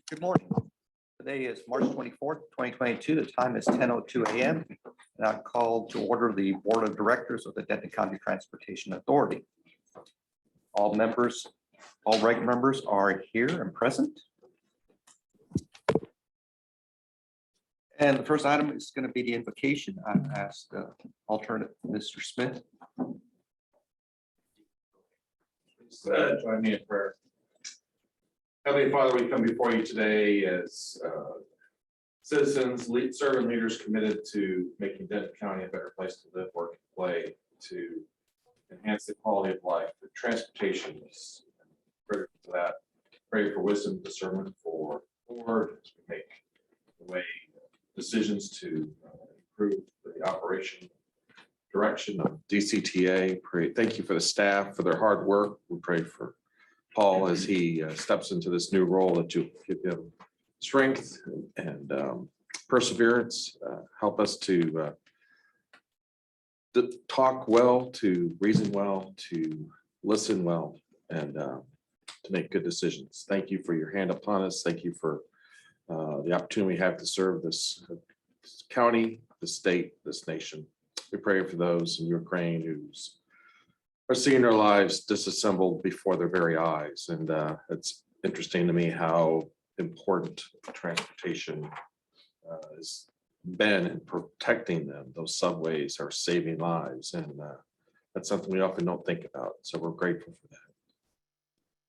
Good morning. Today is March 24th, 2022. The time is 10:02 a.m. And I call to order the Board of Directors of the Denton County Transportation Authority. All regular members are here and present. And the first item is going to be the invocation. I've asked alternate Mr. Smith. Join me in prayer. Heavenly Father, we come before you today as citizens, servant leaders committed to making Denton County a better place to live, work, and play, to enhance the quality of life. The transportation is critical to that. Pray for wisdom, discernment for the board as we make the way decisions to improve the operation direction of DCTA. Thank you for the staff for their hard work. We pray for Paul as he steps into this new role, that you give him strength and perseverance. Help us to talk well, to reason well, to listen well, and to make good decisions. Thank you for your hand upon us. Thank you for the opportunity we have to serve this county, the state, this nation. We pray for those in Ukraine who are seeing their lives disassembled before their very eyes. And it's interesting to me how important transportation has been in protecting them. Those subways are saving lives. And that's something we often don't think about. So we're grateful for that.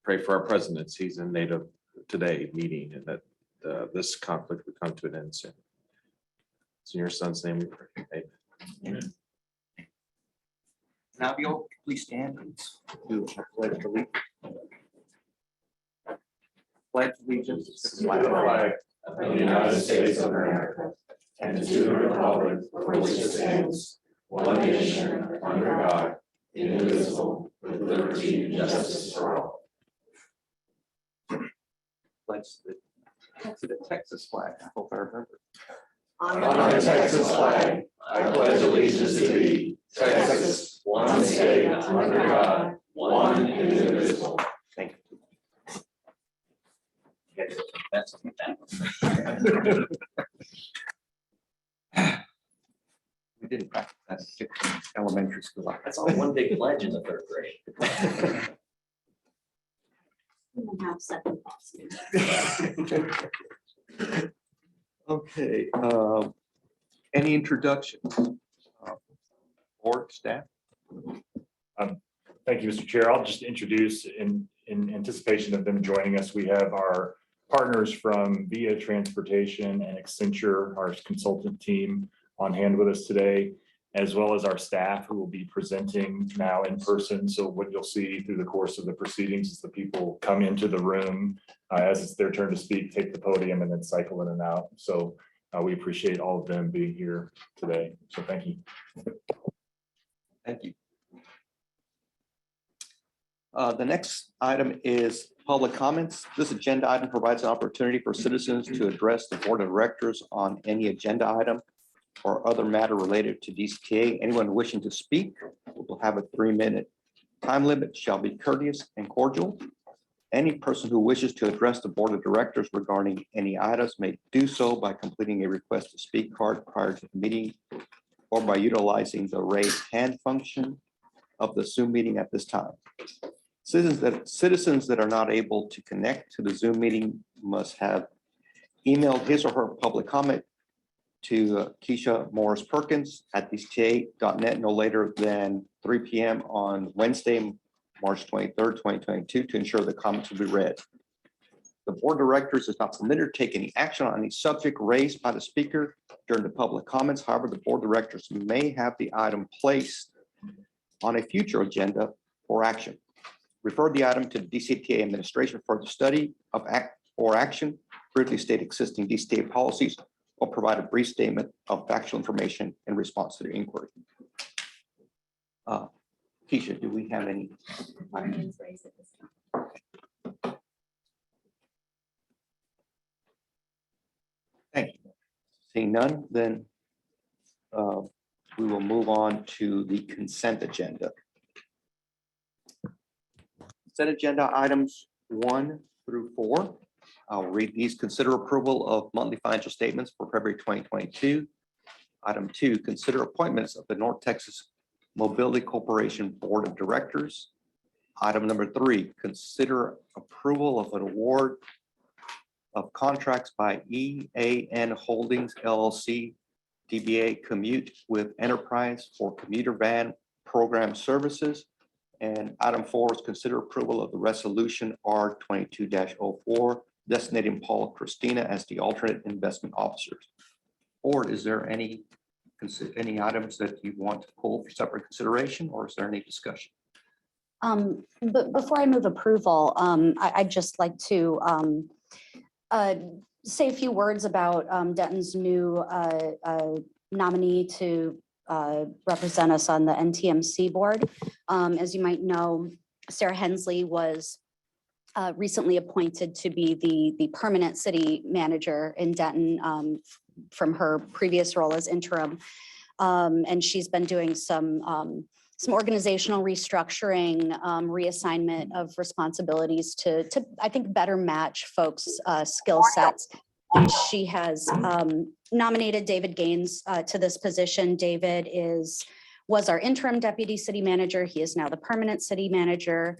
Pray for our president. He's in native today meeting, and that this conflict would come to an end soon. It's in your son's name we pray. Amen. Amen. Now, if you'll please stand and do a pledge of allegiance. Pledge allegiance to the flag of the United States of America and to the republic for which it stands, one nation under God, indivisible, with liberty and justice for all. Pledge to the Texas flag. I hope I remember. On the Texas flag, I pledge allegiance to thee, Texas, one state under God, one indivisible. Thank you. We didn't practice that in elementary school. That's all one big pledge in the third grade. We don't have second thoughts. Okay, any introductions? Board staff? Thank you, Mr. Chair. I'll just introduce in anticipation of them joining us. We have our partners from Via Transportation and Accenture, our consultant team, on hand with us today, as well as our staff who will be presenting now in person. So what you'll see through the course of the proceedings is the people come into the room as it's their turn to speak, take the podium, and then cycle in and out. So we appreciate all of them being here today. So thank you. Thank you. The next item is public comments. This agenda item provides an opportunity for citizens to address the board of directors on any agenda item or other matter related to DCTA. Anyone wishing to speak will have a 3-minute time limit, shall be courteous and cordial. Any person who wishes to address the board of directors regarding any items may do so by completing a request to speak card prior to the meeting or by utilizing the raise hand function of the Zoom meeting at this time. Citizens that are not able to connect to the Zoom meeting must have emailed his or her public comment to Keisha Morris Perkins at DCTA.net no later than 3 p.m. on Wednesday, March 23rd, 2022, to ensure the comments will be read. The board of directors is not permitted to take any action on any subject raised by the speaker during the public comments. However, the board of directors may have the item placed on a future agenda for action. Refer the item to the DCTA administration for the study of or action, briefly state existing DCTA policies, or provide a brief statement of factual information in response to the inquiry. Keisha, do we have any? Thank you. Seeing none, then we will move on to the consent agenda. Consent agenda items 1 through 4. I'll read these. Consider approval of monthly financial statements for February 2022. Item 2, consider appointments of the North Texas Mobility Corporation Board of Directors. Item number 3, consider approval of an award of contracts by EAN Holdings LLC, DBA Commute with Enterprise for commuter van program services. And item 4 is consider approval of the resolution R22-04, designating Paul Christina as the alternate investment officer. Board, is there any items that you want to pull for separate consideration, or is there any discussion? But before I move approval, I'd just like to say a few words about Denton's new nominee to represent us on the NTMC board. As you might know, Sarah Hensley was recently appointed to be the permanent city manager in Denton from her previous role as interim. And she's been doing some organizational restructuring, reassignment of responsibilities to I think better match folks' skill sets. And she has nominated David Gaines to this position. David was our interim deputy city manager. He is now the permanent city manager.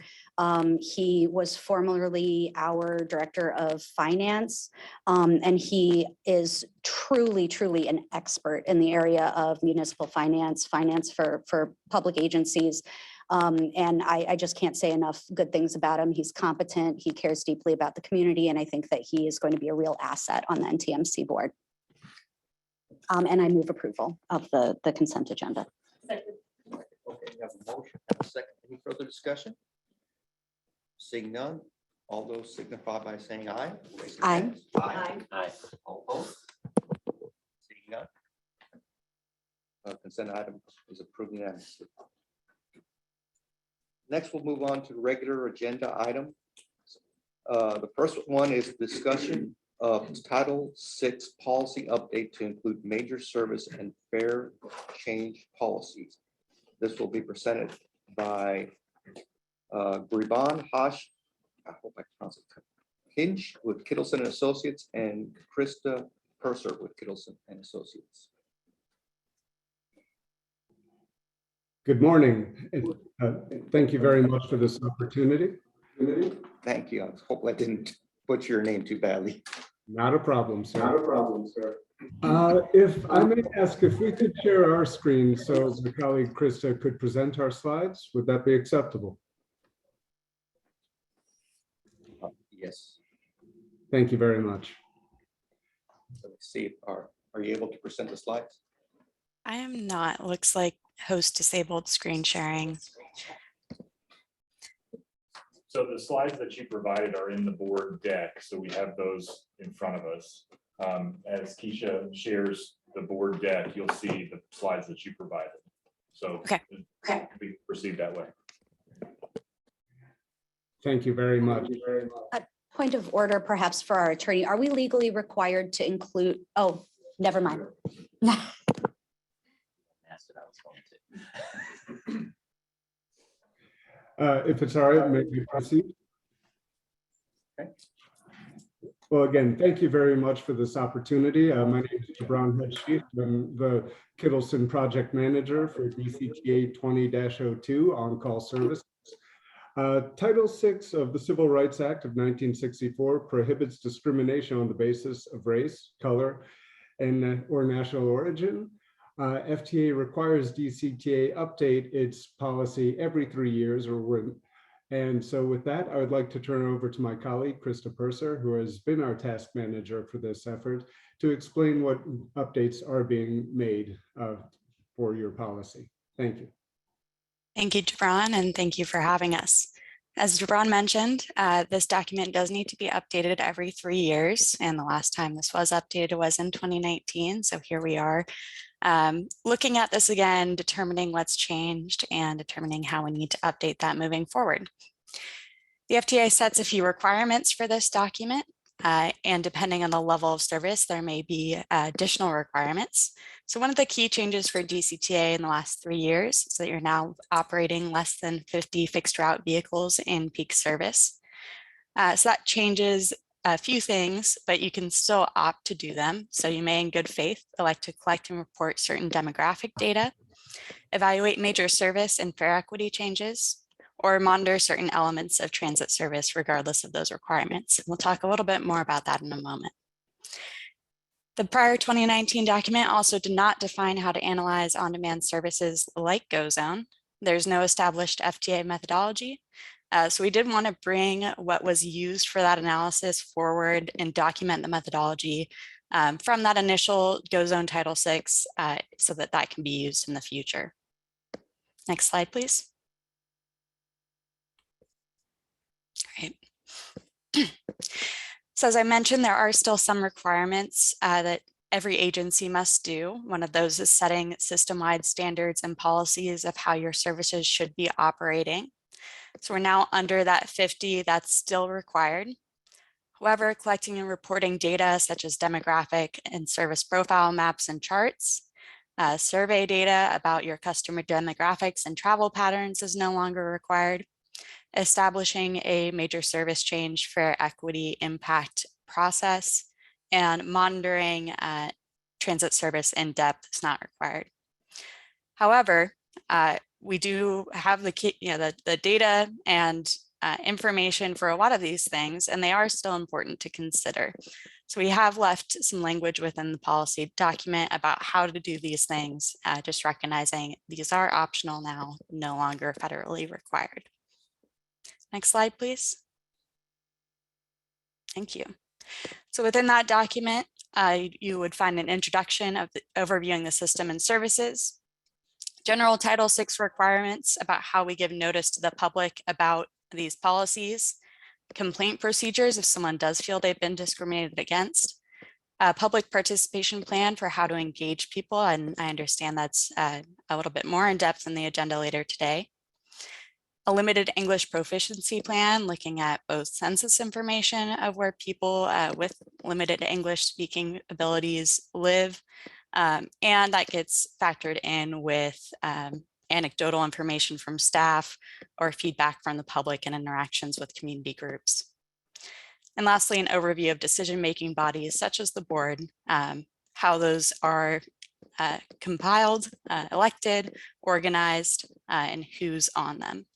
He was formerly our director of finance, and he is truly an expert in the area of municipal finance for public agencies. And I just can't say enough good things about him. He's competent, he cares deeply about the community, and I think that he is going to be a real asset on the NTMC board. And I move approval of the consent agenda. Okay, we have a motion and a second. Any further discussion? Seeing none, all those signify by saying aye. Raise your Aye. hands. Aye. All opposed? Seeing none. Consent item is approved unanimously. Next, we'll move on to the regular agenda item. The first one is discussion of Title VI policy update to include major service and fare change policies. This will be presented by Griban Hash, I hope I pronounced it, Hinge with Kittleson and Associates, and Krista Purser with Kittleson and Associates. Good morning. Thank you very much for this opportunity. Thank you. I hope I didn't butcher your name too badly. Not a problem, sir. Not a problem, sir. If I may ask if we could share our screen so my colleague Krista could present our slides, would that be acceptable? Yes. Thank you very much. Let's see, are you able to present the slides? I am not. Looks like host disabled screen sharing. So the slides that you provided are in the board deck, so we have those in front of us. As Keisha shares the board deck, you'll see the slides that you provided. So Okay. We proceed that way. Thank you very much. Point of order, perhaps for our attorney, are we legally required to include, oh, never mind. That's what I was going to. If it's all right, may we proceed? Okay. Well, again, thank you very much for this opportunity. My name is Jabron Headsheet. I'm the Kittleson Project Manager for DCTA 20-02 on-call services. Title VI of the Civil Rights Act of 1964 prohibits discrimination on the basis of race, color, and or national origin. FTA requires DCTA update its policy every 3 years or when. And so with that, I would like to turn it over to my colleague, Krista Purser, who has been our task manager for this effort, to explain what updates are being made for your policy. Thank you. Thank you, Jabron, and thank you for having us. As Jabron mentioned, this document does need to be updated every 3 years. And the last time this was updated was in 2019. So here we are looking at this again, determining what's changed and determining how we need to update that moving forward. The FTA sets a few requirements for this document, and depending on the level of service, there may be additional requirements. So one of the key changes for DCTA in the last 3 years is that you're now operating less than 50 fixed route vehicles in peak service. So that changes a few things, but you can still opt to do them. So you may in good faith elect to collect and report certain demographic data, evaluate major service and fare equity changes, or monitor certain elements of transit service regardless of those requirements. We'll talk a little bit more about that in a moment. The prior 2019 document also did not define how to analyze on-demand services like GoZone. There's no established FTA methodology. So we did want to bring what was used for that analysis forward and document the methodology from that initial GoZone Title VI so that that can be used in the future. Next slide, please. All right. So as I mentioned, there are still some requirements that every agency must do. One of those is setting system-wide standards and policies of how your services should be operating. So we're now under that 50, that's still required. However, collecting and reporting data such as demographic and service profile maps and charts, survey data about your customer demographics and travel patterns is no longer required. Establishing a major service change for equity impact process and monitoring transit service in depth is not required. However, we do have the data and information for a lot of these things, and they are still important to consider. So we have left some language within the policy document about how to do these things, just recognizing these are optional now, no longer federally required. Next slide, please. Thank you. So within that document, you would find an introduction of overviewing the system and services, general Title VI requirements about how we give notice to the public about these policies, complaint procedures if someone does feel they've been discriminated against, a public participation plan for how to engage people, and I understand that's a little bit more in depth in the agenda later today. A limited English proficiency plan looking at both census information of where people with limited English speaking abilities live, and that gets factored in with anecdotal information from staff or feedback from the public and interactions with community groups. And lastly, an overview of decision-making bodies such as the board, how those are compiled, elected, organized, and who's on them.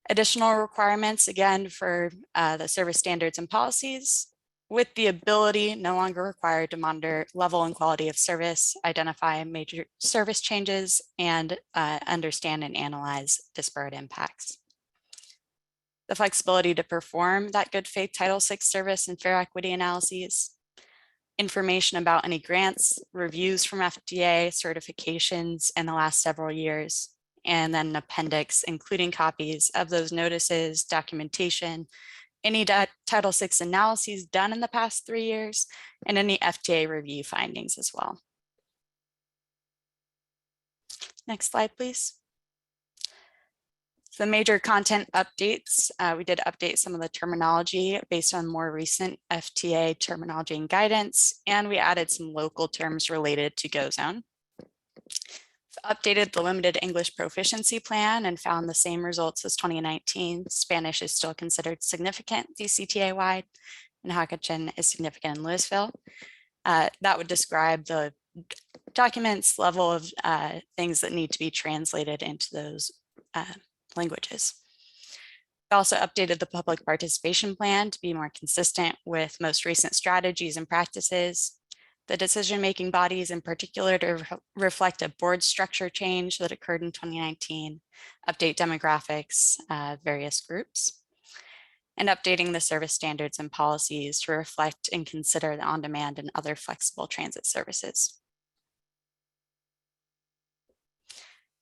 Additional requirements, again, for the service standards and policies, with the ability no longer required to monitor level and quality of service, identify major service changes, and understand and analyze disparate impacts. The flexibility to perform that good faith Title VI service and fare equity analyses, information about any grants, reviews from FDA, certifications in the last several years, and then an appendix including copies of those notices, documentation, any Title VI analyses done in the past 3 years, and any FDA review findings as well. Next slide, please. The major content updates, we did update some of the terminology based on more recent FTA terminology and guidance, and we added some local terms related to GoZone. Updated the limited English proficiency plan and found the same results as 2019. Spanish is still considered significant DCTA wide, and Hakachin is significant in Louisville. That would describe the documents level of things that need to be translated into those languages. We also updated the public participation plan to be more consistent with most recent strategies and practices. The decision-making bodies in particular to reflect a board structure change that occurred in 2019, update demographics, various groups, and updating the service standards and policies to reflect and consider the on-demand and other flexible transit services.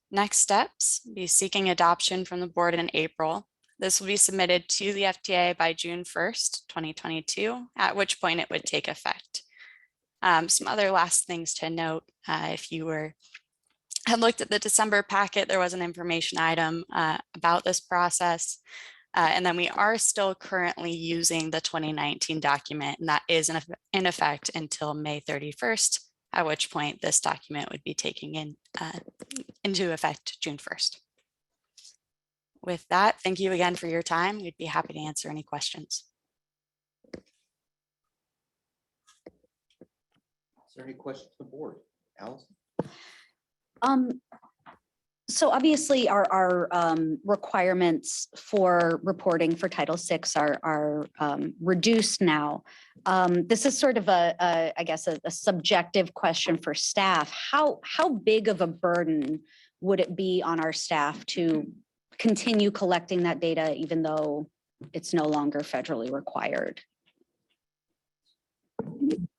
Next steps, be seeking adoption from the board in April. This will be submitted to the FTA by June 1st, 2022, at which point it would take effect. Some other last things to note, if you had looked at the December packet, there was an information item about this process. And then we are still currently using the 2019 document, and that is in effect until May 31st, at which point this document would be taking into effect June 1st. With that, thank you again for your time. We'd be happy to answer any questions. there any questions from the board? Allison? So obviously our requirements for reporting for Title VI are reduced now. This is sort of I guess a subjective question for staff. How big of a burden would it be on our staff to continue collecting that data even though it's no longer federally required?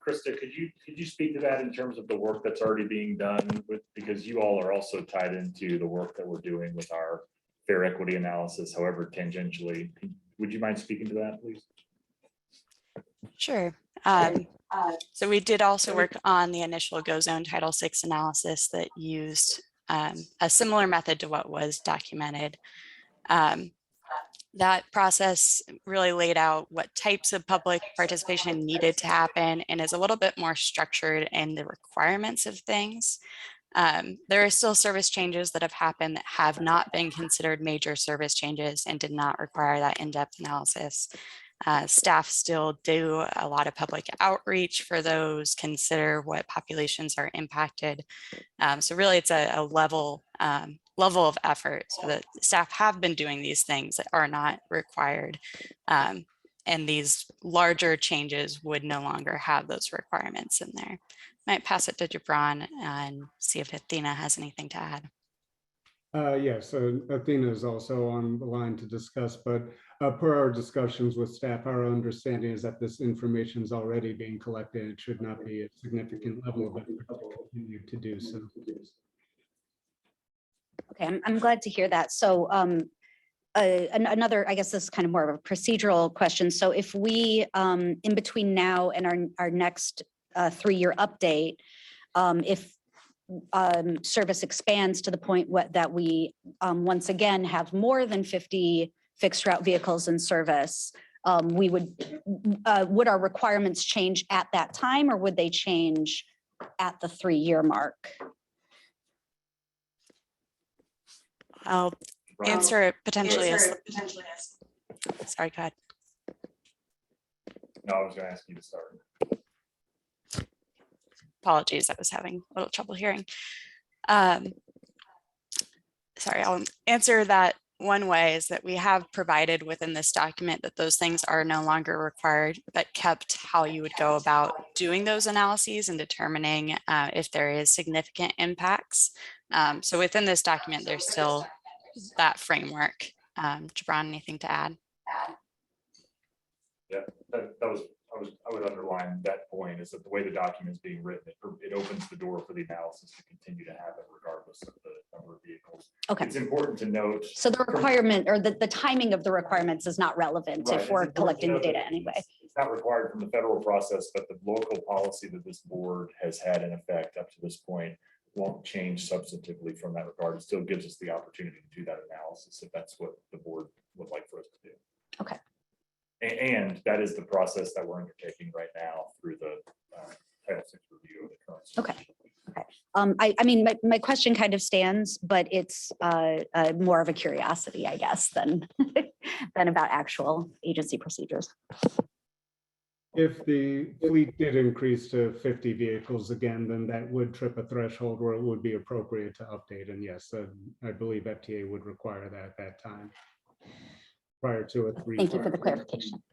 Krista, could you speak to that in terms of the work that's already being done with, because you all are also tied into the work that we're doing with our fair equity analysis, however tangentially. Would you mind speaking to that, please? Sure. So we did also work on the initial Go Zone Title VI analysis that used a similar method to what was documented. That process really laid out what types of public participation needed to happen and is a little bit more structured in the requirements of things. There are still service changes that have happened that have not been considered major service changes and did not require that in-depth analysis. Staff still do a lot of public outreach for those, consider what populations are impacted. So really it's a level of effort, so that staff have been doing these things that are not required. And these larger changes would no longer have those requirements in there. Might pass it to Gibran and see if Athena has anything to add. Yes, so Athena is also on the line to discuss, but per our discussions with staff, our understanding is that this information is already being collected. It should not be a significant level of effort to continue to do so. Okay, I'm glad to hear that. So another, I guess this is kind of more of a procedural question. So if we, in between now and our next 3-year update, if service expands to the point that we once again have more than 50 fixed route vehicles in service, we would our requirements change at that time, or would they change at the 3-year mark? I'll answer it potentially as, sorry, go ahead. No, I was going to ask you to start. Apologies, I was having a little trouble hearing. Sorry, I'll answer that one way is that we have provided within this document that those things are no longer required, but kept how you would go about doing those analyses and determining if there is significant impacts. So within this document, there's still that framework. Gibran, anything to add? Yeah, I would underline that point is that the way the document is being written, it opens the door for the analysis to continue to happen regardless of the number of vehicles. Okay. It's important to note. So the requirement or the timing of the requirements is not relevant Right, if we're it's important collecting to the note data that anyway. It's not required from the federal process, but the local policy that this board has had in effect up to this point won't change substantively from that regard. It still gives us the opportunity to do that analysis if that's what the board would like for us to do. Okay. And that is the process that we're undertaking right now through the Title VI review of the current. Okay. Okay. I mean, my question kind of stands, but it's more of a curiosity, I guess, than about actual agency procedures. If the fleet did increase to 50 vehicles again, then that would trip a threshold where it would be appropriate to update. And yes, I believe FTA would require that at that time. Prior to a 3. Thank you for the clarification.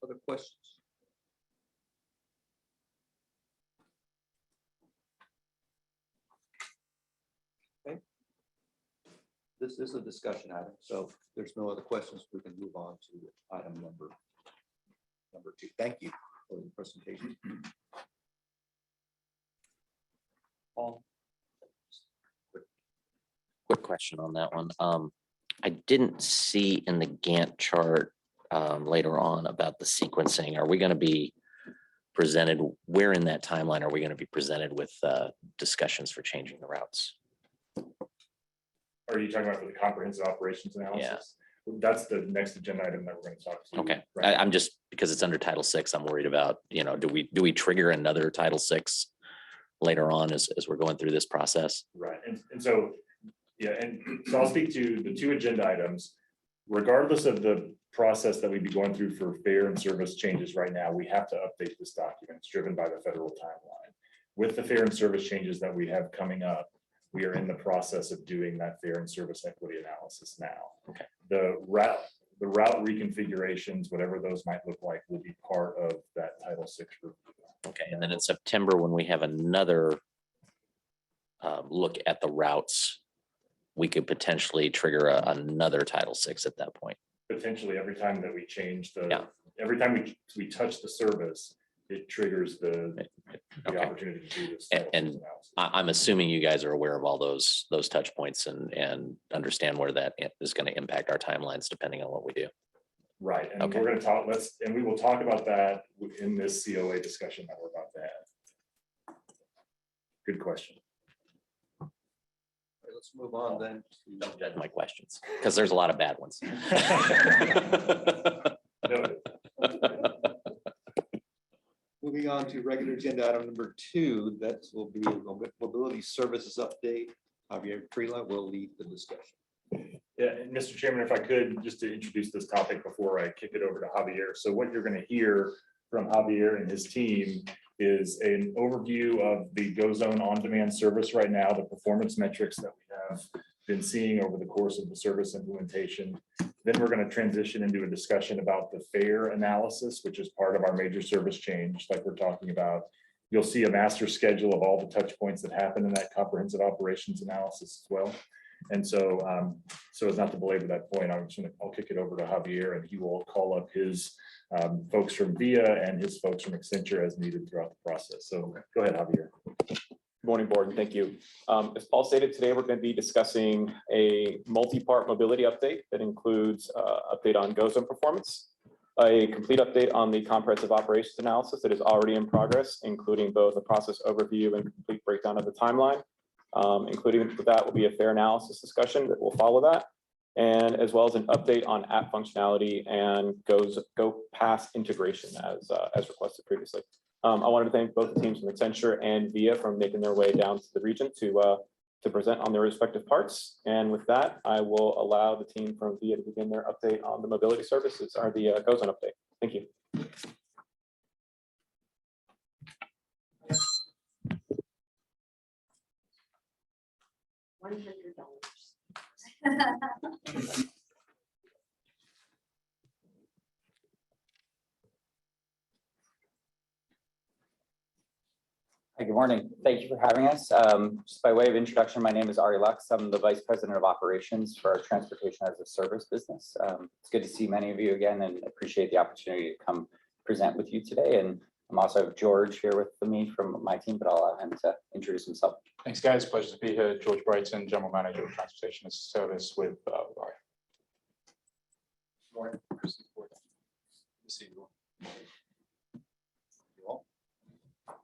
Other questions? Okay. This is a discussion item, so if there's no other questions, we can move on to item number 2. Thank you for the presentation. Paul? Quick question on that one. I didn't see in the Gantt chart later on about the sequencing. Are we going to be presented, where in that timeline are we going to be presented with discussions for changing the routes? Are you talking about for the comprehensive operations analysis? Yeah. That's the next agenda item that we're going to talk to. Okay, right. I'm just, because it's under Title VI, I'm worried about, do we trigger another Title VI later on as we're going through this process? Right, and so, yeah, and so I'll speak to the 2 agenda items. regardless of the process that we'd be going through for fare and service changes right now, we have to update this document. It's driven by the federal timeline. With the fare and service changes that we have coming up, we are in the process of doing that fare and service equity analysis now. Okay. The route reconfigurations, whatever those might look like, will be part of that Title VI review. Okay, and then in September, when we have another look at the routes, we could potentially trigger another Title VI at that point. Potentially, every time that we change the, Yeah. every time we touch the service, it triggers the Okay. opportunity to do this. And- Title VI and analysis. I'm assuming you guys are aware of all those touch points and understand where that is going to impact our timelines depending on what we do. Right, and Okay. we're gonna talk, we will talk about that in this COA discussion that we're about to have. Good question. Let's move on then. Don't judge my questions, because there's a lot of bad ones. Noted. Moving on to regular agenda item number 2, that will be a mobility services update. Javier Trela will lead the discussion. Yeah, and Mr. Chairman, if I could, just to introduce this topic before I kick it over to Javier. So what you're going to hear from Javier and his team is an overview of the GoZone on-demand service right now, the performance metrics that we have been seeing over the course of the service implementation. Then we're going to transition into a discussion about the fare analysis, which is part of our major service change, like we're talking about. You'll see a master schedule of all the touch points that happen in that comprehensive operations analysis as well. And so, so as not to belabor that point, I'll kick it over to Javier, and he will call up his folks from VIA and his folks from Accenture as needed throughout the process. So go ahead, Javier. Good morning, board, and thank you. As Paul stated, today we're going to be discussing a multi-part mobility update that includes update on GoZone performance, a complete update on the comprehensive operations analysis that is already in progress, including both a process overview and complete breakdown of the timeline. Including with that will be a fare analysis discussion that will follow that, and as well as an update on app functionality and Go Pass integration as requested previously. I wanted to thank both the teams from Accenture and VIA for making their way down to the region to present on their respective parts. And with that, I will allow the team from VIA to begin their update on the mobility services or the GoZone update. Thank you. $100. Hi, good morning. Thank you for having us. Just by way of introduction, my name is Ari Lux. I'm the Vice President of Operations for our Transportation as a Service business. It's good to see many of you again and appreciate the opportunity to come present with you today. And I'm also have George here with me from my team, but I'll allow him to introduce himself. Thanks, guys. Pleasure to be here. George Brighton, General Manager of Transportation as a Service with Ari. Morning.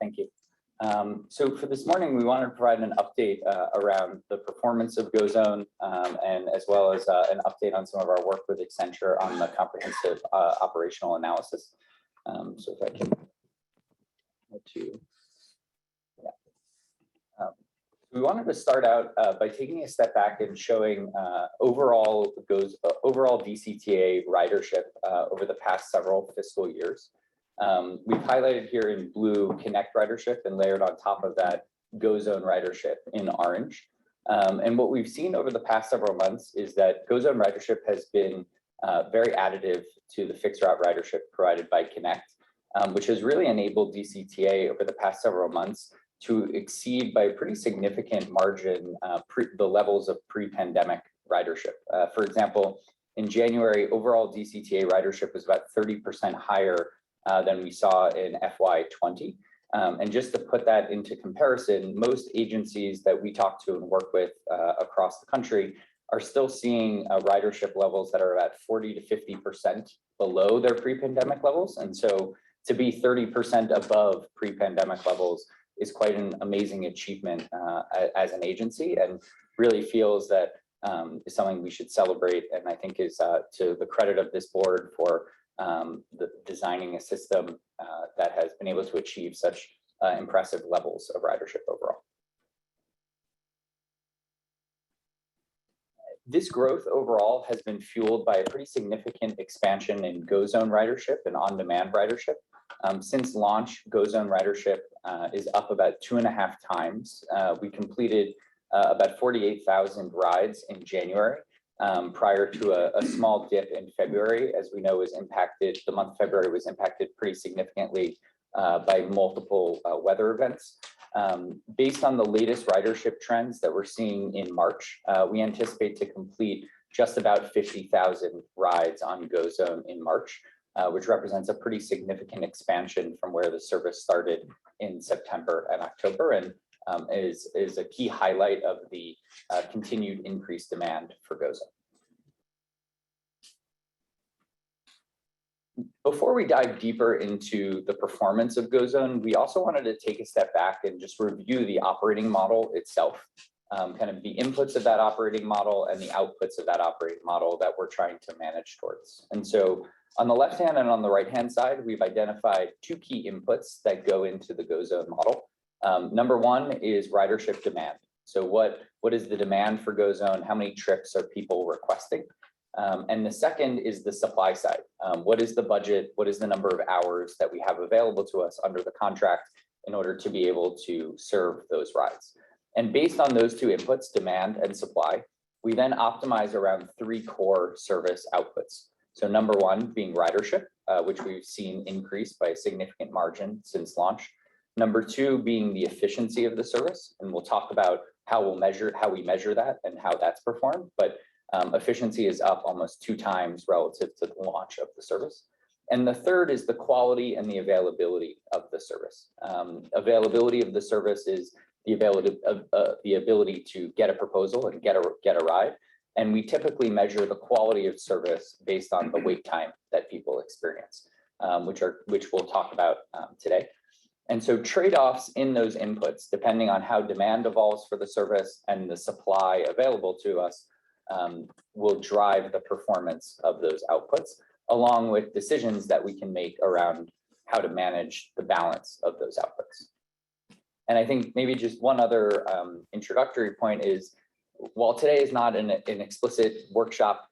Thank you. So for this morning, we wanted to provide an update around the performance of GoZone and as well as an update on some of our work with Accenture on the comprehensive operational analysis. So if I can go to, we wanted to start out by taking a step back and showing overall DCTA ridership over the past several fiscal years. We've highlighted here in blue Connect ridership and layered on top of that GoZone ridership in orange. And what we've seen over the past several months is that GoZone ridership has been very additive to the fixed route ridership provided by Connect, which has really enabled DCTA over the past several months to exceed by a pretty significant margin the levels of pre-pandemic ridership. For example, in January, overall DCTA ridership was about 30% higher than we saw in FY20. And just to put that into comparison, most agencies that we talk to and work with across the country are still seeing ridership levels that are about 40 to 50% below their pre-pandemic levels. And so to be 30% above pre-pandemic levels is quite an amazing achievement as an agency, and really feels that is something we should celebrate. And I think is to the credit of this board for designing a system that has been able to achieve such impressive levels of ridership overall. This growth overall has been fueled by a pretty significant expansion in Go Zone ridership and on-demand ridership. Since launch, Go Zone ridership is up about 2.5 times. We completed about 48,000 rides in January, prior to a small dip in February, as we know was impacted. The month of February was impacted pretty significantly by multiple weather events. Based on the latest ridership trends that we're seeing in March, we anticipate to complete just about 50,000 rides on Go Zone in March, which represents a pretty significant expansion from where the service started in September and October, and is a key highlight of the continued increased demand for Go Zone. Before we dive deeper into the performance of Go Zone, we also wanted to take a step back and just review the operating model itself, kind of the inputs of that operating model and the outputs of that operating model that we're trying to manage towards. And so on the left-hand and on the right-hand side, we've identified 2 key inputs that go into the Go Zone model. Number 1 is ridership demand. So what is the demand for Go Zone? How many trips are people requesting? And the second is the supply side. What is the budget? What is the number of hours that we have available to us under the contract in order to be able to serve those rides? And based on those 2 inputs, demand and supply, we then optimize around 3 core service outputs. So number 1 being ridership, which we've seen increase by a significant margin since launch. Number 2 being the efficiency of the service, and we'll talk about how we measure that and how that's performed. But efficiency is up almost 2 times relative to the launch of the service. And the third is the quality and the availability of the service. Availability of the service is the ability to get a proposal and get a ride. And we typically measure the quality of service based on the wait time that people experience, which we'll talk about today. And so trade-offs in those inputs, depending on how demand evolves for the service and the supply available to us, will drive the performance of those outputs, along with decisions that we can make around how to manage the balance of those outputs. And I think maybe just one other introductory point is, while today is not an explicit workshop,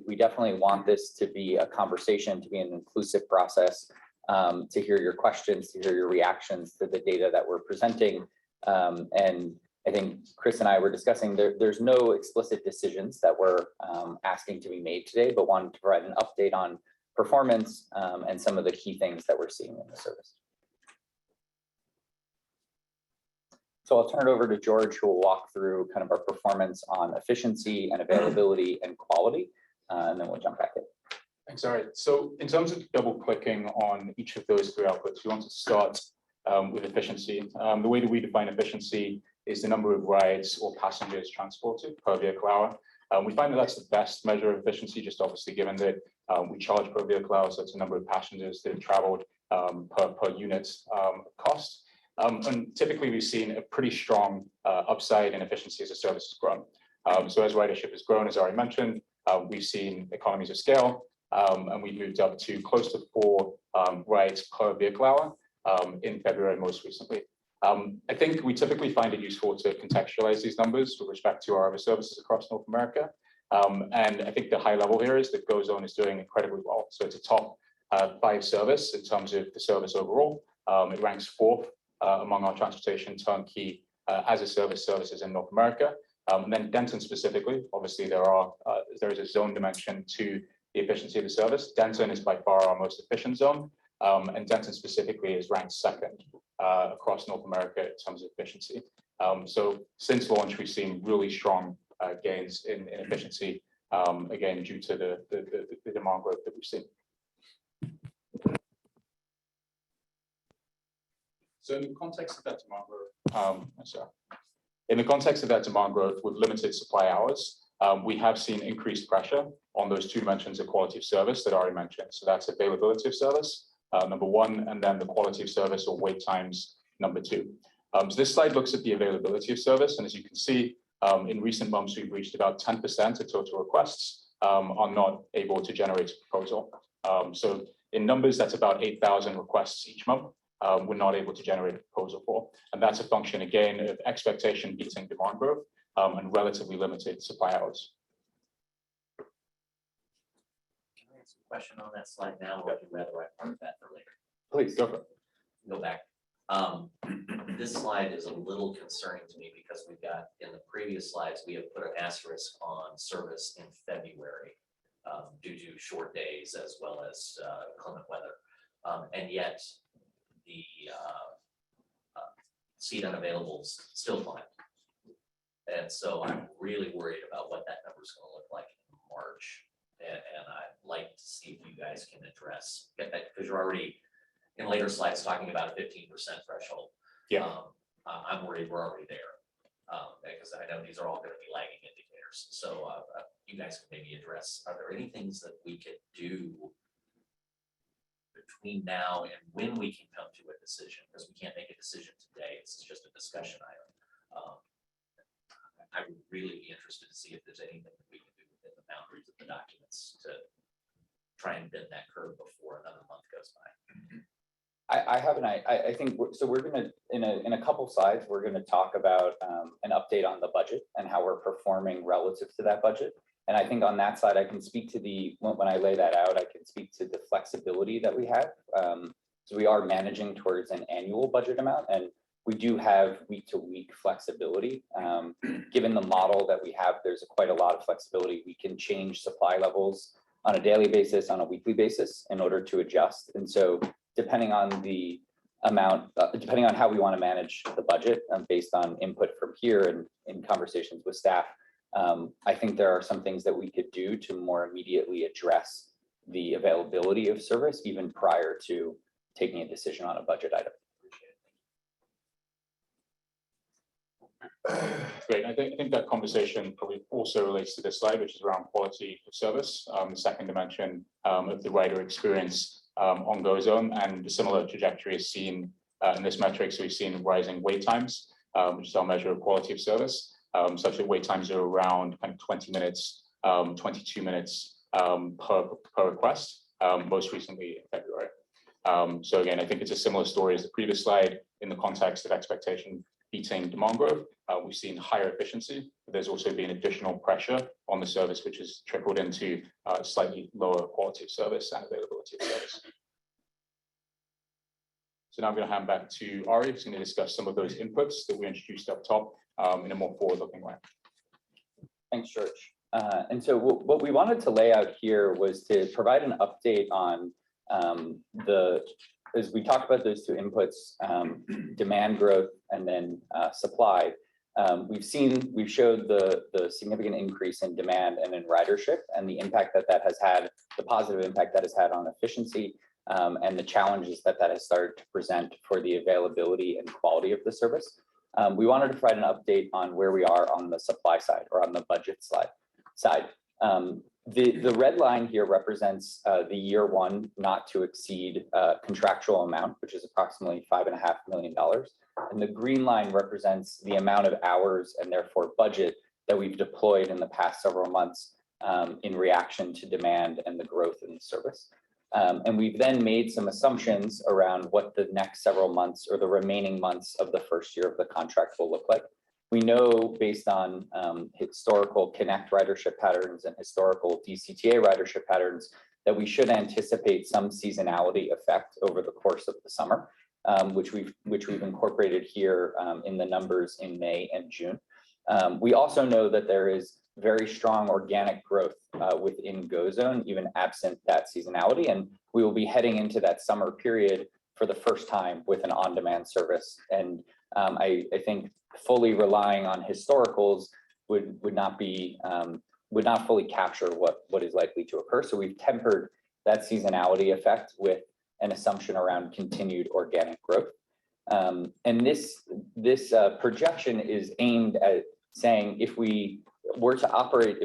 we definitely want this to be a conversation, to be an inclusive process, to hear your questions, to hear your reactions to the data that we're presenting. And I think Chris and I were discussing, there's no explicit decisions that we're asking to be made today, but wanted to provide an update on performance and some of the key things that we're seeing in the service. So I'll turn it over to George, who will walk through kind of our performance on efficiency and availability and quality, and then we'll jump back in. Thanks, all right. So in terms of double clicking on each of those 3 outputs, we want to start with efficiency. The way that we define efficiency is the number of rides or passengers transported per vehicle hour. We find that that's the best measure of efficiency, just obviously given that we charge per vehicle hour, so it's the number of passengers that have traveled per unit cost. And typically we've seen a pretty strong upside in efficiency as the service has grown. So as ridership has grown, as I already mentioned, we've seen economies of scale, and we've moved up to close to 4 rides per vehicle hour in February most recently. I think we typically find it useful to contextualize these numbers with respect to our other services across North America. And I think the high level here is that Go Zone is doing incredibly well. So it's a top 5 service in terms of the service overall. It ranks 4th among our transportation turnkey as a services in North America. And then Denton specifically, obviously there is a zone dimension to the efficiency of the service. Denton is by far our most efficient zone, and Denton specifically is ranked 2nd across North America in terms of efficiency. So since launch, we've seen really strong gains in efficiency, again, due to the demand growth that we've seen. So in the context of that demand growth, with limited supply hours, we have seen increased pressure on those 2 mentions of quality of service that I already mentioned. So that's availability of service, number 1, and then the quality of service or wait times, number 2. So this slide looks at the availability of service. And as you can see, in recent months, we've reached about 10% of total requests are not able to generate a proposal. So in numbers, that's about 8,000 requests each month. We're not able to generate a proposal for. And that's a function, again, of expectation beating demand growth and relatively limited supply hours. ask a question on that slide now, or would you rather I park that for later? Please go for it. Go back. This slide is a little concerning to me because we've got, in the previous slides, we have put an asterisk on service in February due to short days as well as inclement weather. And yet the seat unavailable is still fine. And so I'm really worried about what that number is going to look like in March. And I'd like to see if you guys can get that, because you're already in later slides talking about a 15% threshold. Yeah. I'm worried we're already there because I know these are all going to be lagging indicators. So you guys can maybe address, are there any things that we could do between now and when we can come to a decision? Because we can't make a decision today. This is just a discussion item. I would really be interested to see if there's anything that we can do within the boundaries of the documents to try and bend that curve before another month goes by. I think, so we're gonna, in a couple slides, we're gonna talk about an update on the budget and how we're performing relative to that budget. And I think on that side, I can speak to when I lay that out, I can speak to the flexibility that we have. So we are managing towards an annual budget amount, and we do have week to week flexibility. Given the model that we have, there's quite a lot of flexibility. We can change supply levels on a daily basis, on a weekly basis in order to adjust. And so depending on the amount, depending on how we want to manage the budget based on input from here and in conversations with staff, I think there are some things that we could do to more immediately address the availability of service even prior to taking a decision on a budget item. Great. I think that conversation probably also relates to this slide, which is around quality of service, the second dimension of the rider experience on GoZone, and a similar trajectory is seen in this metric. So we've seen rising wait times, which is our measure of quality of service, such that wait times are around kind of 20 minutes, 22 minutes per request, most recently in February. So again, I think it's a similar story as the previous slide in the context of expectation beating demand growth. We've seen higher efficiency, but there's also been additional pressure on the service, which has trickled into slightly lower quality of service and availability of service. So now I'm going to hand back to Ari, who's going to discuss some of those inputs that we introduced up top in a more forward-looking way. Thanks, George. And so what we wanted to lay out here was to provide an update on as we talk about those two inputs, demand growth and then supply. We've showed the significant increase in demand and in ridership and the impact that has had, the positive impact that has had on efficiency and the challenges that has started to present for the availability and quality of the service. We wanted to provide an update on where we are on the supply side or on the budget side. The red line here represents the year one not to exceed contractual amount, which is approximately $5.5 million. And the green line represents the amount of hours and therefore budget that we've deployed in the past several months in reaction to demand and the growth in the service. And we've then made some assumptions around what the next several months or the remaining months of the first year of the contract will look like. We know based on historical Connect ridership patterns and historical DCTA ridership patterns that we should anticipate some seasonality effect over the course of the summer, which we've incorporated here in the numbers in May and June. We also know that there is very strong organic growth within GoZone, even absent that seasonality, and we will be heading into that summer period for the first time with an on-demand service. And I think fully relying on historicals would not fully capture what is likely to occur. So we've tempered that seasonality effect with an assumption around continued organic growth. And this projection is aimed at saying if we are to operate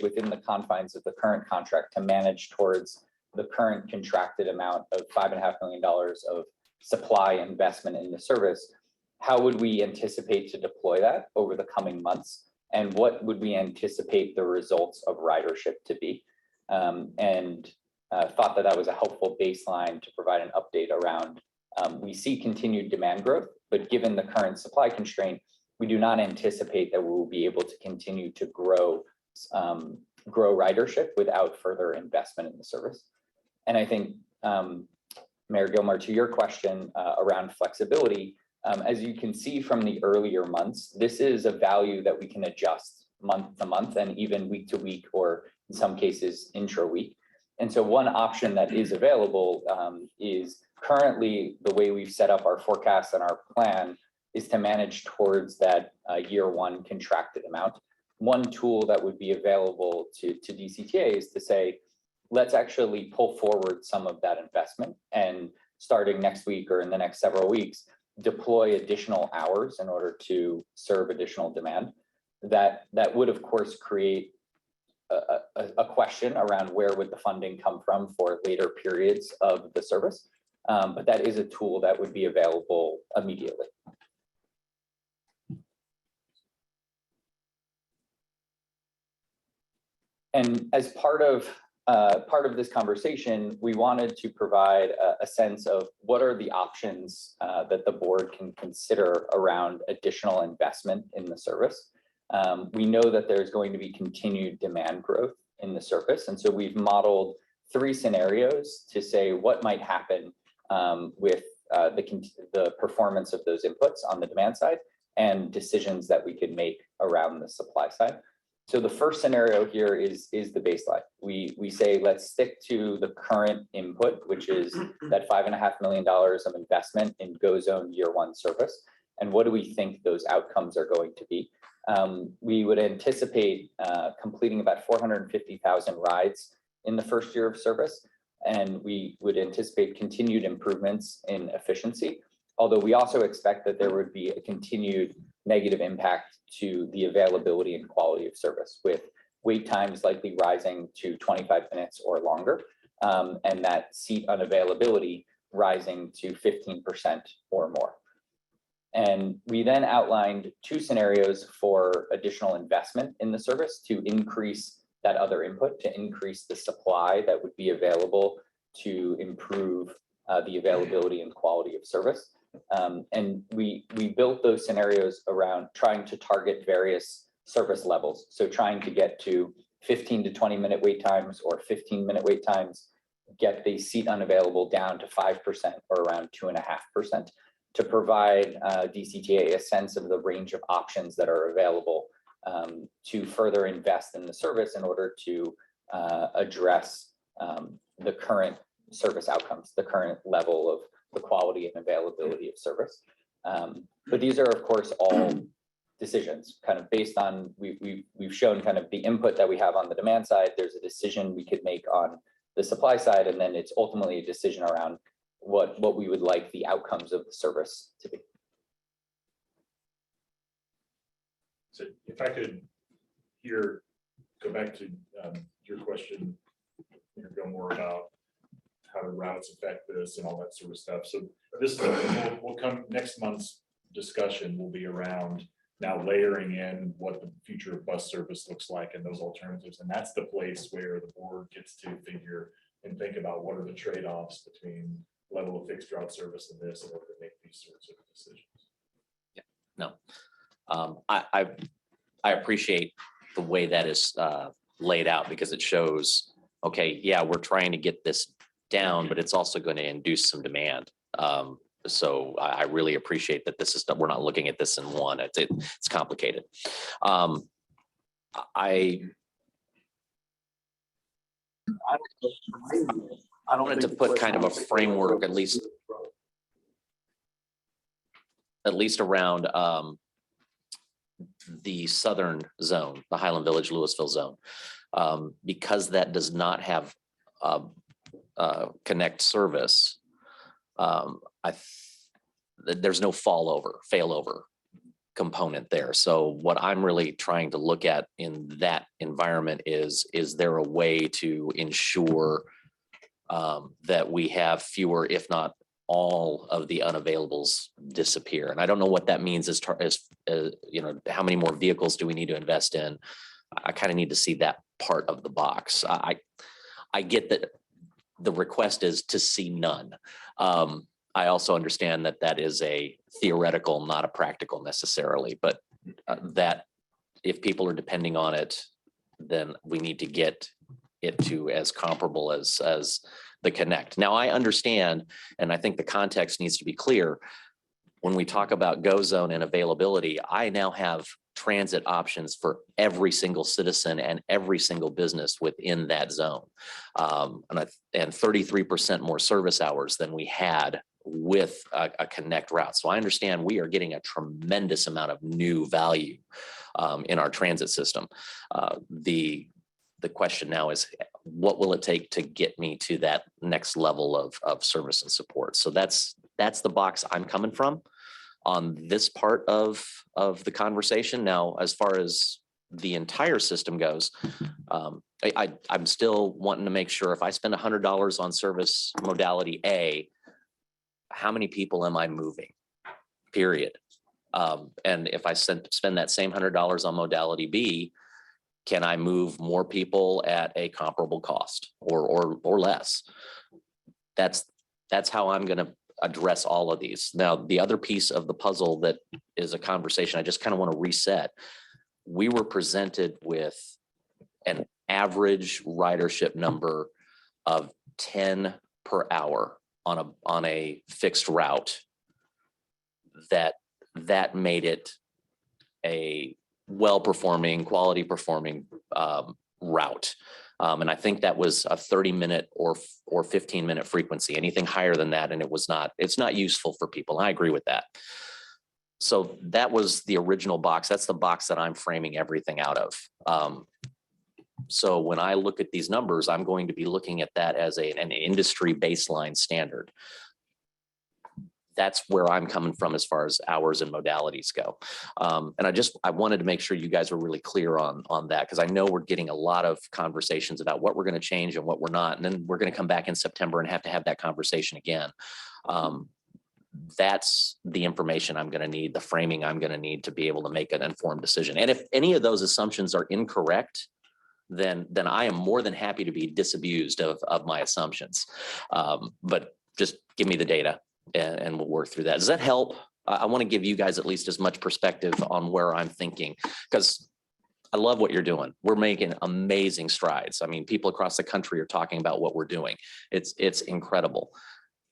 within the confines of the current contract to manage towards the current contracted amount of $5.5 million of supply investment in the service, how would we anticipate to deploy that over the coming months? And what would we anticipate the results of ridership to be? And thought that was a helpful baseline to provide an update around. We see continued demand growth, but given the current supply constraint, we do not anticipate that we will be able to continue to grow grow ridership without further investment in the service. And I think, Mayor Gilmore, to your question around flexibility, as you can see from the earlier months, this is a value that we can adjust month to month and even week to week, or in some cases intra-week. And so one option that is available is currently the way we've set up our forecast and our plan is to manage towards that year one contracted amount. One tool that would be available to DCTA is to say, let's actually pull forward some of that investment and starting next week or in the next several weeks, deploy additional hours in order to serve additional demand. That would of course create a question around where would the funding come from for later periods of the service. But that is a tool that would be available immediately. And as part of this conversation, we wanted to provide a sense of what are the options that the board can consider around additional investment in the service. We know that there's going to be continued demand growth in the service. And so we've modeled 3 scenarios to say what might happen with the performance of those inputs on the demand side and decisions that we could make around the supply side. So the first scenario here is the baseline. We say, let's stick to the current input, which is that $5.5 million of investment in GoZone year one service. And what do we think those outcomes are going to be? We would anticipate completing about 450,000 rides in the first year of service. And we would anticipate continued improvements in efficiency. Although we also expect that there would be a continued negative impact to the availability and quality of service, with wait times likely rising to 25 minutes or longer, and that seat unavailability rising to 15% or more. And we then outlined 2 scenarios for additional investment in the service to increase that other input, to increase the supply that would be available to improve the availability and quality of service. And we built those scenarios around trying to target various service levels. So trying to get to 15 to 20 minute wait times or 15-minute wait times, get the seat unavailable down to 5% or around 2.5%, to provide DCTA a sense of the range of options that are available to further invest in the service in order to address the current service outcomes, the current level of the quality and availability of service. But these are, of course, all decisions kind of based on, we've shown kind of the input that we have on the demand side. There's a decision we could make on the supply side, and then it's ultimately a decision around what we would like the outcomes of the service to be. So if I could go back to your question, go more about how the routes affect this and all that sort of stuff. So this is will come next month's discussion will be around now layering in what the future of bus service looks like and those alternatives. And that's the place where the board gets to figure and think about what are the trade-offs between level of fixed route service and this in order to make these sorts of decisions. Yeah, no, I appreciate the way that is laid out, because it shows, okay, yeah, we're trying to get this down, but it's also going to induce some demand. So I really appreciate that this is, we're not looking at this in one. It's complicated. I wanted to put kind of a framework, at least around the southern zone, the Highland Village, Louisville zone, because that does not have connect service. There's no failover component there. So what I'm really trying to look at in that environment is there a way to ensure that we have fewer, if not all, of the unavailables disappear? And I don't know what that means as you know, how many more vehicles do we need to invest in? I kind of need to see that part of the box. I get that the request is to see none. I also understand that that is a theoretical, not a practical necessarily, but that if people are depending on it, then we need to get it to as comparable as the Connect. Now, I understand, and I think the context needs to be clear. When we talk about Go Zone and availability, I now have transit options for every single citizen and every single business within that zone. And 33% more service hours than we had with a Connect route. So I understand we are getting a tremendous amount of new value in our transit system. The question now is, what will it take to get me to that next level of service and support? So that's the box I'm coming from on this part of the conversation. Now, as far as the entire system goes, I'm still wanting to make sure if I spend $100 on service modality A, how many people am I moving? Period. And if I spend that same $100 on modality B, can I move more people at a comparable cost or less? That's how I'm going to address all of these. Now, the other piece of the puzzle that is a conversation I just kind of want to reset. We were presented with an average ridership number of 10 per hour on a fixed route. That made it a well-performing, quality performing route. And I think that was a 30-minute or 15-minute frequency. Anything higher than that, and it's not useful for people. I agree with that. So that was the original box. That's the box that I'm framing everything out of. So when I look at these numbers, I'm going to be looking at that as an industry baseline standard. That's where I'm coming from as far as hours and modalities go. And I wanted to make sure you guys were really clear on that, because I know we're getting a lot of conversations about what we're going to change and what we're not. And then we're going to come back in September and have to have that conversation again. That's the information I'm going to need, the framing I'm going to need to be able to make an informed decision. And if any of those assumptions are incorrect, then I am more than happy to be disabused of my assumptions. But just give me the data. And we'll work through that. Does that help? I want to give you guys at least as much perspective on where I'm thinking, because I love what you're doing. We're making amazing strides. I mean, people across the country are talking about what we're doing. It's incredible.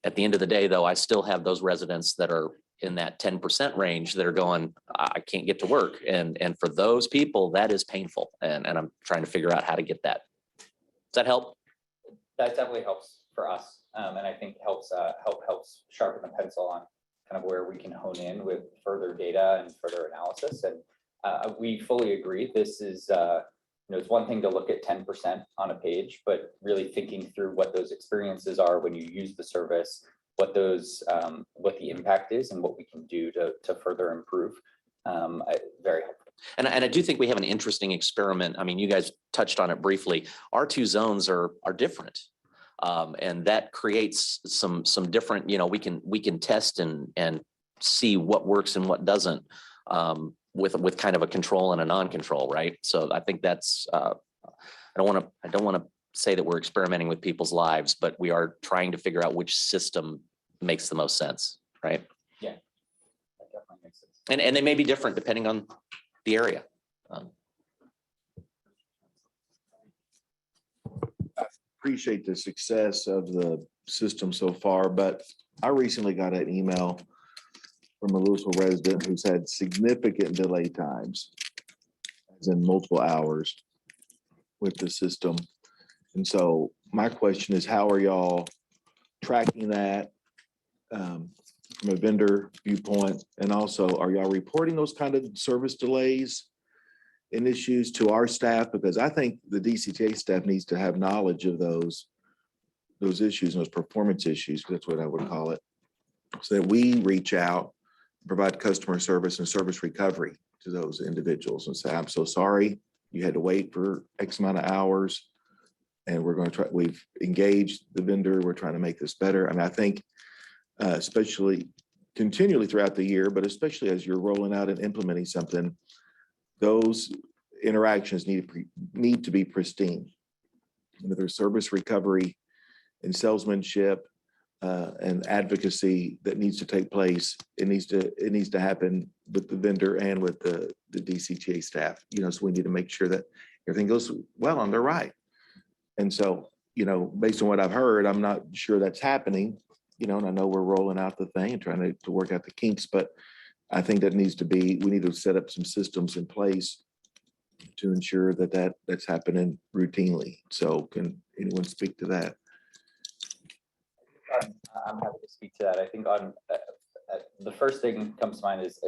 At the end of the day, though, I still have those residents that are in that 10% range that are going, I can't get to work. And for those people, that is painful. And I'm trying to figure out how to get that. Does that help? That definitely helps for us. And I think helps sharpen the pencil on kind of where we can hone in with further data and further analysis. And we fully agree. This is, it's one thing to look at 10% on a page, but really thinking through what those experiences are when you use the service, what the impact is, and what we can do to further improve. Very helpful. And I do think we have an interesting experiment. I mean, you guys touched on it briefly. Our two zones are different. And that creates some different, we can test and see what works and what doesn't with kind of a control and a non-control, right? So I think that's I don't want to say that we're experimenting with people's lives, but we are trying to figure out which system makes the most sense, right? Yeah, that definitely makes sense. And they may be different depending on the area. Appreciate the success of the system so far, but I recently got an email from a Louisville resident who's had significant delay times, as in multiple hours with the system. And so my question is, how are y'all tracking that from a vendor viewpoint? And also, are y'all reporting those kind of service delays and issues to our staff? Because I think the DCTA staff needs to have knowledge of those issues, those performance issues, that's what I would call it, so that we reach out, provide customer service and service recovery to those individuals and say, I'm so sorry you had to wait for X amount of hours, and we've engaged the vendor, we're trying to make this better. I mean, I think especially continually throughout the year, but especially as you're rolling out and implementing something, those interactions need to be pristine. There's service recovery and salesmanship and advocacy that needs to take place. It needs to happen with the vendor and with the DCTA staff. So we need to make sure that everything goes well on their right. And so, based on what I've heard, I'm not sure that's happening, and I know we're rolling out the thing and trying to work out the kinks, but I think that we need to set up some systems in place to ensure that's happening routinely. So can anyone speak to that? I'm happy to speak to that. I think on the first thing comes to mind is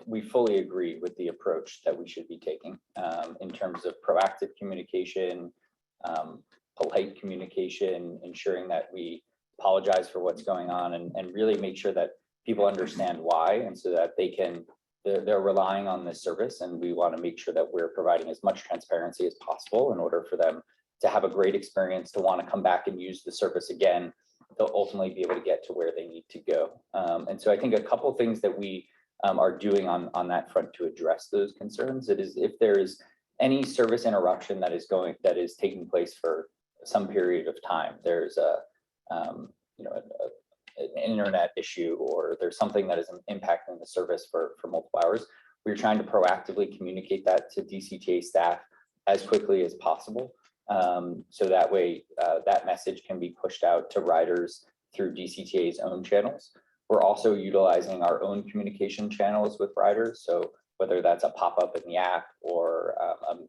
we fully agree with the approach that we should be taking in terms of proactive communication, polite communication, ensuring that we apologize for what's going on and really make sure that people understand why, and so that they're relying on this service, and we want to make sure that we're providing as much transparency as possible in order for them to have a great experience, to want to come back and use the service again, they'll ultimately be able to get to where they need to go. And so I think a couple of things that we are doing on that front to address those concerns, it is if there is any service interruption that is taking place for some period of time, there's an internet issue, or there's something that is impacting the service for multiple hours, we're trying to proactively communicate that to DCTA staff as quickly as possible. So that way that message can be pushed out to riders through DCTA's own channels. We're also utilizing our own communication channels with riders. So whether that's a pop-up in the app or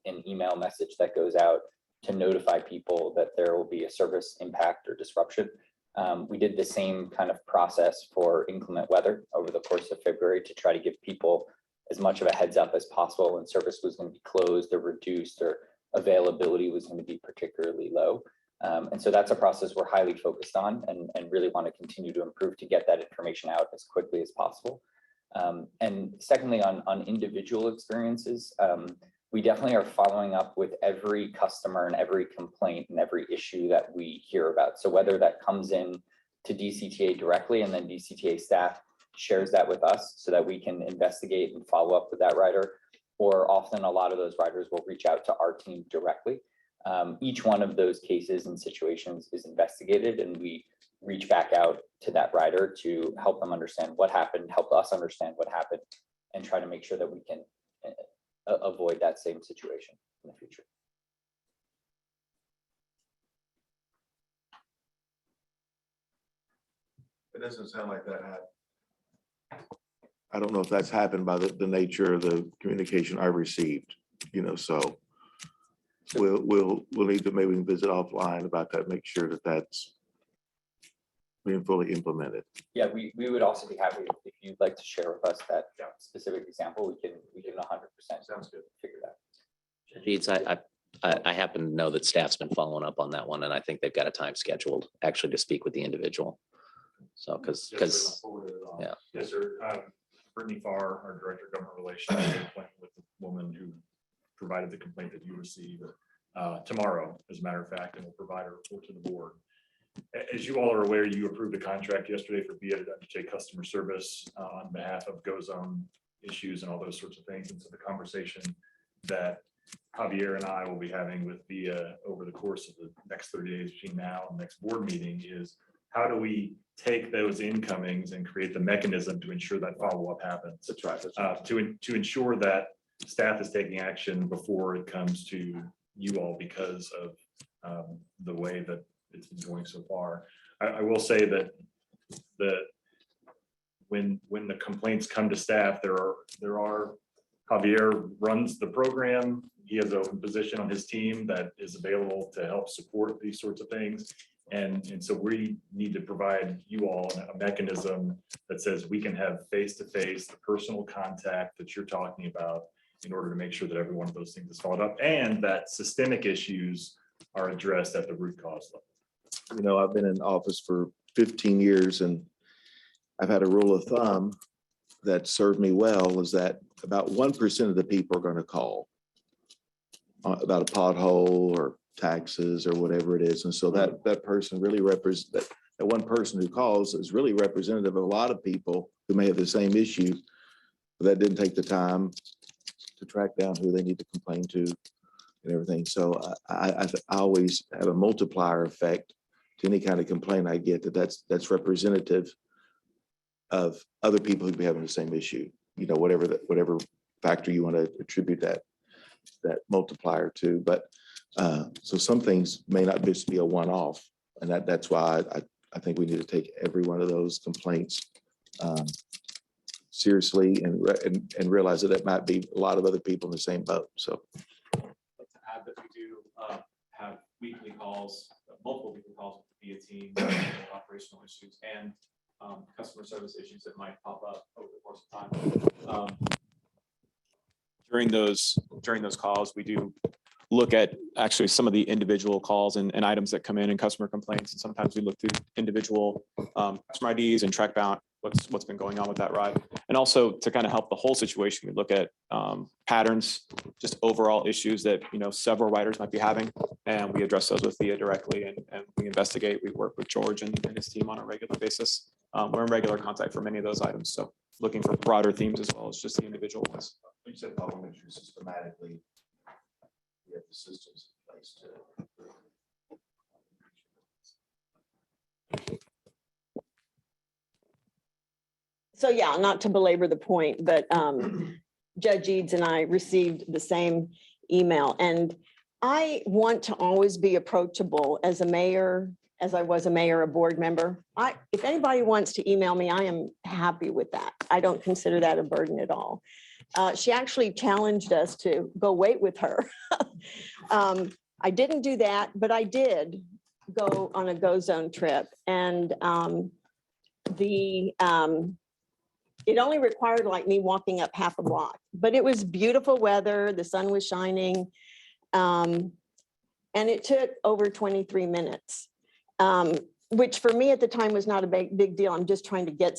an email message that goes out to notify people that there will be a service impact or disruption. We did the same kind of process for inclement weather over the course of February to try to give people as much of a heads up as possible when service was going to be closed or reduced or availability was going to be particularly low. And so that's a process we're highly focused on and really want to continue to improve to get that information out as quickly as possible. And secondly, on individual experiences, we definitely are following up with every customer and every complaint and every issue that we hear about. So whether that comes in to DCTA directly and then DCTA staff shares that with us so that we can investigate and follow up with that rider, or often a lot of those riders will reach out to our team directly. Each one of those cases and situations is investigated, and we reach back out to that rider to help them understand what happened, help us understand what happened, and try to make sure that we can avoid that same situation in the future. It doesn't sound like that happened. I don't know if that's happened by the nature of the communication I received, so we'll need to maybe visit offline about that, make sure that that's being fully implemented. Yeah, we would also be happy if you'd like to share with us that specific example. We can 100% Sounds good. figure that. Jeets, I happen to know that staff's been following up on that one, and I think they've got a time scheduled actually to speak with the individual. So, because yeah. Yes, sir. Brittany Farr, our Director of Government Relations, went with the woman who provided the complaint that you received tomorrow, as a matter of fact, and we'll provide a report to the board. As you all are aware, you approved a contract yesterday for VIA to undertake customer service on behalf of GoZone issues and all those sorts of things. And so the conversation that Javier and I will be having with VIA over the course of the next 30 days between now and the next board meeting is how do we take those incomings and create the mechanism to ensure that follow-up happens? That's right. That's right. To ensure that staff is taking action before it comes to you all because of the way that it's been going so far. I will say that when the complaints come to staff, there are Javier runs the program. He has an open position on his team that is available to help support these sorts of things. And so we need to provide you all a mechanism that says we can have face-to-face, the personal contact that you're talking about in order to make sure that every one of those things is followed up and that systemic issues are addressed at the root cause level. I've been in office for 15 years and I've had a rule of thumb that served me well is that about 1% of the people are going to call about a pothole or taxes or whatever it is. And so that person really represents, that one person who calls is really representative of a lot of people who may have the same issue, but that didn't take the time to track down who they need to complain to and everything. So I always have a multiplier effect to any kind of complaint I get that's representative of other people who be having the same issue, whatever factor you want to attribute that that multiplier too. But so some things may not just be a one-off, and that's why I think we need to take every one of those complaints seriously and realize that it might be a lot of other people in the same boat. So. To add that we do have weekly calls, multiple weekly calls via team, operational issues and customer service issues that might pop up over the course of time. During those calls, we do look at actually some of the individual calls and items that come in and customer complaints. And sometimes we look through individual customer IDs and track down what's been going on with that ride. And also to kind of help the whole situation, we look at patterns, just overall issues that, several riders might be having, and we address those with Thea directly, and we investigate. We work with George and his team on a regular basis. We're in regular contact for many of those items. So looking for broader themes as well as just the individual ones. You said parliamentary systematically. We have the systems in place to. So yeah, not to belabor the point, but Judge Eads and I received the same email, and I want to always be approachable as a mayor, as I was a mayor, a board member. If anybody wants to email me, I am happy with that. I don't consider that a burden at all. She actually challenged us to go wait with her. I didn't do that, but I did go on a Go Zone trip, and it only required like me walking up half a block, but it was beautiful weather. The sun was shining. And it took over 23 minutes, which for me at the time was not a big deal. I'm just trying to get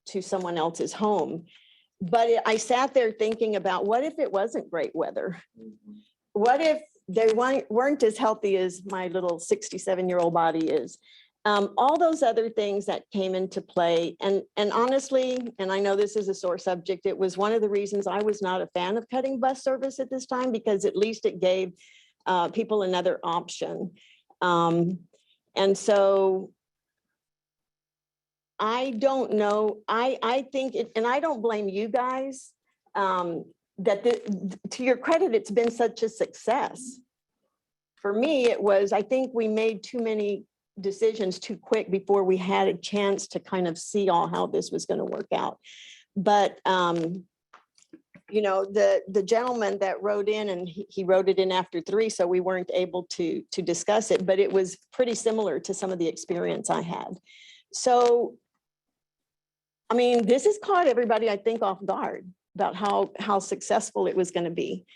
to someone else's home. But I sat there thinking about, what if it wasn't great weather? What if they weren't as healthy as my little 67-year-old body is? All those other things that came into play. And honestly, and I know this is a sore subject, it was one of the reasons I was not a fan of cutting bus service at this time, because at least it gave people another option. And so I don't know, I think, and I don't blame you guys, to your credit, it's been such a success. For me, it was, I think we made too many decisions too quick before we had a chance to kind of see all how this was going to work out. But the gentleman that wrote in, and he wrote it in after 3, so we weren't able to discuss it, but it was pretty similar to some of the experience I had. So, I mean, this has caught everybody, I think, off guard about how successful it was going to be.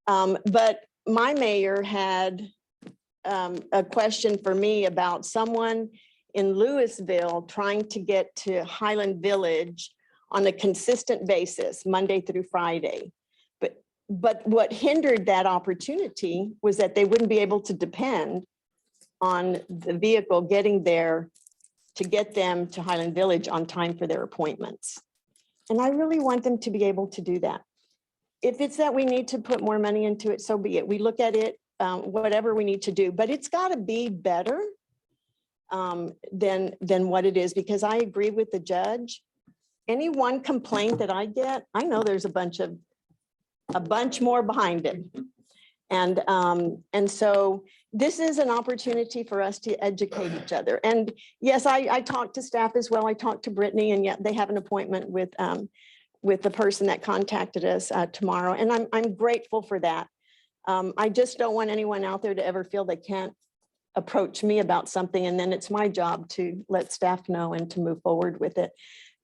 But my mayor had a question for me about someone in Louisville trying to get to Highland Village on a consistent basis, Monday through Friday. But what hindered that opportunity was that they wouldn't be able to depend on the vehicle getting there to get them to Highland Village on time for their appointments. And I really want them to be able to do that. If it's that we need to put more money into it, so be it. We look at it, whatever we need to do, but it's got to be better than what it is, because I agree with the judge. Any one complaint that I get, I know there's a bunch more behind it. And so this is an opportunity for us to educate each other. And yes, I talked to staff as well. I talked to Brittany, and yet they have an appointment with the person that contacted us tomorrow. And I'm grateful for that. I just don't want anyone out there to ever feel they can't approach me about something, and then it's my job to let staff know and to move forward with it.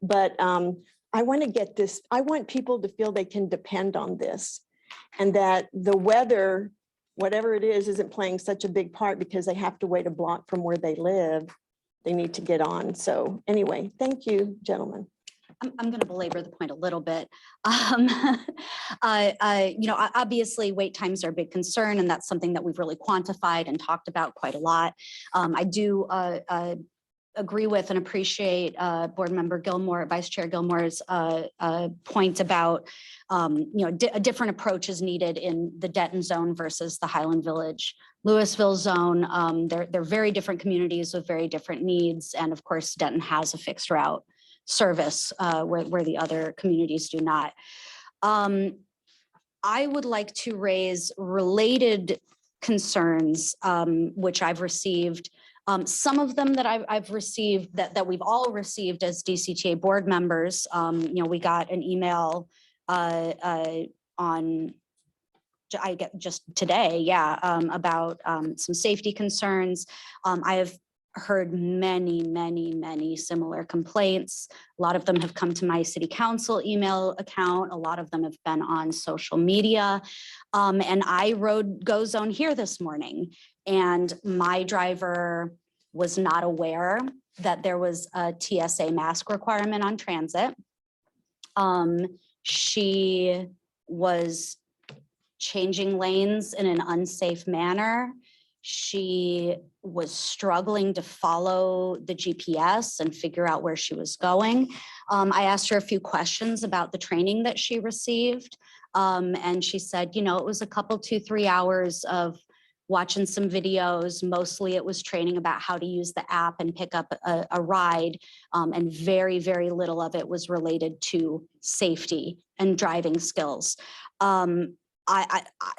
But I want to get this, I want people to feel they can depend on this, and that the weather, whatever it is, isn't playing such a big part because they have to wait a block from where they live. They need to get on. So anyway, thank you, gentlemen. I'm going to belabor the point a little bit. Obviously wait times are a big concern, and that's something that we've really quantified and talked about quite a lot. I do agree with and appreciate Board Member Gilmore, Vice Chair Gilmore's point about, a different approach is needed in the Denton zone versus the Highland Village, Louisville zone. They're very different communities with very different needs. And of course, Denton has a fixed route service where the other communities do not. I would like to raise related concerns, which I've received. Some of them that I've received, that we've all received as DCTA board members. We got an email on, I get just today, about some safety concerns. I have heard many similar complaints. A lot of them have come to my city council email account. A lot of them have been on social media. And I rode Go Zone here this morning, and my driver was not aware that there was a TSA mask requirement on transit. She was changing lanes in an unsafe manner. She was struggling to follow the GPS and figure out where she was going. I asked her a few questions about the training that she received. And she said, it was a couple, 2-3 hours of watching some videos. Mostly it was training about how to use the app and pick up a ride. And very little of it was related to safety and driving skills.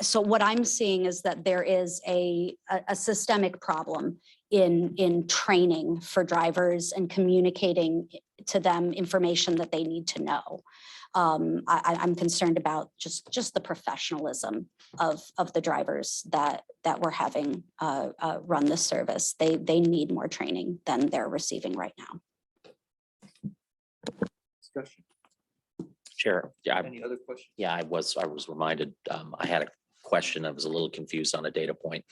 So what I'm seeing is that there is a systemic problem in training for drivers and communicating to them information that they need to know. I'm concerned about just the professionalism of the drivers that we're having run this service. They need more training than they're receiving right now. Discussion. Chair, yeah, Any other questions? yeah, I was reminded, I had a question. I was a little confused on a data point.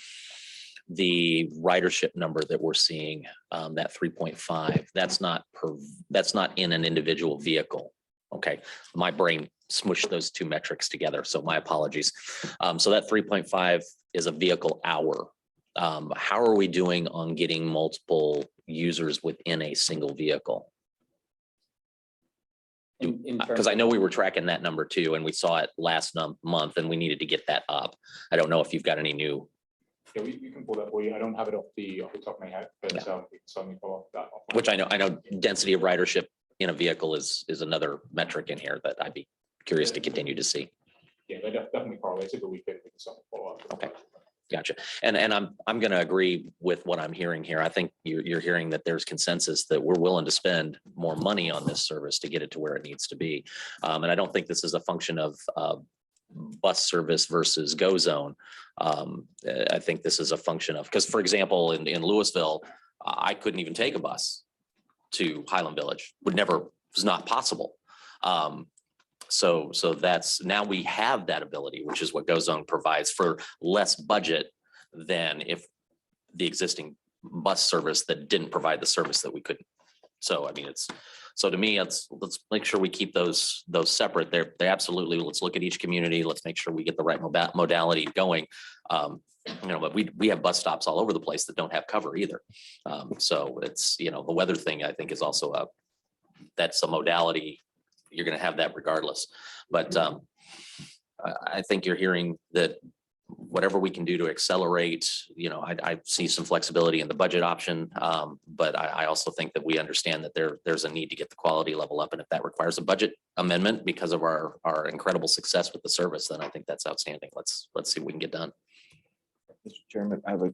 The ridership number that we're seeing, that 3.5, that's not in an individual vehicle. Okay, my brain smushed those two metrics together, so my apologies. So that 3.5 is a vehicle hour. How are we doing on getting multiple users within a single vehicle? Because I know we were tracking that number too, and we saw it last month, and we needed to get that up. I don't know if you've got any new. Yeah, we can pull that for you. I don't have it off the top of my head, but we can certainly follow up that. Which I know density of ridership in a vehicle is another metric in here that I'd be curious to continue to see. Yeah, they definitely correlated, but we can certainly follow up. Okay. Gotcha. And I'm going to agree with what I'm hearing here. I think you're hearing that there's consensus that we're willing to spend more money on this service to get it to where it needs to be. And I don't think this is a function of bus service versus Go Zone. I think this is a function of, because for example, in Louisville, I couldn't even take a bus to Highland Village. Was not possible. So that's, now we have that ability, which is what Go Zone provides for less budget than if the existing bus service that didn't provide the service that we couldn't. So, I mean, so to me, let's make sure we keep those separate. They're absolutely, let's look at each community. Let's make sure we get the right modality going. But we have bus stops all over the place that don't have cover either. So it's, the weather thing, I think, is also that's a modality. You're going to have that regardless. But I think you're hearing that whatever we can do to accelerate, I see some flexibility in the budget option. But I also think that we understand that there's a need to get the quality level up. And if that requires a budget amendment because of our incredible success with the service, then I think that's outstanding. Let's see what we can get done. Mr. Chairman, I have a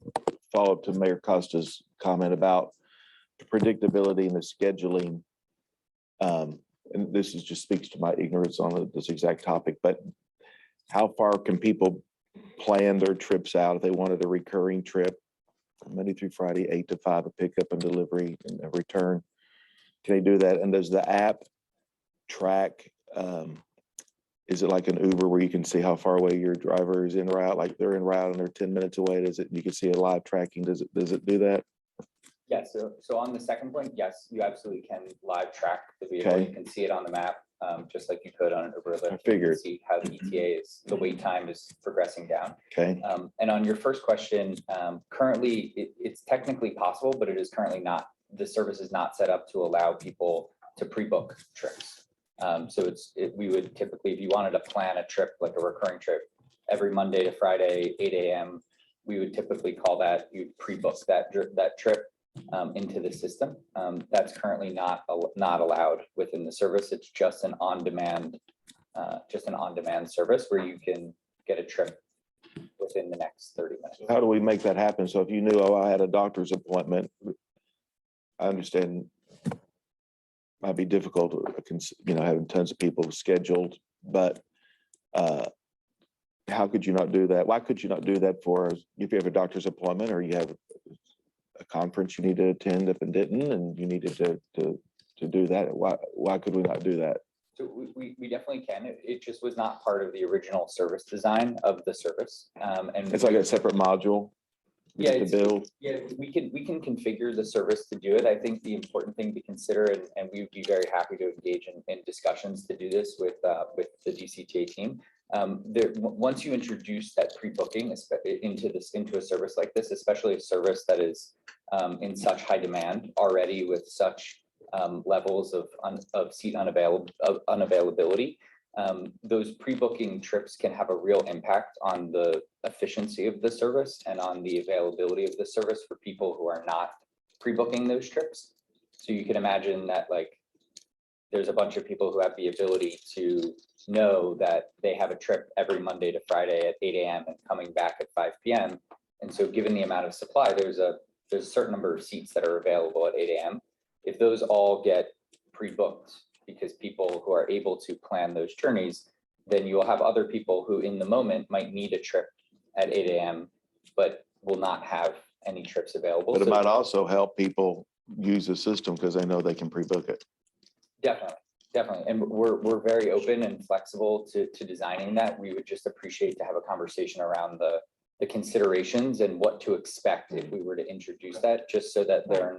follow-up to Mayor Costa's comment about the predictability and the scheduling. And this just speaks to my ignorance on this exact topic, but how far can people plan their trips out if they wanted a recurring trip, Monday through Friday, 8 to 5, a pickup and delivery and a return? Can they do that? And does the app track, is it like an Uber where you can see how far away your driver is en route, like they're en route and they're 10 minutes away? You can see a live tracking. Does it do that? Yes, so on the second point, yes, you absolutely can live track the vehicle. Okay. You can see it on the map, just like you could on an Uber Lyft. I figured. You can see how the ETA is, the wait time is progressing down. Okay. And on your first question, currently it's technically possible, but it is currently not. The service is not set up to allow people to pre-book trips. So we would typically, if you wanted to plan a trip, like a recurring trip, every Monday to Friday, 8 a.m., we would typically call that, you pre-book that trip into the system. That's currently not allowed within the service. It's just an on-demand just an on-demand service where you can get a trip within the next 30 minutes. How do we make that happen? So if you knew, oh, I had a doctor's appointment, I understand might be difficult, having tons of people scheduled, but how could you not do that? Why could you not do that for, if you have a doctor's appointment or you have a conference you need to attend if it didn't, and you needed to do that? Why could we not do that? So we definitely can. It just was not part of the original service design of the service. And It's like a separate module. Yeah, to build. Yeah, we can configure the service to do it. I think the important thing to consider, and we would be very happy to engage in discussions to do this with the DCTA team. Once you introduce that pre-booking into a service like this, especially a service that is in such high demand already with such levels of seat unavailability, those pre-booking trips can have a real impact on the efficiency of the service and on the availability of the service for people who are not pre-booking those trips. So you can imagine that, like, there's a bunch of people who have the ability to know that they have a trip every Monday to Friday at 8 a.m. and coming back at 5 p.m. And so given the amount of supply, there's a certain number of seats that are available at 8 a.m. If those all get pre-booked because people who are able to plan those journeys, then you will have other people who in the moment might need a trip at 8 a.m. but will not have any trips available. But it So might also help people use the system because they know they can pre-book it. Definitely. And we're very open and flexible to designing that. We would just appreciate to have a conversation around the considerations and what to expect if we were to introduce that, just so that there are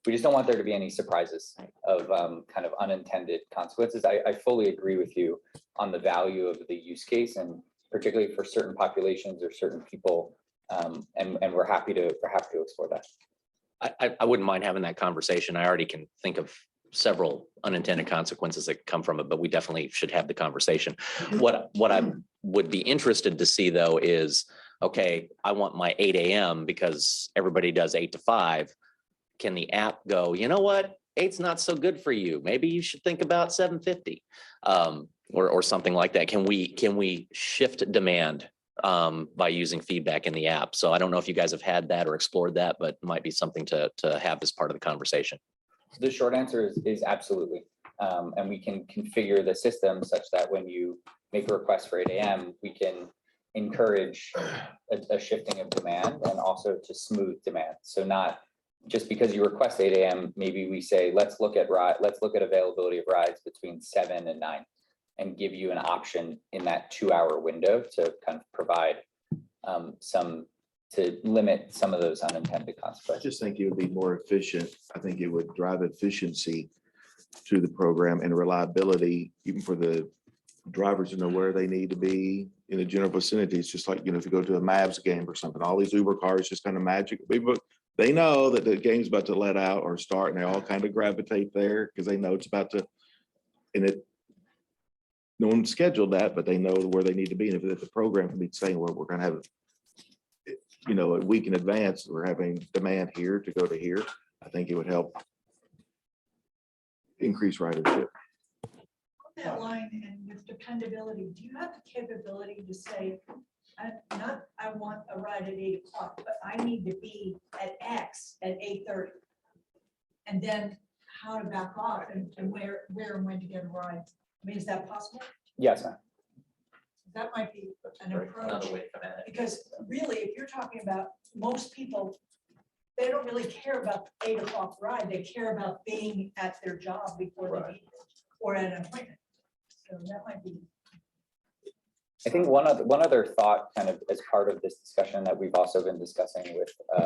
we just don't want there to be any surprises of kind of unintended consequences. I fully agree with you on the value of the use case, and particularly for certain populations or certain people. And we're happy to explore that. I wouldn't mind having that conversation. I already can think of several unintended consequences that come from it, but we definitely should have the conversation. What I would be interested to see though is, okay, I want my 8 a.m. because everybody does 8 to 5. Can the app go, you know what, 8's not so good for you. Maybe you should think about 7:50 or something like that. Can we shift demand by using feedback in the app? So I don't know if you guys have had that or explored that, but it might be something to have as part of the conversation. The short answer is absolutely. And we can configure the system such that when you make a request for 8 a.m., we can encourage a shifting of demand and also to smooth demand. So not just because you request 8 a.m., maybe we say, let's look at availability of rides between 7 and 9 and give you an option in that 2-hour window to kind of provide to limit some of those unintended I consequences. just think it would be more efficient. I think it would drive efficiency to the program and reliability, even for the drivers to know where they need to be in the general vicinity. It's just like, if you go to a Mavs game or something, all these Uber cars just kind of magic. They know that the game's about to let out or start, and they all kind of gravitate there because they know it's about to, no one scheduled that, but they know where they need to be. And if the program can be saying, well, we're going to have a week in advance, we're having demand here to go to here, I think it would help increase ridership. On that line, and with dependability, do you have the capability to say, I want a ride at 8 o'clock, but I need to be at X at 8:30? And then how to back off and where and when to get a ride? I mean, is that possible? Yes, ma'am. That might be an approach, because really, if you're talking about most people, they don't really care about the 8 o'clock ride. They care about being at their job before they leave or at an appointment. So that might be. I think one other thought, kind of as part of this discussion that we've also been discussing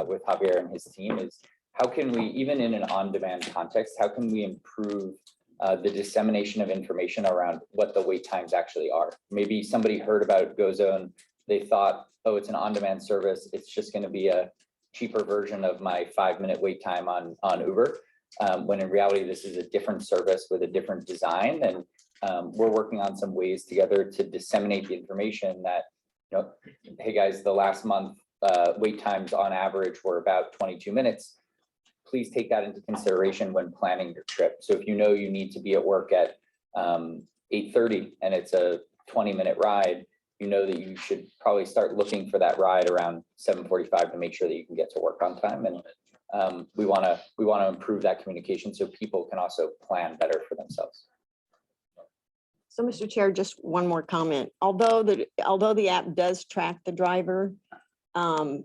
with Javier and his team, is how can we, even in an on-demand context, how can we improve the dissemination of information around what the wait times actually are? Maybe somebody heard about GoZone, they thought, oh, it's an on-demand service, it's just going to be a cheaper version of my 5-minute wait time on Uber, when in reality this is a different service with a different design. And we're working on some ways together to disseminate the information that, hey guys, the last month wait times on average were about 22 minutes. Please take that into consideration when planning your trip. So if you know you need to be at work at 8:30 and it's a 20-minute ride, you know that you should probably start looking for that ride around 7:45 to make sure that you can get to work on time. And we want to improve that communication so people can also plan better for themselves. So, Mr. Chair, just one more comment. Although the app does track the driver, mine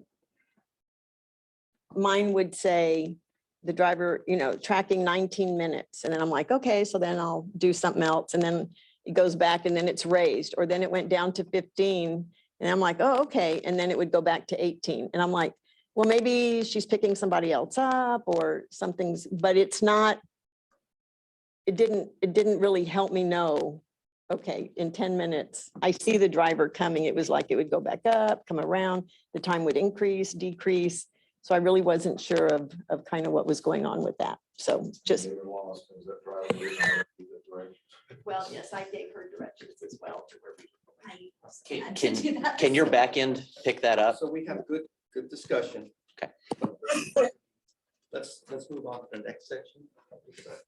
would say the driver, tracking 19 minutes. And then I'm like, okay, so then I'll do something else. And then it goes back and then it's raised, or then it went down to 15. And I'm like, oh, okay. And then it would go back to 18. And I'm like, well, maybe she's picking somebody else up or something's, but it's not, it didn't really help me know, okay, in 10 minutes, I see the driver coming. It was like it would go back up, come around, the time would increase, decrease. So I really wasn't sure of kind of what was going on with that. So just. Well, yes, I gave her directions as well to where we. Can your back end pick that up? So we have good discussion. Okay. Let's move on to the next section.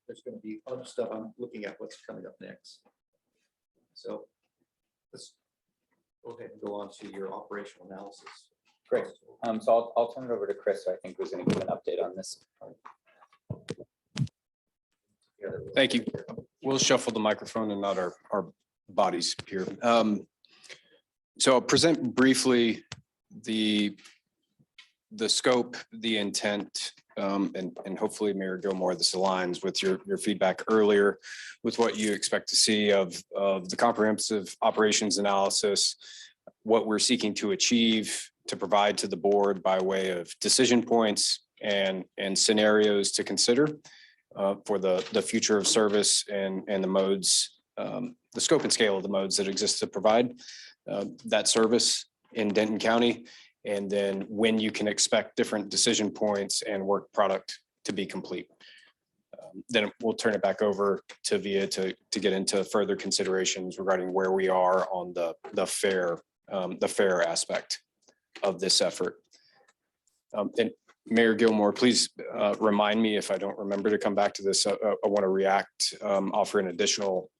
There's going to be other stuff. I'm looking at what's coming up next. So let's go ahead and go on to your operational analysis. Great. So I'll turn it over to Chris, who I think was going to give an update on this. Thank you. We'll shuffle the microphone and not our bodies here. So I'll present briefly the scope, the intent, and hopefully Mayor Gilmore, this aligns with your feedback earlier with what you expect to see of the comprehensive operations analysis, what we're seeking to achieve, to provide to the board by way of decision points and scenarios to consider for the future of service and the modes, the scope and scale of the modes that exist to provide that service in Denton County, and then when you can expect different decision points and work product to be complete. Then we'll turn it back over to Via to get into further considerations regarding where we are on the fair aspect of this effort. And Mayor Gilmore, please remind me if I don't remember to come back to this. I want to react, offer an additional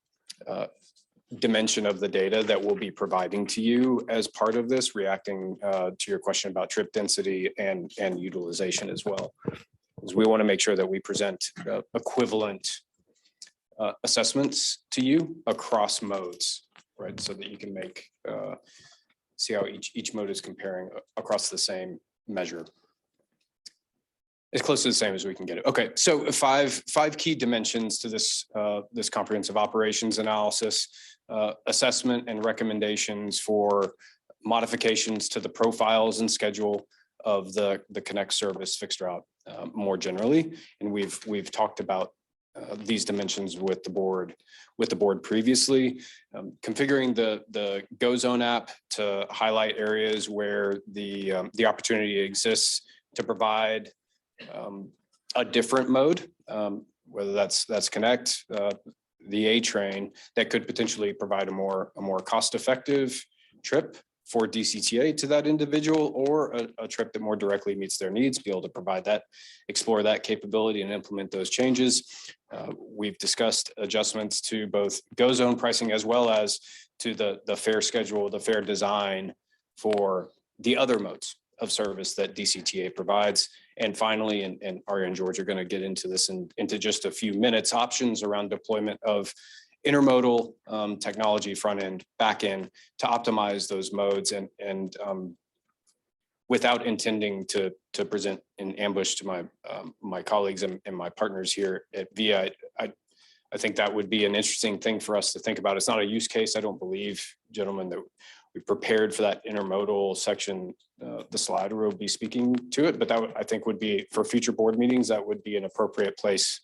dimension of the data that we'll be providing to you as part of this, reacting to your question about trip density and utilization as well. Because we want to make sure that we present equivalent assessments to you across modes, right? So that you can make see how each mode is comparing across the same measure. As close to the same as we can get it. Okay, so five key dimensions to this this comprehensive operations analysis, assessment and recommendations for modifications to the profiles and schedule of the Connect service fixed route more generally. And we've talked about these dimensions with the board previously, configuring the Go Zone app to highlight areas where the opportunity exists to provide a different mode, whether that's Connect, the A train, that could potentially provide a more cost-effective trip for DCTA to that individual, or a trip that more directly meets their needs, be able to provide that, explore that capability and implement those changes. We've discussed adjustments to both Go Zone pricing as well as to the fare schedule, the fare design for the other modes of service that DCTA provides. And finally, and Aria and George are going to get into this into just a few minutes, options around deployment of intermodal technology, front end, back end, to optimize those modes, and without intending to present an ambush to my colleagues and my partners here at VIA. I think that would be an interesting thing for us to think about. It's not a use case, I don't believe, gentlemen, that we prepared for that intermodal section. The slider will be speaking to it, but that I think would be, for future board meetings, that would be an appropriate place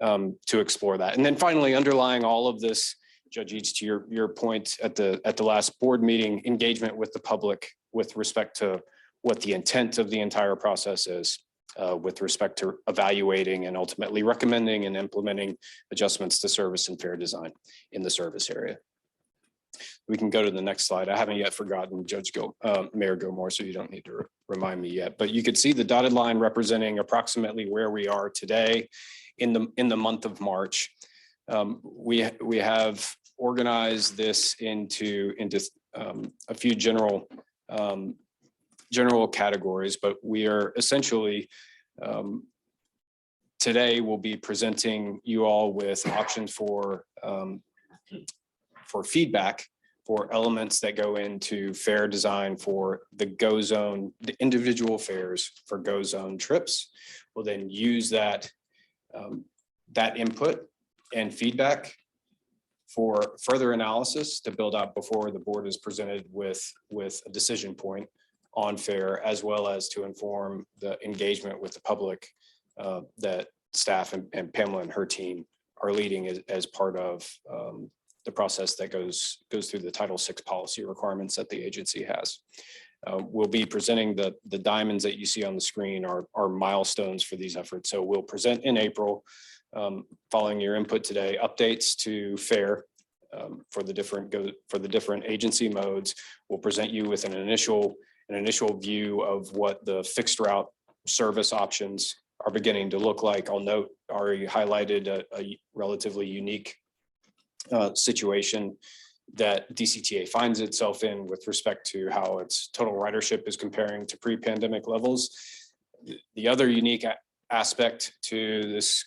to explore that. And then finally, underlying all of this, Judge Eads, to your point at the last board meeting, engagement with the public with respect to what the intent of the entire process is, with respect to evaluating and ultimately recommending and implementing adjustments to service and fare design in the service area. We can go to the next slide. I haven't yet forgotten Mayor Gilmore, so you don't need to remind me yet. But you could see the dotted line representing approximately where we are today in the month of March. We have organized this into a few general categories, but we are essentially today we'll be presenting you all with options for feedback for elements that go into fair design for the Go Zone, the individual fares for Go Zone trips. We'll then use that input and feedback for further analysis to build out before the board is presented with a decision point on fare, as well as to inform the engagement with the public that staff and Pamela and her team are leading as part of the process that goes through the Title VI policy requirements that the agency has. We'll be presenting the diamonds that you see on the screen are milestones for these efforts. So we'll present in April, following your input today, updates to fare for the different agency modes. We'll present you with an initial view of what the fixed route service options are beginning to look like. I'll note Ari highlighted a relatively unique situation that DCTA finds itself in with respect to how its total ridership is comparing to pre-pandemic levels. The other unique aspect to this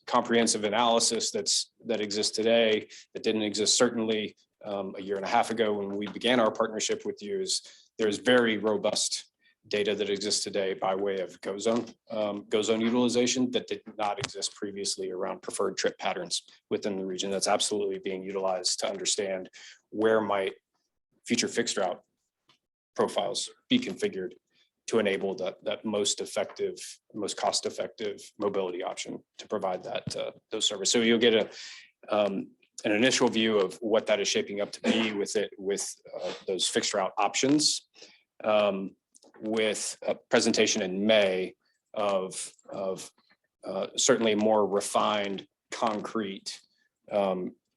comprehensive analysis that exists today, that didn't exist certainly a year and a half ago when we began our partnership with you, is there's very robust data that exists today by way of Go Zone utilization that did not exist previously around preferred trip patterns within the region. That's absolutely being utilized to understand where might future fixed route profiles be configured to enable that most effective, most cost-effective mobility option to provide those services. So you'll get an initial view of what that is shaping up to be with those fixed route options. With a presentation in May of certainly more refined, concrete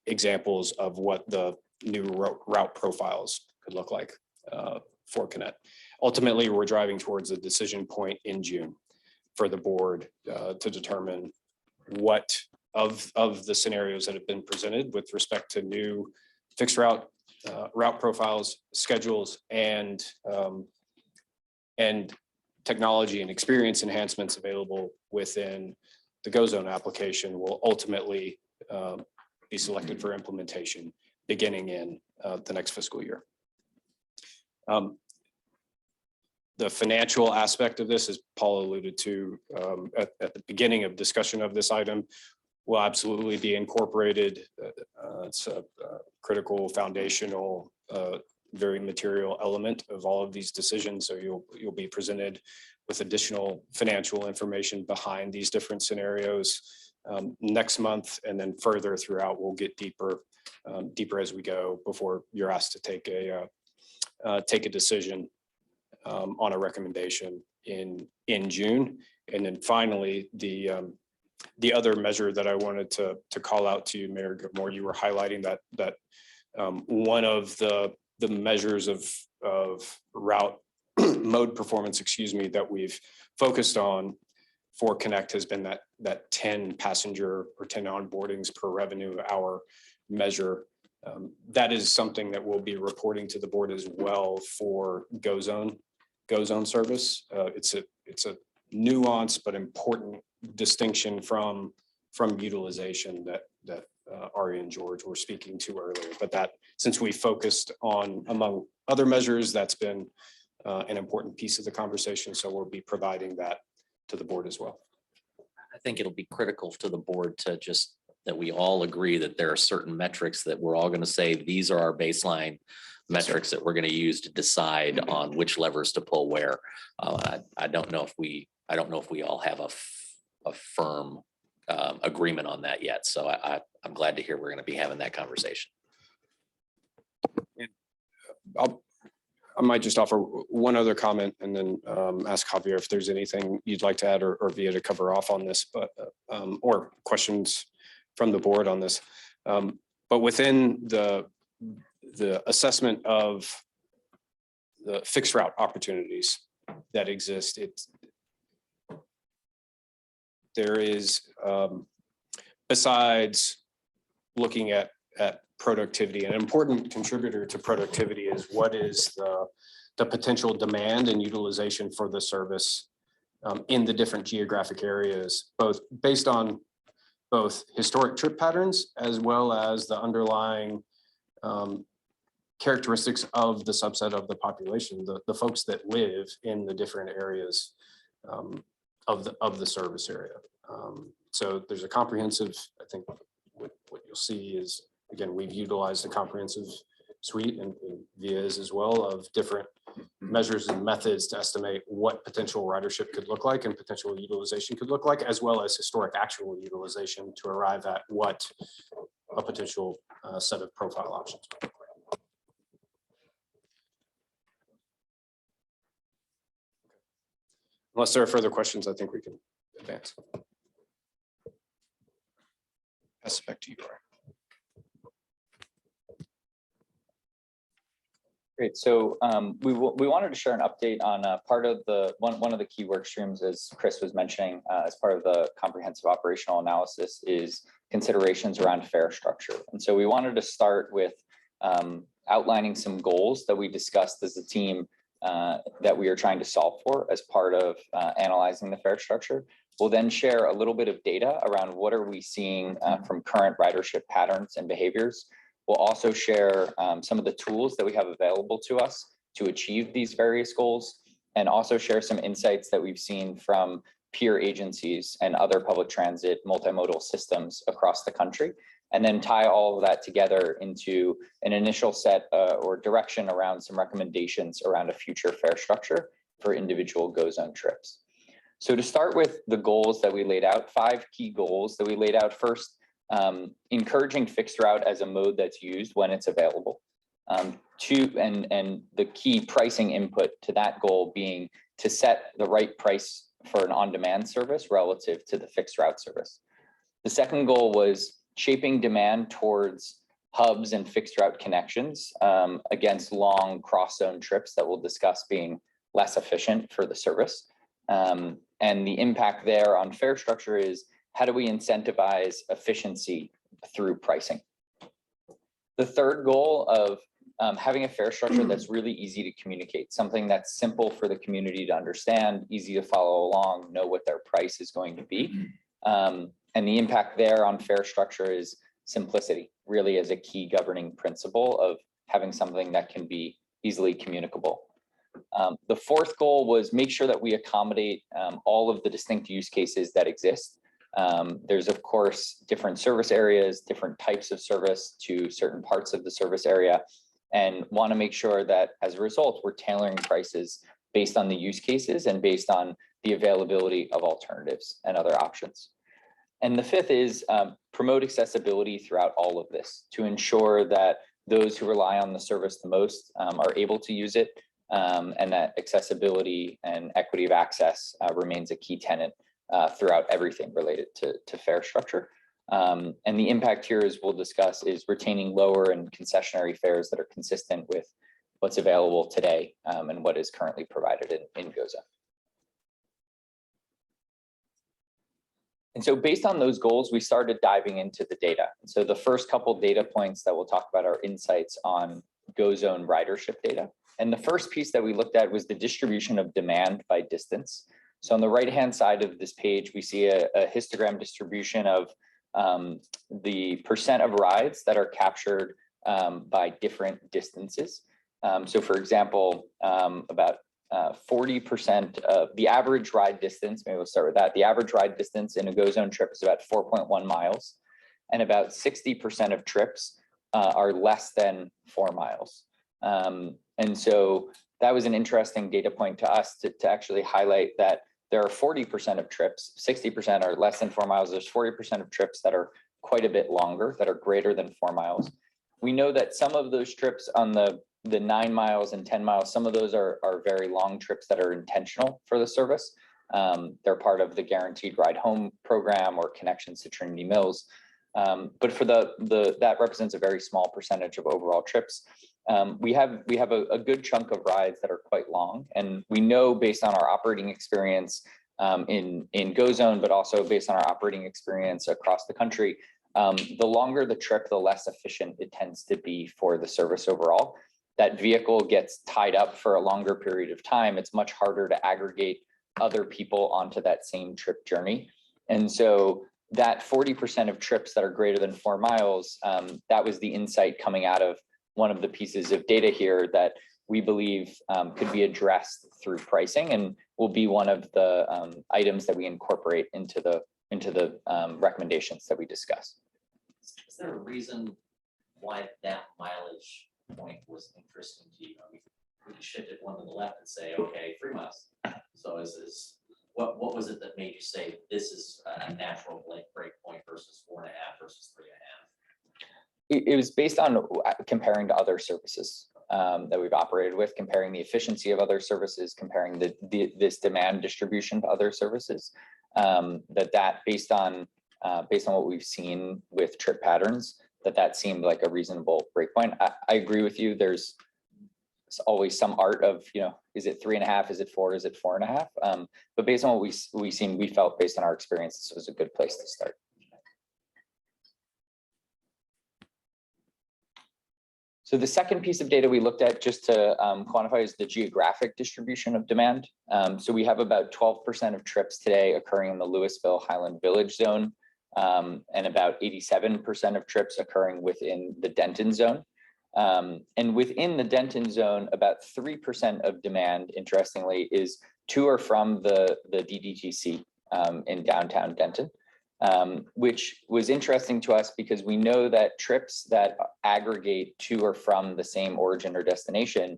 examples of what the new route profiles could look like for Connect. Ultimately, we're driving towards a decision point in June for the board to determine what of the scenarios that have been presented with respect to new fixed route profiles, schedules, and technology and experience enhancements available within the Go Zone application will ultimately be selected for implementation beginning in the next fiscal year. The financial aspect of this, as Paul alluded to at the beginning of discussion of this item, will absolutely be incorporated. It's a critical, foundational, very material element of all of these decisions. So you'll be presented with additional financial information behind these different scenarios next month, and then further throughout. We'll get deeper as we go before you're asked to take a decision on a recommendation in June. And then finally, the other measure that I wanted to call out to you, Mayor Gilmore, you were highlighting that one of the measures of route mode performance, that we've focused on for Connect has been that 10 passenger or 10 onboardings per revenue hour measure. That is something that we'll be reporting to the board as well for Go Zone service. It's a nuanced but important distinction from utilization that Ari and George were speaking to earlier. But that, since we focused on, among other measures, that's been an important piece of the conversation. So we'll be providing that to the board as well. I think it'll be critical to the board to just that we all agree that there are certain metrics that we're all going to say these are our baseline metrics that we're going to use to decide on which levers to pull where. I don't know if we all have a firm agreement on that yet. So I'm glad to hear we're going to be having that conversation. I might just offer one other comment and then ask Javier if there's anything you'd like to add or Via to cover off on this, but or questions from the board on this. But within the assessment of the fixed route opportunities that exist, there is, besides looking at productivity. An important contributor to productivity is what is the potential demand and utilization for the service in the different geographic areas, both based on both historic trip patterns as well as the underlying characteristics of the subset of the population, the folks that live in the different areas of the service area. So there's a comprehensive, I think what you'll see is, again, we've utilized a comprehensive suite and VIAs as well of different measures and methods to estimate what potential ridership could look like and potential utilization could look like, as well as historic actual utilization to arrive at what a potential set of profile options might look like. Unless there are further questions, I think we can advance. Pass it back to you, Brian. Great. So we wanted to share an update on part of the one of the key work streams, as Chris was mentioning, as part of the comprehensive operational analysis, is considerations around fare structure. And so we wanted to start with outlining some goals that we discussed as a team that we are trying to solve for as part of analyzing the fare structure. We'll then share a little bit of data around what are we seeing from current ridership patterns and behaviors. We'll also share some of the tools that we have available to us to achieve these various goals, and also share some insights that we've seen from peer agencies and other public transit multimodal systems across the country, and then tie all of that together into an initial set or direction around some recommendations around a future fare structure for individual GO Zone trips. So to start with the goals that we laid out, 5 key goals that we laid out. First, encouraging fixed route as a mode that's used when it's available. 2, and the key pricing input to that goal being to set the right price for an on-demand service relative to the fixed route service. The second goal was shaping demand towards hubs and fixed route connections against long cross-zone trips that we'll discuss being less efficient for the service. And the impact there on fare structure is, how do we incentivize efficiency through pricing? The third goal of having a fare structure that's really easy to communicate, something that's simple for the community to understand, easy to follow along, know what their price is going to be. And the impact there on fare structure is simplicity, really as a key governing principle of having something that can be easily communicable. The fourth goal was make sure that we accommodate all of the distinct use cases that exist. There's, of course, different service areas, different types of service to certain parts of the service area, and want to make sure that as a result, we're tailoring prices based on the use cases and based on the availability of alternatives and other options. And the fifth is promote accessibility throughout all of this to ensure that those who rely on the service the most are able to use it, and that accessibility and equity of access remains a key tenet throughout everything related to fare structure. And the impact here, as we'll discuss, is retaining lower and concessionary fares that are consistent with what's available today and what is currently provided in GO Zone. And so based on those goals, we started diving into the data. And so the first couple data points that we'll talk about are insights on GO Zone ridership data. And the first piece that we looked at was the distribution of demand by distance. So on the right-hand side of this page, we see a histogram distribution of the percent of rides that are captured by different distances. So for example, about 40% of the average ride distance, maybe we'll start with that. The average ride distance in a GO Zone trip is about 4.1 miles, and about 60% of trips are less than 4 miles. And so that was an interesting data point to us to actually highlight that there are 40% of trips, 60% are less than 4 miles. There's 40% of trips that are quite a bit longer, that are greater than 4 miles. We know that some of those trips on the 9 miles and 10 miles, some of those are very long trips that are intentional for the service. They're part of the Guaranteed Ride Home program or connections to Trinity Mills. But for that represents a very small percentage of overall trips. We have a good chunk of rides that are quite long, and we know based on our operating experience in GO Zone, but also based on our operating experience across the country, The longer the trip, the less efficient it tends to be for the service overall. That vehicle gets tied up for a longer period of time. It's much harder to aggregate other people onto that same trip journey. And so that 40% of trips that are greater than 4 miles, that was the insight coming out of one of the pieces of data here that we believe could be addressed through pricing and will be one of the items that we incorporate into the recommendations that we discuss. Is there a reason why that mileage point was interesting to you? I mean, we could shift it one to the left and say, okay, 3 miles. So what was it that made you say this is a natural break point versus 4.5 versus 3.5? It was based on comparing to other services that we've operated with, comparing the efficiency of other services, comparing this demand distribution to other services. That based on what we've seen with trip patterns, that seemed like a reasonable breakpoint. I agree with you. There's always some art of, is it 3.5? Is it 4? Is it 4.5? But based on what we've seen, we felt based on our experience, this was a good place to start. So the second piece of data we looked at just to quantify is the geographic distribution of demand. So we have about 12% of trips today occurring in the Louisville Highland Village zone, and about 87% of trips occurring within the Denton zone. And within the Denton zone, about 3% of demand, interestingly, is to or from the DDTC in downtown Denton. Which was interesting to us because we know that trips that aggregate to or from the same origin or destination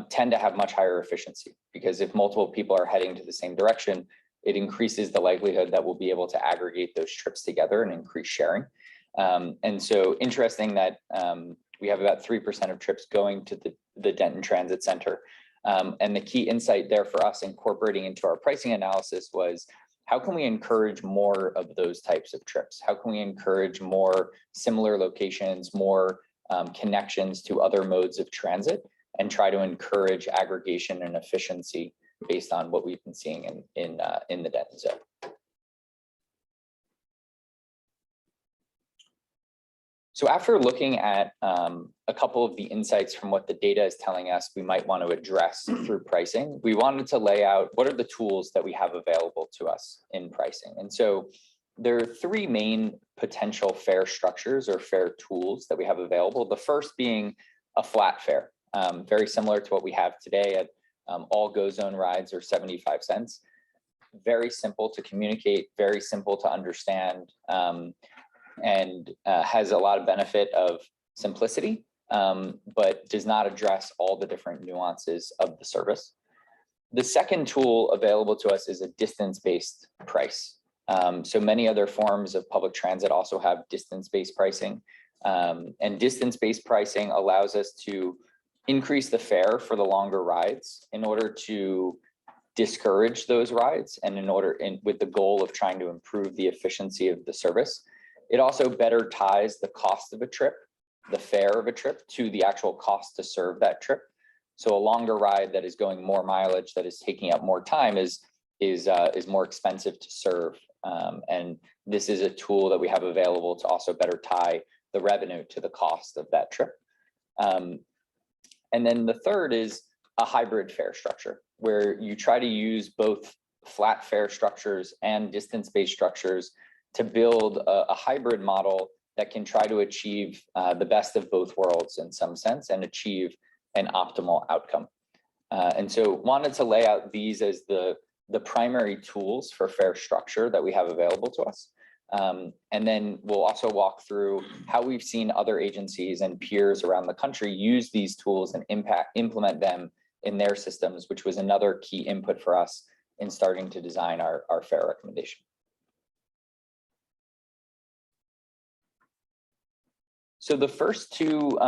tend to have much higher efficiency, because if multiple people are heading to the same direction, it increases the likelihood that we'll be able to aggregate those trips together and increase sharing. And so interesting that we have about 3% of trips going to the Denton Transit Center. And the key insight there for us incorporating into our pricing analysis was, how can we encourage more of those types of trips? How can we encourage more similar locations, more connections to other modes of transit, and try to encourage aggregation and efficiency based on what we've been seeing in the Denton zone? So after looking at a couple of the insights from what the data is telling us we might want to address through pricing, we wanted to lay out what are the tools that we have available to us in pricing. And so there are 3 main potential fare structures or fare tools that we have available. The first being a flat fare, very similar to what we have today at all GO Zone rides are 75 cents. Very simple to communicate, very simple to understand. And has a lot of benefit of simplicity, but does not address all the different nuances of the service. The second tool available to us is a distance-based price. So many other forms of public transit also have distance-based pricing, and distance-based pricing allows us to increase the fare for the longer rides in order to discourage those rides, and with the goal of trying to improve the efficiency of the service. It also better ties the cost of a trip, the fare of a trip, to the actual cost to serve that trip. So a longer ride that is going more mileage, that is taking up more time, is more expensive to serve. And this is a tool that we have available to also better tie the revenue to the cost of that trip. And then the third is a hybrid fare structure, where you try to use both flat fare structures and distance-based structures to build a hybrid model that can try to achieve the best of both worlds in some sense and achieve an optimal outcome. And so wanted to lay out these as the primary tools for fare structure that we have available to us. And then we'll also walk through how we've seen other agencies and peers around the country use these tools and implement them in their systems, which was another key input for us in starting to design our fare recommendation. So the first 2,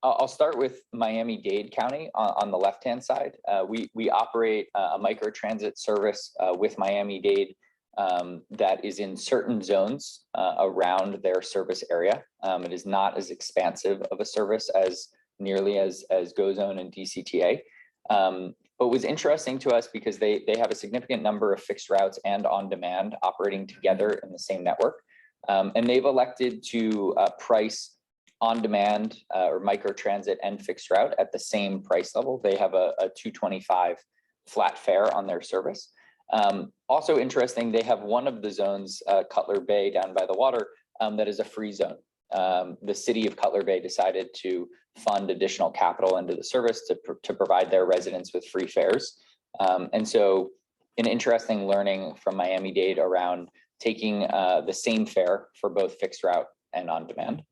I'll start with Miami-Dade County on the left-hand side. We operate a microtransit service with Miami-Dade that is in certain zones around their service area. It is not as expansive of a service as nearly as GO Zone and DCTA. But was interesting to us because they have a significant number of fixed routes and on-demand operating together in the same network. And they've elected to price on-demand or microtransit and fixed route at the same price level. They have a $2.25 flat fare on their service. Also interesting, they have one of the zones, Cutler Bay down by the water, that is a free zone. The city of Cutler Bay decided to fund additional capital into the service to provide their residents with free fares. And so an interesting learning from Miami-Dade around taking the same fare for both fixed route and on-demand.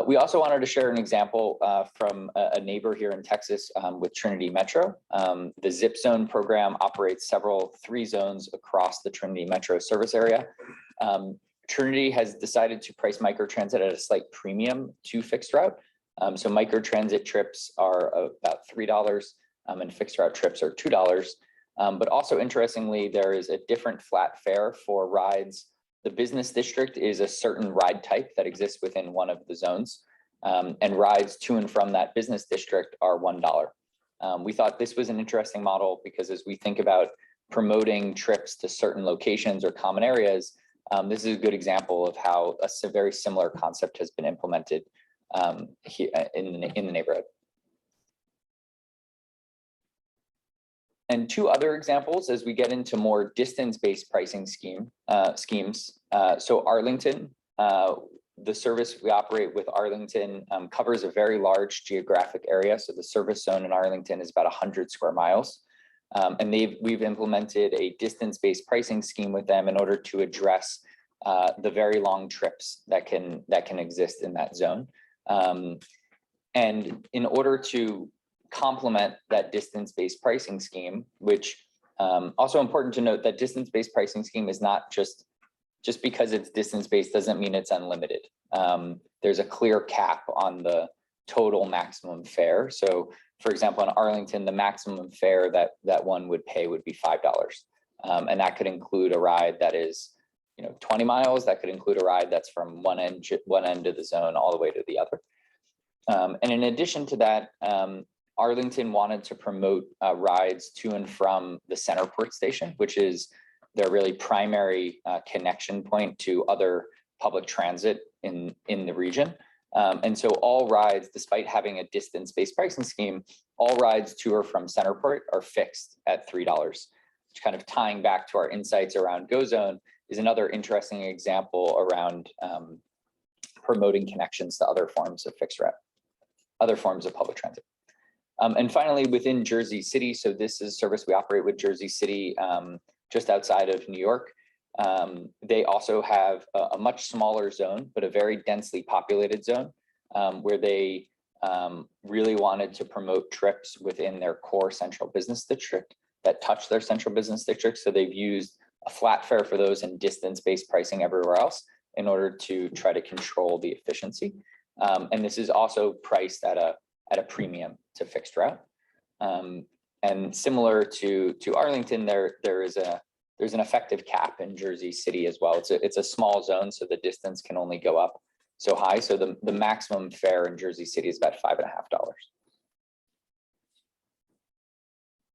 We also wanted to share an example from a neighbor here in Texas with Trinity Metro. The Zip Zone program operates three zones across the Trinity Metro service area. Trinity has decided to price microtransit at a slight premium to fixed route. So microtransit trips are about $3 and fixed route trips are $2. But also interestingly, there is a different flat fare for rides. The business district is a certain ride type that exists within one of the zones, and rides to and from that business district are $1. We thought this was an interesting model because as we think about promoting trips to certain locations or common areas, this is a good example of how a very similar concept has been implemented here in the neighborhood. And two other examples as we get into more distance-based pricing schemes. So Arlington, the service we operate with Arlington covers a very large geographic area. So the service zone in Arlington is about 100 square miles. And we've implemented a distance-based pricing scheme with them in order to address the very long trips that can exist in that zone. And in order to complement that distance-based pricing scheme, which also important to note that distance-based pricing scheme is not just because it's distance-based doesn't mean it's unlimited. There's a clear cap on the total maximum fare. So for example, in Arlington, the maximum fare that one would pay would be $5. And that could include a ride that is 20 miles. That could include a ride that's from one end of the zone all the way to the other. And in addition to that, Arlington wanted to promote rides to and from the Centerport station, which is their really primary connection point to other public transit in the region. And so all rides, despite having a distance-based pricing scheme, all rides to or from Centerport are fixed at $3, which kind of tying back to our insights around GoZone is another interesting example around promoting connections to other forms of fixed route, other forms of public transit. And finally, within Jersey City, so this is a service we operate with Jersey City, just outside of New York. They also have a much smaller zone, but a very densely populated zone where they really wanted to promote trips within their core central business district that touch their central business district. So they've used a flat fare for those and distance-based pricing everywhere else in order to try to control the efficiency. And this is also priced at a premium to fixed route. And similar to Arlington, there's an effective cap in Jersey City as well. It's a small zone, so the distance can only go up so high. So the maximum fare in Jersey City is about $5.50.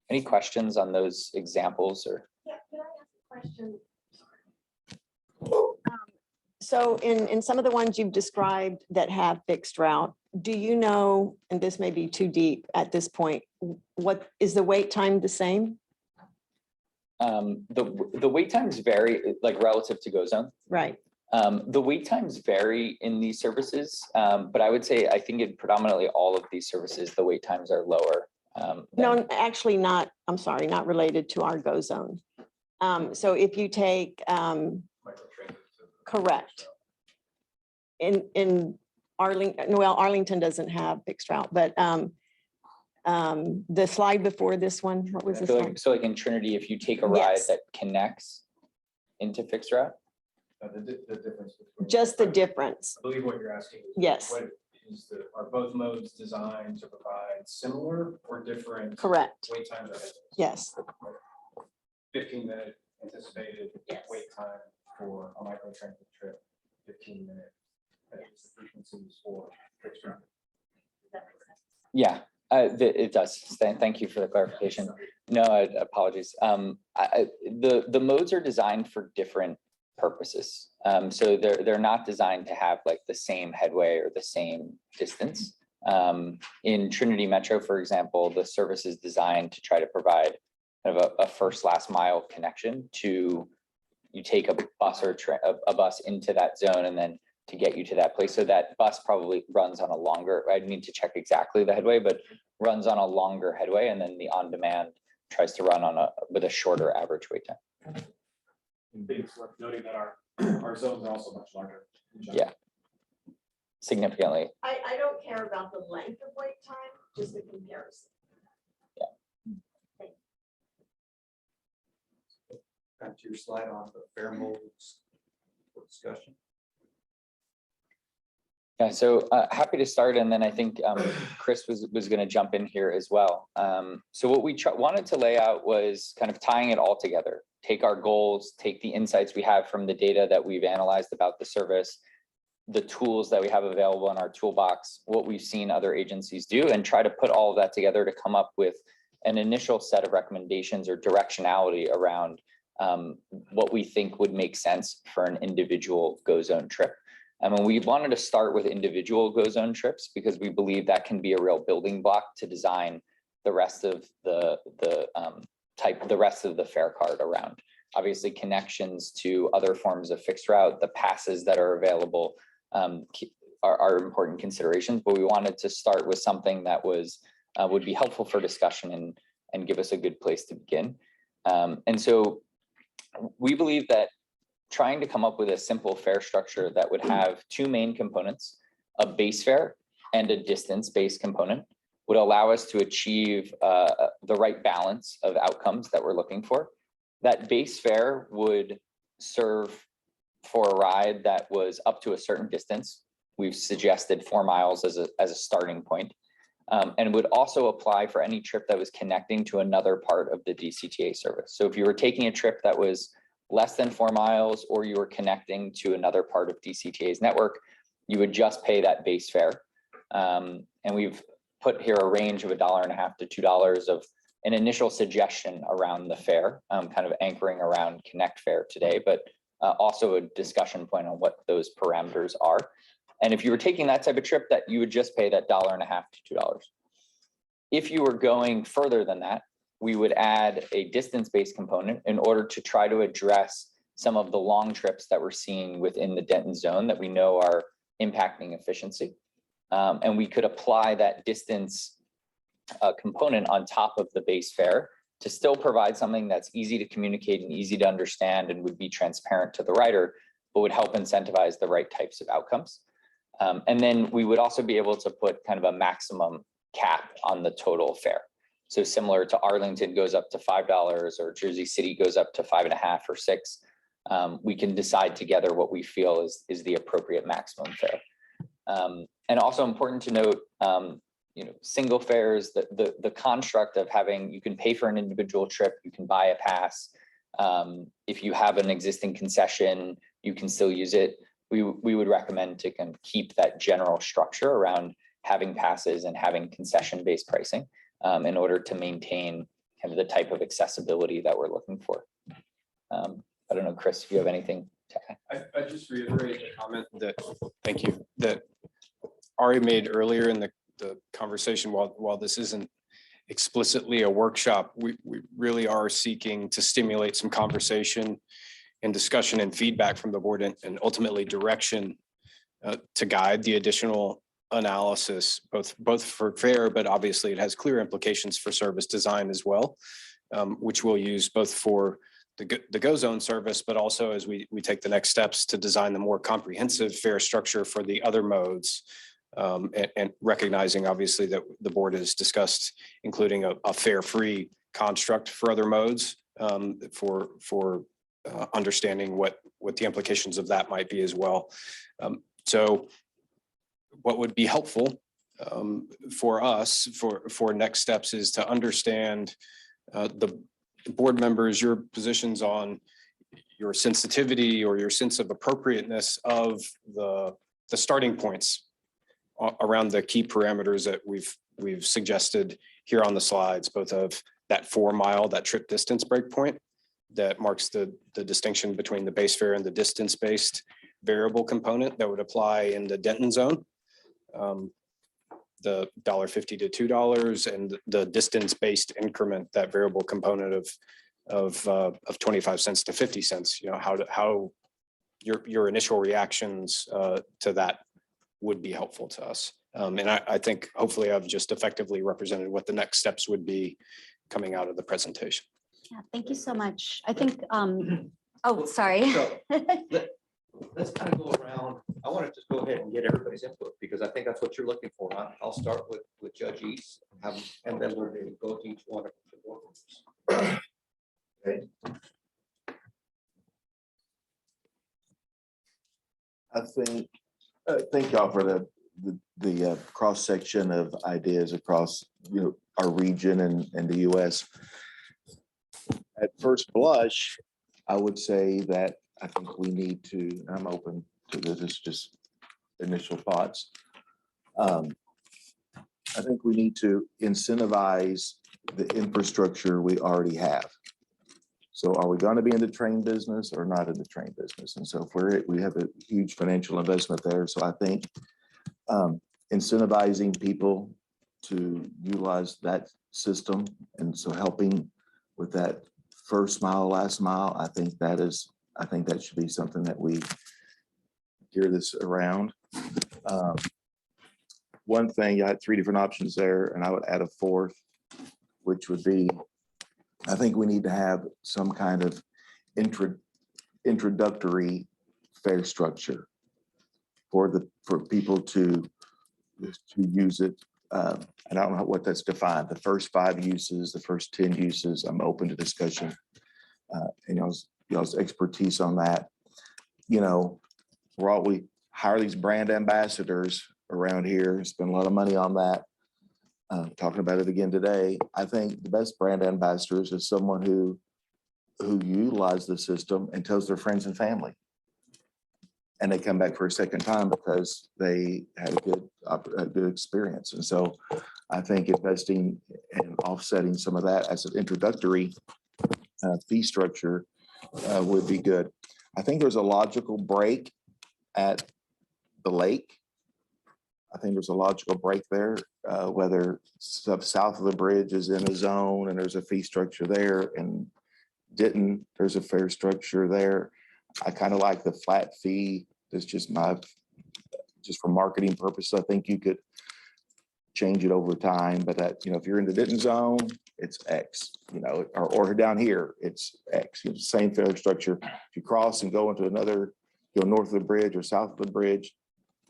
Any questions on those examples or? Yeah, can I ask a question? So in some of the ones you've described that have fixed route, do you know, and this may be too deep at this point, what is the wait time the same? The wait times vary, like relative to GoZone. Right. The wait times vary in these services, but I would say I think in predominantly all of these services, the wait times are lower. No, actually not, I'm sorry, not related to our GoZone. So if you take, correct. In Arlington, well, Arlington doesn't have fixed route, but the slide before this one, what was this one? So like in Trinity, if you take a ride that connects into fixed route? The difference between. Just the difference. I believe what you're asking is. Yes. What is are both modes designed to provide similar or different? Correct. Wait times? Yes. 15-minute anticipated wait time for a microtransit trip, 15-minute frequencies for fixed route. Yeah, it does. Thank you for the clarification. No, apologies. The modes are designed for different purposes. So they're not designed to have like the same headway or the same distance. In Trinity Metro, for example, the service is designed to try to provide kind of a first last mile connection to, you take a bus or a bus into that zone and then to get you to that place. So that bus probably runs on a longer, I need to check exactly the headway, but runs on a longer headway, and then the on-demand tries to run on with a shorter average wait time. And it's worth noting that our zones are also much larger. Yeah. Significantly. I don't care about the length of wait time, just the comparison. Back to your slide on the fair modes for discussion. Yeah, so happy to start, and then I think Chris was going to jump in here as well. So what we wanted to lay out was kind of tying it all together. Take our goals, take the insights we have from the data that we've analyzed about the service, the tools that we have available in our toolbox, what we've seen other agencies do, and try to put all of that together to come up with an initial set of recommendations or directionality around what we think would make sense for an individual Go Zone trip. And we wanted to start with individual Go Zone trips because we believe that can be a real building block to design the rest of the rest of the fare card around. Obviously, connections to other forms of fixed route, the passes that are available are important considerations, but we wanted to start with something that was would be helpful for discussion and give us a good place to begin. And so we believe that trying to come up with a simple fare structure that would have two main components, a base fare and a distance-based component, would allow us to achieve the right balance of outcomes that we're looking for. That base fare would serve for a ride that was up to a certain distance. We've suggested 4 miles as a starting point, and would also apply for any trip that was connecting to another part of the DCTA service. So if you were taking a trip that was less than 4 miles, or you were connecting to another part of DCTA's network, you would just pay that base fare. And we've put here a range of $1.50 to $2 of an initial suggestion around the fare, kind of anchoring around Connect fare today, but also a discussion point on what those parameters are. And if you were taking that type of trip, that you would just pay that $1.50 to $2. If you were going further than that, we would add a distance-based component in order to try to address some of the long trips that we're seeing within the Denton zone that we know are impacting efficiency. And we could apply that distance component on top of the base fare to still provide something that's easy to communicate and easy to understand and would be transparent to the rider, but would help incentivize the right types of outcomes. And then we would also be able to put kind of a maximum cap on the total fare. So similar to Arlington goes up to $5 or Jersey City goes up to $5.50 or $6. We can decide together what we feel is the appropriate maximum fare. And also important to note, single fares, the construct of having, you can pay for an individual trip, you can buy a pass. If you have an existing concession, you can still use it. We would recommend to kind of keep that general structure around having passes and having concession-based pricing in order to maintain kind of the type of accessibility that we're looking for. I don't know, Chris, if you have anything to add. I just reiterate the comment that, thank you, that Ari made earlier in the conversation. While this isn't explicitly a workshop, we really are seeking to stimulate some conversation and discussion and feedback from the board and ultimately direction to guide the additional analysis, both for fare, but obviously it has clear implications for service design as well, which we'll use both for the Go Zone service, but also as we take the next steps to design the more comprehensive fare structure for the other modes, and recognizing obviously that the board has discussed including a fare-free construct for other modes, for understanding what the implications of that might be as well. So what would be helpful for us for next steps is to understand the board members, your positions on your sensitivity or your sense of appropriateness of the starting points around the key parameters that we've suggested here on the slides, both of that 4 mile, that trip distance breakpoint, that marks the distinction between the base fare and the distance-based variable component that would apply in the Denton zone. The $1.50 to $2 and the distance-based increment, that variable component of 25 cents to 50 cents. You know, how your initial reactions to that would be helpful to us. And I think hopefully I've just effectively represented what the next steps would be coming out of the presentation. Yeah, thank you so much. I think, oh, sorry. So, let's kind of go around. I want to just go ahead and get everybody's input because I think that's what you're looking for. I'll start with Judge East and then we'll go to each one of the board members. Okay. I think, thank y'all for the cross section of ideas across, our region and the US. At first blush, I would say that I think we need to, I'm open to this, just initial thoughts. I think we need to incentivize the infrastructure we already have. So are we going to be in the train business or not in the train business? And so if we have a huge financial investment there. So I think incentivizing people to utilize that system, and so helping with that first mile, last mile, I think that should be something that we gear this around. One thing, you had 3 different options there, and I would add a 4th, which would be, I think we need to have some kind of introductory fare structure for people to use it. And I don't know what that's defined. The first 5 uses, the first 10 uses, I'm open to discussion. And y'all's expertise on that. We hire these brand ambassadors around here, spend a lot of money on that. Talking about it again today. I think the best brand ambassadors is someone who utilizes the system and tells their friends and family. And they come back for a second time because they had a good experience. And so I think investing and offsetting some of that as an introductory fee structure would be good. I think there's a logical break at the lake. I think there's a logical break there, whether stuff south of the bridge is in a zone and there's a fee structure there, and Denton, there's a fare structure there. I kind of like the flat fee. That's just for marketing purposes. I think you could change it over time, but that, if you're in the Denton zone, it's X, or down here, it's X, same fare structure. If you cross and go into another, go north of the bridge or south of the bridge,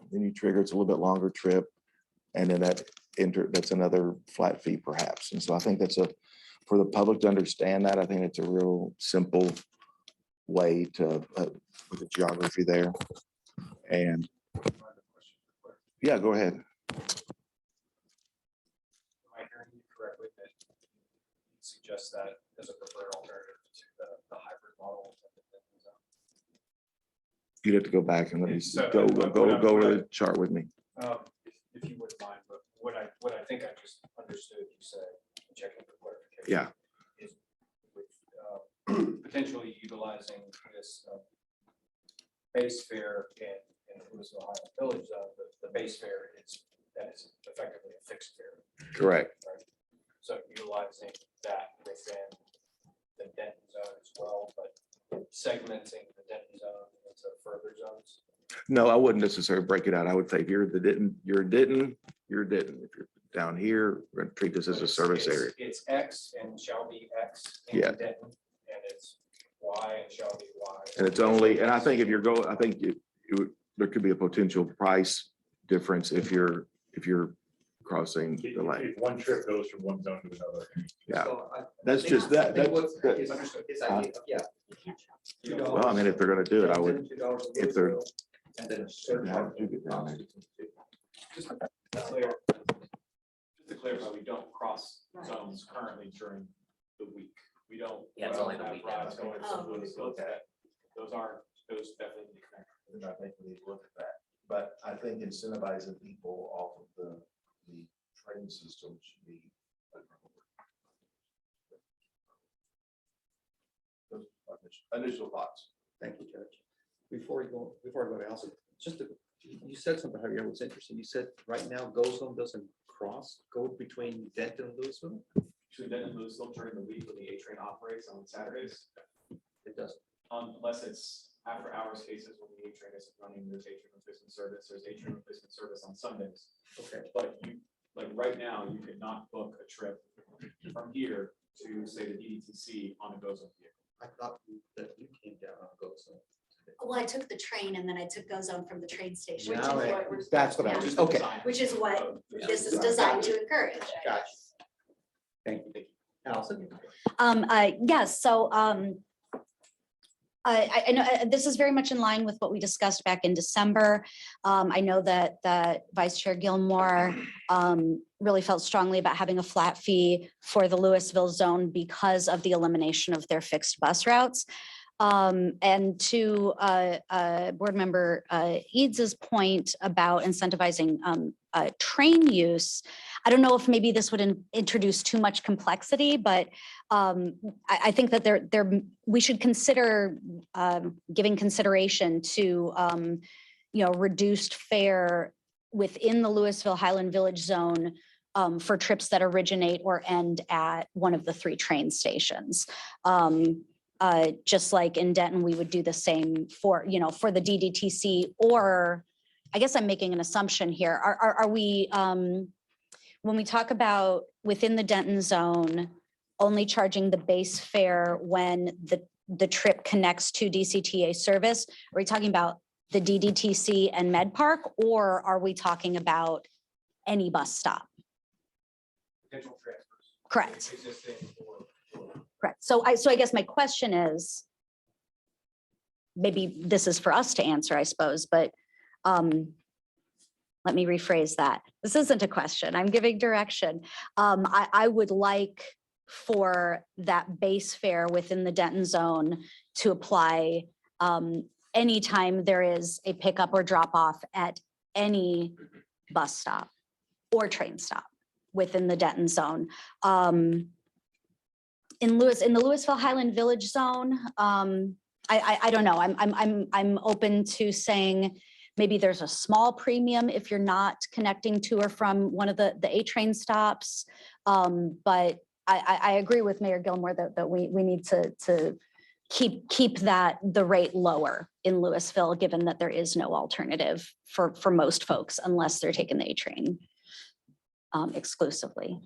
then you trigger, it's a little bit longer trip. And then that's another flat fee perhaps. And so I think for the public to understand that, I think it's a real simple way to, with the geography there. And yeah, go ahead. Am I hearing you correctly that you suggest that as a preferred alternative to the hybrid model? You'd have to go back and let me So, go over the chart with me. If you wouldn't mind, but what I think I just understood you say, checking for clarification. Yeah. Is with potentially utilizing this base fare in the Louisville Highland Village zone, the base fare is effectively a fixed fare. Correct. Right? So utilizing that within the Denton zone as well, but segmenting the Denton zone into further zones. No, I wouldn't necessarily break it out. I would say if you're Denton, you're Denton. If you're down here, we're gonna treat this as a service area. It's X and shall be X in Yeah. Denton, and it's Y and shall be Y. And it's only, and I think if you're going, I think there could be a potential price difference if you're crossing the lane. If one trip goes from one zone to another. Yeah, So that's just that. Yeah. Well, I mean, if they're gonna do it, I would, if they're. And then Just to clarify, we don't cross zones currently during the week. We don't. Yeah, it's only the have weekend. rides going Oh. to those definitely need to connect. I think we need to look at that, but I think incentivizing people off of the train system should be. initial thoughts. Thank you, Judge. Before I go to Allison, you said something, Javier, was interesting. You said right now Go Zone doesn't go between Denton and Louisville? Between Denton and Louisville during the week when the A train operates on Saturdays, It doesn't. unless it's after hours cases when the A train isn't running, there's A train replacement service, there's A train replacement service on Sundays. Okay. But you, like right now, you could not book a trip from here to say the DDTC on a Go Zone vehicle. I thought that you came down on Go Zone. Well, I took the train and then I took GoZone from the train station. Now that's what I was, okay. Which is what this is designed to encourage. Gotcha. Thank you. Allison? Yes, so I know this is very much in line with what we discussed back in December. I know that Vice Chair Gilmore really felt strongly about having a flat fee for the Louisville zone because of the elimination of their fixed bus routes. And to Board Member Eads's point about incentivizing train use, I don't know if maybe this would introduce too much complexity, but I think that we should consider giving consideration to reduced fare within the Louisville Highland Village zone for trips that originate or end at one of the 3 train stations. Just like in Denton, we would do the same for the DDTC, or I guess I'm making an assumption here. Are we, when we talk about within the Denton zone, only charging the base fare when the trip connects to DCTA service? Are we talking about the DDTC and Med Park, or are we talking about any bus stop? Potential transfers. Correct. Existing Correct. So I guess my question is, maybe this is for us to answer, I suppose, but let me rephrase that. This isn't a question. I'm giving direction. I would like for that base fare within the Denton zone to apply anytime there is a pickup or drop off at any bus stop or train stop within the Denton zone. In the Louisville Highland Village zone, I don't know. I'm open to saying maybe there's a small premium if you're not connecting to or from one of the A train stops. But I agree with Mayor Gilmore that we need to keep the rate lower in Louisville, given that there is no alternative for most folks unless they're taking the A train exclusively.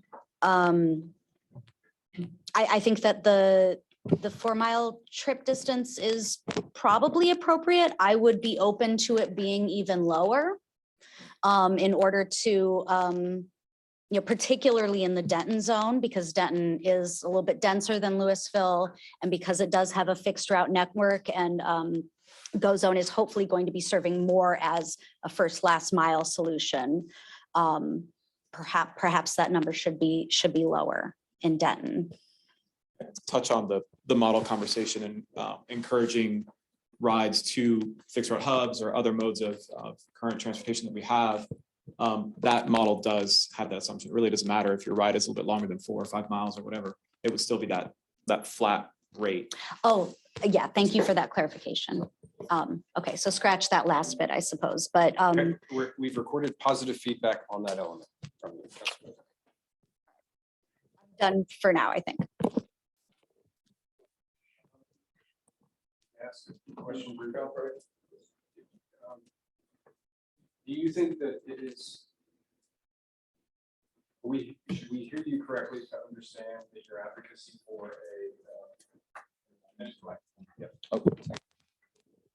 I think that the 4-mile trip distance is probably appropriate. I would be open to it being even lower in order to, particularly in the Denton zone, because Denton is a little bit denser than Louisville, and because it does have a fixed route network, and Go Zone is hopefully going to be serving more as a first last mile solution. Perhaps that number should be lower in Denton. Touch on the model conversation and encouraging rides to fixed route hubs or other modes of current transportation that we have. That model does have that assumption. It really doesn't matter if your ride is a little bit longer than 4 or 5 miles or whatever. It would still be that flat rate. Oh, yeah, thank you for that clarification. Okay, so scratch that last bit, I suppose, but We've recorded positive feedback on that element from you. done for now, I think. Ask a question, Rico, right? Do you think that it is, should we hear you correctly to understand that your advocacy for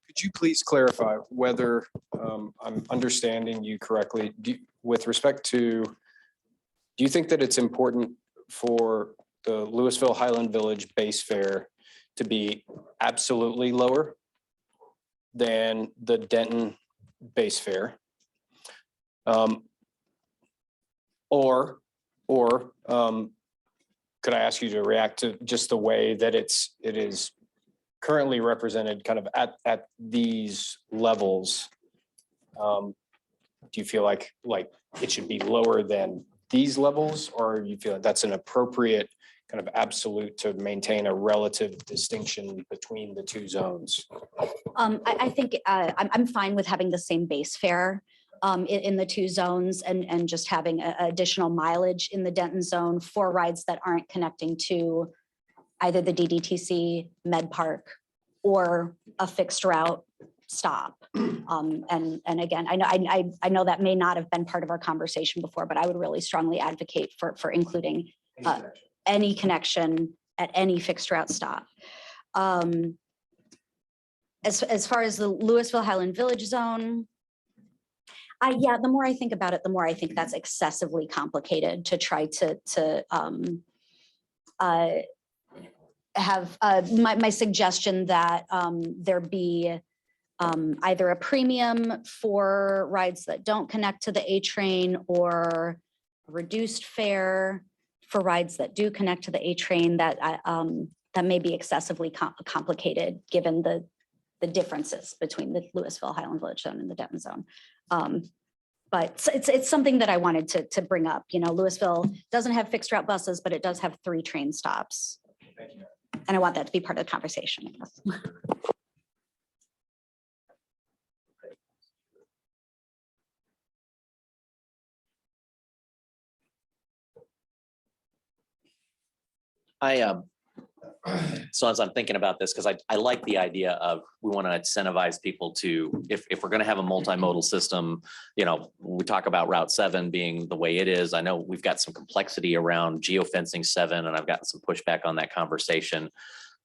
could you please clarify whether I'm understanding you correctly? With respect to, do you think that it's important for the Louisville Highland Village base fare to be absolutely lower than the Denton base fare? Or could I ask you to react to just the way that it is currently represented kind of at these levels? Do you feel like it should be lower than these levels, or you feel like that's an appropriate kind of absolute to maintain a relative distinction between the two zones? I think I'm fine with having the same base fare in the two zones and just having additional mileage in the Denton zone for rides that aren't connecting to either the DDTC, Med Park, or a fixed route stop. And again, I know that may not have been part of our conversation before, but I would really strongly advocate for including any connection at any fixed route stop. As far as the Louisville Highland Village zone, yeah, the more I think about it, the more I think that's excessively complicated to try to have my suggestion that there be either a premium for rides that don't connect to the A train or a reduced fare for rides that do connect to the A train, that that may be excessively complicated given the differences between the Louisville Highland Village zone and the Denton zone. But it's something that I wanted to bring up. You know, Louisville doesn't have fixed route buses, but it does have 3 train stops. And I want that to be part of the conversation, I guess. So as I'm thinking about this, because I like the idea of we want to incentivize people to, if we're going to have a multimodal system, you know, we talk about Route 7 being the way it is. I know we've got some complexity around geofencing 7, and I've gotten some pushback on that conversation.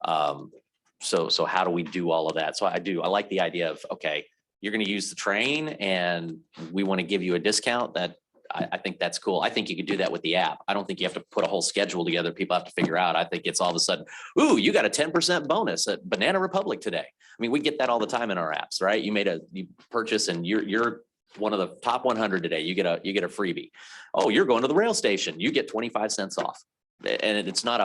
So how do we do all of that? So I like the idea of, okay, you're going to use the train and we want to give you a discount. That I think that's cool. I think you could do that with the app. I don't think you have to put a whole schedule together. People have to figure out. I think it's all of a sudden, ooh, you got a 10% bonus at Banana Republic today. I mean, we get that all the time in our apps, right? You purchase and you're one of the top 100 today. You get a freebie. Oh, you're going to the rail station. You get 25 cents off. And it's not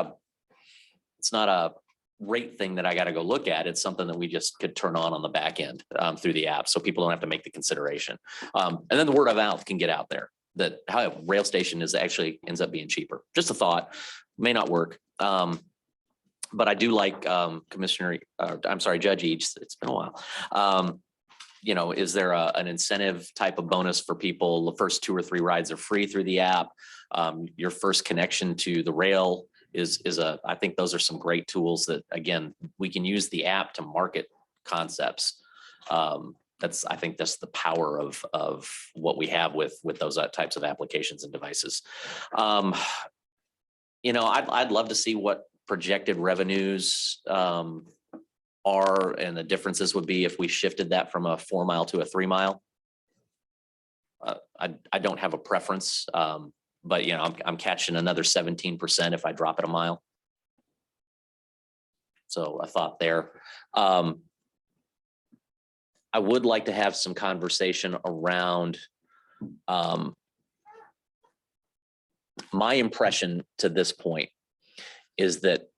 a rate thing that I got to go look at. It's something that we just could turn on the back end through the app, so people don't have to make the consideration. And then the word of mouth can get out there that how a rail station is actually ends up being cheaper. Just a thought, may not work. But I do like Judge Eads. It's been a while. You know, is there an incentive type of bonus for people? The first 2 or 3 rides are free through the app. Your first connection to the rail is I think those are some great tools that, again, we can use the app to market concepts. I think that's the power of what we have with those types of applications and devices. You know, I'd love to see what projected revenues are and the differences would be if we shifted that from a 4 mile to a 3 mile. I don't have a preference, but you know, I'm catching another 17% if I drop it a mile. So a thought there. I would like to have some conversation around my impression to this point is that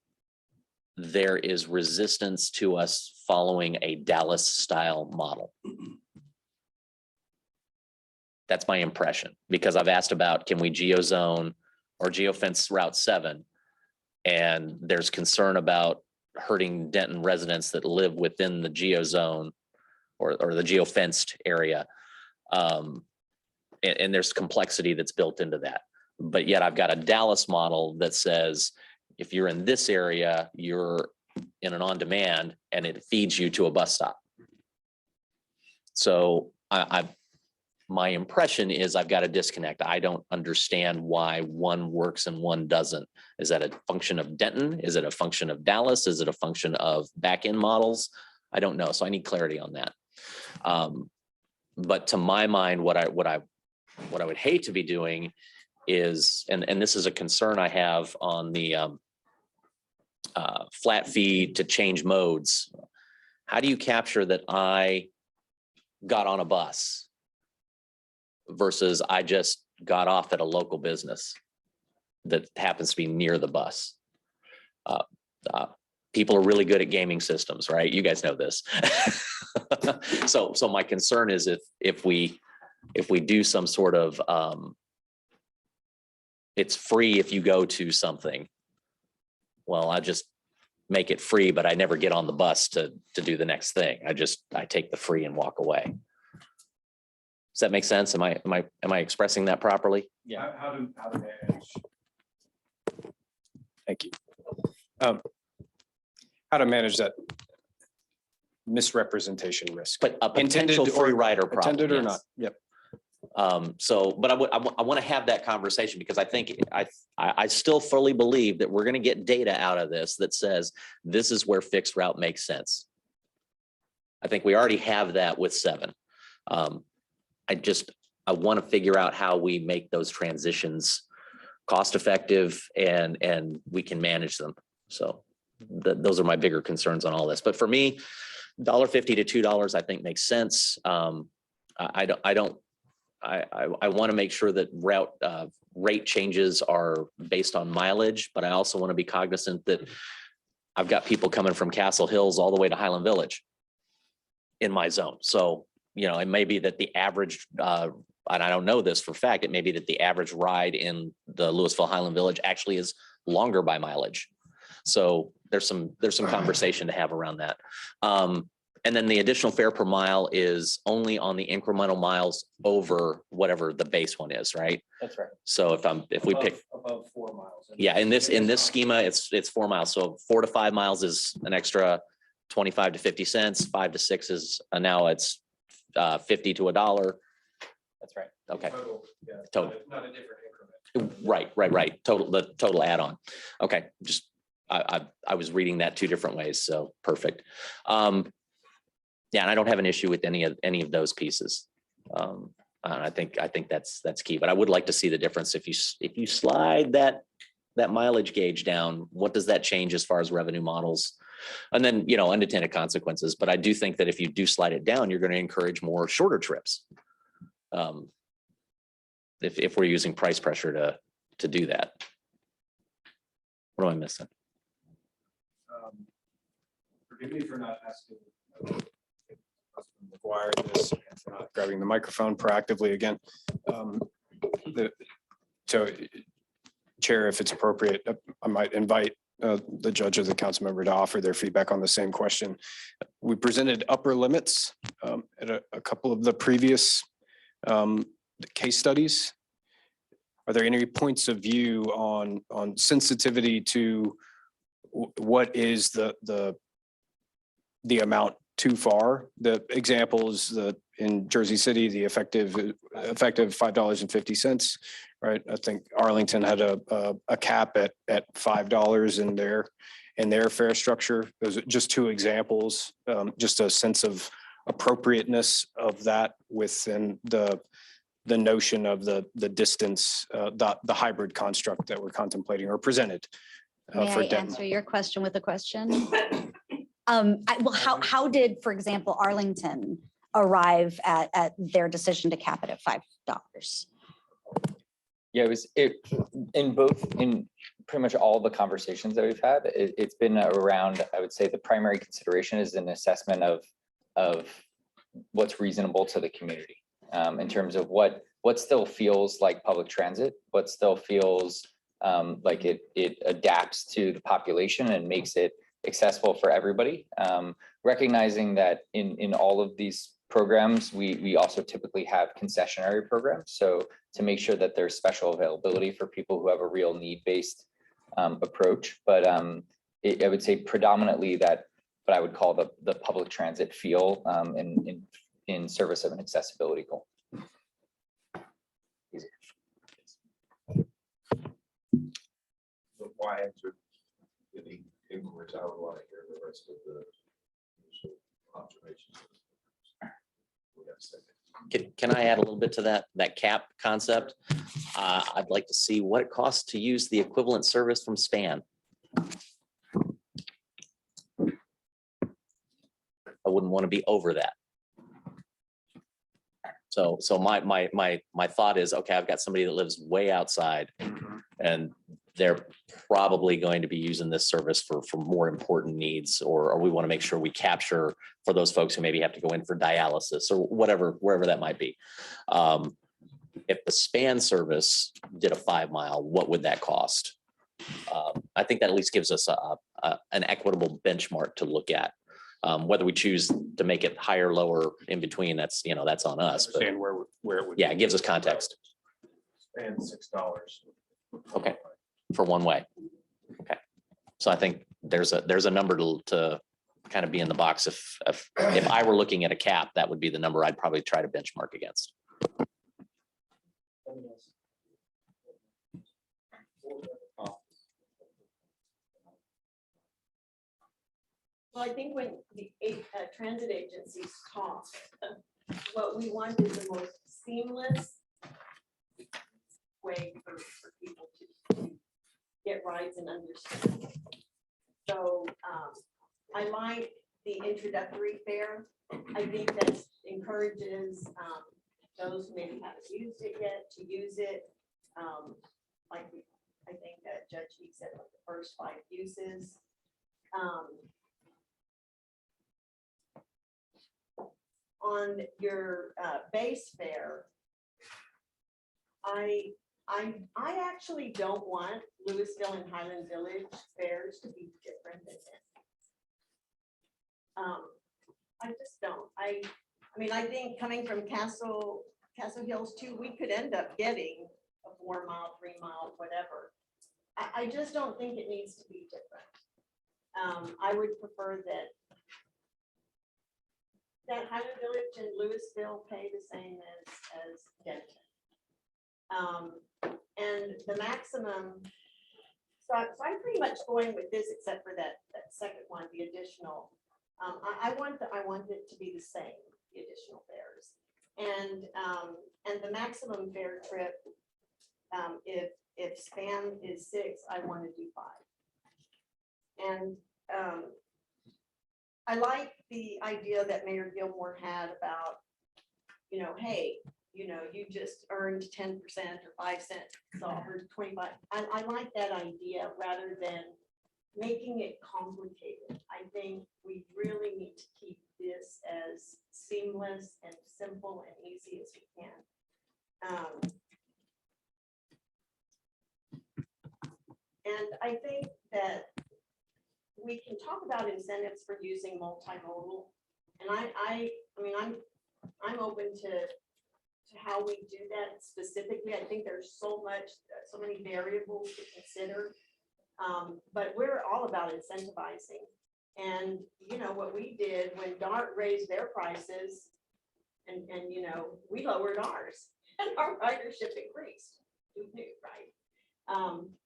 there is resistance to us following a Dallas style model. That's my impression, because I've asked about, can we geozone or geofence Route 7? And there's concern about hurting Denton residents that live within the geozone or the geofenced area. And there's complexity that's built into that. But yet I've got a Dallas model that says, if you're in this area, you're in an on-demand and it feeds you to a bus stop. So my impression is I've got a disconnect. I don't understand why one works and one doesn't. Is that a function of Denton? Is it a function of Dallas? Is it a function of back-end models? I don't know. So I need clarity on that. But to my mind, what I would hate to be doing is, and this is a concern I have on the flat fee to change modes. How do you capture that I got on a bus versus I just got off at a local business that happens to be near the bus? People are really good at gaming systems, right? You guys know this. So my concern is if we do some sort of it's free if you go to something, well, I just make it free, but I never get on the bus to do the next thing. I take the free and walk away. Does that make sense? Am I expressing that properly? Yeah. How to manage? Thank you. How to manage that misrepresentation risk? But a Intended potential free or rider problem. Intended or yes. not? Yep. But I want to have that conversation because I think I still fully believe that we're going to get data out of this that says this is where fixed route makes sense. I think we already have that with 7. I want to figure out how we make those transitions cost effective and we can manage them. So those are my bigger concerns on all this. But for me, $1.50 to $2 I think makes sense. I want to make sure that rate changes are based on mileage, but I also want to be cognizant that I've got people coming from Castle Hills all the way to Highland Village in my zone. So, you know, it may be that the average, and I don't know this for a fact, it may be that the average ride in the Louisville Highland Village actually is longer by mileage. So there's some conversation to have around that. And then the additional fare per mile is only on the incremental miles over whatever the base one is, right? That's right. So if we pick above 4 miles. yeah, in this schema, it's 4 miles. So 4 to 5 miles is an extra 25 to 50 cents. 5 to 6 is now it's 50 to $1. That's right. Okay. Total. Total. Not a different increment. Right. The total add-on. Okay. Just I was reading that 2 different ways. So perfect. Yeah, and I don't have an issue with any of those pieces. And I think that's key. But I would like to see the difference if you slide that mileage gauge down. What does that change as far as revenue models? And then, you know, unintended consequences. But I do think that if you do slide it down, you're going to encourage more shorter trips. If we're using price pressure to do that. What am I missing? Forgive me for not asking. Require this and for not grabbing the microphone proactively again. So, Chair, if it's appropriate, I might invite the judge or the council member to offer their feedback on the same question. We presented upper limits at a couple of the previous case studies. Are there any points of view on sensitivity to what is the amount too far? The example is in Jersey City, the effective $5.50, right? I think Arlington had a cap at $5 in their fare structure. Those are just 2 examples, just a sense of appropriateness of that within the notion of the distance, the hybrid construct that we're contemplating or presented. May For I Denton. answer your question with a question? How did, for example, Arlington arrive at their decision to cap it at $5? Yeah, it was in pretty much all the conversations that we've had. It's been around, I would say the primary consideration is an assessment of what's reasonable to the community in terms of what still feels like public transit, what still feels like it adapts to the population and makes it accessible for everybody. Recognizing that in all of these programs, we also typically have concessionary programs. So to make sure that there's special availability for people who have a real need-based approach. But I would say predominantly that what I would call the public transit feel in service of an accessibility goal. Why answer the inquiries? I would want to hear the rest of the observations. Can I add a little bit to that cap concept? I'd like to see what it costs to use the equivalent service from Span. I wouldn't want to be over that. So my thought is, okay, I've got somebody that lives way outside and they're probably going to be using this service for more important needs, or we want to make sure we capture for those folks who maybe have to go in for dialysis or whatever, wherever that might be. If the Span service did a 5 mile, what would that cost? I think that at least gives us an equitable benchmark to look at. Whether we choose to make it higher, lower, in between, that's, that's on us. But Understand where it would. yeah, it gives us context. And $6. Okay, for one way. Okay, so I think there's a number to kind of be in the box. If I were looking at a cap, that would be the number I'd probably try to benchmark against. Well, I think when the transit agencies talk, what we want is the most seamless way for people to get rides and understand. So I like the introductory fare. I think that encourages those who maybe haven't used it yet to use it. Like I think that Judge Heath said, like the first 5 uses. On your base fare, I actually don't want Louisville and Highland Village fares to be different than this. I just don't. I mean, I think coming from Castle Hills too, we could end up getting a 4 mile, 3 mile, whatever. I just don't think it needs to be different. I would prefer that Highland Village and Louisville pay the same as Denton. And the maximum, so I'm pretty much going with this, except for that second one, the additional. I want it to be the same, the additional fares. And the maximum fare trip, if span is 6, I want to do 5. And I like the idea that Mayor Gilmore had about, hey, you just earned 10% or 5 cents, so or 25. I like that idea rather than making it complicated. I think we really need to keep this as seamless and simple and easy as we can. And I think that we can talk about incentives for using multimodal. And I mean, I'm open to how we do that specifically. I think there's so many variables to consider. But we're all about incentivizing. And what we did when DART raised their prices, and we lowered ours, and our ridership increased. Who knew, right?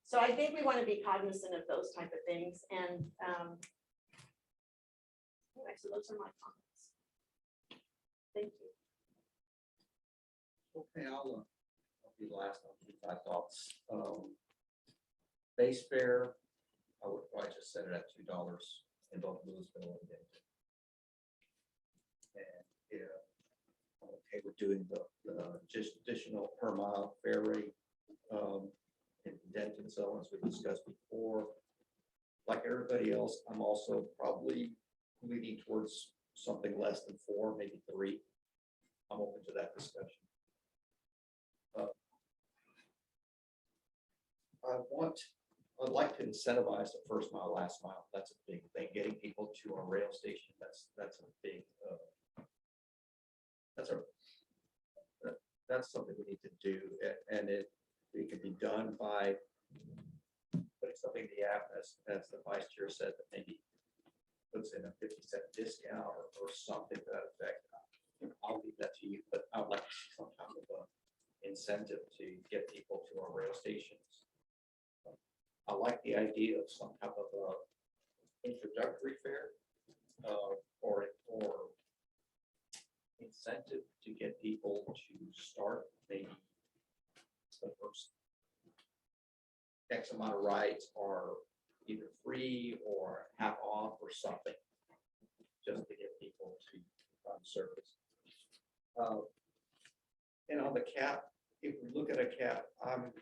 So I think we want to be cognizant of those type of things. And anyway, so those are my comments. Thank you. Okay, I'll be the last one. Keep my thoughts. Base fare, I would probably just set it at $2 in both Louisville and Denton. And I'm okay with doing the just additional per mile fare rate in Denton. So as we discussed before, like everybody else, I'm also probably leaning towards something less than 4, maybe 3. I'm open to that discussion. I'd like to incentivize the first mile, last mile. That's a big thing. Getting people to our rail station. That's a big. That's something we need to do, and it can be done by putting something in the app, as the vice chair said, that maybe puts in a 50-cent discount or something to that effect. I'll leave that to you, but I would like to see some kind of incentive to get people to our rail stations. I like the idea of some type of introductory fare or incentive to get people to start maybe the first X amount of rides are either free or half off or something, just to get people to service. And on the cap, if we look at a cap, I'm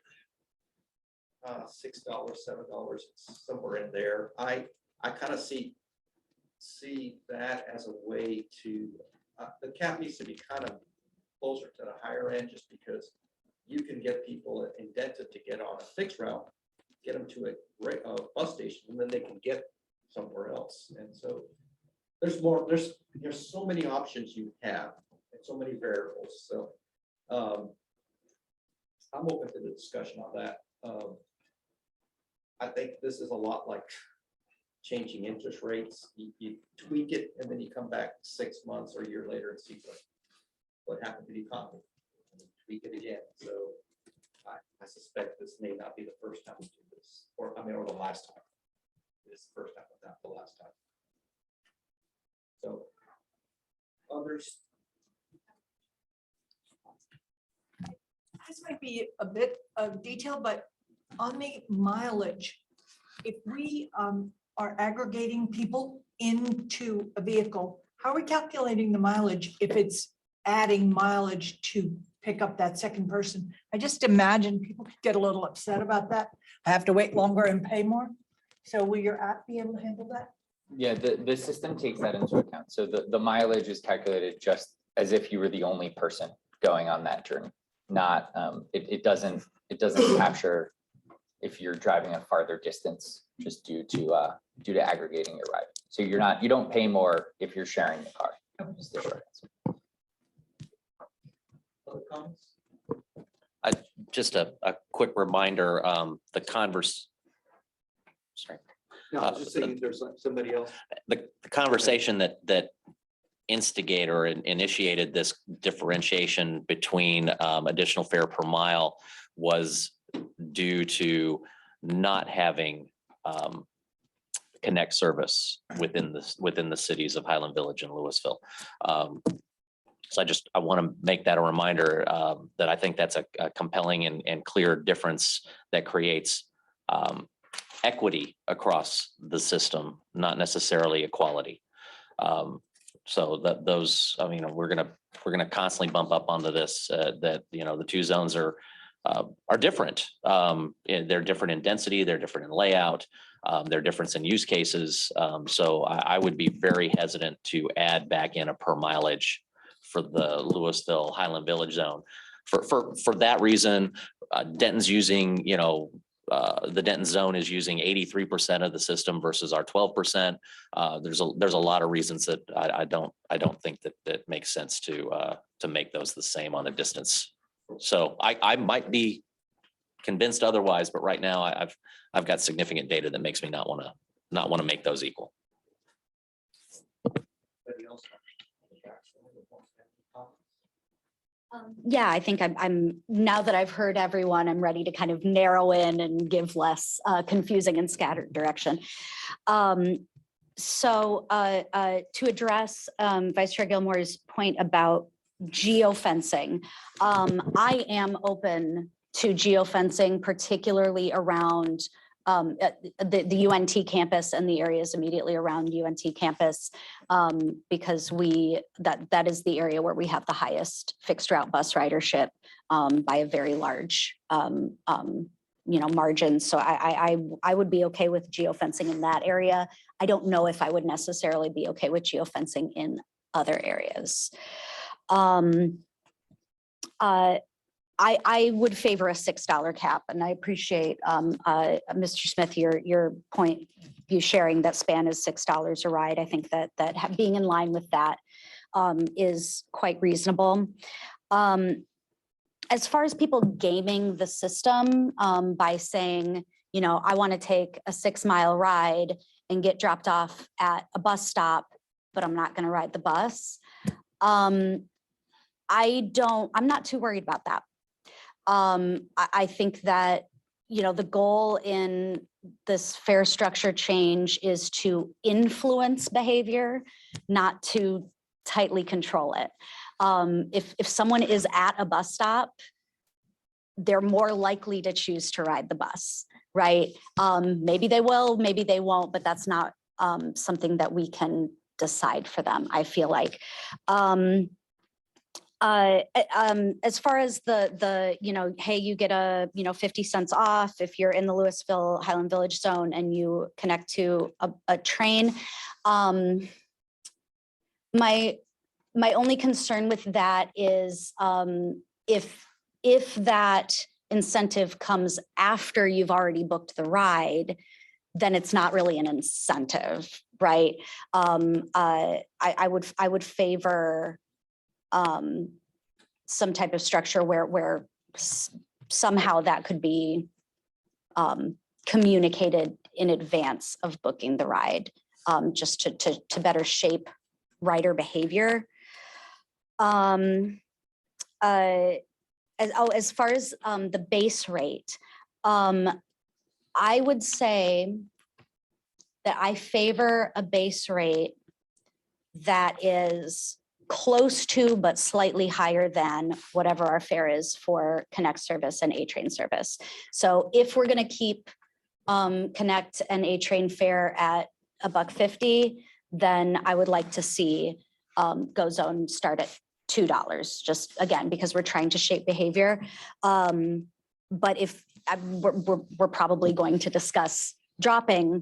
$6, $7, it's somewhere in there. I kind of see that as a way to, the cap needs to be kind of closer to the higher end, just because you can get people in Denton to get on a fixed route get them to a bus station, and then they can get somewhere else. And so there's more, there's so many options you have and so many variables. So I'm open to the discussion on that. I think this is a lot like changing interest rates. You tweak it and then you come back 6 months or a year later and see what happened to the economy. And then tweak it again. So I suspect this may not be the first time we do this, or I mean, or the last time. It's the first time, but not the last time. So others. This might be a bit of detail, but on the mileage, if we are aggregating people into a vehicle, how are we calculating the mileage if it's adding mileage to pick up that second person? I just imagine people could get a little upset about that. I have to wait longer and pay more. So will your app be able to handle that? Yeah, the system takes that into account. So the mileage is calculated just as if you were the only person going on that journey. Not it doesn't capture if you're driving a farther distance just due to aggregating your ride. So you don't pay more if you're sharing the car. Just the short answer. Other comments? Just a quick reminder, the converse. Sorry. No, I was just saying if there's somebody else. The conversation that instigated or initiated this differentiation between additional fare per mile was due to not having connect service within the cities of Highland Village and Louisville. So I want to make that a reminder that I think that's a compelling and clear difference that creates equity across the system, not necessarily equality. So that those, I mean, we're gonna constantly bump up onto this that the two zones are different. They're different in density, they're different in layout, they're different in use cases. So I would be very hesitant to add back in a per mileage for the Louisville Highland Village zone. For that reason, Denton's using, the Denton zone is using 83% of the system versus our 12%. There's a lot of reasons that I don't think that makes sense to make those the same on a distance. So I might be convinced otherwise, but right now I've got significant data that makes me not want to make those equal. Yeah, I think I'm now that I've heard everyone, I'm ready to kind of narrow in and give less confusing and scattered direction. So to address Vice Chair Gilmore's point about geofencing, I am open to geofencing, particularly around the UNT campus and the areas immediately around UNT campus, because that is the area where we have the highest fixed route bus ridership by a very large margin. So I would be okay with geofencing in that area. I don't know if I would necessarily be okay with geofencing in other areas. I would favor a $6 cap, and I appreciate Mr. Smith, your point, you sharing that span is $6 a ride. I think that being in line with that is quite reasonable. As far as people gaming the system by saying, I want to take a 6-mile ride and get dropped off at a bus stop, but I'm not going to ride the bus. I'm not too worried about that. I think that, the goal in this fare structure change is to influence behavior, not to tightly control it. If someone is at a bus stop, they're more likely to choose to ride the bus, right? Maybe they will, maybe they won't, but that's not something that we can decide for them, I feel like. As far as the hey, you get a 50 cents off if you're in the Louisville Highland Village zone and you connect to a train. My only concern with that is if that incentive comes after you've already booked the ride, then it's not really an incentive, right? I would favor some type of structure where somehow that could be communicated in advance of booking the ride, just to better shape rider behavior. As far as the base rate, I would say that I favor a base rate that is close to but slightly higher than whatever our fare is for Connect service and A-Train service. So if we're going to keep Connect and A-Train fare at $1.50, then I would like to see Go Zone start at $2, just again, because we're trying to shape behavior. But if we're probably going to discuss dropping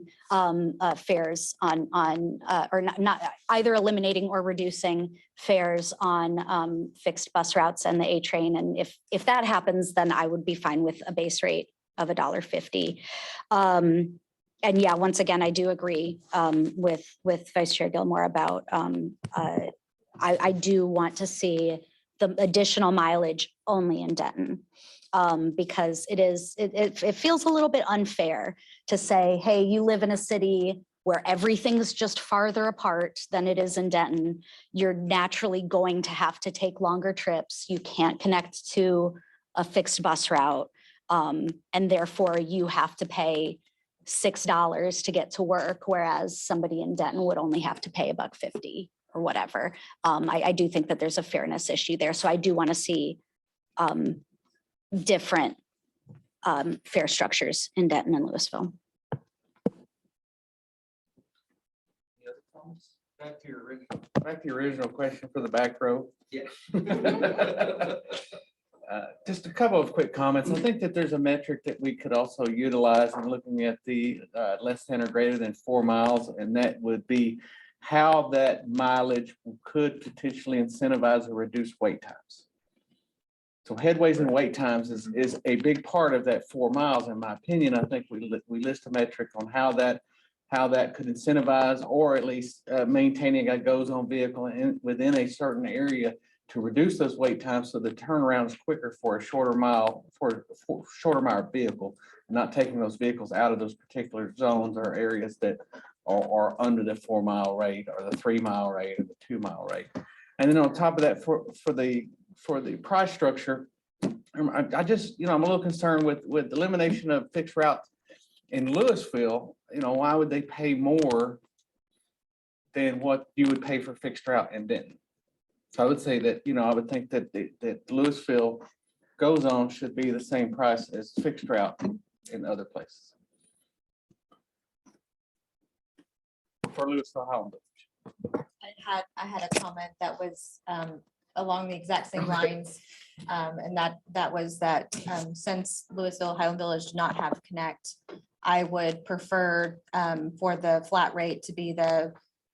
fares on or not either eliminating or reducing fares on fixed bus routes and the A-Train. And if that happens, then I would be fine with a base rate of $1.50. And yeah, once again, I do agree with Vice Chair Gilmore about I do want to see the additional mileage only in Denton. Because it feels a little bit unfair to say, hey, you live in a city where everything's just farther apart than it is in Denton. You're naturally going to have to take longer trips. You can't connect to a fixed bus route. And therefore you have to pay $6 to get to work, whereas somebody in Denton would only have to pay $1.50 or whatever. I do think that there's a fairness issue there. So I do want to see different fare structures in Denton and Louisville. Back to your original question for the back row. Yeah. Just a couple of quick comments. I think that there's a metric that we could also utilize in looking at the less than or greater than 4 miles, and that would be how that mileage could potentially incentivize or reduce wait times. So headways and wait times is a big part of that 4 miles, in my opinion. I think we list a metric on how that could incentivize or at least maintaining a Go Zone vehicle within a certain area to reduce those wait times so the turnaround is quicker for a shorter mile vehicle, not taking those vehicles out of those particular zones or areas that are under the 4 mile rate or the 3 mile rate or the 2 mile rate. And then on top of that, for the price structure, I just, I'm a little concerned with the elimination of fixed routes in Louisville. Why would they pay more than what you would pay for fixed route in Denton? So I would say that, I would think that that Louisville Go Zone should be the same price as fixed route in other places. For Louisville Highland Village. I had a comment that was along the exact same lines. And that was that since Louisville Highland Village did not have Connect, I would prefer for the flat rate to be the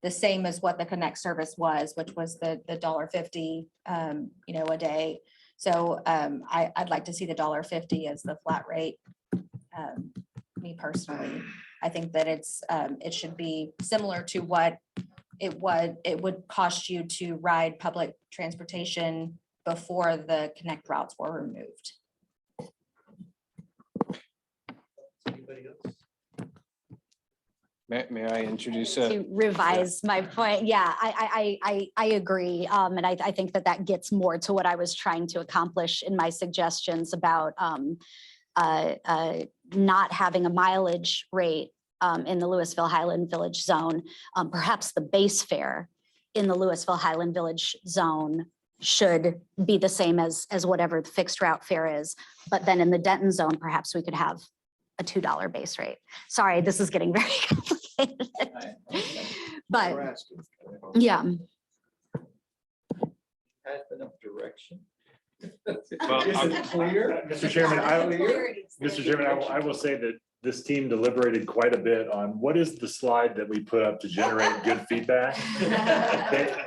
same as what the Connect service was, which was the $1.50 a day. So I'd like to see the $1.50 as the flat rate. Me personally, I think that it should be similar to what it would cost you to ride public transportation before the Connect routes were removed. Anybody else? May I introduce? To revise my point, yeah, I agree, and I think that gets more to what I was trying to accomplish in my suggestions about not having a mileage rate in the Louisville Highland Village zone. Perhaps the base fare in the Louisville Highland Village zone should be the same as whatever the fixed route fare is, but then in the Denton zone, perhaps we could have a $2 base rate. Sorry, this is getting very complicated. But yeah. Has enough direction. Well, Is it clear? Mr. Chairman, I will say that this team deliberated quite a bit on what is the slide that we put up to generate good feedback.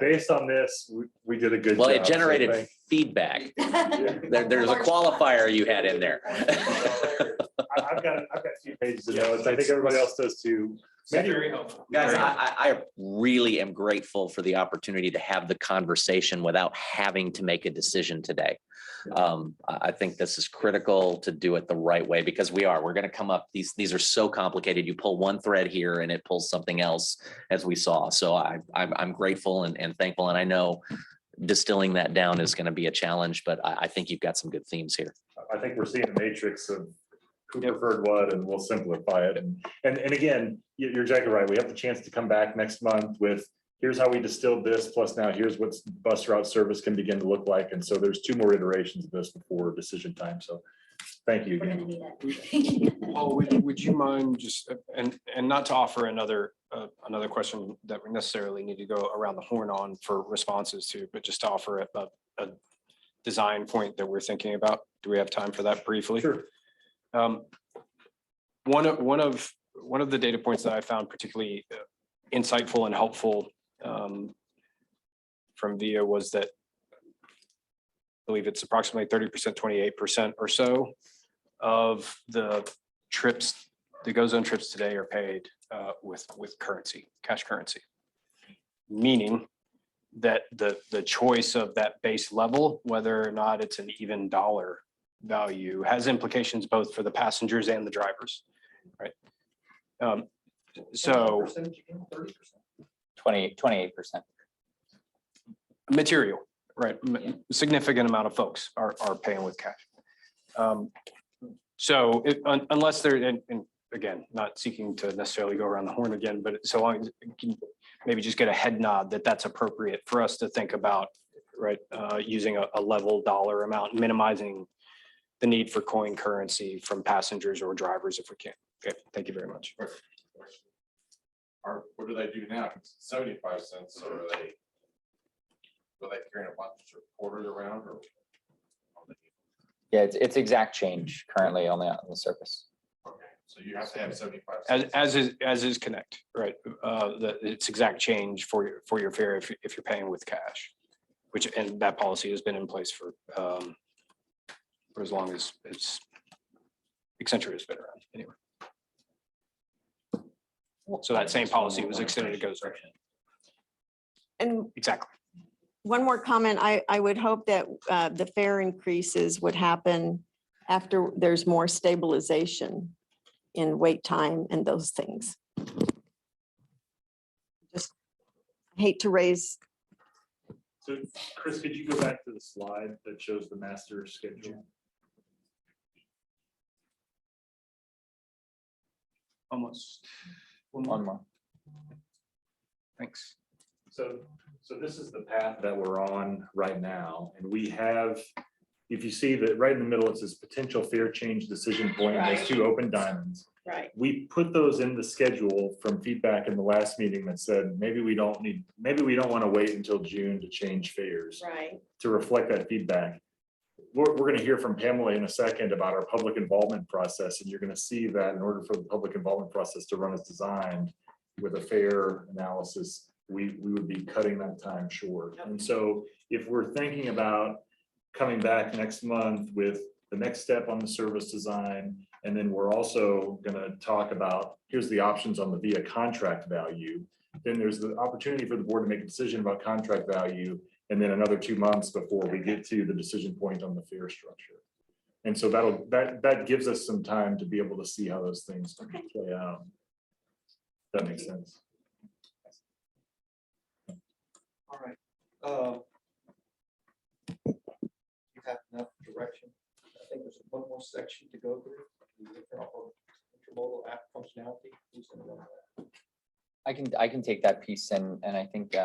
Based on this, we did a good job. Well, it so generated thank- feedback. There's a qualifier you had in there. I've got a few pages of notes. I think everybody else does too. Very helpful. Guys, I really am grateful for the opportunity to have the conversation without having to make a decision today. I think this is critical to do it the right way because we're going to come up. These are so complicated. You pull one thread here and it pulls something else, as we saw. So I'm grateful and thankful. And I know distilling that down is going to be a challenge, but I think you've got some good themes here. I think we're seeing a matrix of who preferred what, and we'll simplify it. And again, you're exactly right. We have the chance to come back next month with, here's how we distilled this, plus now here's what bus route service can begin to look like. And so there's 2 more iterations of this before decision time. So thank you again. Paul, would you mind just, and not to offer another question that we necessarily need to go around the horn on for responses to, but just to offer a design point that we're thinking about. Do we have time for that briefly? Sure. One of the data points that I found particularly insightful and helpful from VIA was that I believe it's approximately 30%, 28% or so of the trips, the GO Zone trips today are paid with currency, cash currency. Meaning that the choice of that base level, whether or not it's an even dollar value, has implications both for the passengers and the drivers, right? So 28%. material, right? Significant amount of folks are paying with cash. So unless they're, and again, not seeking to necessarily go around the horn again, but so long as you can maybe just get a head nod that that's appropriate for us to think about, right? Using a level dollar amount, minimizing the need for coin currency from passengers or drivers if we can. Okay, thank you very much. What do they do now? 75 cents, or are they carrying a bunch of quarters around, or? Yeah, it's exact change currently on the surface. Okay, so you have to have 75 cents. As is Connect, right? It's exact change for your fare if you're paying with cash, and that policy has been in place for as long as Accenture has been around anyway. So that same policy was extended to GO Zone. And Exactly. one more comment, I would hope that the fare increases would happen after there's more stabilization in wait time and those things. Just hate to raise. So Chris, could you go back to the slide that shows the master schedule? Almost. One more. Thanks. So this is the path that we're on right now, and we have, if you see that right in the middle, it says potential fare change decision point, and those 2 open diamonds. Right. We put those in the schedule from feedback in the last meeting that said, maybe we don't want to wait until June to change fares. Right. To reflect that feedback. We're going to hear from Pamela in a second about our public involvement process, and you're going to see that in order for the public involvement process to run as designed with a fare analysis, we would be cutting that time short. And so if we're thinking about coming back next month with the next step on the service design, and then we're also going to talk about, here's the options on the VIA contract value, then there's the opportunity for the board to make a decision about contract value, and then another 2 months before we get to the decision point on the fare structure. And so that gives us some time to be able to see how those things play out. That makes sense. All right. You have enough direction. I think there's one more section to go through. The intermodal app functionality. Who's gonna run that? I can take that piece, and I think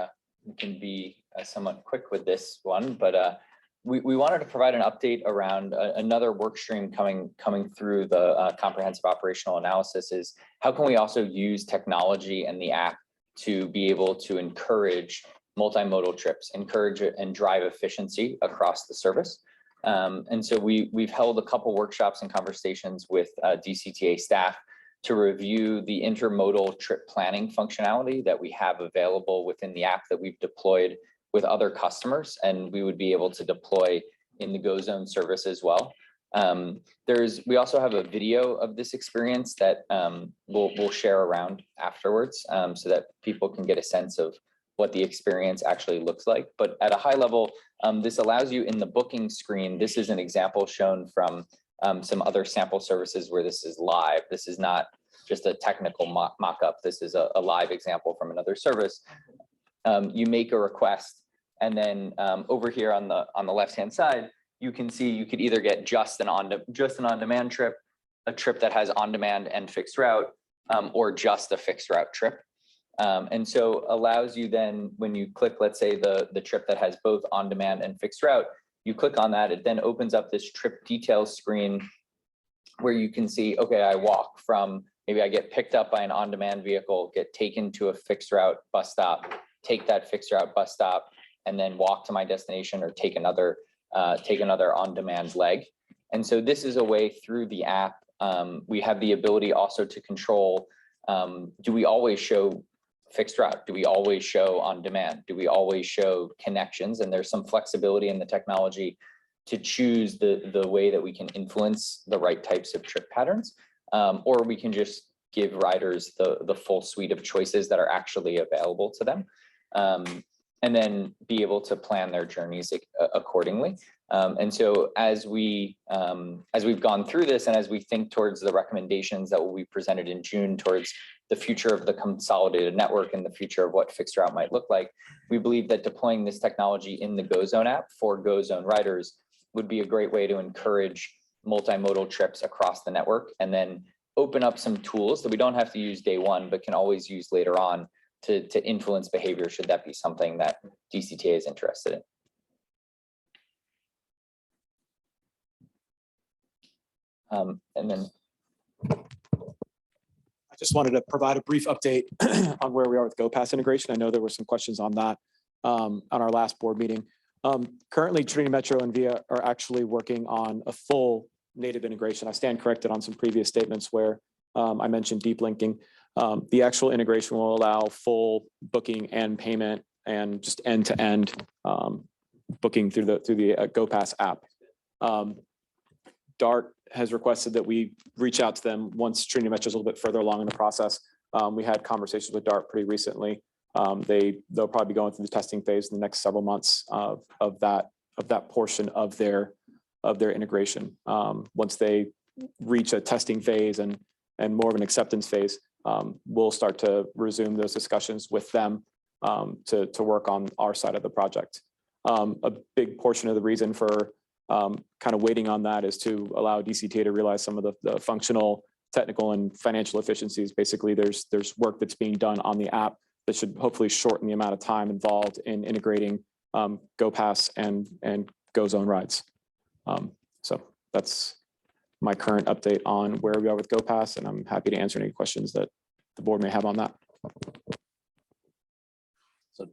we can be somewhat quick with this one, but we wanted to provide an update around another work stream coming through the comprehensive operational analysis is how can we also use technology and the app to be able to encourage multimodal trips, encourage it and drive efficiency across the service. And so we've held a couple workshops and conversations with DCTA staff to review the intermodal trip planning functionality that we have available within the app that we've deployed with other customers, and we would be able to deploy in the GoZone service as well. We also have a video of this experience that we'll share around afterwards, so that people can get a sense of what the experience actually looks like. But at a high level, this allows you in the booking screen. This is an example shown from some other sample services where this is live. This is not just a technical mock-up. This is a live example from another service. You make a request, and then over here on the left-hand side, you can see you could either get just an on-demand trip, a trip that has on-demand and fixed route, or just a fixed route trip. And so allows you then, when you click, let's say the trip that has both on-demand and fixed route, you click on that, it then opens up this trip details screen where you can see, okay, I walk from, maybe I get picked up by an on-demand vehicle, get taken to a fixed route bus stop, take that fixed route bus stop, and then walk to my destination or take another on-demand leg. And so this is a way through the app. We have the ability also to control, do we always show fixed route? Do we always show on demand? Do we always show connections? And there's some flexibility in the technology to choose the way that we can influence the right types of trip patterns, or we can just give riders the full suite of choices that are actually available to them, and then be able to plan their journeys accordingly. And so as we've gone through this, and as we think towards the recommendations that will be presented in June towards the future of the consolidated network and the future of what fixed route might look like, we believe that deploying this technology in the GoZone app for GoZone riders would be a great way to encourage multimodal trips across the network, and then open up some tools that we don't have to use day one, but can always use later on to influence behavior, should that be something that DCTA is interested in. And then I just wanted to provide a brief update on where we are with GoPass integration. I know there were some questions on that on our last board meeting. Currently, Trinity Metro and VIA are actually working on a full native integration. I stand corrected on some previous statements where I mentioned deep linking. The actual integration will allow full booking and payment and just end-to-end booking through the GoPass app. DART has requested that we reach out to them once Trinity Metro is a little bit further along in the process. We had conversations with DART pretty recently. They'll probably be going through the testing phase in the next several months of that portion of their integration. Once they reach a testing phase and more of an acceptance phase, we'll start to resume those discussions with them to work on our side of the project. A big portion of the reason for kind of waiting on that is to allow DCTA to realize some of the functional, technical, and financial efficiencies. Basically, there's work that's being done on the app that should hopefully shorten the amount of time involved in integrating GoPass and GoZone rides. So that's my current update on where we are with GoPass, and I'm happy to answer any questions that the board may have on that. So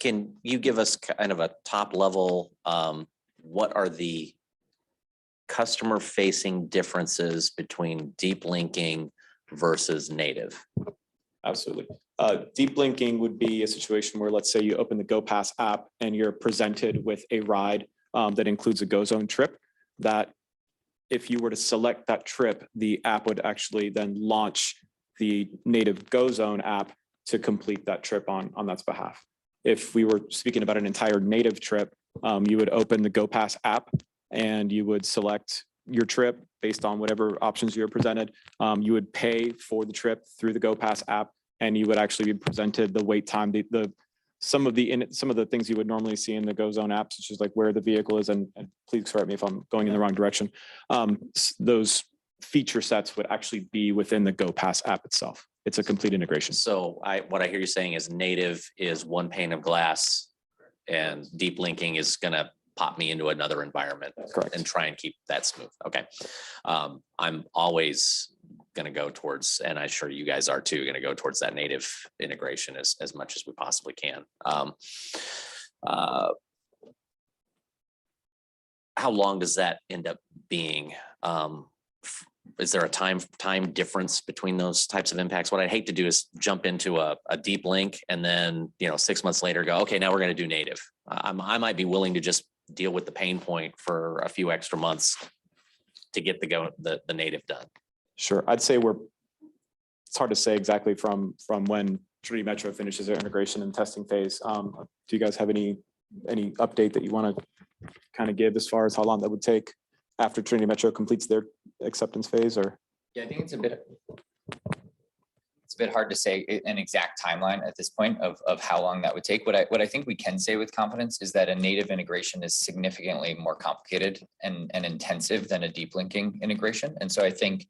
can you give us kind of a top level, what are the customer facing differences between deep linking versus native? Absolutely. Deep linking would be a situation where, let's say you open the GoPass app and you're presented with a ride that includes a GoZone trip, that if you were to select that trip, the app would actually then launch the native GoZone app to complete that trip on that's behalf. If we were speaking about an entire native trip, you would open the GoPass app and you would select your trip based on whatever options you were presented. You would pay for the trip through the GoPass app, and you would actually be presented the wait time, some of the things you would normally see in the GoZone app, such as like where the vehicle is, and please correct me if I'm going in the wrong direction. Those feature sets would actually be within the GoPass app itself. It's a complete integration. So what I hear you saying is native is one pane of glass, and deep linking is going to pop me into another environment. Correct. And try and keep that smooth. Okay. I'm always going to go towards, and I'm sure you guys are too, going to go towards that native integration as much as we possibly can. How long does that end up being is there a time difference between those types of impacts? What I'd hate to do is jump into a deep link and then, 6 months later go, okay, now we're going to do native. I might be willing to just deal with the pain point for a few extra months to get the native done. Sure, I'd say it's hard to say exactly from when Trinity Metro finishes their integration and testing phase. Do you guys have any update that you want to kind of give as far as how long that would take after Trinity Metro completes their acceptance phase, or? Yeah, I think it's a bit hard to say an exact timeline at this point of how long that would take. What I think we can say with confidence is that a native integration is significantly more complicated and intensive than a deep linking integration. And so I think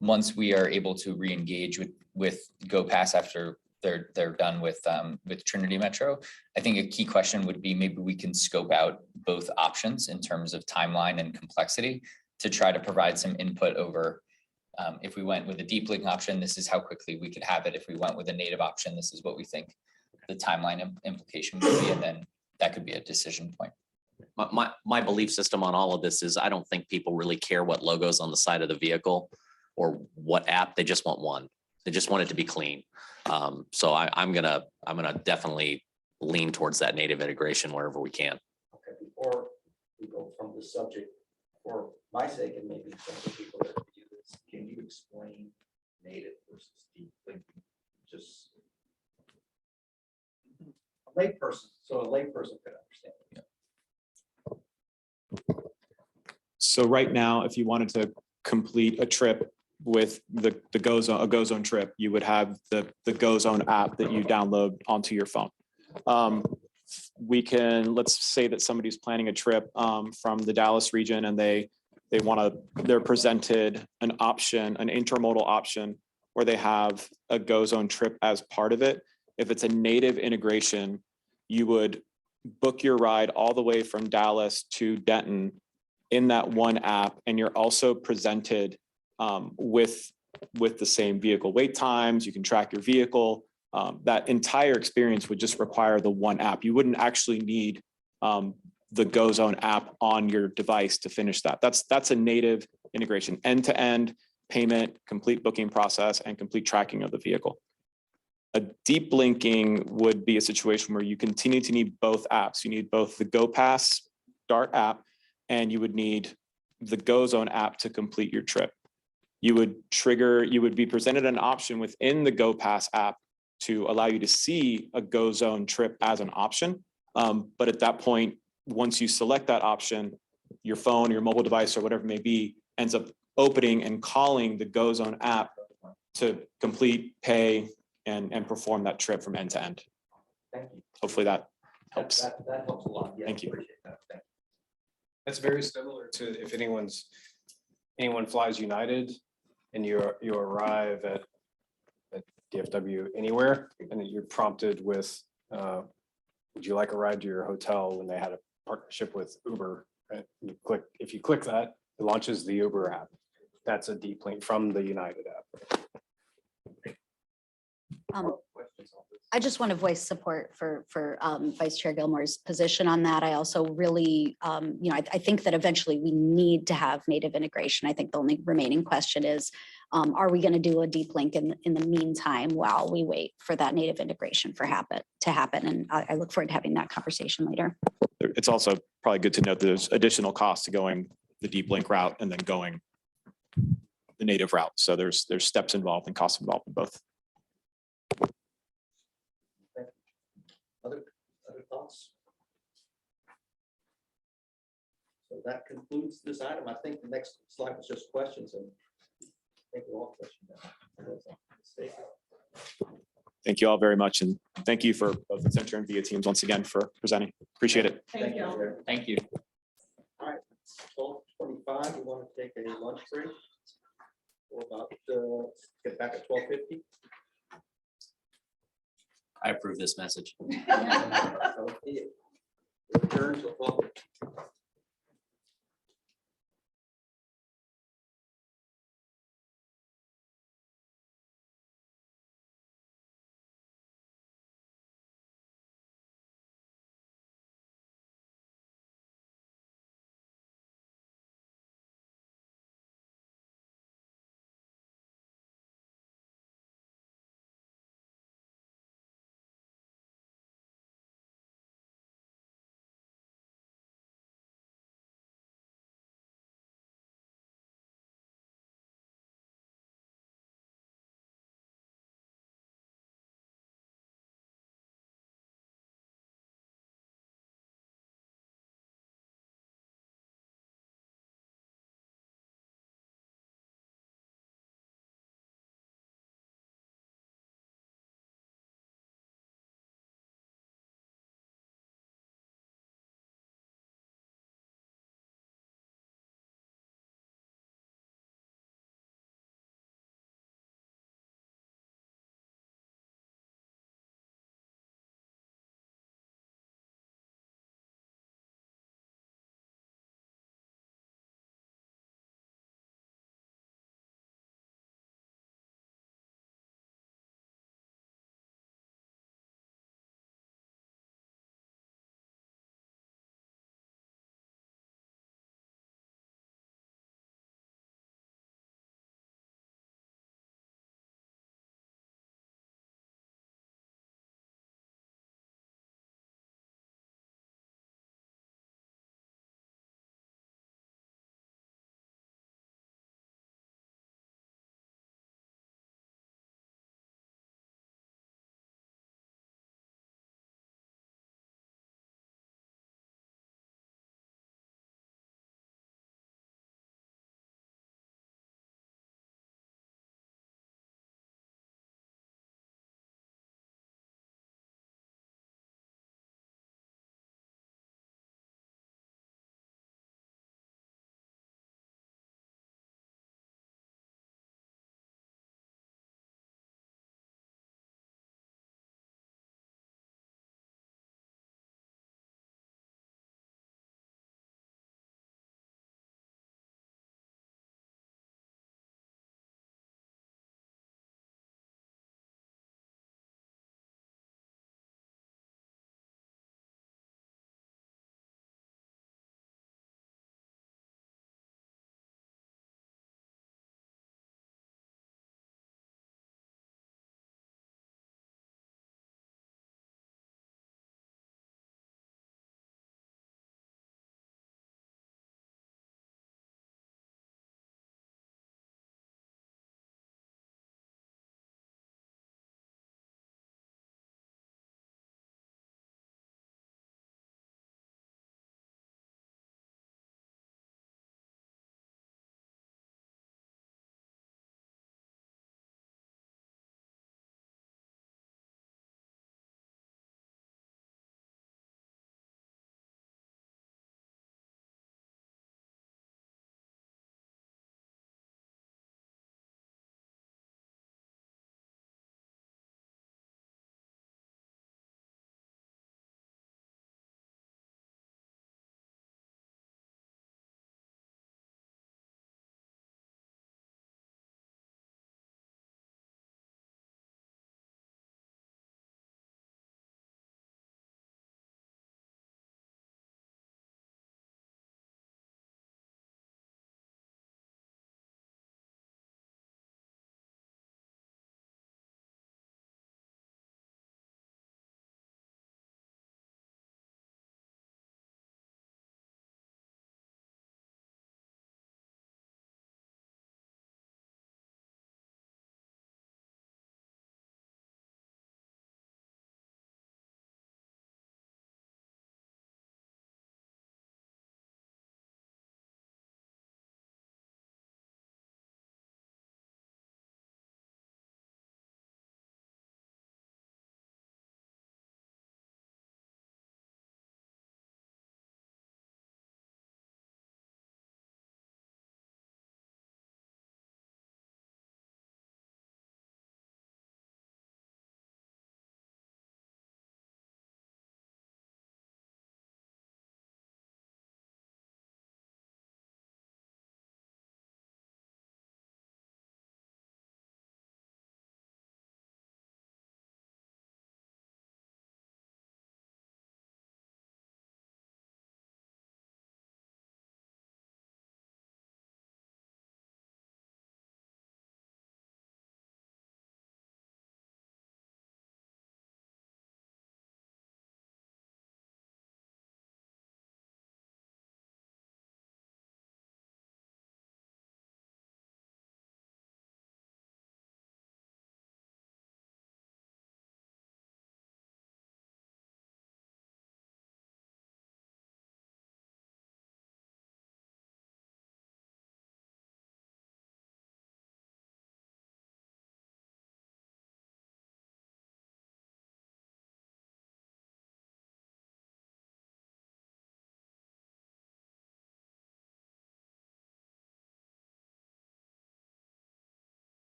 once we are able to re-engage with GoPass after they're done with Trinity Metro, I think a key question would be maybe we can scope out both options in terms of timeline and complexity to try to provide some input over if we went with a deep link option, this is how quickly we could have it. If we went with a native option, this is what we think the timeline implication would be, and then that could be a decision point. My belief system on all of this is I don't think people really care what logo's on the side of the vehicle or what app. They just want one. They just want it to be clean. So I'm gonna definitely lean towards that native integration wherever we can. Okay, before we go from the subject, for my sake and maybe some of the people that view this, can you explain native versus deep linking? Just a layperson, so a layperson could understand. So right now, if you wanted to complete a trip with the GoZone trip, you would have the GoZone app that you download onto your phone. Let's say that somebody's planning a trip from the Dallas region and they're presented an option, an intermodal option, where they have a GoZone trip as part of it. If it's a native integration, you would book your ride all the way from Dallas to Denton in that one app, and you're also presented with the same vehicle wait times. You can track your vehicle. That entire experience would just require the one app. You wouldn't actually need the GoZone app on your device to finish that. That's a native integration, end-to-end payment, complete booking process, and complete tracking of the vehicle. A deep linking would be a situation where you continue to need both apps. You need both the GoPass Dart app, and you would need the GoZone app to complete your trip. You would be presented an option within the GoPass app to allow you to see a GoZone trip as an option. But at that point, once you select that option, your phone, your mobile device, or whatever it may be, ends up opening and calling the GoZone app to complete, pay, and perform that trip from end to end. Thank you. Hopefully that helps. That helps a lot. Yeah, Thank you. appreciate that. Thank you. That's very similar to if anyone flies United and you arrive at DFW anywhere, and then you're prompted with, would you like a ride to your hotel, when they had a partnership with Uber, right? If you click that, it launches the Uber app. That's a deep link from the United app. I just want to voice support for Vice Chair Gilmore's position on that. I also really, I think that eventually we need to have native integration. I think the only remaining question is, are we going to do a deep link in the meantime while we wait for that native integration to happen? And I look forward to having that conversation later. It's also probably good to note that there's additional costs to going the deep link route and then going the native route. So there's steps involved and costs involved in both. Other thoughts? So that concludes this item. I think the next slide was just questions, and I think we're all questioned now. Thank you all very much. And thank you for both the Center and VIA teams once again for presenting. Appreciate it. Thank you. Thank you. All right, 12:25, we want to take a lunch break. We're about get back at 12:50. I approve this message. Okay. Return to 12:50.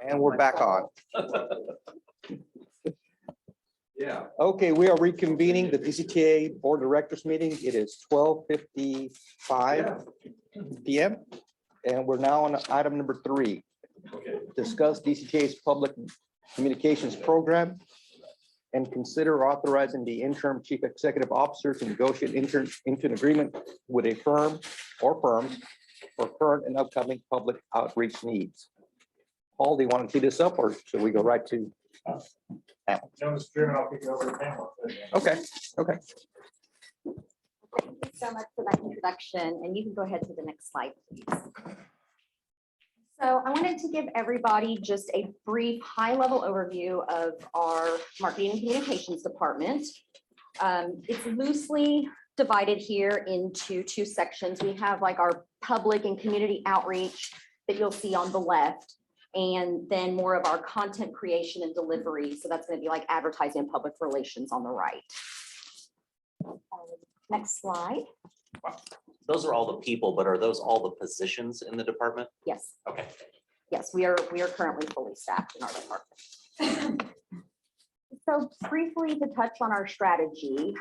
And we're back on. Yeah. Okay, we are reconvening the DCTA Board of Directors meeting. It is 12:55 PM. And we're now on item number 3. Okay. Discuss DCTA's public communications program and consider authorizing the interim chief executive officer to negotiate into an agreement with a firm or firms for current and upcoming public outreach needs. Paul, do you want to tee this up or should we go right to? No, Mr. Chairman, I'll kick it over to Pamela. Okay, okay. Thank you so much for that introduction, and you can go ahead to the next slide, please. So I wanted to give everybody just a brief high-level overview of our marketing and communications department. It's loosely divided here into 2 sections. We have like our public and community outreach that you'll see on the left, and then more of our content creation and delivery. So that's going to be like advertising and public relations on the right. Next slide. Those are all the people, but are those all the positions in the department? Yes. Okay. Yes, we are currently fully staffed in our department. So briefly to touch on our strategy,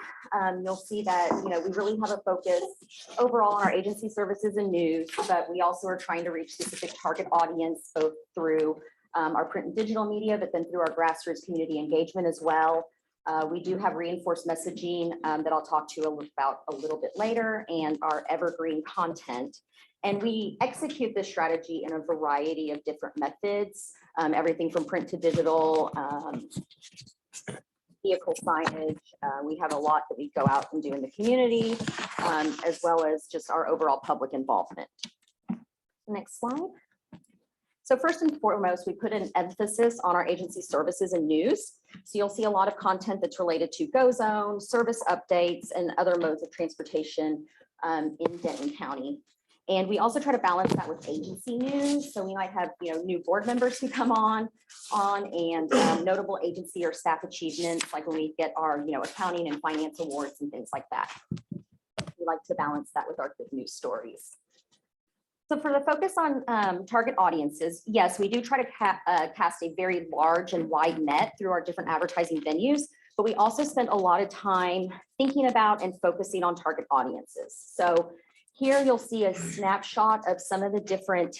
you'll see that, we really have a focus overall on our agency services and news, but we also are trying to reach specific target audience, both through our print and digital media, but then through our grassroots community engagement as well. We do have reinforced messaging that I'll talk to you about a little bit later, and our evergreen content. And we execute this strategy in a variety of different methods, everything from print to digital, vehicle signage. We have a lot that we go out and do in the community, as well as just our overall public involvement. Next slide. So first and foremost, we put an emphasis on our agency services and news. So you'll see a lot of content that's related to Go Zone, service updates, and other modes of transportation in Denton County. And we also try to balance that with agency news. So we might have, new board members who come on and notable agency or staff achievements, like when we get our, accounting and finance awards and things like that. We like to balance that with our good news stories. So for the focus on target audiences, yes, we do try to cast a very large and wide net through our different advertising venues, but we also spend a lot of time thinking about and focusing on target audiences. So here you'll see a snapshot of some of the different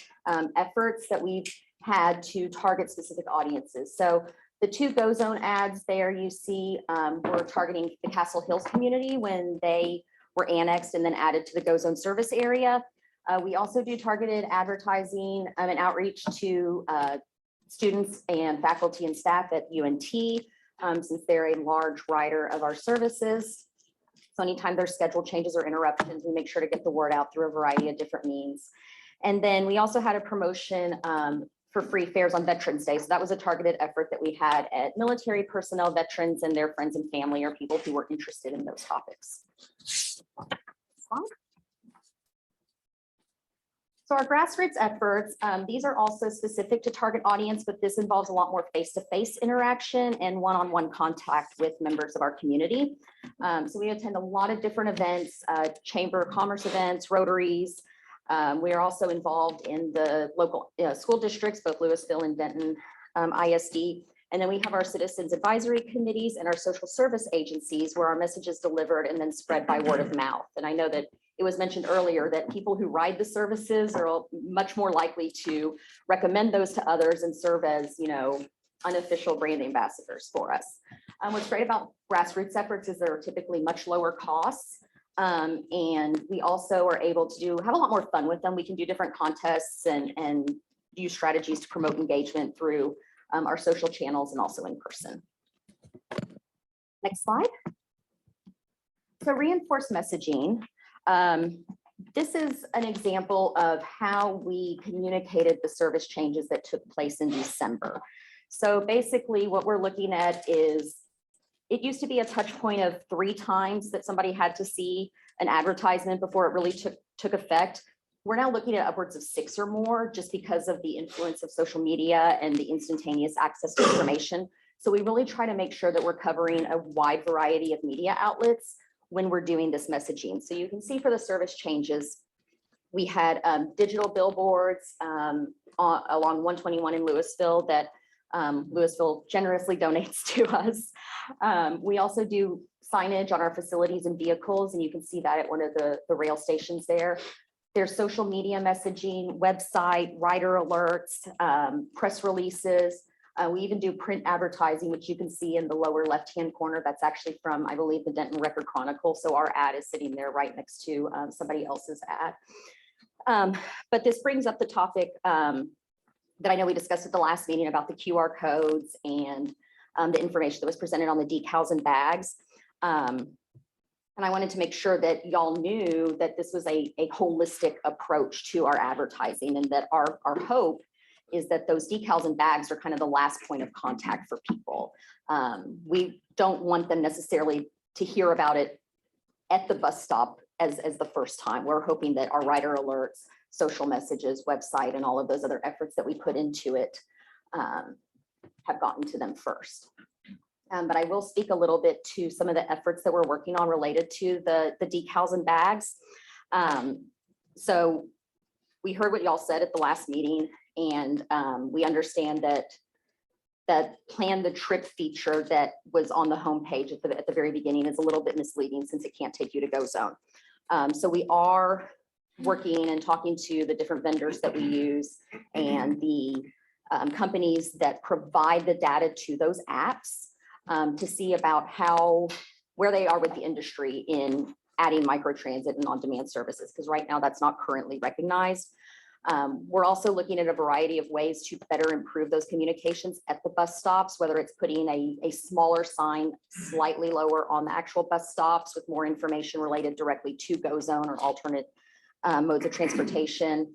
efforts that we've had to target specific audiences. So the 2 Go Zone ads there you see were targeting the Castle Hills community when they were annexed and then added to the Go Zone service area. We also do targeted advertising and outreach to students and faculty and staff at UNT, since they're a large rider of our services. So anytime there's schedule changes or interruptions, we make sure to get the word out through a variety of different means. And then we also had a promotion for free fares on Veterans Day. So that was a targeted effort that we had at military personnel, veterans, and their friends and family, or people who were interested in those topics. So our grassroots efforts, these are also specific to target audience, but this involves a lot more face-to-face interaction and one-on-one contact with members of our community. So we attend a lot of different events, Chamber of Commerce events, Rotaries. We are also involved in the local school districts, both Louisville and Denton ISD. And then we have our citizens advisory committees and our social service agencies where our message is delivered and then spread by word of mouth. And I know that it was mentioned earlier that people who ride the services are much more likely to recommend those to others and serve as, unofficial brand ambassadors for us. What's great about grassroots efforts is they're typically much lower costs. And we also are able to have a lot more fun with them. We can do different contests and use strategies to promote engagement through our social channels and also in person. Next slide. So reinforced messaging. This is an example of how we communicated the service changes that took place in December. So basically what we're looking at is, it used to be a touch point of 3 times that somebody had to see an advertisement before it really took effect. We're now looking at upwards of 6 or more, just because of the influence of social media and the instantaneous access to information. So we really try to make sure that we're covering a wide variety of media outlets when we're doing this messaging. So you can see for the service changes, we had digital billboards, along 121 in Louisville that Louisville generously donates to us. We also do signage on our facilities and vehicles, and you can see that at one of the rail stations there. There's social media messaging, website, rider alerts, press releases. We even do print advertising, which you can see in the lower left-hand corner. That's actually from, I believe, the Denton Record Chronicle. So our ad is sitting there right next to somebody else's ad. But this brings up the topic that I know we discussed at the last meeting about the QR codes and the information that was presented on the decals and bags. And I wanted to make sure that y'all knew that this was a holistic approach to our advertising, and that our hope is that those decals and bags are kind of the last point of contact for people. We don't want them necessarily to hear about it at the bus stop as the first time. We're hoping that our rider alerts, social messages, website, and all of those other efforts that we put into it have gotten to them first. But I will speak a little bit to some of the efforts that we're working on related to the decals and bags. So we heard what y'all said at the last meeting, and we understand that plan the trip feature that was on the homepage at the very beginning is a little bit misleading since it can't take you to Go Zone. So we are working and talking to the different vendors that we use and the companies that provide the data to those apps to see about where they are with the industry in adding microtransit and on-demand services, because right now that's not currently recognized. We're also looking at a variety of ways to better improve those communications at the bus stops, whether it's putting a smaller sign slightly lower on the actual bus stops with more information related directly to Go Zone or alternate modes of transportation.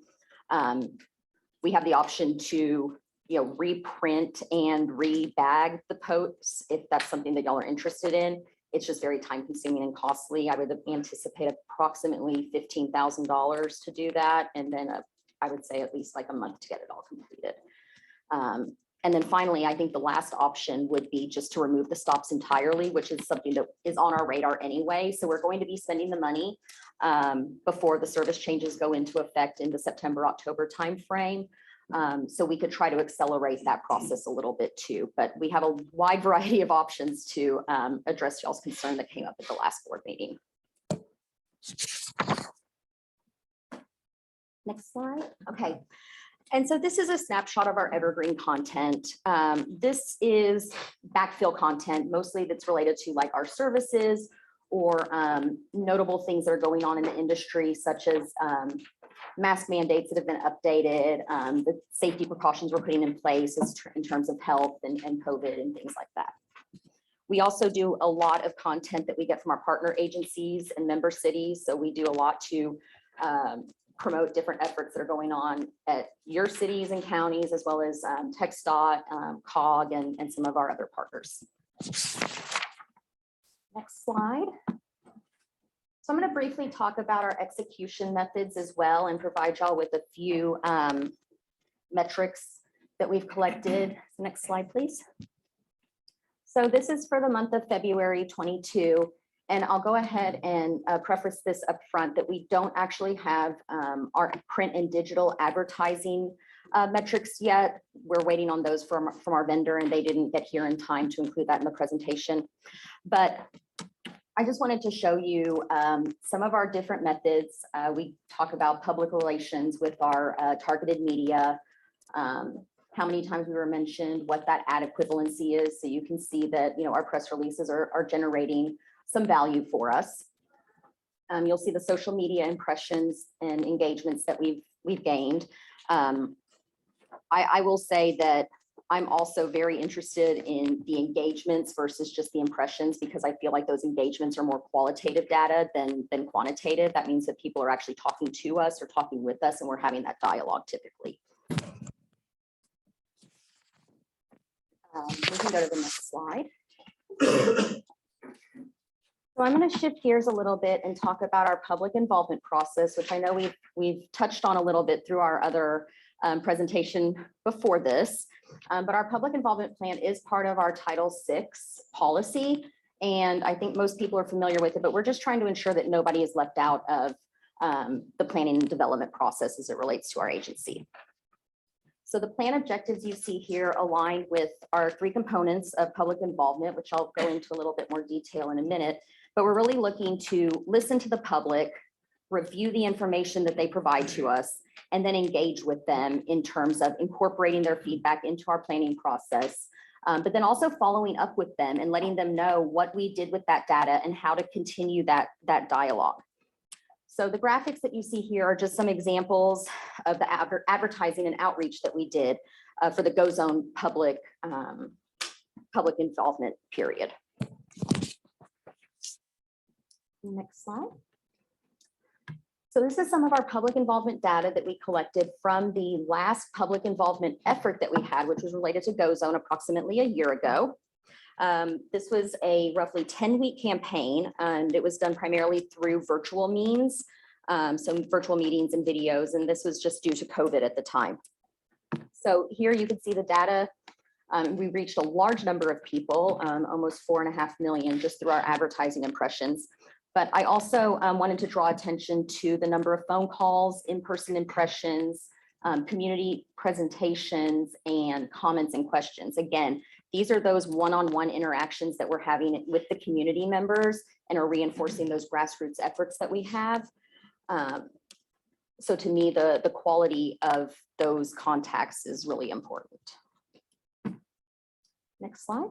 We have the option to reprint and rebag the posts if that's something that y'all are interested in. It's just very time consuming and costly. I would anticipate approximately $15,000 to do that. And then I would say at least like a month to get it all completed. And then finally, I think the last option would be just to remove the stops entirely, which is something that is on our radar anyway. So we're going to be spending the money before the service changes go into effect in the September-October timeframe. So we could try to accelerate that process a little bit too, but we have a wide variety of options to address y'all's concern that came up at the last board meeting. Next slide. Okay. And so this is a snapshot of our evergreen content. This is backfill content, mostly that's related to like our services or notable things that are going on in the industry, such as mask mandates that have been updated, the safety precautions we're putting in place in terms of health and COVID and things like that. We also do a lot of content that we get from our partner agencies and member cities. So we do a lot to promote different efforts that are going on at your cities and counties, as well as TxDOT, COG, and some of our other partners. Next slide. So I'm going to briefly talk about our execution methods as well and provide y'all with a few metrics that we've collected. Next slide, please. So this is for the month of February 22. And I'll go ahead and preface this up front that we don't actually have our print and digital advertising metrics yet. We're waiting on those from our vendor, and they didn't get here in time to include that in the presentation. But I just wanted to show you some of our different methods. We talk about public relations with our targeted media, how many times we were mentioned, what that ad equivalency is. So you can see that our press releases are generating some value for us. You'll see the social media impressions and engagements that we've gained. I will say that I'm also very interested in the engagements versus just the impressions, because I feel like those engagements are more qualitative data than quantitative. That means that people are actually talking to us or talking with us, and we're having that dialogue typically. We can go to the next slide. So I'm going to shift gears a little bit and talk about our public involvement process, which I know we've touched on a little bit through our other presentation before this. But our public involvement plan is part of our Title VI policy. And I think most people are familiar with it, but we're just trying to ensure that nobody is left out of the planning and development process as it relates to our agency. So the plan objectives you see here align with our 3 components of public involvement, which I'll go into a little bit more detail in a minute. But we're really looking to listen to the public, review the information that they provide to us, and then engage with them in terms of incorporating their feedback into our planning process. But then also following up with them and letting them know what we did with that data and how to continue that dialogue. So the graphics that you see here are just some examples of the advertising and outreach that we did for the Go Zone public involvement period. Next slide. So this is some of our public involvement data that we collected from the last public involvement effort that we had, which was related to Go Zone approximately a year ago. This was a roughly 10-week campaign, and it was done primarily through virtual means, some virtual meetings and videos, and this was just due to COVID at the time. So here you can see the data. We reached a large number of people, almost 4.5 million, just through our advertising impressions. But I also wanted to draw attention to the number of phone calls, in-person impressions, community presentations, and comments and questions. Again, these are those one-on-one interactions that we're having with the community members and are reinforcing those grassroots efforts that we have. So to me, the quality of those contacts is really important. Next slide.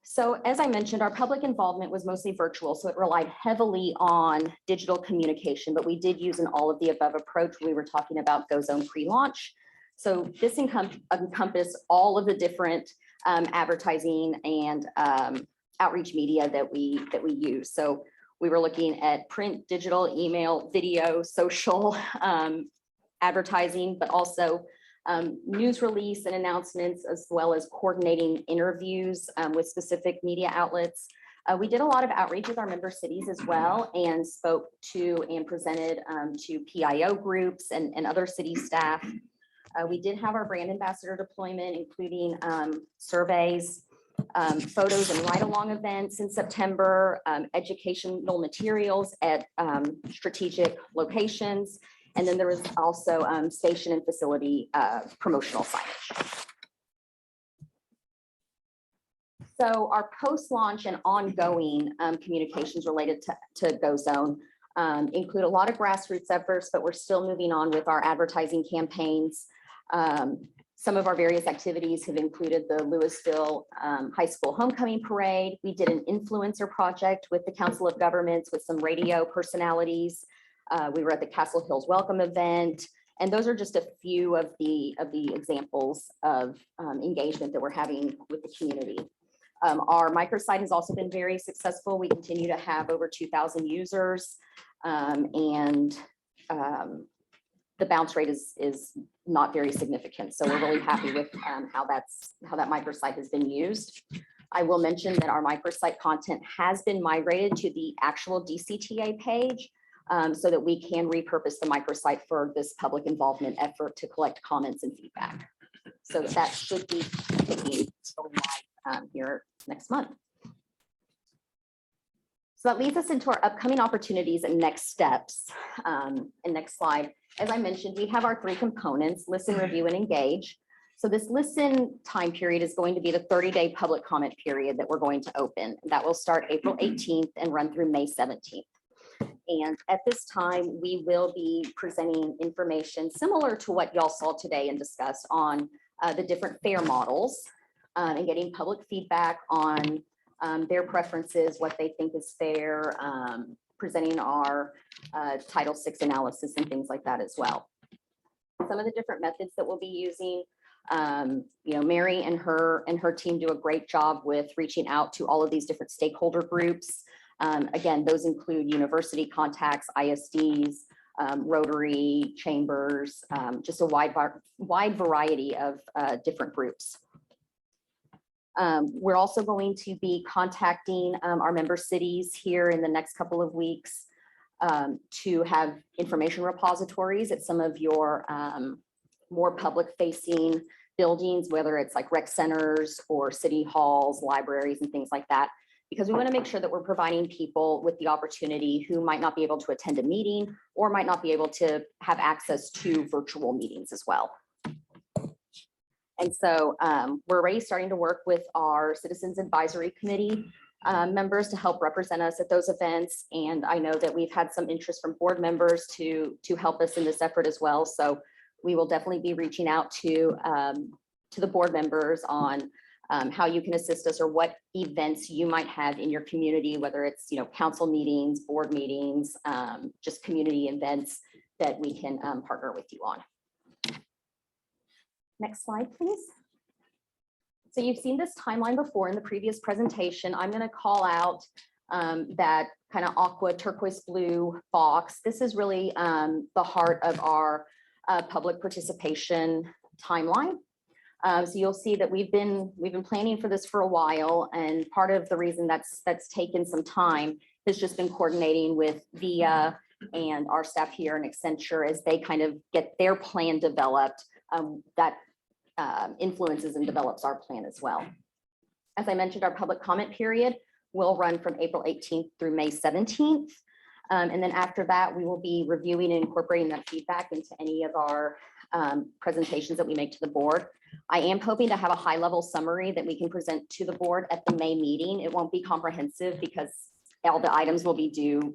So as I mentioned, our public involvement was mostly virtual, so it relied heavily on digital communication, but we did use an all of the above approach. We were talking about Go Zone pre-launch. So this encompassed all of the different advertising and outreach media that we use. So we were looking at print, digital, email, video, social advertising, but also news release and announcements, as well as coordinating interviews with specific media outlets. We did a lot of outreach with our member cities as well, and spoke to and presented to PIO groups and other city staff. We did have our brand ambassador deployment, including surveys, photos and ride-along events in September, educational materials at strategic locations. And then there was also station and facility promotional signage. So our post-launch and ongoing communications related to Go Zone include a lot of grassroots efforts, but we're still moving on with our advertising campaigns. Some of our various activities have included the Louisville High School Homecoming Parade. We did an influencer project with the Council of Governments with some radio personalities. We were at the Castle Hills Welcome event, and those are just a few of the examples of engagement that we're having with the community. Our microsite has also been very successful. We continue to have over 2,000 users, and the bounce rate is not very significant. So we're really happy with how that microsite has been used. I will mention that our microsite content has been migrated to the actual DCTA page, so that we can repurpose the microsite for this public involvement effort to collect comments and feedback. So that should be going live here next month. So that leads us into our upcoming opportunities and next steps. And next slide. As I mentioned, we have our 3 components: listen, review, and engage. So this listen time period is going to be the 30-day public comment period that we're going to open. That will start April 18th and run through May 17th. And at this time, we will be presenting information similar to what y'all saw today and discussed on the different fare models, and getting public feedback on their preferences, what they think is fair, presenting our Title VI analysis and things like that as well. Some of the different methods that we'll be using, Mary and her team do a great job with reaching out to all of these different stakeholder groups. Again, those include university contacts, ISDs, Rotary, chambers, just a wide variety of different groups. We're also going to be contacting our member cities here in the next couple of weeks to have information repositories at some of your more public-facing buildings, whether it's like rec centers or city halls, libraries, and things like that, because we want to make sure that we're providing people with the opportunity who might not be able to attend a meeting or might not be able to have access to virtual meetings as well. And so we're already starting to work with our Citizens Advisory Committee members to help represent us at those events. And I know that we've had some interest from board members to help us in this effort as well. So we will definitely be reaching out to the board members on how you can assist us or what events you might have in your community, whether it's, council meetings, board meetings, just community events that we can partner with you on. Next slide, please. So you've seen this timeline before in the previous presentation. I'm going to call out that kind of aqua turquoise blue box. This is really the heart of our public participation timeline. So you'll see that we've been planning for this for a while, and part of the reason that's taken some time has just been coordinating with VIA and our staff here in Accenture as they kind of get their plan developed. That influences and develops our plan as well. As I mentioned, our public comment period will run from April 18th through May 17th. And then after that, we will be reviewing and incorporating that feedback into any of our presentations that we make to the board. I am hoping to have a high-level summary that we can present to the board at the May meeting. It won't be comprehensive because all the items will be due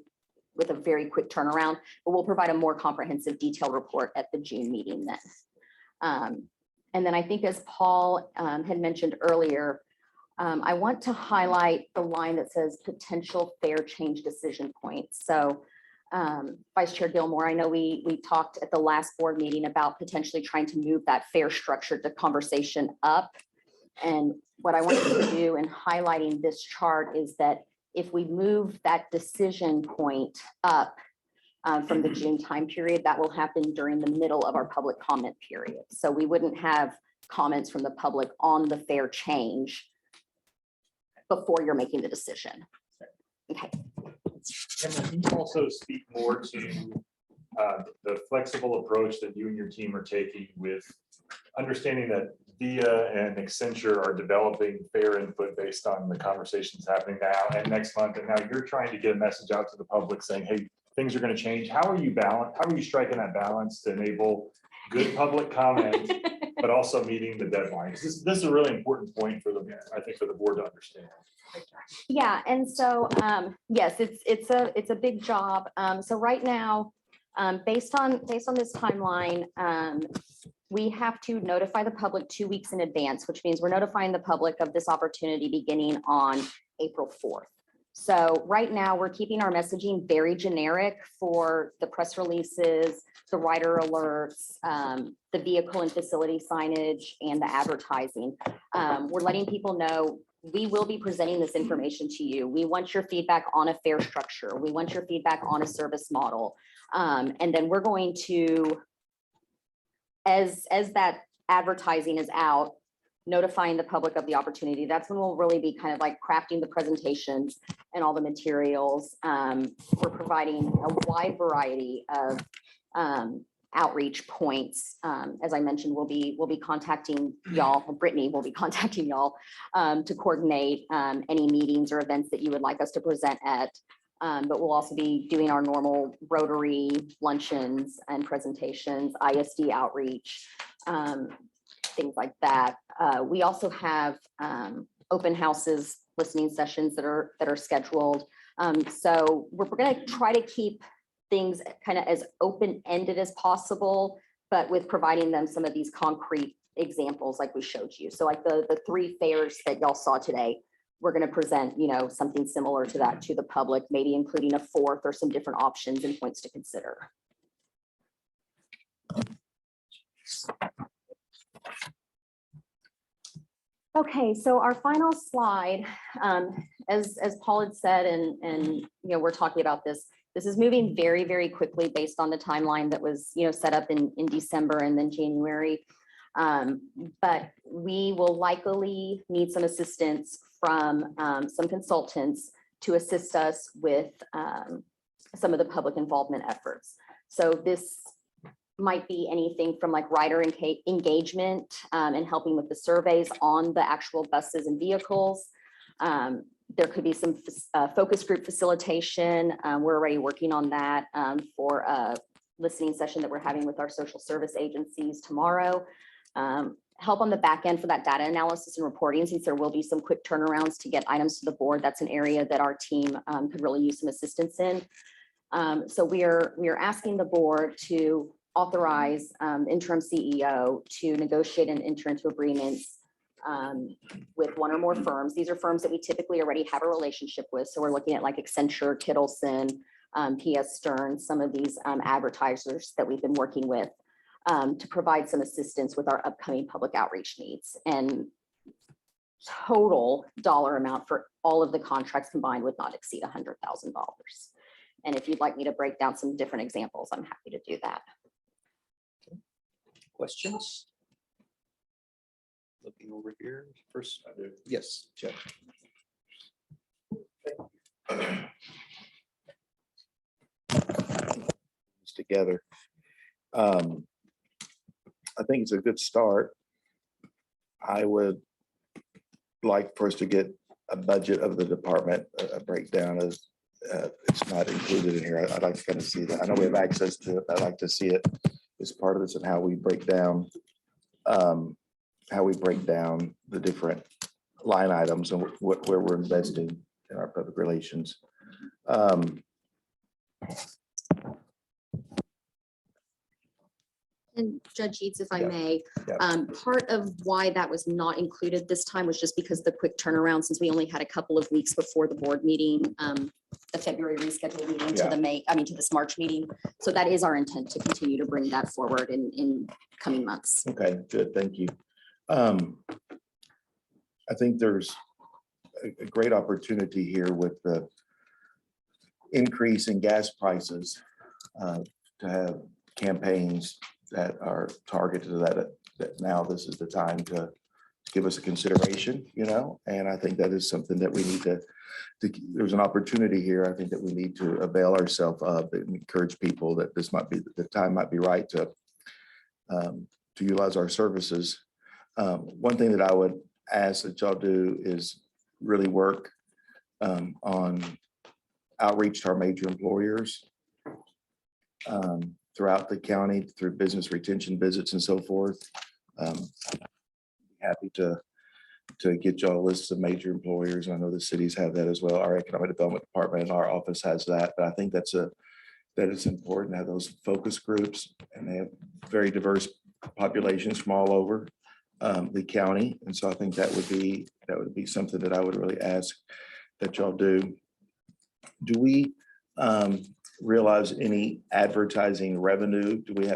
with a very quick turnaround, but we'll provide a more comprehensive detailed report at the June meeting then. And then I think as Paul had mentioned earlier, I want to highlight the line that says potential fair change decision points. So Vice Chair Gilmore, I know we talked at the last board meeting about potentially trying to move that fair structure to conversation up. And what I wanted to do in highlighting this chart is that if we move that decision point up from the June time period, that will happen during the middle of our public comment period. So we wouldn't have comments from the public on the fair change before you're making the decision. Okay. And can you also speak more to the flexible approach that you and your team are taking with understanding that VIA and Accenture are developing fair input based on the conversations happening now and next month, and now you're trying to get a message out to the public saying, hey, things are going to change. How are you striking that balance to enable good public comment, but also meeting the deadline? This is a really important point for I think for the board to understand. Yeah, and so yes, it's a big job. So right now, based on this timeline, we have to notify the public 2 weeks in advance, which means we're notifying the public of this opportunity beginning on April 4th. So right now we're keeping our messaging very generic for the press releases, the rider alerts, the vehicle and facility signage, and the advertising. We're letting people know we will be presenting this information to you. We want your feedback on a fair structure. We want your feedback on a service model. And then we're going to, as that advertising is out, notifying the public of the opportunity. That's when we'll really be kind of like crafting the presentations and all the materials. We're providing a wide variety of outreach points. As I mentioned, we'll be contacting y'all. Brittany will be contacting y'all to coordinate any meetings or events that you would like us to present at. But we'll also be doing our normal Rotary luncheons and presentations, ISD outreach, things like that. We also have open houses, listening sessions that are scheduled. So we're going to try to keep things kind of as open-ended as possible, but with providing them some of these concrete examples like we showed you. So like the 3 fairs that y'all saw today, we're going to present, something similar to that to the public, maybe including a 4th or some different options and points to consider. Okay, so our final slide, as Paul had said, and we're talking about this. This is moving very, very quickly based on the timeline that was set up in December and then January. But we will likely need some assistance from some consultants to assist us with some of the public involvement efforts. So this might be anything from like rider engagement and helping with the surveys on the actual buses and vehicles. There could be some focus group facilitation. We're already working on that for a listening session that we're having with our social service agencies tomorrow. Help on the back end for that data analysis and reporting, since there will be some quick turnarounds to get items to the board. That's an area that our team could really use some assistance in. So we are asking the board to authorize interim CEO to negotiate and enter into agreements with one or more firms. These are firms that we typically already have a relationship with. So we're looking at like Accenture, Kittleson, PS Stern, some of these advertisers that we've been working with to provide some assistance with our upcoming public outreach needs. And total dollar amount for all of the contracts combined would not exceed $100,000. And if you'd like me to break down some different examples, I'm happy to do that. Questions? Looking over here first. Yes, Jeff. Together. I think it's a good start. I would like for us to get a budget of the department, a breakdown of, it's not included in here. I'd like to kind of see that. I know we have access to it. I'd like to see it as part of this and how we break down the different line items and where we're investing in our public relations. And Judge Eads, if I Yeah. may, Yeah. part of why that was not included this time was just because the quick turnaround, since we only had a couple of weeks before the board meeting, the February rescheduled meeting to Yeah. to this March meeting. So that is our intent to continue to bring that forward in coming months. Okay, good, thank you. I think there's a great opportunity here with the increase in gas prices to have campaigns that are targeted to that now this is the time to give us a consideration, and I think that is something that we need to there's an opportunity here. I think that we need to avail ourselves of and encourage people that this might be, the time might be right to utilize our services. One thing that I would ask that y'all do is really work on outreach to our major employers throughout the county through business retention visits and so forth. Happy to get y'all lists of major employers. I know the cities have that as well. Our economic development department in our office has that, but I think that it's important to have those focus groups, and they have very diverse populations from all over the county. And so I think that would be something that I would really ask that y'all do. Do we realize any advertising revenue? Do we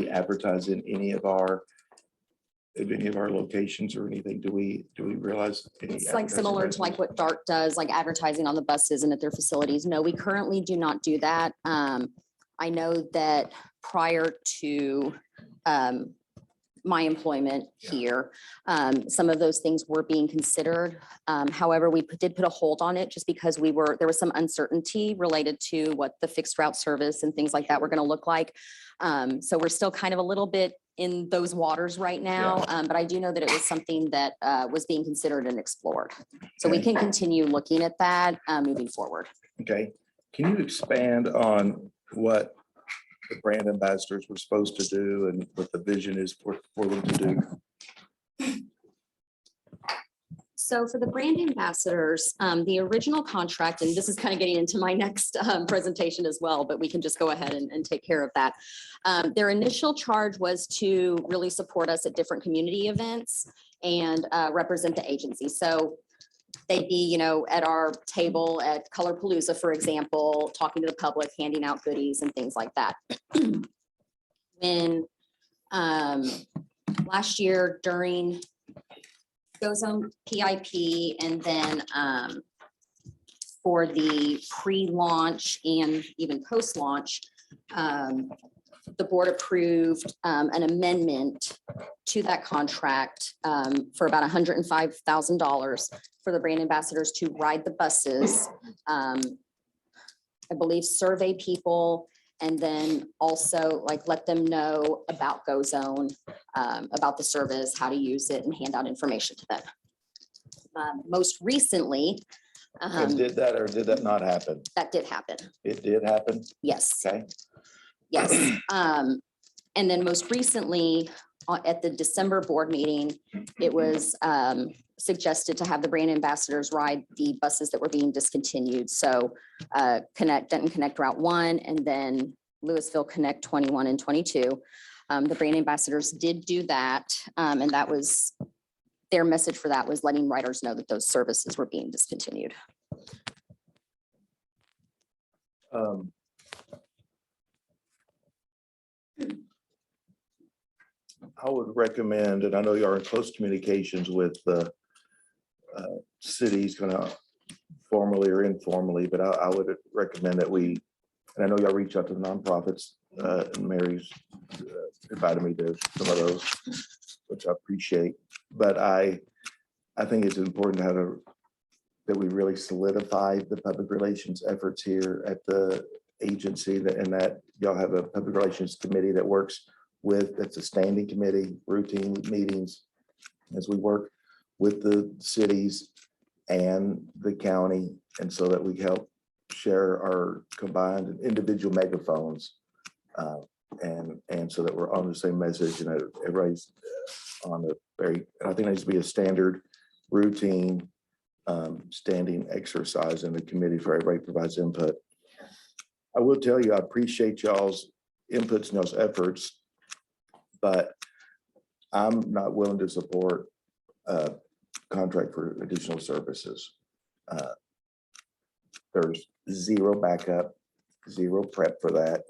advertise in any of our locations or anything? Do we realize? It's like similar to like what DART does, like advertising on the buses and at their facilities. No, we currently do not do that. I know that prior to my employment here, some of those things were being considered. However, we did put a hold on it just because there was some uncertainty related to what the fixed route service and things like that were going to look like. So we're still kind of a little bit in those waters right now, but I do know that it was something that was being considered and explored. So we can continue looking at that moving forward. Okay, can you expand on what the brand ambassadors were supposed to do and what the vision is for them to do? So for the brand ambassadors, the original contract, and this is kind of getting into my next presentation as well, but we can just go ahead and take care of that. Their initial charge was to really support us at different community events and represent the agency. So they'd be, at our table at Colorpalooza, for example, talking to the public, handing out goodies and things like that. When last year during goes on PIP, and then for the pre-launch and even post-launch, the board approved an amendment to that contract for about $105,000 for the brand ambassadors to ride the buses, I believe survey people, and then also let them know about GoZone, about the service, how to use it, and hand out information to them. most recently, And did that or did that not happen? that did happen. It did happen? Yes. Okay. Yes. And then most recently, at the December board meeting, it was suggested to have the brand ambassadors ride the buses that were being discontinued. So Denton Connect Route 1 and then Louisville Connect 21 and 22. The brand ambassadors did do that. And that was, their message for that was letting riders know that those services were being discontinued. I would recommend, and I know you are in close communications with the cities, kind of formally or informally, but I would recommend that we, and I know y'all reach out to the nonprofits, and Mary's invited me to some of those, which I appreciate. But I think it's important to have that we really solidify the public relations efforts here at the agency, and that y'all have a public relations committee that works with, that's a standing committee, routine meetings as we work with the cities and the county, and so that we help share our combined individual megaphones, and so that we're on the same message and that everybody's on the very, I think there needs to be a standard routine standing exercise in the committee for everybody provides input. I will tell you, I appreciate y'all's inputs and y'all's efforts, but I'm not willing to support a contract for additional services. There's zero backup, zero prep for that.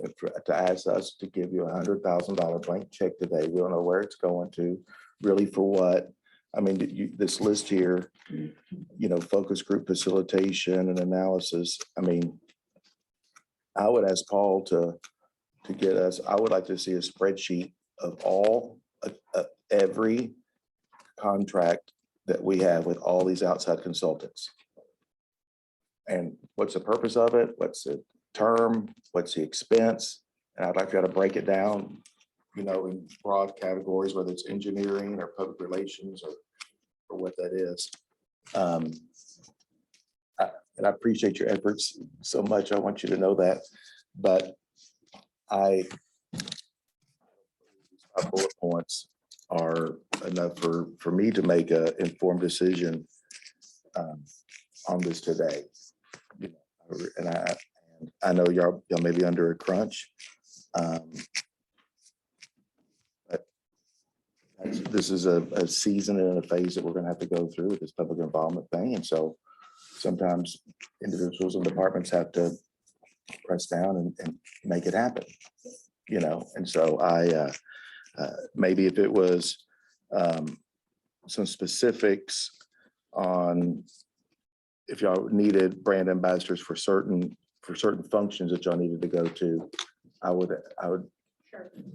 To ask us to give you $100,000 blank check today, we don't know where it's going to, really for what. I mean, this list here, focus group facilitation and analysis. I mean, I would ask Paul to get us, I would like to see a spreadsheet of all, every contract that we have with all these outside consultants. And what's the purpose of it? What's the term? What's the expense? And I'd like to break it down, in broad categories, whether it's engineering or public relations or what that is. And I appreciate your efforts so much. I want you to know that, but my bullet points are enough for me to make an informed decision on this today. And I know y'all may be under a crunch. But this is a season and a phase that we're going to have to go through with this public involvement thing. And so sometimes individuals and departments have to press down and make it happen, and so maybe if it was some specifics on if y'all needed brand ambassadors for certain functions that y'all needed to go to, I would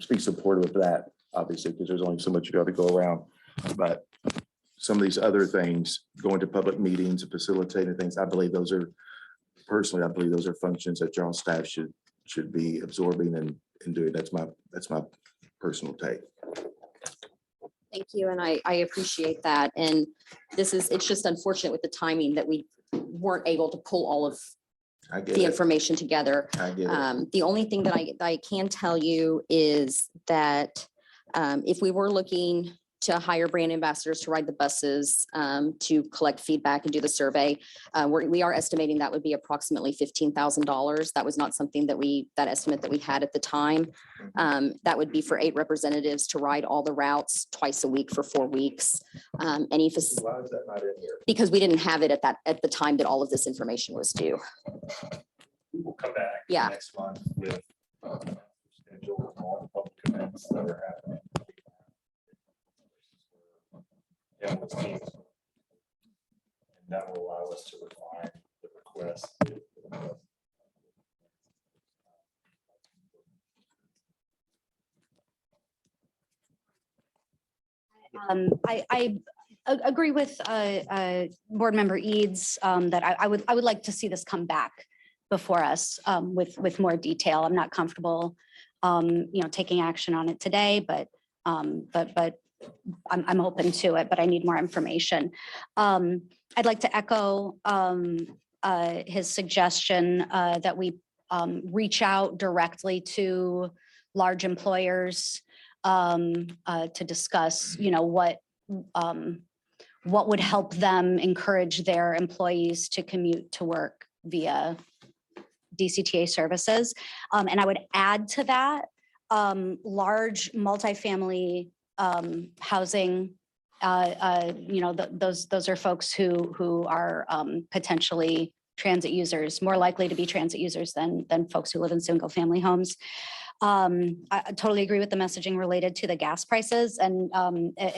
be supportive of that, obviously, because there's only so much you got to go around. But some of these other things, going to public meetings and facilitating things, I believe those are functions that y'all staff should be absorbing and doing. That's my personal take. Thank you, and I appreciate that. And it's just unfortunate with the timing that we weren't able to pull all of the information together. I get it. The only thing that I can tell you is that if we were looking to hire brand ambassadors to ride the buses, to collect feedback and do the survey, we are estimating that would be approximately $15,000. That was not something that estimate that we had at the time. That would be for 8 representatives to ride all the routes twice a week for 4 weeks. Why is that not in here? Because we didn't have it at the time that all of this information was due. We'll come back Yeah. next month with schedule of all the public events that are happening. Yeah, with teams. And that will allow us to refine the request. I agree with Board Member Eads that I would like to see this come back before us with more detail. I'm not comfortable, taking action on it today, but I'm open to it, but I need more information. I'd like to echo his suggestion that we reach out directly to large employers to discuss, what would help them encourage their employees to commute to work via DCTA services. And I would add to that, large multifamily housing. Those are folks who are potentially transit users, more likely to be transit users than folks who live in single family homes. I totally agree with the messaging related to the gas prices. And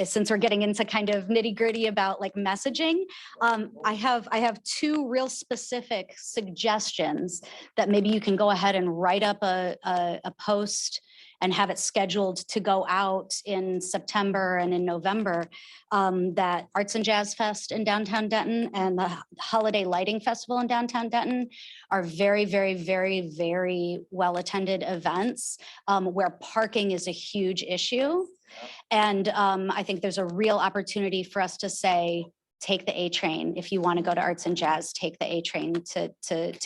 since we're getting into kind of nitty gritty about like messaging, I have two real specific suggestions that maybe you can go ahead and write up a post and have it scheduled to go out in September and in November, that Arts and Jazz Fest in downtown Denton and the Holiday Lighting Festival in downtown Denton are very, very, very, very well-attended events where parking is a huge issue. And I think there's a real opportunity for us to say, take the A train. If you want to go to Arts and Jazz, take the A train to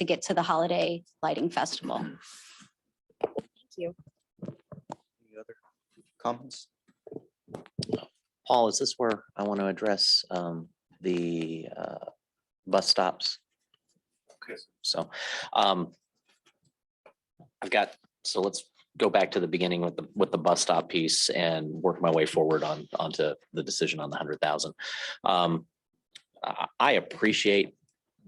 get to the Holiday Lighting Festival. Thank you. Any other comments? Paul, is this where I want to address the bus stops? Okay. So so let's go back to the beginning with the bus stop piece and work my way forward onto the decision on the 100,000. I appreciate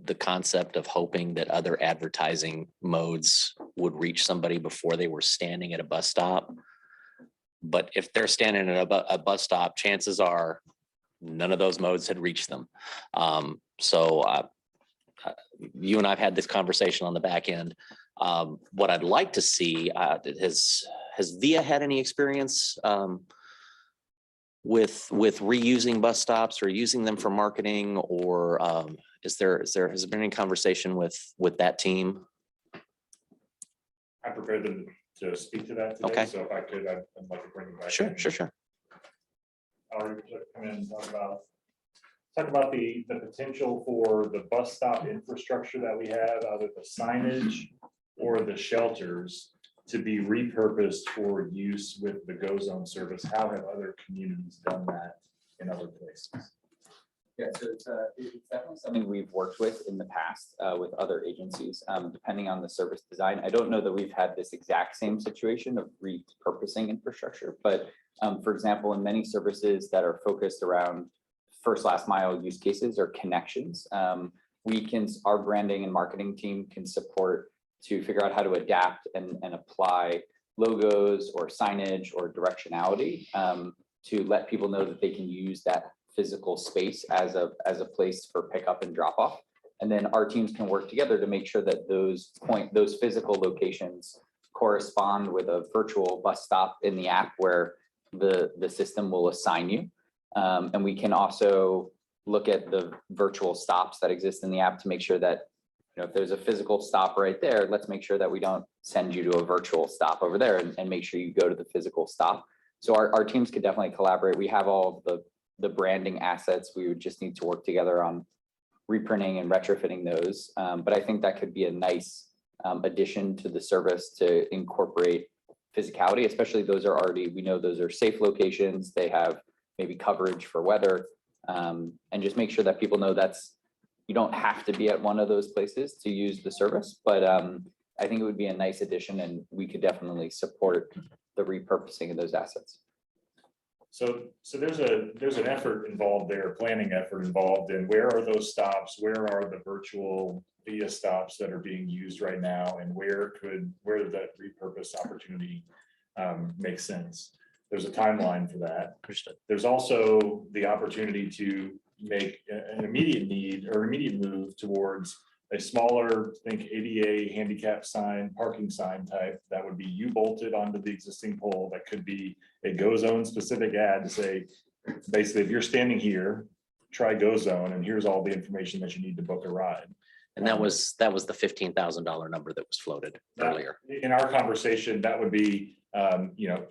the concept of hoping that other advertising modes would reach somebody before they were standing at a bus stop. But if they're standing at a bus stop, chances are none of those modes had reached them. So you and I've had this conversation on the back end. What I'd like to see, has VIA had any experience with reusing bus stops or using them for marketing, or has there been any conversation with that team? I prepared them to speak to that today. Okay. So if I could, I'd like to bring it back. Sure, in. sure. I'll come in and talk about the potential for the bus stop infrastructure that we have, either the signage or the shelters, to be repurposed for use with the Go Zone service. How have other communities done that in other places? Yeah, so it's definitely something we've worked with in the past with other agencies, depending on the service design. I don't know that we've had this exact same situation of repurposing infrastructure, but for example, in many services that are focused around first last mile use cases or connections, our branding and marketing team can support to figure out how to adapt and apply logos or signage or directionality to let people know that they can use that physical space as a place for pickup and drop off. And then our teams can work together to make sure that those physical locations correspond with a virtual bus stop in the app where the system will assign you. And we can also look at the virtual stops that exist in the app to make sure that, if there's a physical stop right there, let's make sure that we don't send you to a virtual stop over there and make sure you go to the physical stop. So our teams could definitely collaborate. We have all of the branding assets. We would just need to work together on reprinting and retrofitting those. But I think that could be a nice addition to the service to incorporate physicality, especially we know those are safe locations. They have maybe coverage for weather, and just make sure that people know you don't have to be at one of those places to use the service. But I think it would be a nice addition, and we could definitely support the repurposing of those assets. So there's an effort involved there, planning effort involved in where are those stops, where are the virtual VIA stops that are being used right now, and where that repurpose opportunity make sense. There's a timeline for that. There's also the opportunity to make an immediate move towards a smaller, think ADA handicap sign, parking sign type that would be U-bolted onto the existing pole. That could be a Go Zone specific ad to say, basically, if you're standing here, try Go Zone, and here's all the information that you need to book a ride. And that was the $15,000 number that was floated earlier. In our conversation, that would be,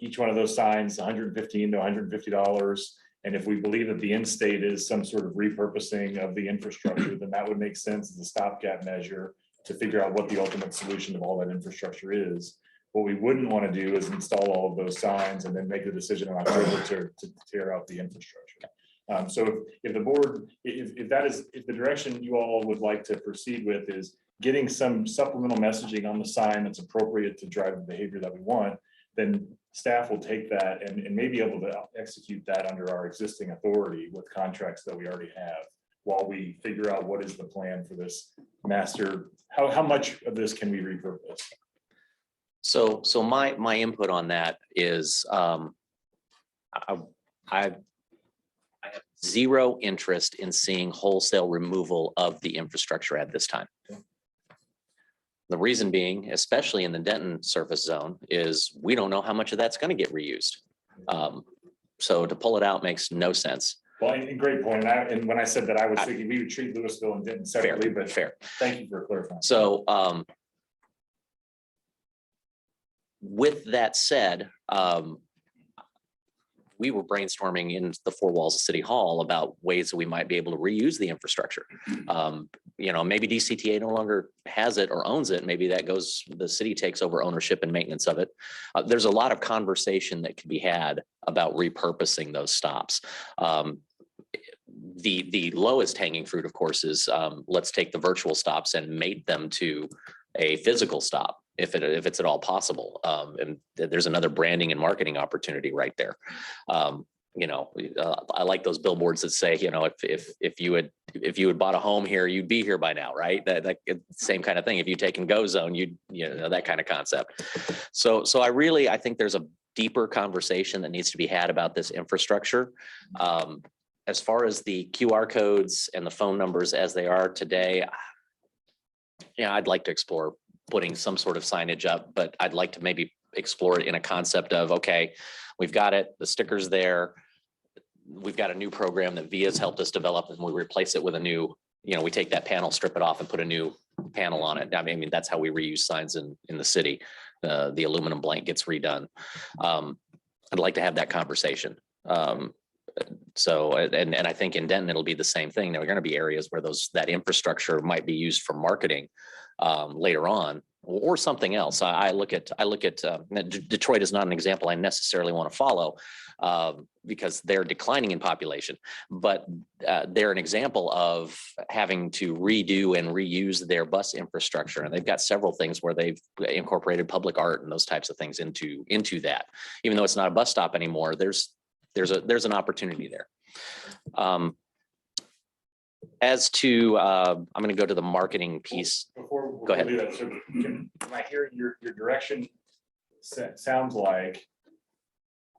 each one of those signs, $115 to $150. And if we believe that the end state is some sort of repurposing of the infrastructure, then that would make sense as a stopgap measure to figure out what the ultimate solution of all that infrastructure is. What we wouldn't want to do is install all of those signs and then make a decision in October to tear out the infrastructure. So if the board, if the direction you all would like to proceed with is getting some supplemental messaging on the sign that's appropriate to drive the behavior that we want, then staff will take that and may be able to execute that under our existing authority with contracts that we already have while we figure out what is the plan for this master, how much of this can we repurpose? So my input on that is I have zero interest in seeing wholesale removal of the infrastructure at this time. The reason being, especially in the Denton surface zone, is we don't know how much of that's going to get reused. So to pull it out makes no sense. Well, and great point. And when I said that, I was thinking we would treat Louisville and Denton separately, but fair. Thank you for clarifying. So with that said, we were brainstorming in the four walls of City Hall about ways that we might be able to reuse the infrastructure. Maybe DCTA no longer has it or owns it. Maybe that goes, the city takes over ownership and maintenance of it. There's a lot of conversation that can be had about repurposing those stops. The lowest hanging fruit, of course, is let's take the virtual stops and mate them to a physical stop if it's at all possible. And there's another branding and marketing opportunity right there. I like those billboards that say, if you had bought a home here, you'd be here by now, right? That same kind of thing. If you take and go zone, that kind of concept. So I think there's a deeper conversation that needs to be had about this infrastructure. As far as the QR codes and the phone numbers as they are today, I'd like to explore putting some sort of signage up, but I'd like to maybe explore it in a concept of, okay, we've got it, the sticker's there. We've got a new program that VIA's helped us develop, and we replace it with a new, we take that panel, strip it off and put a new panel on it. I mean, that's how we reuse signs in the city. The aluminum blank gets redone. I'd like to have that conversation. So I think in Denton, it'll be the same thing. There are going to be areas where that infrastructure might be used for marketing later on or something else. I look at Detroit is not an example I necessarily want to follow because they're declining in population, but they're an example of having to redo and reuse their bus infrastructure. And they've got several things where they've incorporated public art and those types of things into that. Even though it's not a bus stop anymore, there's an opportunity there. As to, I'm going to go to the marketing piece. Go ahead. So can I hear your direction? Sounds like,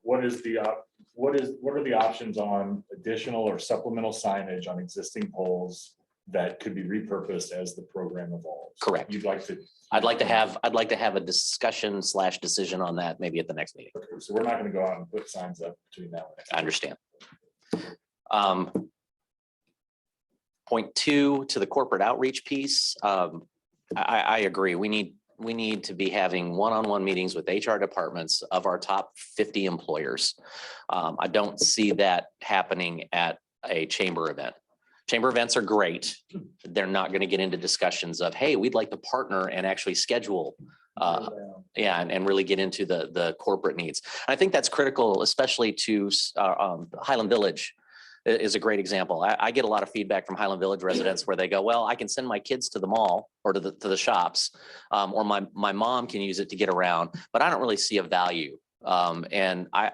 what are the options on additional or supplemental signage on existing poles that could be repurposed as the program evolves? Correct. I'd like to have a discussion / decision on that maybe at the next meeting. Okay, so we're not going to go out and put signs up between now and next. I understand. Point 2 to the corporate outreach piece. I agree. We need to be having one-on-one meetings with HR departments of our top 50 employers. I don't see that happening at a chamber event. Chamber events are great. They're not going to get into discussions of, hey, we'd like to partner and actually schedule and really get into the corporate needs. I think that's critical, especially to Highland Village is a great example. I get a lot of feedback from Highland Village residents where they go, well, I can send my kids to the mall or to the shops, or my mom can use it to get around, but I don't really see a value. And I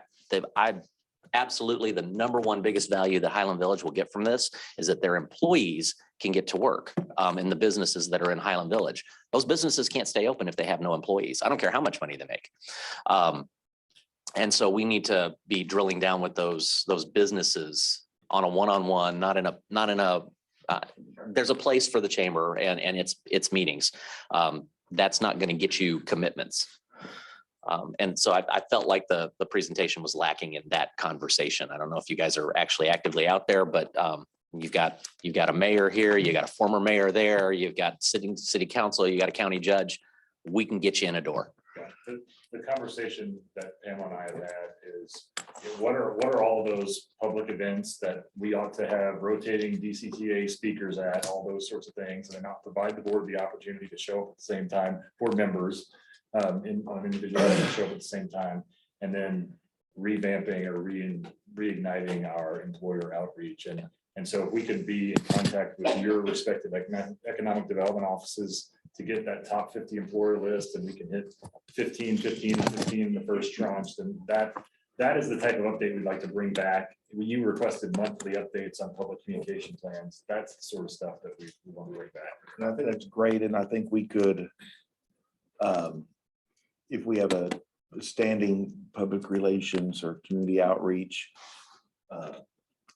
absolutely, the number one biggest value that Highland Village will get from this is that their employees can get to work in the businesses that are in Highland Village. Those businesses can't stay open if they have no employees. I don't care how much money they make. And so we need to be drilling down with those businesses on a one-on-one, not in a there's a place for the chamber and its meetings. That's not going to get you commitments. And so I felt like the presentation was lacking in that conversation. I don't know if you guys are actually actively out there, but You've got a mayor here, you got a former mayor there, you've got city council, you got a county judge. We can get you in a door. Yeah, the conversation that Pam and I have had is, what are all those public events that we ought to have rotating DCTA speakers at, all those sorts of things, and not provide the board the opportunity to show up at the same time, board members on an individual to show up at the same time, and then revamping or reigniting our employer outreach. And so if we could be in contact with your respective economic development offices to get that top 50 employer list, and we can hit 15 in the first tranche, then that is the type of update we'd like to bring back. You requested monthly updates on public communication plans. That's the sort of stuff that we want to bring back. And I think that's great. And I think we could, if we have a standing public relations or community outreach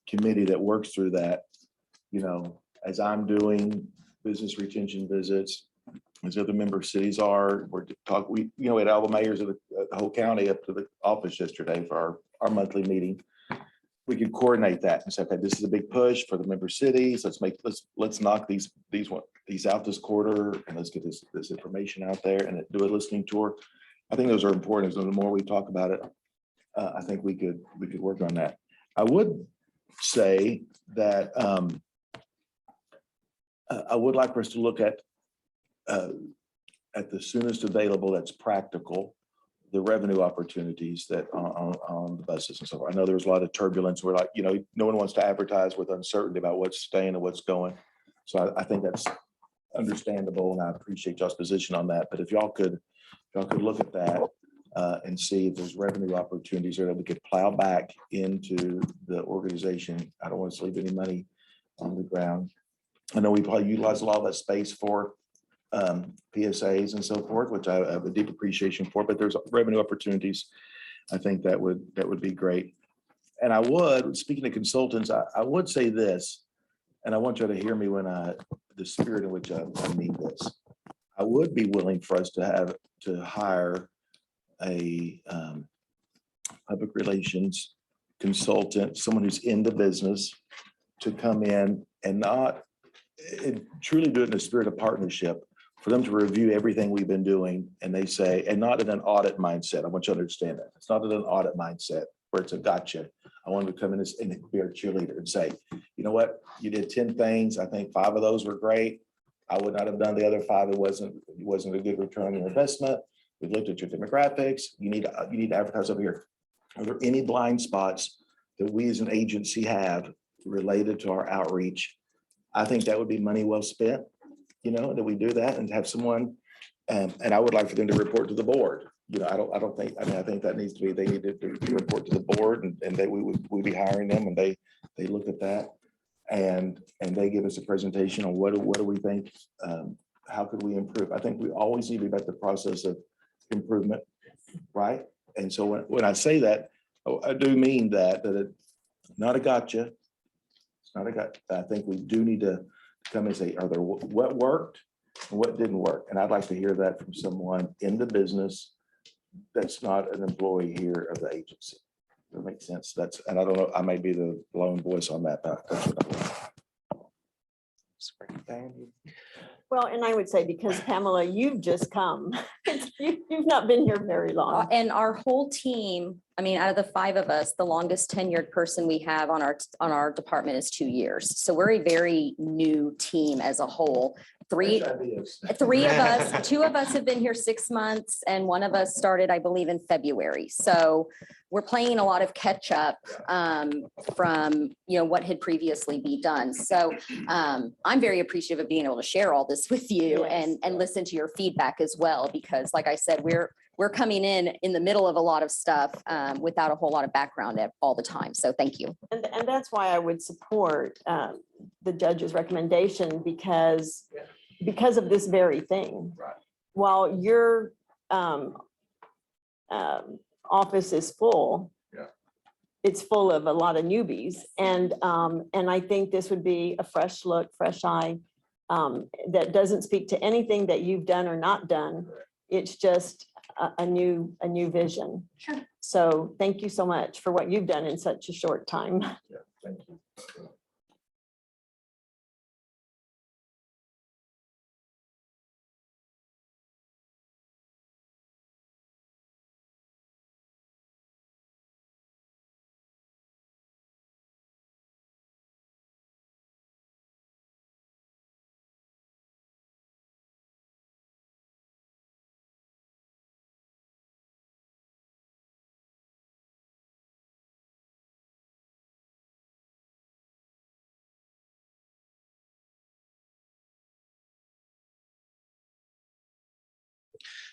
committee that works through that, as I'm doing business retention visits, as other member cities are, we had all the mayors of the whole county up to the office yesterday for our monthly meeting. We could coordinate that and say, okay, this is a big push for the member cities. Let's knock these out this quarter, and let's get this information out there and do a listening tour. I think those are important. So the more we talk about it, I think we could work on that. I would say that I would like for us to look at the soonest available that's practical, the revenue opportunities that on the buses and so forth. I know there was a lot of turbulence where, no one wants to advertise with uncertainty about what's staying and what's going. So I think that's understandable, and I appreciate y'all's position on that. But if y'all could look at that and see if there's revenue opportunities or that we could plow back into the organization. I don't want us to leave any money on the ground. I know we probably utilize a lot of that space for PSAs and so forth, which I have a deep appreciation for, but there's revenue opportunities. I think that would be great. And I would, speaking of consultants, I would say this, and I want you to hear me the spirit in which I mean this. I would be willing for us to hire a public relations consultant, someone who's in the business, to come in and truly do it in a spirit of partnership, for them to review everything we've been doing, and they say, and not in an audit mindset. I want you to understand that. It's not in an audit mindset where it's a gotcha. I want to come in and be our cheerleader and say, you know what, you did 10 things. I think 5 of those were great. I would not have done the other 5. It wasn't a good return on your investment. We've looked at your demographics. You need to advertise over here. Are there any blind spots that we as an agency have related to our outreach? I think that would be money well spent, that we do that and have someone, and I would like for them to report to the board. I think that needs to be, they need to report to the board, and we'd be hiring them, and they look at that and they give us a presentation on what do we think, how could we improve? I think we always need to be about the process of improvement, right? And so when I say that, I do mean that it's not a gotcha. It's not a gotcha. I think we do need to come and say, what worked and what didn't work? And I'd like to hear that from someone in the business that's not an employee here of the agency. That makes sense. And I don't know, I may be the lone voice on that. But that's what Well, and I would say, because Pamela, you've just come. You've not been here very long. And our whole team, out of the 5 of us, the longest tenured person we have on our department is 2 years. So we're a very new team as a whole. 3 of us, 2 of us have been here 6 months, and 1 of us started, I believe, in February. So we're playing a lot of catch up from what had previously been done. So I'm very appreciative of being able to share all this with you and listen to your feedback as well, because like I said, we're coming in the middle of a lot of stuff without a whole lot of background all the time. So thank you. And that's why I would support the judge's recommendation, because of this very thing. Right. While your office is full, it's full of a lot of newbies. And I think this would be a fresh look, fresh eye, that doesn't speak to anything that you've done or not done. It's just a new vision. Sure. So thank you so much for what you've done in such a short time. Yeah, thank you.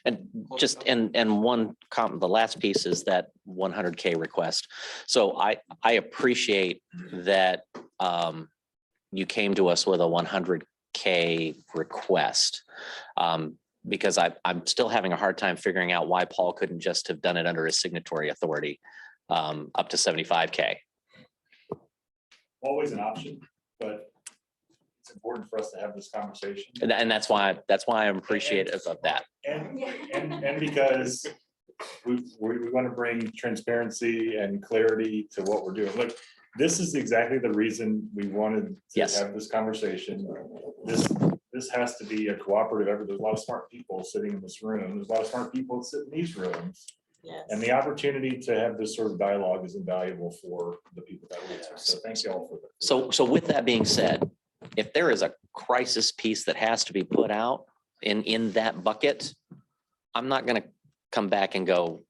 And just, and one comment, the last piece is that 100K request. So I appreciate that you came to us with a 100K request. Because I'm still having a hard time figuring out why Paul couldn't just have done it under his signatory authority up to 75K. Always an option, but it's important for us to have this conversation. And that's why I'm appreciative of that. And because we want to bring transparency and clarity to what we're doing. Look, this is exactly the reason we wanted to have this conversation. This has to be a cooperative effort. There's a lot of smart people sitting in this room. There's a lot of smart people that sit in these rooms. Yes. And the opportunity to have this sort of dialogue is invaluable for the people that listen. So thanks you all for that. So with that being said, if there is a crisis piece that has to be put out in that bucket, I'm not going to come back and go,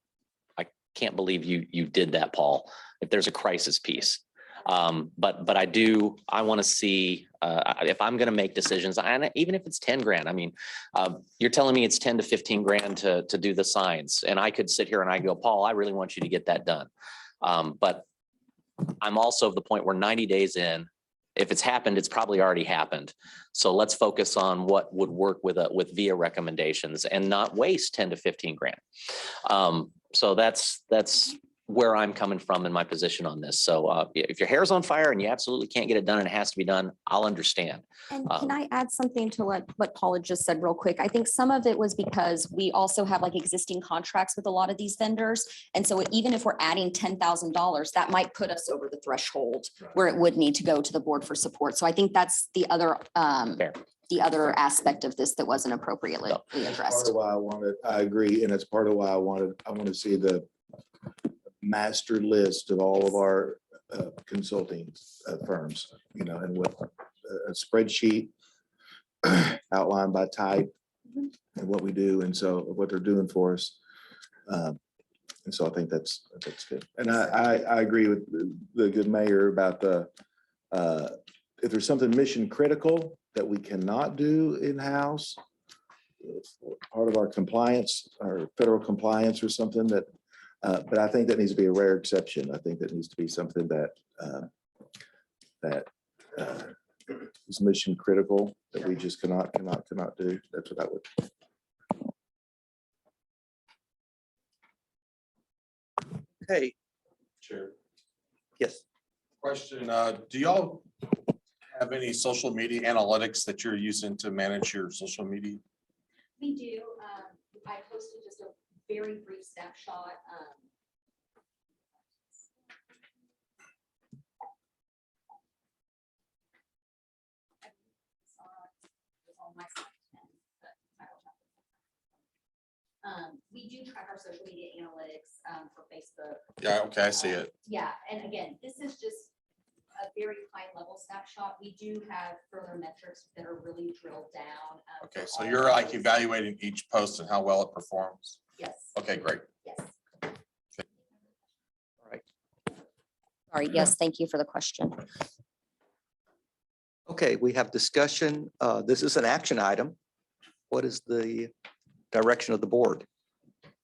I can't believe you did that, Paul, if there's a crisis piece. But I want to see if I'm going to make decisions, and even if it's 10 grand, I mean, you're telling me it's 10 to 15 grand to do the signs, and I could sit here and I go, Paul, I really want you to get that done. But I'm also of the point where 90 days in, if it's happened, it's probably already happened. So let's focus on what would work with VIA recommendations and not waste 10 to 15 grand. So that's where I'm coming from in my position on this. So if your hair's on fire and you absolutely can't get it done and it has to be done, I'll understand. And can I add something to what Paul had just said real quick? I think some of it was because we also have like existing contracts with a lot of these vendors. And so even if we're adding $10,000, that might put us over the threshold where it would need to go to the board for support. So I think that's the other aspect of this that wasn't appropriately addressed. Part of why I agree, and it's part of why I want to see the master list of all of our consulting firms, and with a spreadsheet outlined by type and what we do, and so what they're doing for us. And so I think that's good. And I agree with the good mayor about if there's something mission critical that we cannot do in-house, part of our compliance, our federal compliance or something that, but I think that needs to be a rare exception. I think that needs to be something that is mission critical that we just cannot do. That's what I would. Okay. Chair. Yes. Question, do y'all have any social media analytics that you're using to manage your social media? We do. I posted just a very brief snapshot. We do track our social media analytics for Facebook. Yeah, okay, I see it. Yeah, and again, this is just a very high level snapshot. We do have further metrics that are really drilled down. Okay, so you're like evaluating each post and how well it performs? Yes. Okay, great. Yes. All right. Sorry, yes, thank you for the question. Okay, we have discussion. This is an action item. What is the direction of the board?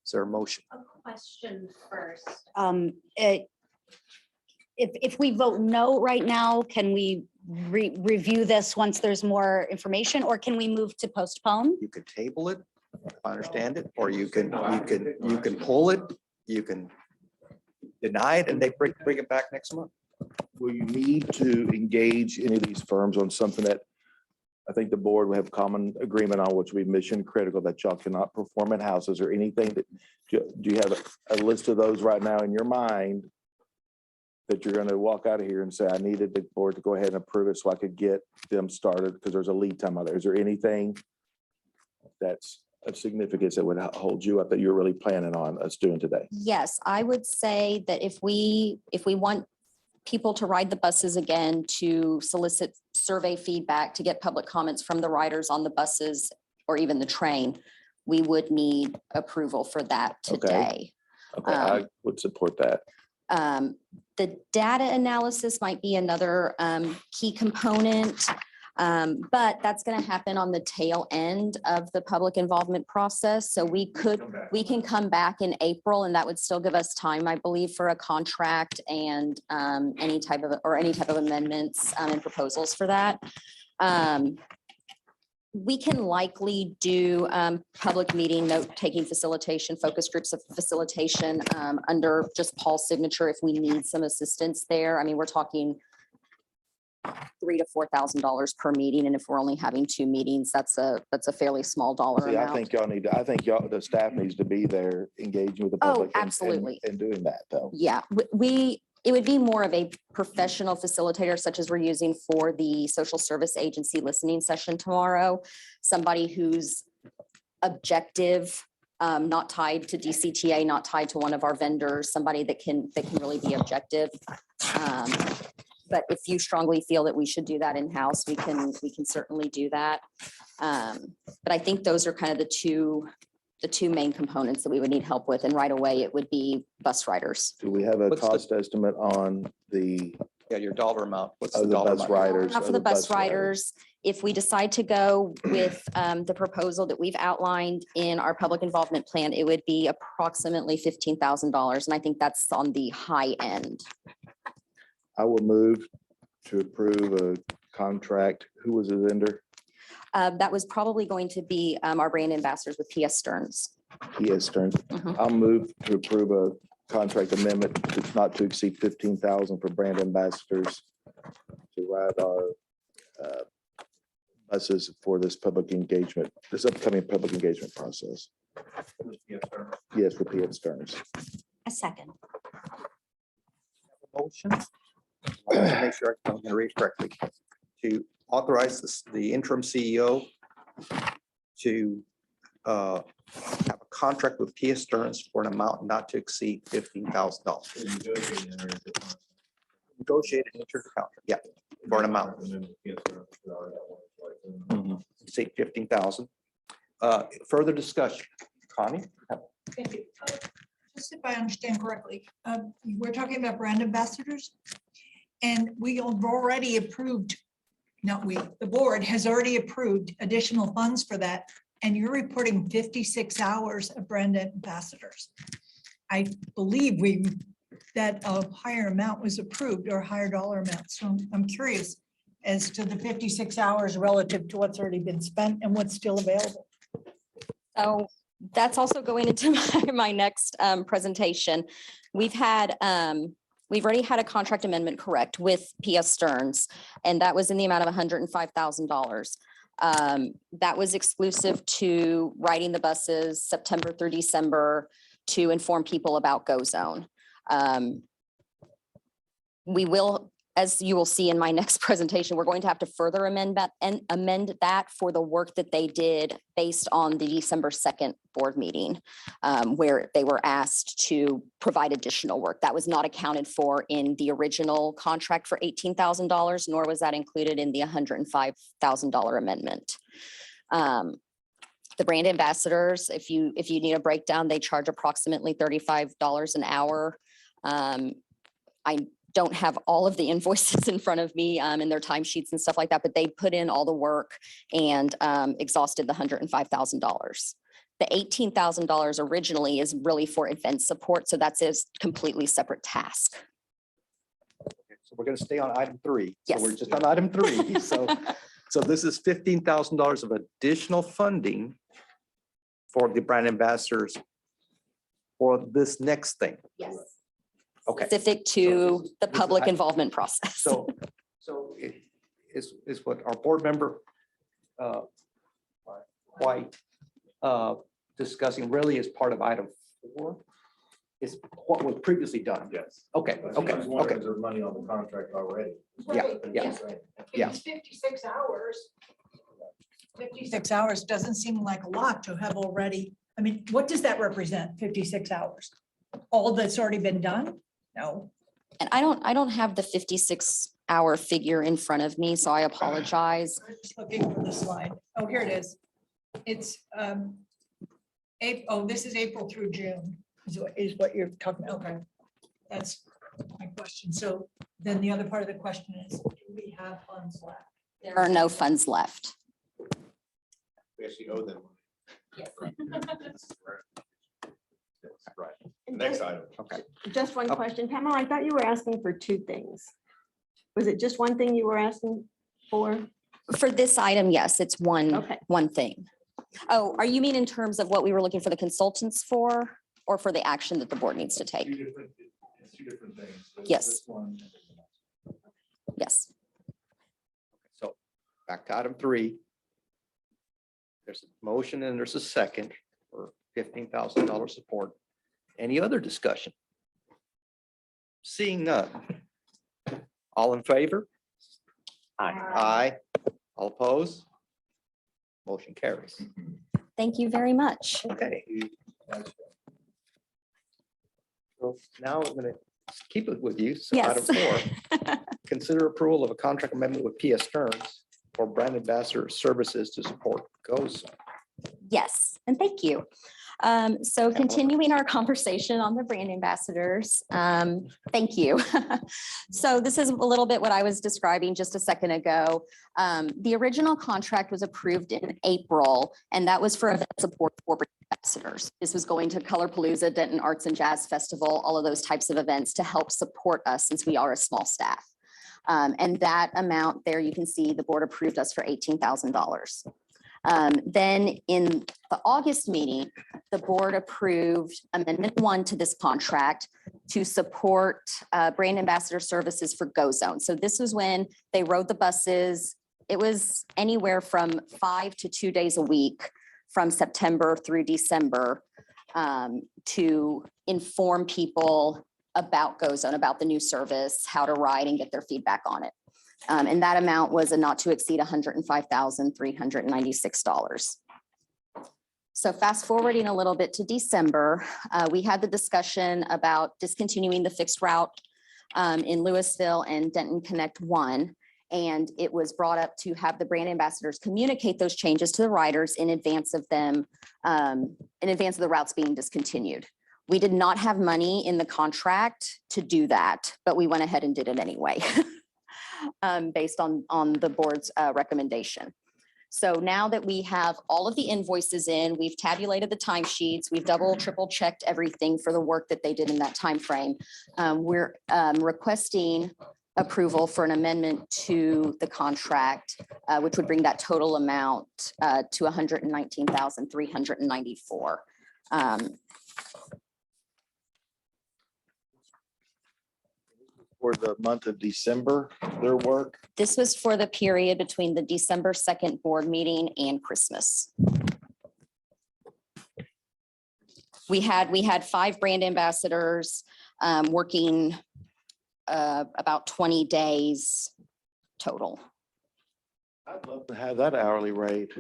Is there a motion? A question first. If we vote no right now, can we review this once there's more information, or can we move to postpone? You could table it, if I understand it, or you can pull it, you can deny it, and they bring it back next month. Will you need to engage any of these firms on something that I think the board will have common agreement on, which will be mission critical, that y'all cannot perform in houses or anything that, do you have a list of those right now in your mind that you're going to walk out of here and say, I needed the board to go ahead and approve it so I could get them started, because there's a lead time on there. Is there anything that's of significance that would hold you up that you're really planning on us doing today? Yes, I would say that if we want people to ride the buses again, to solicit survey feedback, to get public comments from the riders on the buses or even the train, we would need approval for that today. Okay, I would support that. The data analysis might be another key component. But that's going to happen on the tail end of the public involvement process. So we can come back in April, and that would still give us time, I believe, for a contract and any type of amendments and proposals for that. We can likely do public meeting, note-taking facilitation, focus groups of facilitation under just Paul's signature if we need some assistance there. I mean, we're talking $3,000 to $4,000 per meeting, and if we're only having 2 meetings, that's a fairly small dollar See, I amount. think y'all, the staff needs to be there engaging with the public. Absolutely. And doing that though. Yeah, it would be more of a professional facilitator such as we're using for the social service agency listening session tomorrow. Somebody who's objective, not tied to DCTA, not tied to one of our vendors, somebody that can really be objective. But if you strongly feel that we should do that in-house, we can certainly do that. But I think those are kind of the two main components that we would need help with. And right away, it would be bus riders. Do we have a What's the- cost estimate on the Yeah, your dollar amount. What's the of the dollar bus amount? riders? Not for the bus riders. If we decide to go with the proposal that we've outlined in our public involvement plan, it would be approximately $15,000. And I think that's on the high end. I will move to approve a contract. Who was the vendor? That was probably going to be our brand ambassadors with PS Stearns. PS Stearns. Mhm. I'll move to approve a contract amendment to not to exceed 15,000 for brand ambassadors to ride our buses for this upcoming public engagement process. Yes, for PS Stearns. A second. Motion. I want to make sure I'm going to read correctly. To authorize the interim CEO to have a contract with PS Stearns for an amount not to exceed $15,000. Negotiated contract, yeah, for an amount. Say 15,000. Further discussion, Connie? Thank you. Just if I understand correctly, we're talking about brand ambassadors. And we have already approved, not we, the board has already approved additional funds for that. And you're reporting 56 hours of brand ambassadors. I believe that a higher amount was approved or a higher dollar amount. So I'm curious as to the 56 hours relative to what's already been spent and what's still available. So that's also going into my next presentation. We've already had a contract amendment, correct, with PS Stearns, and that was in the amount of $105,000. That was exclusive to riding the buses September through December to inform people about Go Zone. We will, as you will see in my next presentation, we're going to have to further amend that for the work that they did based on the December 2nd board meeting, where they were asked to provide additional work. That was not accounted for in the original contract for $18,000, nor was that included in the $105,000 amendment. The brand ambassadors, if you need a breakdown, they charge approximately $35 an hour. I don't have all of the invoices in front of me and their timesheets and stuff like that, but they put in all the work and exhausted the $105,000. The $18,000 originally is really for event support. So that's a completely separate task. So we're going to stay on item 3. Yes. So we're just on item 3. So this is $15,000 of additional funding for the brand ambassadors for this next thing. Yes. Okay. Specific to the public involvement process. So it is what our board member White discussing really as part of item 4 is what was previously done. Yes. Okay, okay, okay. There's money on the contract already. Yeah, yeah. Yeah. It's 56 hours. 56 hours doesn't seem like a lot to have already. I mean, what does that represent? 56 hours? All that's already been done? No. And I don't have the 56-hour figure in front of me, so I apologize. I'm just looking for the slide. Oh, here it is. It's this is April through June is what you're talking about. Okay. That's my question. So then the other part of the question is, do we have funds left? There are no funds left. We actually owe them. Right. And Next just- item. Okay. Just one question, Pamela, I thought you were asking for two things. Was it just one thing you were asking for? For this item, yes, it's Okay. one thing. Oh, are you mean in terms of what we were looking for the consultants for, or for the action that the board needs to take? It's two different things. There's Yes. this one and the next. Yes. So back to item 3. There's a motion and there's a second for $15,000 support. Any other discussion? Seeing none. All in favor? Aye. Aye. All opposed? Motion carries. Thank you very much. Okay. So now we're going to keep it with you. So Yes. item 4, consider approval of a contract amendment with PS Stearns for brand ambassador services to support GOES. Yes, and thank you. So continuing our conversation on the brand ambassadors, thank you. So this is a little bit what I was describing just a second ago. The original contract was approved in April, and that was for event support for brand ambassadors. This was going to Colorpalooza, Denton Arts and Jazz Festival, all of those types of events to help support us since we are a small staff. And that amount there, you can see the board approved us for $18,000. Then in the August meeting, the board approved Amendment 1 to this contract to support brand ambassador services for Go Zone. So this was when they rode the buses. It was anywhere from 5 to 2 days a week from September through December to inform people about Go Zone, about the new service, how to ride and get their feedback on it. And that amount was a not to exceed $105,396. So fast forwarding a little bit to December, we had the discussion about discontinuing the fixed route in Louisville and Denton Connect 1. And it was brought up to have the brand ambassadors communicate those changes to the riders in advance of them, in advance of the routes being discontinued. We did not have money in the contract to do that, but we went ahead and did it anyway. Based on the board's recommendation. So now that we have all of the invoices in, we've tabulated the timesheets, we've double, triple checked everything for the work that they did in that timeframe. We're requesting approval for an amendment to the contract, which would bring that total amount to $119,394. For the month of December, their work. This was for the period between the December 2nd board meeting and Christmas. We had 5 brand ambassadors working about 20 days total. I'd love to have that hourly rate.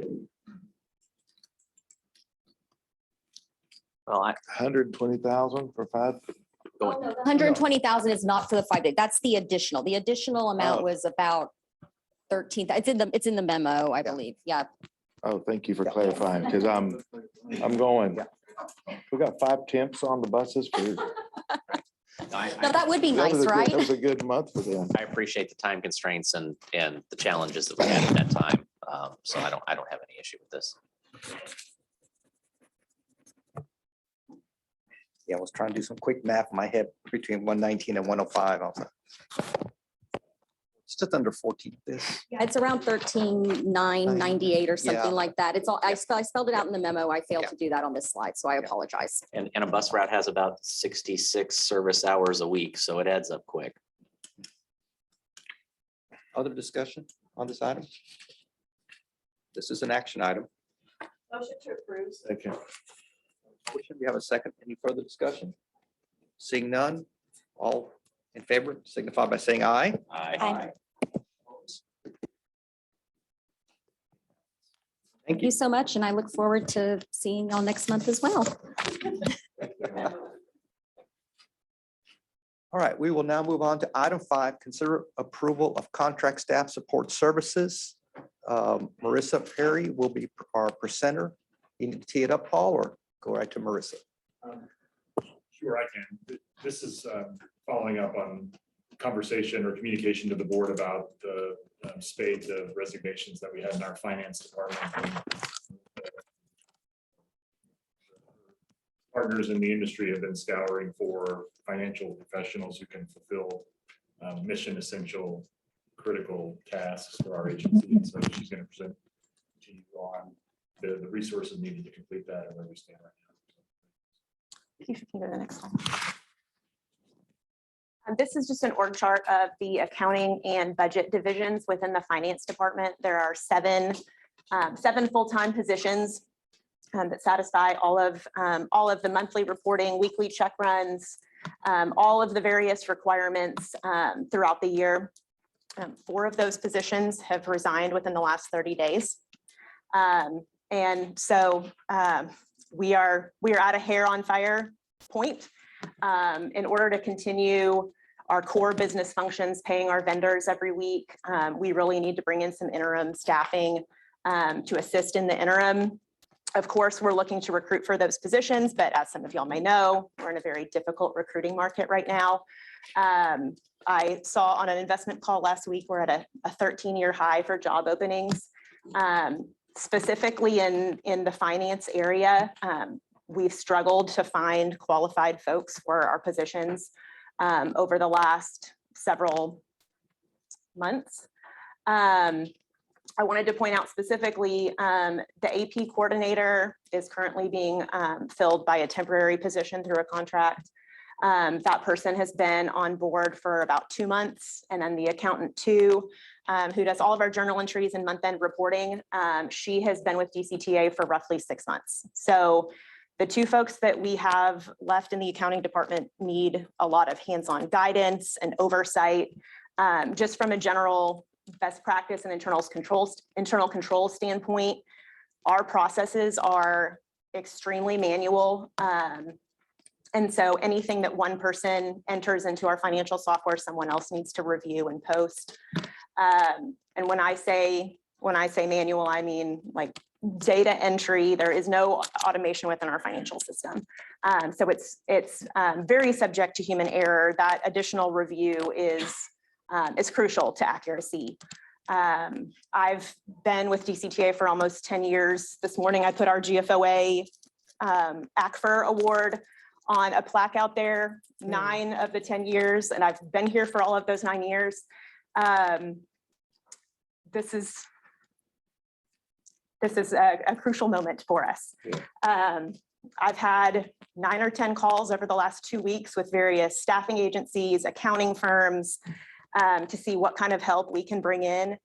Well, 120,000 for 5. Oh, no, the 120,000 is not for the 5 days. That's the additional. The additional amount Oh. was about 13. It's in the memo, I believe. Yeah. Oh, thank you for clarifying, because I'm going. We got 5 temps on the buses for. No, that would be nice, right? That was a good month for them. I appreciate the time constraints and the challenges that we had at that time. So I don't have any issue with this. Yeah, I was trying to do some quick math in my head between 119 and 105. I was like, it's just under 14 this. Yeah, it's around 13,998 or Yeah. something like that. It's all, I spelled it out in the memo. I failed Yeah. to do that on this slide, so I apologize. And a bus route has about 66 service hours a week, so it adds up quick. Other discussion on this item? This is an action item. Motion to approve. Okay. Motion, we have a second. Any further discussion? Seeing none, all in favor signify by saying aye. Aye. Thank you so much, and I look forward to seeing y'all next month as well. All right, we will now move on to item 5, consider approval of contract staff support services. Marissa Perry will be our presenter. You need to tee it up, Paul, or go right to Marissa. Sure, I can. This is following up on conversation or communication to the board about the spades of resignations that we had in our finance department. Partners in the industry have been scouring for financial professionals who can fulfill mission essential critical tasks for our agency. And so she's going to present to you on the resources needed to complete that and where we stand right now. You can go to the next slide. This is just an org chart of the accounting and budget divisions within the finance department. There are seven full-time positions that satisfy all of the monthly reporting, weekly check runs, all of the various requirements throughout the year. 4 of those positions have resigned within the last 30 days. And so we are at a hair on fire point. In order to continue our core business functions, paying our vendors every week, we really need to bring in some interim staffing to assist in the interim. Of course, we're looking to recruit for those positions, but as some of y'all may know, we're in a very difficult recruiting market right now. I saw on an investment call last week, we're at a 13-year high for job openings. Specifically in the finance area, we've struggled to find qualified folks for our positions over the last several months. I wanted to point out specifically, the AP coordinator is currently being filled by a temporary position through a contract. That person has been on board for about 2 months. And then the accountant too, who does all of our journal entries and month-end reporting, she has been with DCTA for roughly 6 months. So the 2 folks that we have left in the accounting department need a lot of hands-on guidance and oversight, just from a general best practice and internal control standpoint. Our processes are extremely manual. And so anything that one person enters into our financial software, someone else needs to review and post. And when I say manual, I mean like data entry. There is no automation within our financial system. So it's very subject to human error. That additional review is crucial to accuracy. I've been with DCTA for almost 10 years. This morning, I put our GFOA ACFR award on a plaque out there, 9 of the 10 years, and I've been here for all of those 9 years. This is a crucial moment for us. I've had 9 or 10 calls over the last 2 weeks with various staffing agencies, accounting firms, to see what kind of help we can bring in.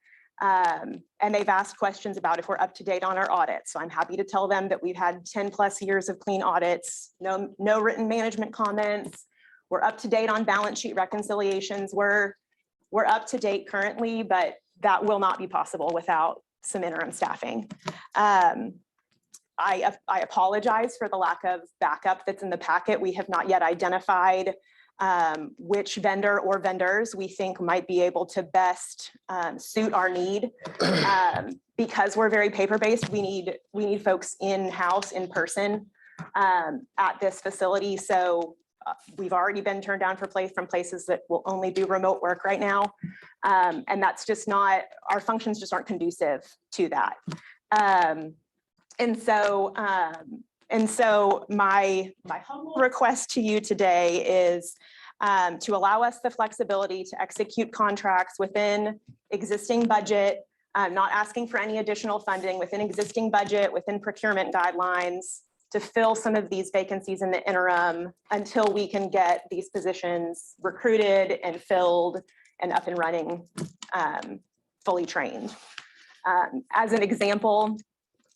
And they've asked questions about if we're up to date on our audits. So I'm happy to tell them that we've had 10+ years of clean audits, no written management comments. We're up to date on balance sheet reconciliations. We're up to date currently, but that will not be possible without some interim staffing. I apologize for the lack of backup that's in the packet. We have not yet identified which vendor or vendors we think might be able to best suit our need. Because we're very paper-based, we need folks in-house, in person at this facility. So we've already been turned down from places that will only do remote work right now. And that's just not, our functions just aren't conducive to that. And so my humble request to you today is to allow us the flexibility to execute contracts within existing budget, not asking for any additional funding, within existing budget, within procurement guidelines, to fill some of these vacancies in the interim until we can get these positions recruited and filled and up and running, fully trained. As an example,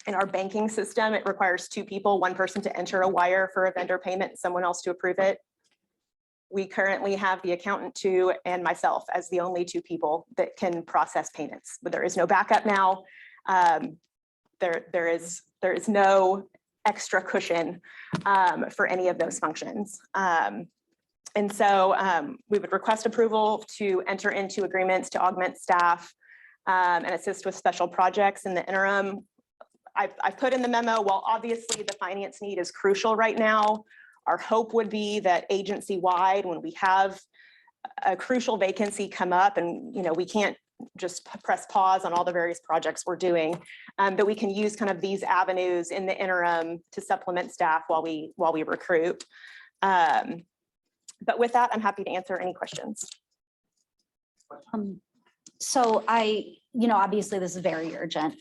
in our banking system, it requires 2 people, 1 person to enter a wire for a vendor payment, someone else to approve it. We currently have the accountant 2 and myself as the only 2 people that can process payments, but there is no backup now. There is no extra cushion for any of those functions. And so we would request approval to enter into agreements to augment staff and assist with special projects in the interim. I've put in the memo, while obviously the finance need is crucial right now, our hope would be that agency-wide, when we have a crucial vacancy come up and we can't just press pause on all the various projects we're doing, that we can use kind of these avenues in the interim to supplement staff while we recruit. But with that, I'm happy to answer any questions. So obviously this is very urgent.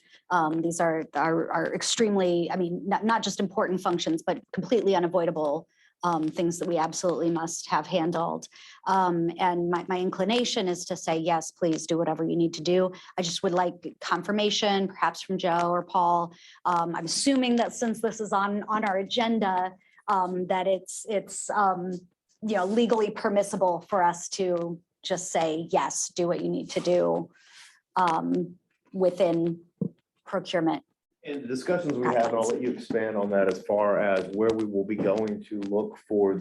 These are extremely, I mean, not just important functions, but completely unavoidable things that we absolutely must have handled. And my inclination is to say, yes, please do whatever you need to do. I just would like confirmation, perhaps from Joe or Paul. I'm assuming that since this is on our agenda, that it's legally permissible for us to just say, yes, do what you need to do within procurement. In the discussions we had, I'll let you expand on that as far as where we will be going to look for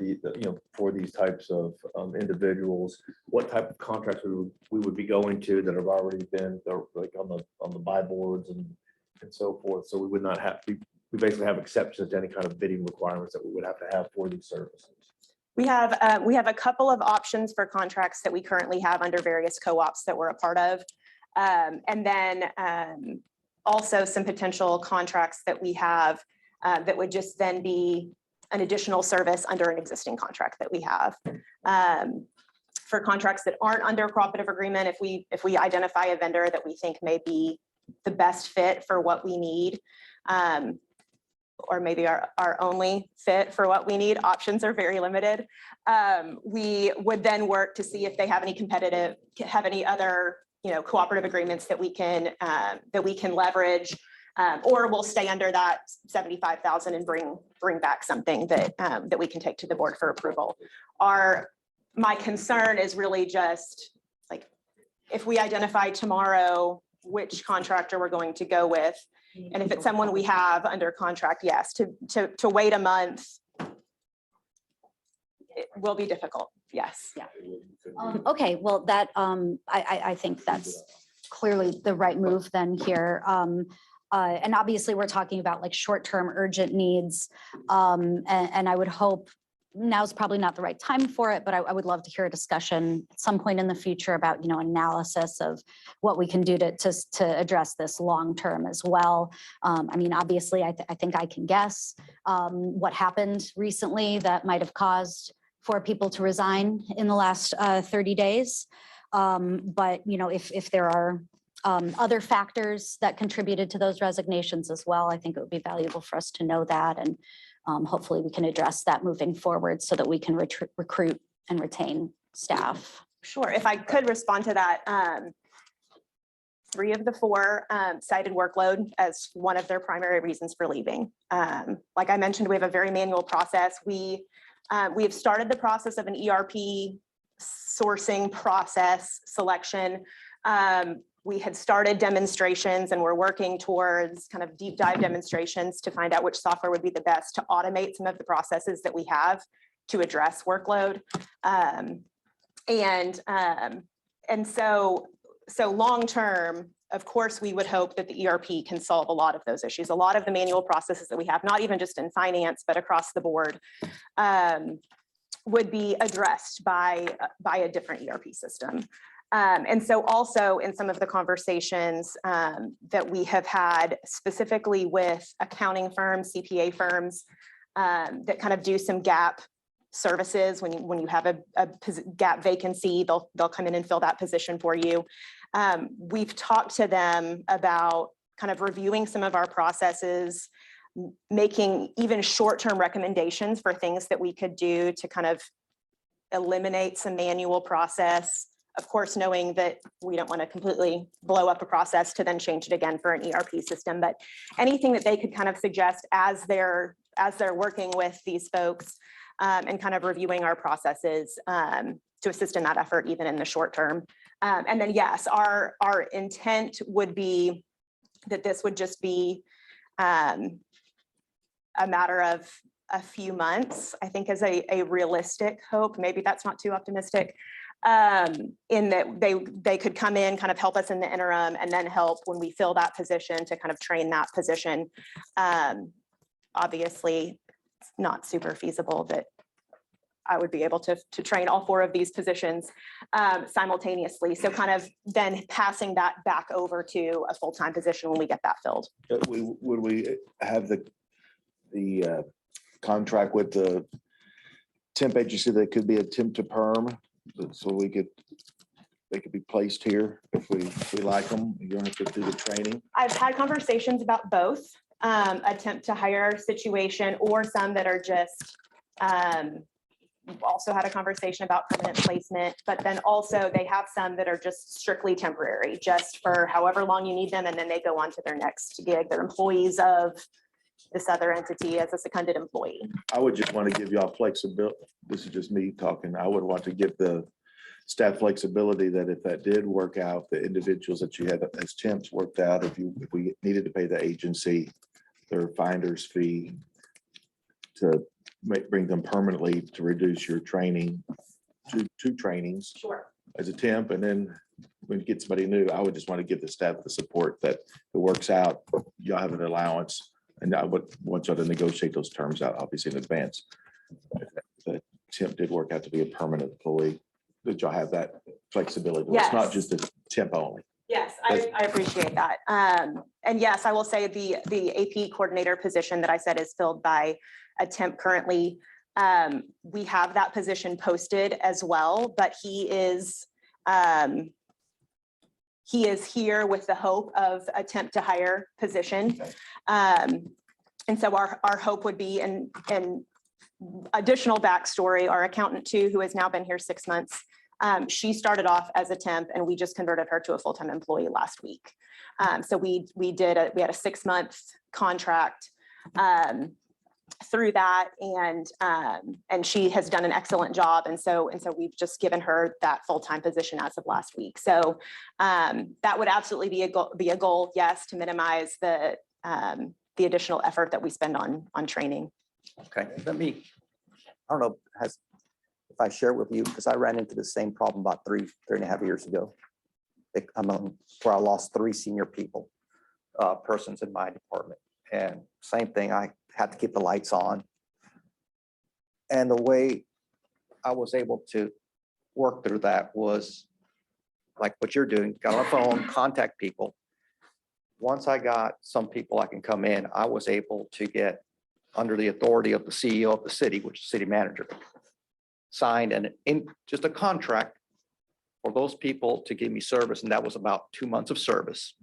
for these types of individuals, what type of contracts we would be going to that have already been like on the buy boards and so forth. So we would not have, we basically have exceptions to any kind of bidding requirements that we would have to have for these services. We have a couple of options for contracts that we currently have under various co-ops that we're a part of. And then also some potential contracts that we have that would just then be an additional service under an existing contract that we have. For contracts that aren't under a cooperative agreement, if we identify a vendor that we think may be the best fit for what we need, or maybe our only fit for what we need, options are very limited. We would then work to see if they have any other cooperative agreements that we can leverage, or we'll stay under that 75,000 and bring back something that we can take to the board for approval. My concern is really just like, if we identify tomorrow which contractor we're going to go with, and if it's someone we have under contract, yes, to wait a month, it will be difficult. Yes. Yeah. Okay, well, that I think that's clearly the right move then here. And obviously we're talking about like short-term urgent needs. And I would hope now's probably not the right time for it, but I would love to hear a discussion at some point in the future about, analysis of what we can do to address this long-term as well. I mean, obviously, I think I can guess what happened recently that might have caused for people to resign in the last 30 days. But, if there are other factors that contributed to those resignations as well, I think it would be valuable for us to know that. And hopefully we can address that moving forward so that we can recruit and retain staff. Sure, if I could respond to that. 3 of the 4 cited workload as one of their primary reasons for leaving. Like I mentioned, we have a very manual process. We have started the process of an ERP sourcing process selection. We had started demonstrations and we're working towards kind of deep dive demonstrations to find out which software would be the best to automate some of the processes that we have to address workload. And so long term, of course, we would hope that the ERP can solve a lot of those issues. A lot of the manual processes that we have, not even just in finance, but across the board, would be addressed by a different ERP system. And so also in some of the conversations that we have had specifically with accounting firms, CPA firms that kind of do some gap services, when you have a gap vacancy, they'll come in and fill that position for you. We've talked to them about kind of reviewing some of our processes, making even short-term recommendations for things that we could do to kind of eliminate some manual process. Of course, knowing that we don't want to completely blow up a process to then change it again for an ERP system, but anything that they could kind of suggest as they're working with these folks and kind of reviewing our processes to assist in that effort, even in the short term. And then, yes, our intent would be that this would just be a matter of a few months, I think is a realistic hope. Maybe that's not too optimistic. In that they could come in, kind of help us in the interim, and then help when we fill that position to kind of train that position. Obviously, it's not super feasible that I would be able to train all 4 of these positions simultaneously. So kind of then passing that back over to a full-time position when we get that filled. Would we have the contract with the temp agency that could be a temp to perm? So they could be placed here if we like them. You don't have to do the training. I've had conversations about both, attempt to hire situation or some that are just, we've also had a conversation about permanent placement, but then also they have some that are just strictly temporary, just for however long you need them, and then they go on to their next gig. They're employees of this other entity as a seconded employee. I would just want to give y'all flexibility. This is just me talking. I would want to give the staff flexibility that if that did work out, the individuals that you had as temps worked out, if we needed to pay the agency their finder's fee to bring them permanently to reduce your training to 2 trainings. Sure. As a temp, and then when you get somebody new, I would just want to give the staff the support that it works out. Y'all have an allowance, and I would want y'all to negotiate those terms out, obviously in advance. If the temp did work out to be a permanent employee, that y'all have that flexibility. It's not Yes. just a temp only. Yes, I appreciate that. And yes, I will say the AP coordinator position that I said is filled by a temp currently. We have that position posted as well, but he is here with the hope of attempt to hire position. And so our hope would be, and additional backstory, our accountant too, who has now been here 6 months, she started off as a temp and we just converted her to a full-time employee last week. So we had a 6-month contract through that, and she has done an excellent job. And so we've just given her that full-time position as of last week. So that would absolutely be a goal, yes, to minimize the additional effort that we spend on training. Okay, I don't know, if I share with you, because I ran into the same problem about 3.5 years ago. Where I lost 3 senior persons in my department. And same thing, I had to keep the lights on. And the way I was able to work through that was like what you're doing, got on the phone, contact people. Once I got some people I can come in, I was able to get under the authority of the CEO of the city, which is city manager, signed just a contract for those people to give me service. And that was about 2 months of service.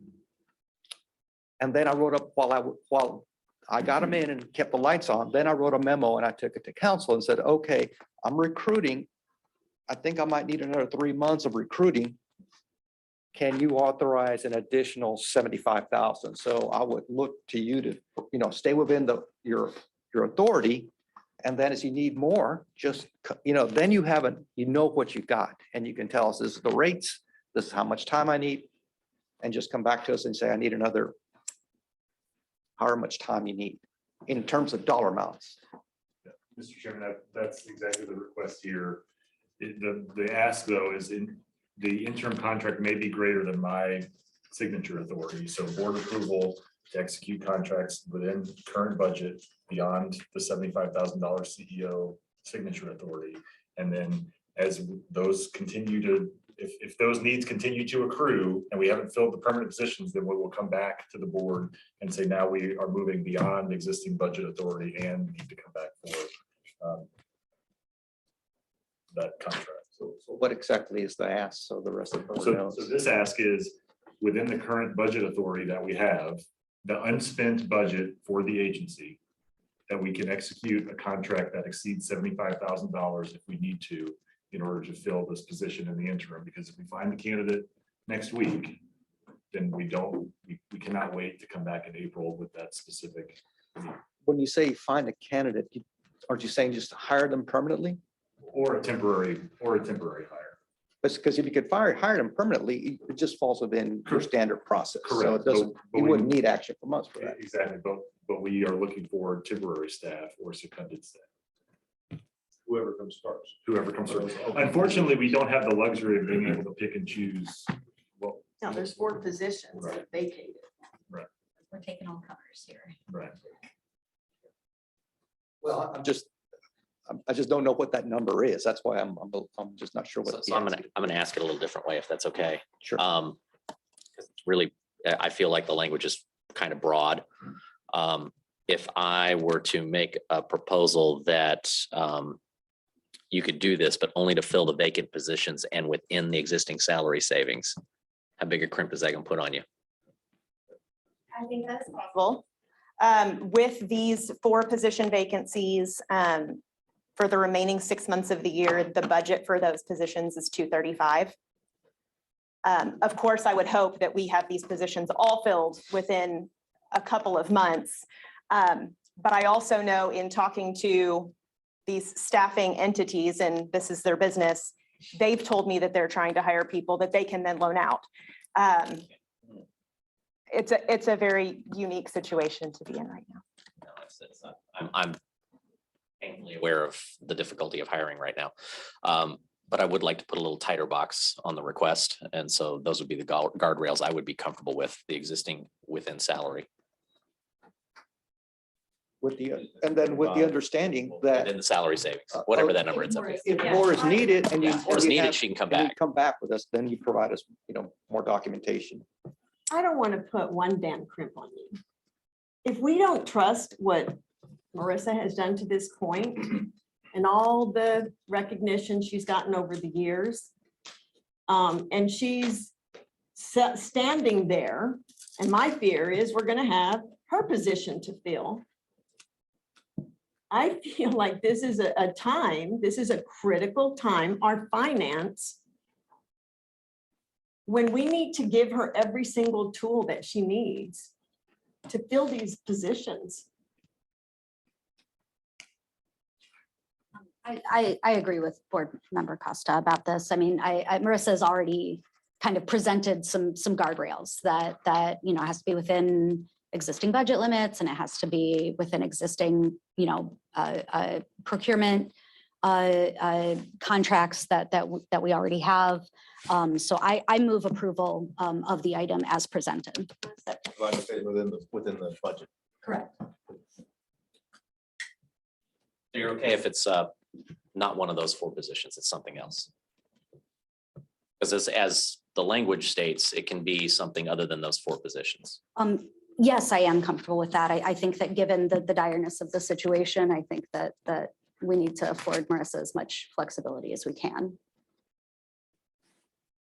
And then I wrote up while I got them in and kept the lights on, then I wrote a memo and I took it to council and said, okay, I'm recruiting. I think I might need another 3 months of recruiting. Can you authorize an additional 75,000? So I would look to you to, stay within your authority. And then as you need more, just, then you know what you got, and you can tell us this is the rates, this is how much time I need, and just come back to us and say, I need another, however much time you need in terms of dollar amounts. Mr. Chairman, that's exactly the request here. The ask though is the interim contract may be greater than my signature authority. So board approval to execute contracts within current budget beyond the $75,000 CEO signature authority. And then as those continue to, if those needs continue to accrue and we haven't filled the permanent positions, then we will come back to the board and say, now we are moving beyond existing budget authority and need to come back for that contract. So what exactly is the ask? So the rest of the board knows. So this ask is within the current budget authority that we have, the unspent budget for the agency, that we can execute a contract that exceeds $75,000 if we need to in order to fill this position in the interim. Because if we find the candidate next week, then we cannot wait to come back in April with that specific need. When you say find a candidate, aren't you saying just hire them permanently? Or a temporary hire. Because if you could hire them permanently, it just falls within your standard process. So Correct. it doesn't, you wouldn't need action from us for that. Exactly, but we are looking for temporary staff or seconded staff. Whoever comes first. Whoever comes first. Unfortunately, we don't have the luxury of being able to pick and choose. Well, No, there's 4 positions that vacated. Right. We're taking all comers here. Right. Well, I just don't know what that number is. That's why I'm just not sure what. So I'm gonna ask it a little different way, if that's okay. Sure. 'Cause it's really, I feel like the language is kind of broad. If I were to make a proposal that you could do this, but only to fill the vacant positions and within the existing salary savings, how big a crimp is that gonna put on you? I think that's possible. With these 4 position vacancies, for the remaining 6 months of the year, the budget for those positions is 235. Of course, I would hope that we have these positions all filled within a couple of months. But I also know in talking to these staffing entities, and this is their business, they've told me that they're trying to hire people that they can then loan out. It's a very unique situation to be in right now. No, it's not. I'm painfully aware of the difficulty of hiring right now. But I would like to put a little tighter box on the request. And so those would be the guardrails I would be comfortable with, the existing within salary. With and then with the understanding that Within the salary savings, whatever that number ends up being. if more is needed and you. Yeah, if more is and you needed, have- she can come and you back. Come back with us, then you provide us, more documentation. I don't want to put one damn crimp on you. If we don't trust what Marissa has done to this point and all the recognition she's gotten over the years, and she's standing there, and my fear is we're going to have her position to fill. I feel like this is a time, this is a critical time, our finance, when we need to give her every single tool that she needs to fill these positions. I agree with Board Member Costa about this. I mean, Marissa has already kind of presented some guardrails that has to be within existing budget limits, and it has to be within existing, procurement contracts that we already have. So I move approval of the item as presented. Within the budget. Correct. You're okay if it's not one of those 4 positions, it's something else. Because as the language states, it can be something other than those 4 positions. Yes, I am comfortable with that. I think that given the direness of the situation, I think that we need to afford Marissa as much flexibility as we can.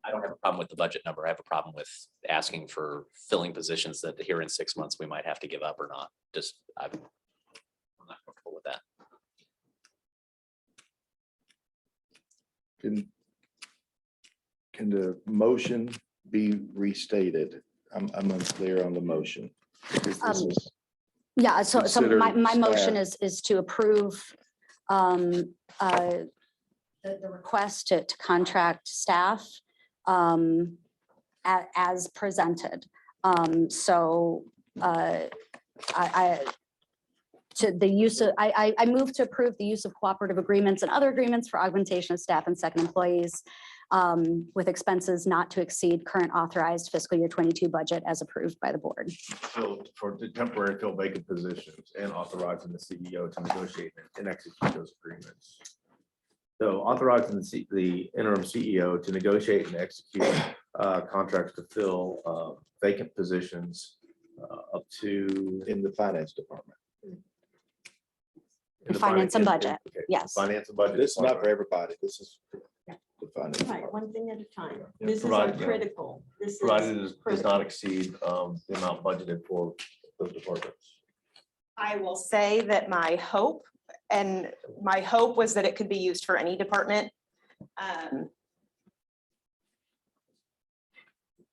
I don't have a problem with the budget number. I have a problem with asking for filling positions that here in 6 months we might have to give up or not. I'm not comfortable with that. Can the motion be restated? I'm unclear on the motion. Because this is Yeah, so my considered motion staff. is to approve the request to contract staff as presented. I move to approve the use of cooperative agreements and other agreements for augmentation of staff and second employees with expenses not to exceed current authorized fiscal year 22 budget as approved by the board. For the temporary fill vacant positions and authorizing the CEO to negotiate and execute those agreements. So authorizing the interim CEO to negotiate and execute contracts to fill vacant positions up to. In the finance department. in the Finance and budget, okay, yes. Finance and budget. This is not for everybody. This is the finance. Right, one thing at a time. Yeah, This is provided, yeah. critical. This is Provided it does critical. not exceed the amount budgeted for those departments. I will say that my hope was that it could be used for any department.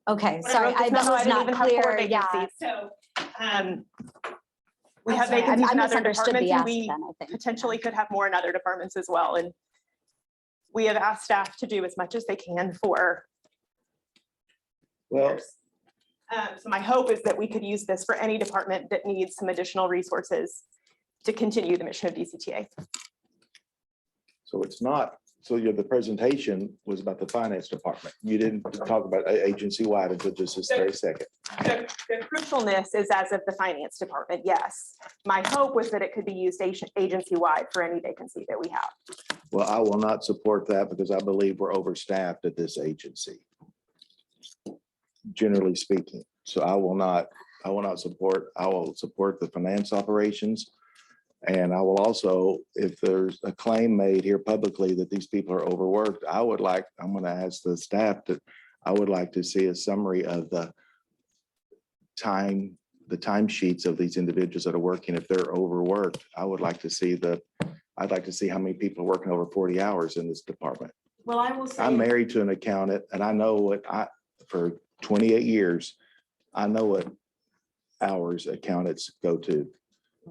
Okay, When I sorry, wrote this that memo, I was didn't not even have 4 clear. Yeah. vacancies. So we I'm have sorry, vacancies I in other misunderstood the departments, and ask we then, I think. potentially could have more in other departments as well. And we have asked staff to do as much as they can for. Well, So my hope is that we could use this for any department that needs some additional resources to continue the mission of DCTA. so it's not So the presentation was about the finance department. You didn't talk about agency-wide until just this very second. The crucialness is as of the finance department, yes. My hope was that it could be used agency-wide for any vacancy that we have. Well, I will not support that because I believe we're overstaffed at this agency, generally speaking. So I will not support, I will support the finance operations. And I will also, if there's a claim made here publicly that these people are overworked, I'm going to ask the staff that I would like to see a summary of the time sheets of these individuals that are working. If they're overworked, I'd like to see how many people are working over 40 hours in this department. Well, I will say. I'm married to an accountant and I know for 28 years, I know what hours accountants go to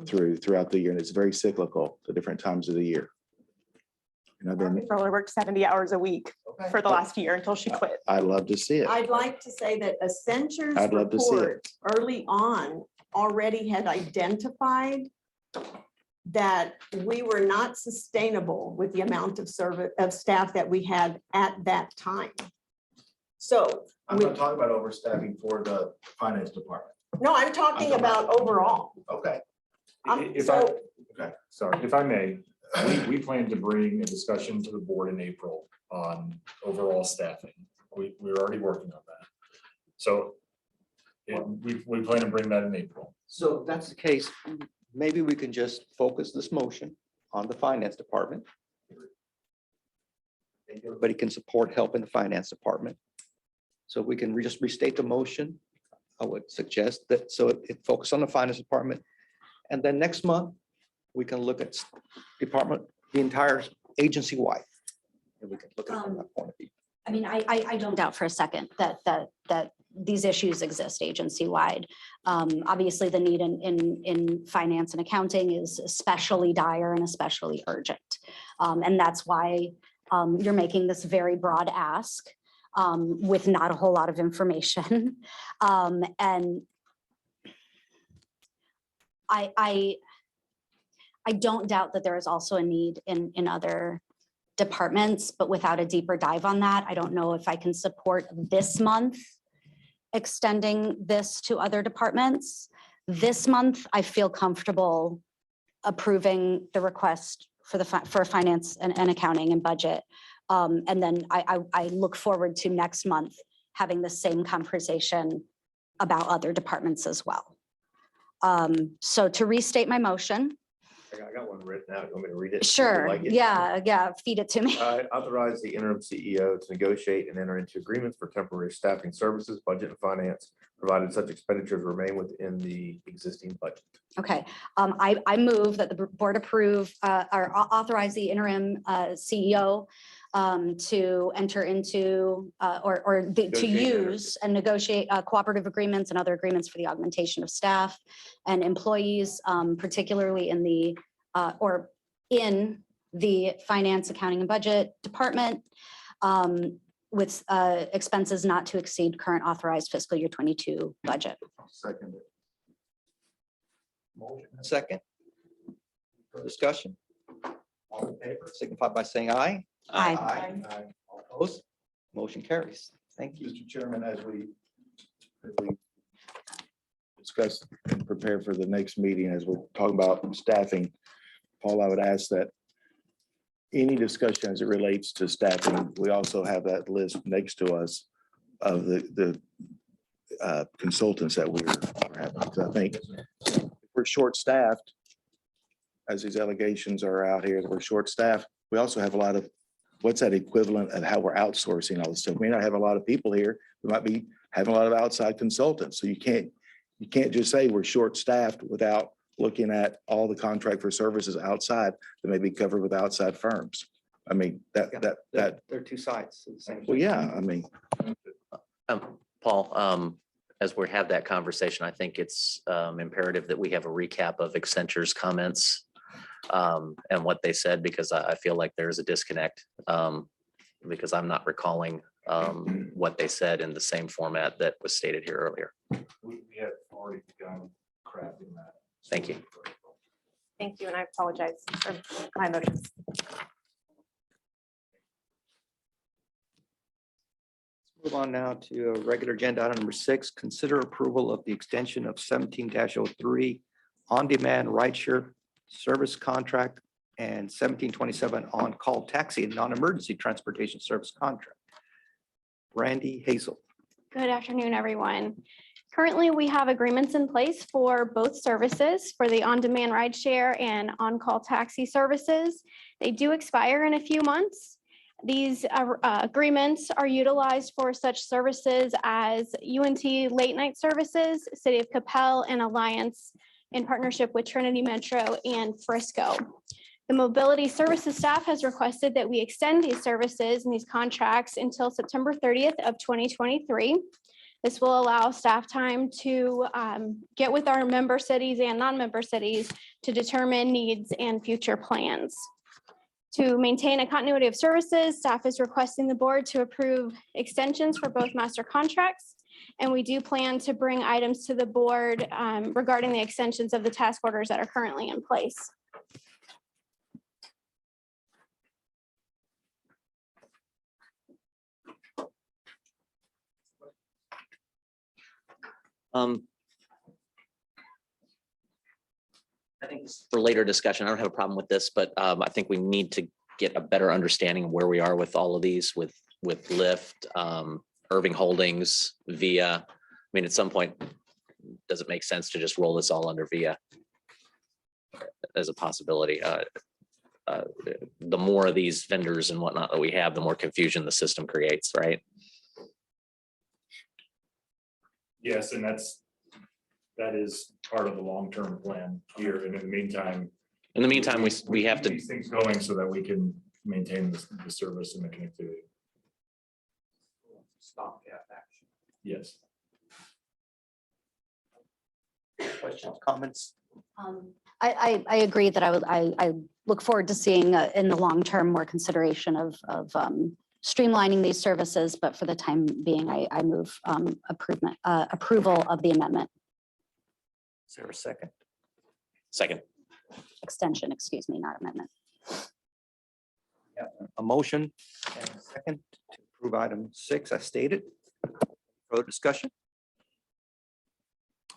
throughout the year, and it's very cyclical to different times of the year. And I've been, Controller worked 70 hours a week for the last year until she quit. I'd love to see it. I'd like to say that Accenture's I'd love to see it. report early on already had identified that we were not sustainable with the amount of staff that we had at that time. So. I'm not talking about overstaffing for the finance department. No, I'm talking about overall. Okay. If I may, we plan to bring a discussion to the board in April on overall staffing. We're already working on that. So we plan to bring that in April. So if that's the case, maybe we can just focus this motion on the finance department. Everybody can support help in the finance department. So we can just restate the motion. I would suggest that, so it focus on the finance department. And then next month, we can look at department, the entire agency wide. And we can look at it from that point of view. I mean, I don't doubt for a second that these issues exist agency-wide. Obviously, the need in finance and accounting is especially dire and especially urgent. And that's why you're making this very broad ask with not a whole lot of information. And I don't doubt that there is also a need in other departments, but without a deeper dive on that, I don't know if I can support this month extending this to other departments. This month, I feel comfortable approving the request for finance and accounting and budget. And then I look forward to next month having the same conversation about other departments as well. So to restate my motion. I got one written out. You want me to read it? Sure. Like it? Yeah. Feed it to me. Authorize the interim CEO to negotiate and enter into agreements for temporary staffing services, budget and finance, provided such expenditures remain within the existing budget. Okay. I move that the board approve or authorize the interim CEO to enter into to use and negotiate cooperative agreements and other agreements for the augmentation of staff and employees, particularly in the finance, accounting, and budget department, with expenses not to exceed current authorized fiscal year 22 budget. Second. Motion and second. For discussion. All in favor, signify by saying aye. Aye. All opposed? Motion carries. Thank you. Mr. Chairman, as we discuss and prepare for the next meeting, as we're talking about staffing, Paul, I would ask that any discussion as it relates to staffing, we also have that list next to us of the consultants that we're having. Because I think if we're short-staffed, as these allegations are out here, that we're short-staffed, we also have a lot of, what's that equivalent of how we're outsourcing all this stuff? We may not have a lot of people here. We might be having a lot of outside consultants. So you can't just say we're short-staffed without looking at all the contract for services outside that may be covered with outside firms. I mean, that. There are two sides to the same. Well, yeah, I mean. Paul, as we have that conversation, I think it's imperative that we have a recap of Accenture's comments and what they said, because I feel like there's a disconnect because I'm not recalling what they said in the same format that was stated here earlier. We have already begun crafting that. Thank you. Thank you, and I apologize for my motions. Move on now to regular agenda item number 6, consider approval of the extension of 17-03 on-demand rideshare service contract and 1727 on-call taxi and non-emergency transportation service contract. Randy Hazel. Good afternoon, everyone. Currently, we have agreements in place for both services for the on-demand rideshare and on-call taxi services. They do expire in a few months. These agreements are utilized for such services as UNT late night services, City of Capel, and Alliance in partnership with Trinity Metro and Frisco. The mobility services staff has requested that we extend these services and these contracts until September 30th of 2023. This will allow staff time to get with our member cities and non-member cities to determine needs and future plans. To maintain a continuity of services, staff is requesting the board to approve extensions for both master contracts. And we do plan to bring items to the board regarding the extensions of the task orders that are currently in place. I think for later discussion, I don't have a problem with this, but I think we need to get a better understanding of where we are with all of these, with Lyft, Irving Holdings, Via. I mean, at some point, does it make sense to just roll this all under Via as a possibility? The more of these vendors and whatnot that we have, the more confusion the system creates, right? Yes, and that is part of the long-term plan here. And in the meantime, we have to keep these things going so that we can maintain the service and the connectivity. Stopgap action. Yes. Questions, comments? I agree that I look forward to seeing in the long term more consideration of streamlining these services, but for the time being, I move approval of the amendment. Is there a second? Second. Extension, excuse me, not amendment. A motion and a second to approve item 6 as stated. Further discussion?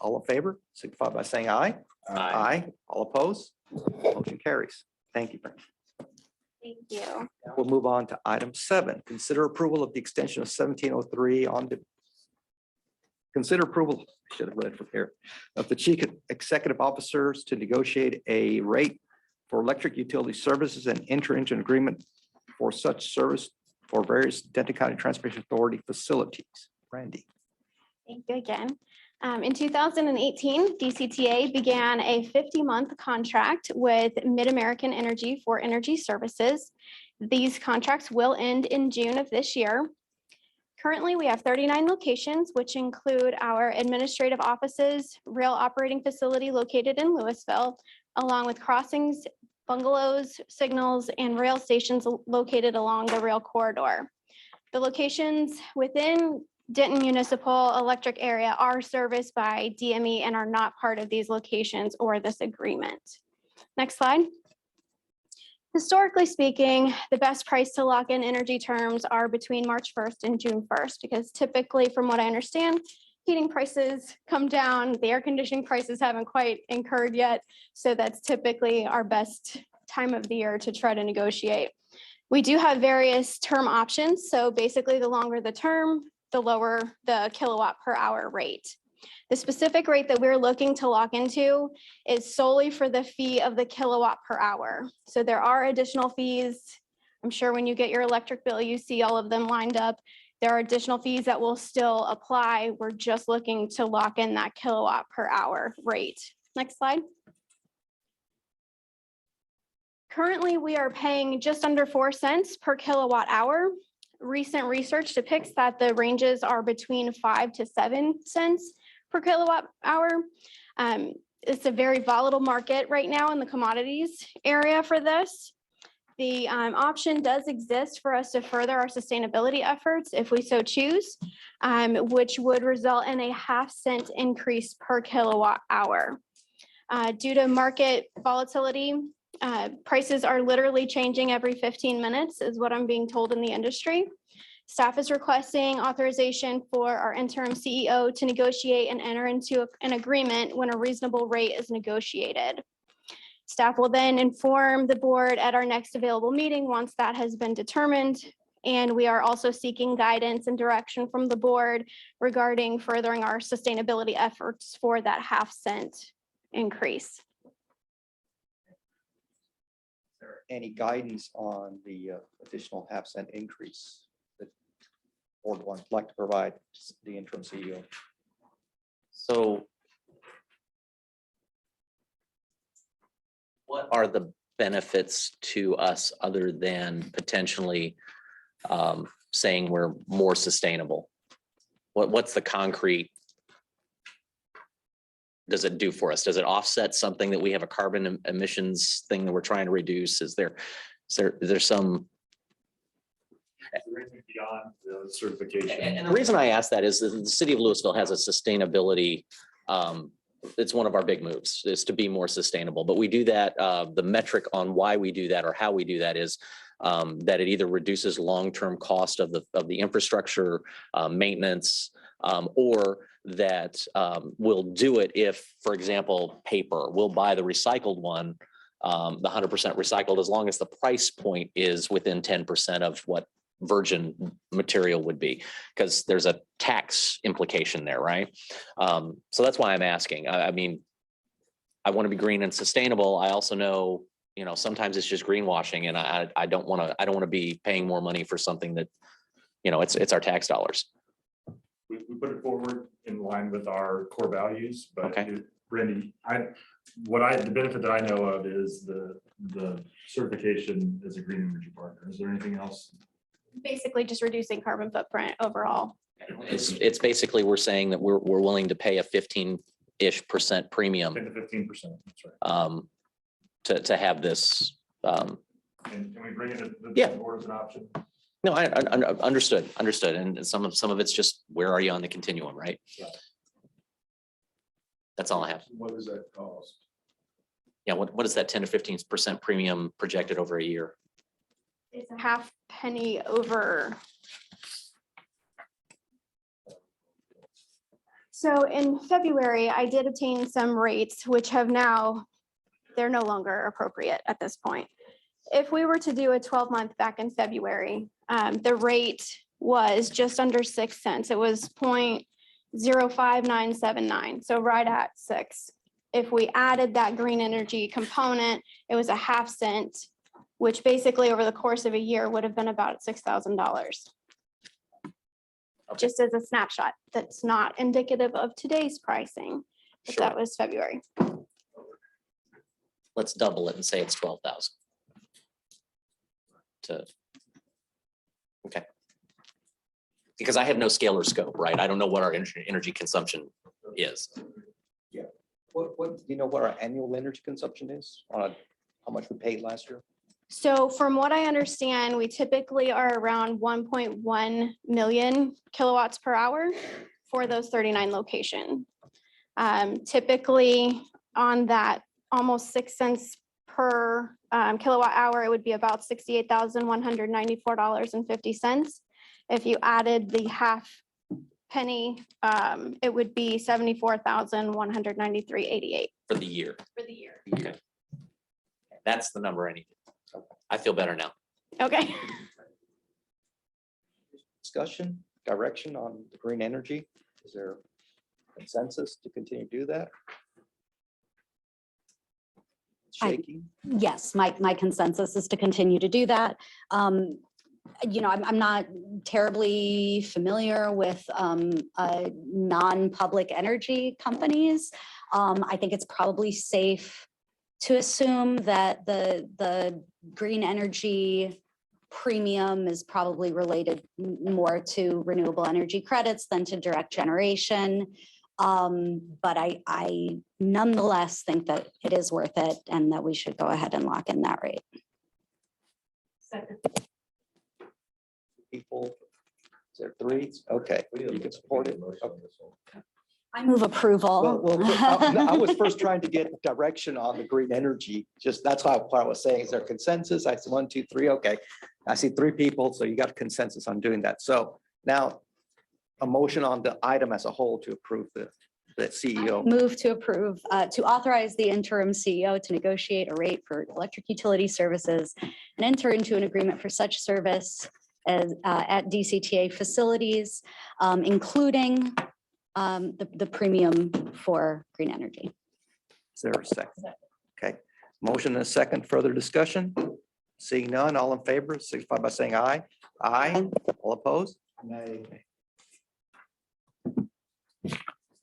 All in favor, signify by saying aye. Aye. All opposed? Motion carries. Thank you, Brent. Thank you. We'll move on to item 7. Consider approval of the extension of 1703 on the consider approval, I should have read from here, of the chief executive officers to negotiate a rate for electric utility services and enter into an agreement for such service for various Denton County Transportation Authority facilities. Randy. Thank you again. In 2018, DCTA began a 50-month contract with Mid-American Energy for energy services. These contracts will end in June of this year. Currently, we have 39 locations, which include our administrative offices, rail operating facility located in Louisville, along with crossings, bungalows, signals, and rail stations located along the rail corridor. The locations within Denton Municipal Electric Area are serviced by DME and are not part of these locations or this agreement. Next slide. Historically speaking, the best price to lock in energy terms are between March 1st and June 1st, because typically, from what I understand, heating prices come down, the air conditioning prices haven't quite incurred yet. So that's typically our best time of the year to try to negotiate. We do have various term options. So basically, the longer the term, the lower the kilowatt per hour rate. The specific rate that we're looking to lock into is solely for the fee of the kilowatt per hour. So there are additional fees. I'm sure when you get your electric bill, you see all of them lined up. There are additional fees that will still apply. We're just looking to lock in that kilowatt per hour rate. Next slide. Currently, we are paying just under 4 cents per kilowatt hour. Recent research depicts that the ranges are between 5 to 7 cents per kilowatt hour. It's a very volatile market right now in the commodities area for this. The option does exist for us to further our sustainability efforts if we so choose, which would result in a 0.5 cent increase per kilowatt hour. Due to market volatility, prices are literally changing every 15 minutes is what I'm being told in the industry. Staff is requesting authorization for our interim CEO to negotiate and enter into an agreement when a reasonable rate is negotiated. Staff will then inform the board at our next available meeting once that has been determined. And we are also seeking guidance and direction from the board regarding furthering our sustainability efforts for that 1/2 cent increase. Is there any guidance on the additional 1/2 cent increase that board would like to provide the interim CEO? So what are the benefits to us other than potentially saying we're more sustainable? What's the concrete? Does it do for us? Does it offset something that we have a carbon emissions thing that we're trying to reduce? Is there some? Beyond the certification. And the reason I ask that is that the city of Louisville has a sustainability, it's one of our big moves is to be more sustainable, but we do that, the metric on why we do that or how we do that is that it either reduces long-term cost of the infrastructure maintenance, or that we'll do it if, for example, paper, we'll buy the recycled one, the 100% recycled, as long as the price point is within 10% of what virgin material would be, because there's a tax implication there, right? So that's why I'm asking. I mean, I want to be green and sustainable. I also know, you know, sometimes it's just greenwashing, and I don't want to be paying more money for something that, you know, it's our tax dollars. We put it forward in line with our core values, but Brandy, the benefit that I know of is the certification as a green energy partner. Is there anything else? Basically just reducing carbon footprint overall. It's basically, we're saying that we're willing to pay a 15-ish% premium. 10 to 15%, that's right. To have this. And can we bring it to the board as an option? No, I understood. And some of it's just, where are you on the continuum, right? Yeah. That's all I have. What does that cost? Yeah, what is that 10 to 15% premium projected over a year? It's a 1/2 penny over. So in February, I did obtain some rates which have now, they're no longer appropriate at this point. If we were to do a 12-month back in February, the rate was just under 6 cents. It was 0.05979, so right at 6. If we added that green energy component, it was a 1/2 cent, which basically over the course of a year would have been about $6,000. Just as a snapshot, that's not indicative of today's pricing, but that was February. Let's double it and say it's 12,000. Okay. Because I have no scale or scope, right? I don't know what our energy consumption is. Yeah. What do you know what our annual energy consumption is on how much we paid last year? So from what I understand, we typically are around 1.1 million kilowatts per hour for those 39 locations. Typically on that almost 6 cents per kilowatt hour, it would be about $68,194.50. If you added the 1/2 penny, it would be $74,193.88. For the year. For the year. Okay. That's the number I need. I feel better now. Okay. Discussion, direction on the green energy? Is there consensus to continue to do that? Shaking? Yes, my consensus is to continue to do that. You know, I'm not terribly familiar with non-public energy companies. I think it's probably safe to assume that the green energy premium is probably related more to renewable energy credits than to direct generation. But I nonetheless think that it is worth it and that we should go ahead and lock in that rate. Second. People, is there 3? Okay, you can support it. Okay. I move approval. Well, I was first trying to get direction on the green energy. Just that's why I was saying, is there consensus? I said 1, 2, 3. Okay. I see 3 people, so you got consensus on doing that. So now a motion on the item as a whole to approve the CEO. Move to approve, to authorize the interim CEO to negotiate a rate for electric utility services and enter into an agreement for such service as at DCTA facilities, including the premium for green energy. Is there a second? Okay, motion and a second. Further discussion? Seeing none, all in favor, signify by saying aye. Aye. All opposed? Nay.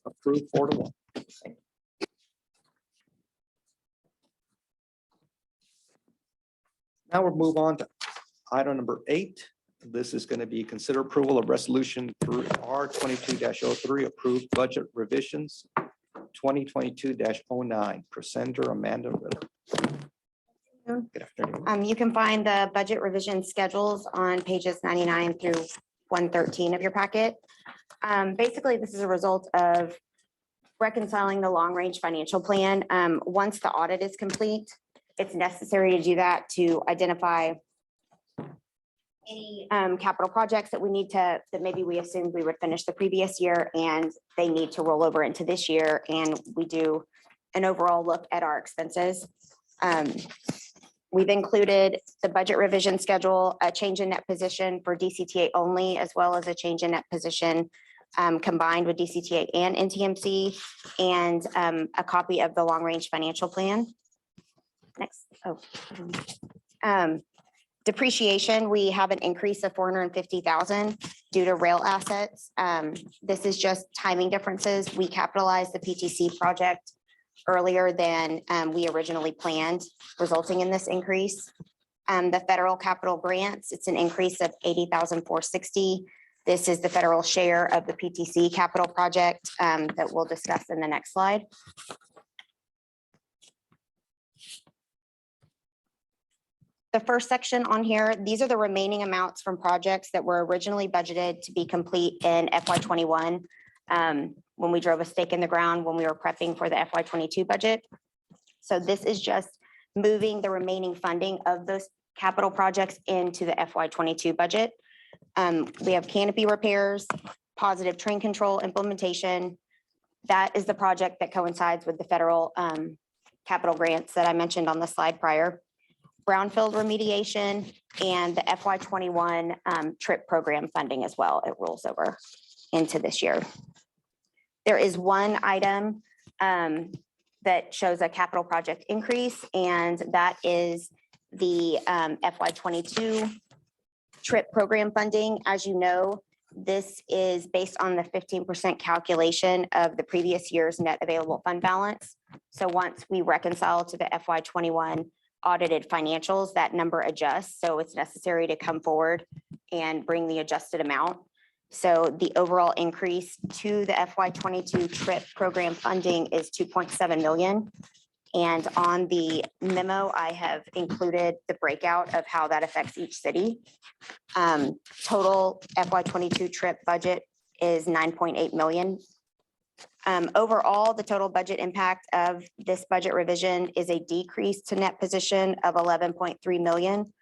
Approved 4-1. Now we'll move on to item number 8. This is going to be consider approval of resolution through R22-03, approved budget revisions 2022-09. Presenter Amanda Ritter. Good afternoon. You can find the budget revision schedules on pages 99 through 113 of your packet. Basically, this is a result of reconciling the long-range financial plan. Once the audit is complete, it's necessary to do that to identify any capital projects that we need to, that maybe we assumed we would finish the previous year and they need to roll over into this year. And we do an overall look at our expenses. We've included the budget revision schedule, a change in net position for DCTA only, as well as a change in net position combined with DCTA and NTMC, and a copy of the long-range financial plan. Next. Depreciation, we have an increase of 450,000 due to rail assets. This is just timing differences. We capitalized the PTC project earlier than we originally planned, resulting in this increase. The federal capital grants, it's an increase of 80,460. This is the federal share of the PTC capital project that we'll discuss in the next slide. The first section on here, these are the remaining amounts from projects that were originally budgeted to be complete in FY21. When we drove a stake in the ground, when we were prepping for the FY22 budget. So this is just moving the remaining funding of those capital projects into the FY22 budget. We have canopy repairs, positive train control implementation. That is the project that coincides with the federal capital grants that I mentioned on the slide prior. Brownfield remediation and the FY21 TRIP program funding as well. It rolls over into this year. There is one item that shows a capital project increase, and that is the FY22 TRIP program funding. As you know, this is based on the 15% calculation of the previous year's net available fund balance. So once we reconcile to the FY21 audited financials, that number adjusts. So it's necessary to come forward and bring the adjusted amount. So the overall increase to the FY22 TRIP program funding is 2.7 million. And on the memo, I have included the breakout of how that affects each city. Total FY22 TRIP budget is 9.8 million. Overall, the total budget impact of this budget revision is a decrease to net position of 11.3 million.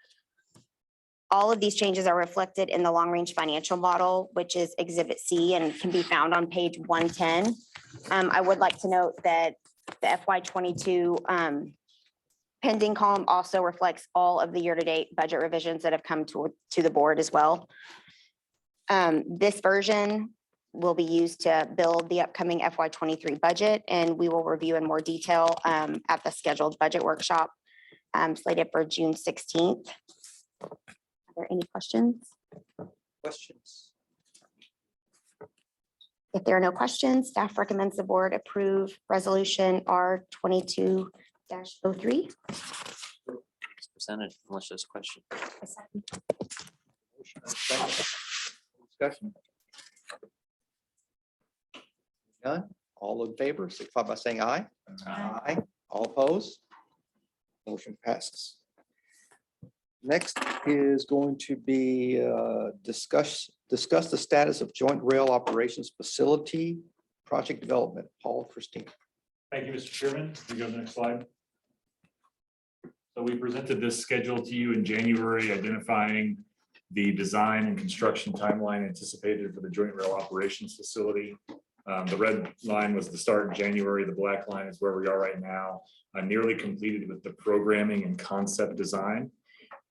All of these changes are reflected in the long-range financial model, which is Exhibit C and can be found on page 110. I would like to note that the FY22 pending column also reflects all of the year-to-date budget revisions that have come to the board as well. This version will be used to build the upcoming FY23 budget, and we will review in more detail at the scheduled budget workshop slated for June 16th. Are there any questions? Questions? If there are no questions, staff recommends the board approve resolution R22-03. Presented, unless there's a question. Discussion. None. All in favor, signify by saying aye. Aye. All opposed? Motion passes. Next is going to be discuss the status of joint rail operations facility project development. Paul, Christine. Thank you, Mr. Chairman. We go to the next slide. So we presented this schedule to you in January, identifying the design and construction timeline anticipated for the Joint Rail Operations Facility. The red line was the start in January. The black line is where we are right now. Nearly completed with the programming and concept design.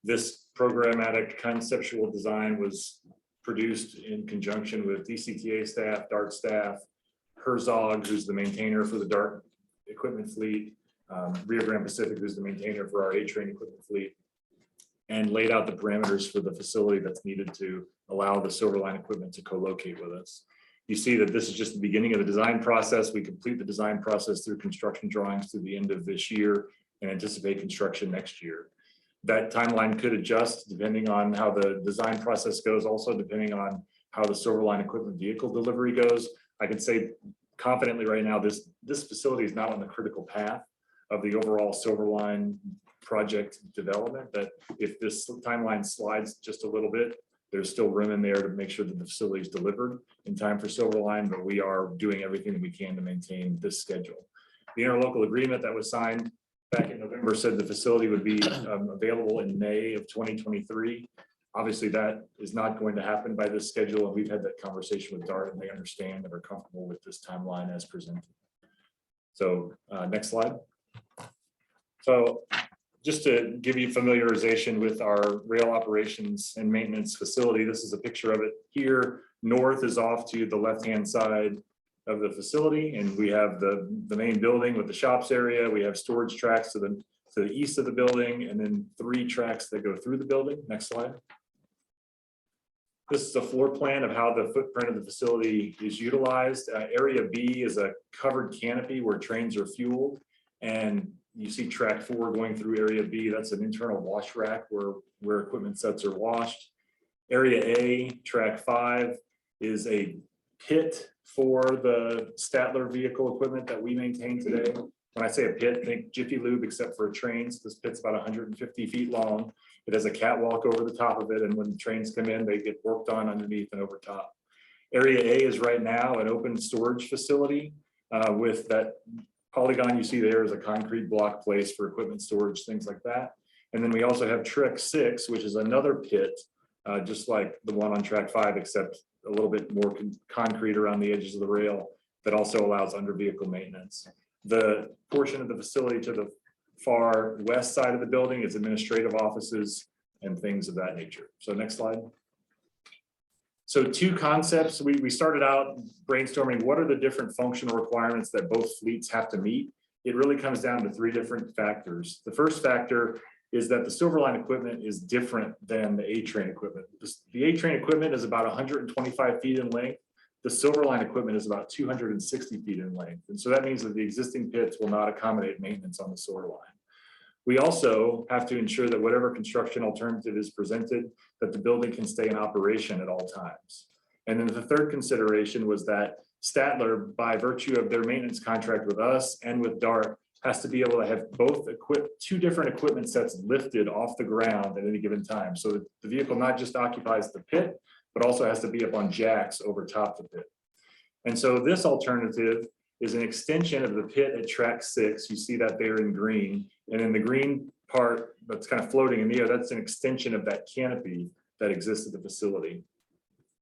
This programmatic conceptual design was produced in conjunction with DCTA staff, DART staff, Herzog, who's the maintainer for the DART equipment fleet, Rio Grande Pacific, who's the maintainer for our A-Train equipment fleet, and laid out the parameters for the facility that's needed to allow the Silverline equipment to co-locate with us. You see that this is just the beginning of the design process. We complete the design process through construction drawings through the end of this year and anticipate construction next year. That timeline could adjust depending on how the design process goes, also depending on how the Silverline equipment vehicle delivery goes. I can say confidently right now, this facility is not on the critical path of the overall Silverline project development, that if this timeline slides just a little bit, there's still room in there to make sure that the facility is delivered in time for Silverline, but we are doing everything that we can to maintain this schedule. The interlocal agreement that was signed back in November said the facility would be available in May of 2023. Obviously, that is not going to happen by this schedule, and we've had that conversation with DART, and they understand and are comfortable with this timeline as presented. So next slide. So just to give you familiarization with our rail operations and maintenance facility, this is a picture of it here. North is off to the left-hand side of the facility, and we have the main building with the shops area. We have storage tracks to the east of the building, and then 3 tracks that go through the building. Next slide. This is a floor plan of how the footprint of the facility is utilized. Area B is a covered canopy where trains are fueled, and you see track 4 going through area B. That's an internal wash rack where equipment sets are washed. Area A, track 5, is a pit for the Statler vehicle equipment that we maintain today. When I say a pit, think Jiffy Lube except for trains. This pit's about 150 feet long. It has a catwalk over the top of it, and when trains come in, they get worked on underneath and over top. Area A is right now an open storage facility with that polygon you see there is a concrete block place for equipment storage, things like that. And then we also have track 6, which is another pit, just like the one on track 5, except a little bit more concrete around the edges of the rail that also allows under vehicle maintenance. The portion of the facility to the far west side of the building is administrative offices and things of that nature. So next slide. So 2 concepts. We started out brainstorming what are the different functional requirements that both fleets have to meet. It really comes down to 3 different factors. The first factor is that the Silverline equipment is different than the A-Train equipment. The A-Train equipment is about 125 feet in length. The Silverline equipment is about 260 feet in length. And so that means that the existing pits will not accommodate maintenance on the Silverline. We also have to ensure that whatever construction alternative is presented, that the building can stay in operation at all times. And then the third consideration was that Statler, by virtue of their maintenance contract with us and with DART, has to be able to have both 2 different equipment sets lifted off the ground at any given time. So that the vehicle not just occupies the pit, but also has to be up on jacks over top the pit. And so this alternative is an extension of the pit at track 6. You see that there in green. And in the green part that's kind of floating in the air, that's an extension of that canopy that exists at the facility.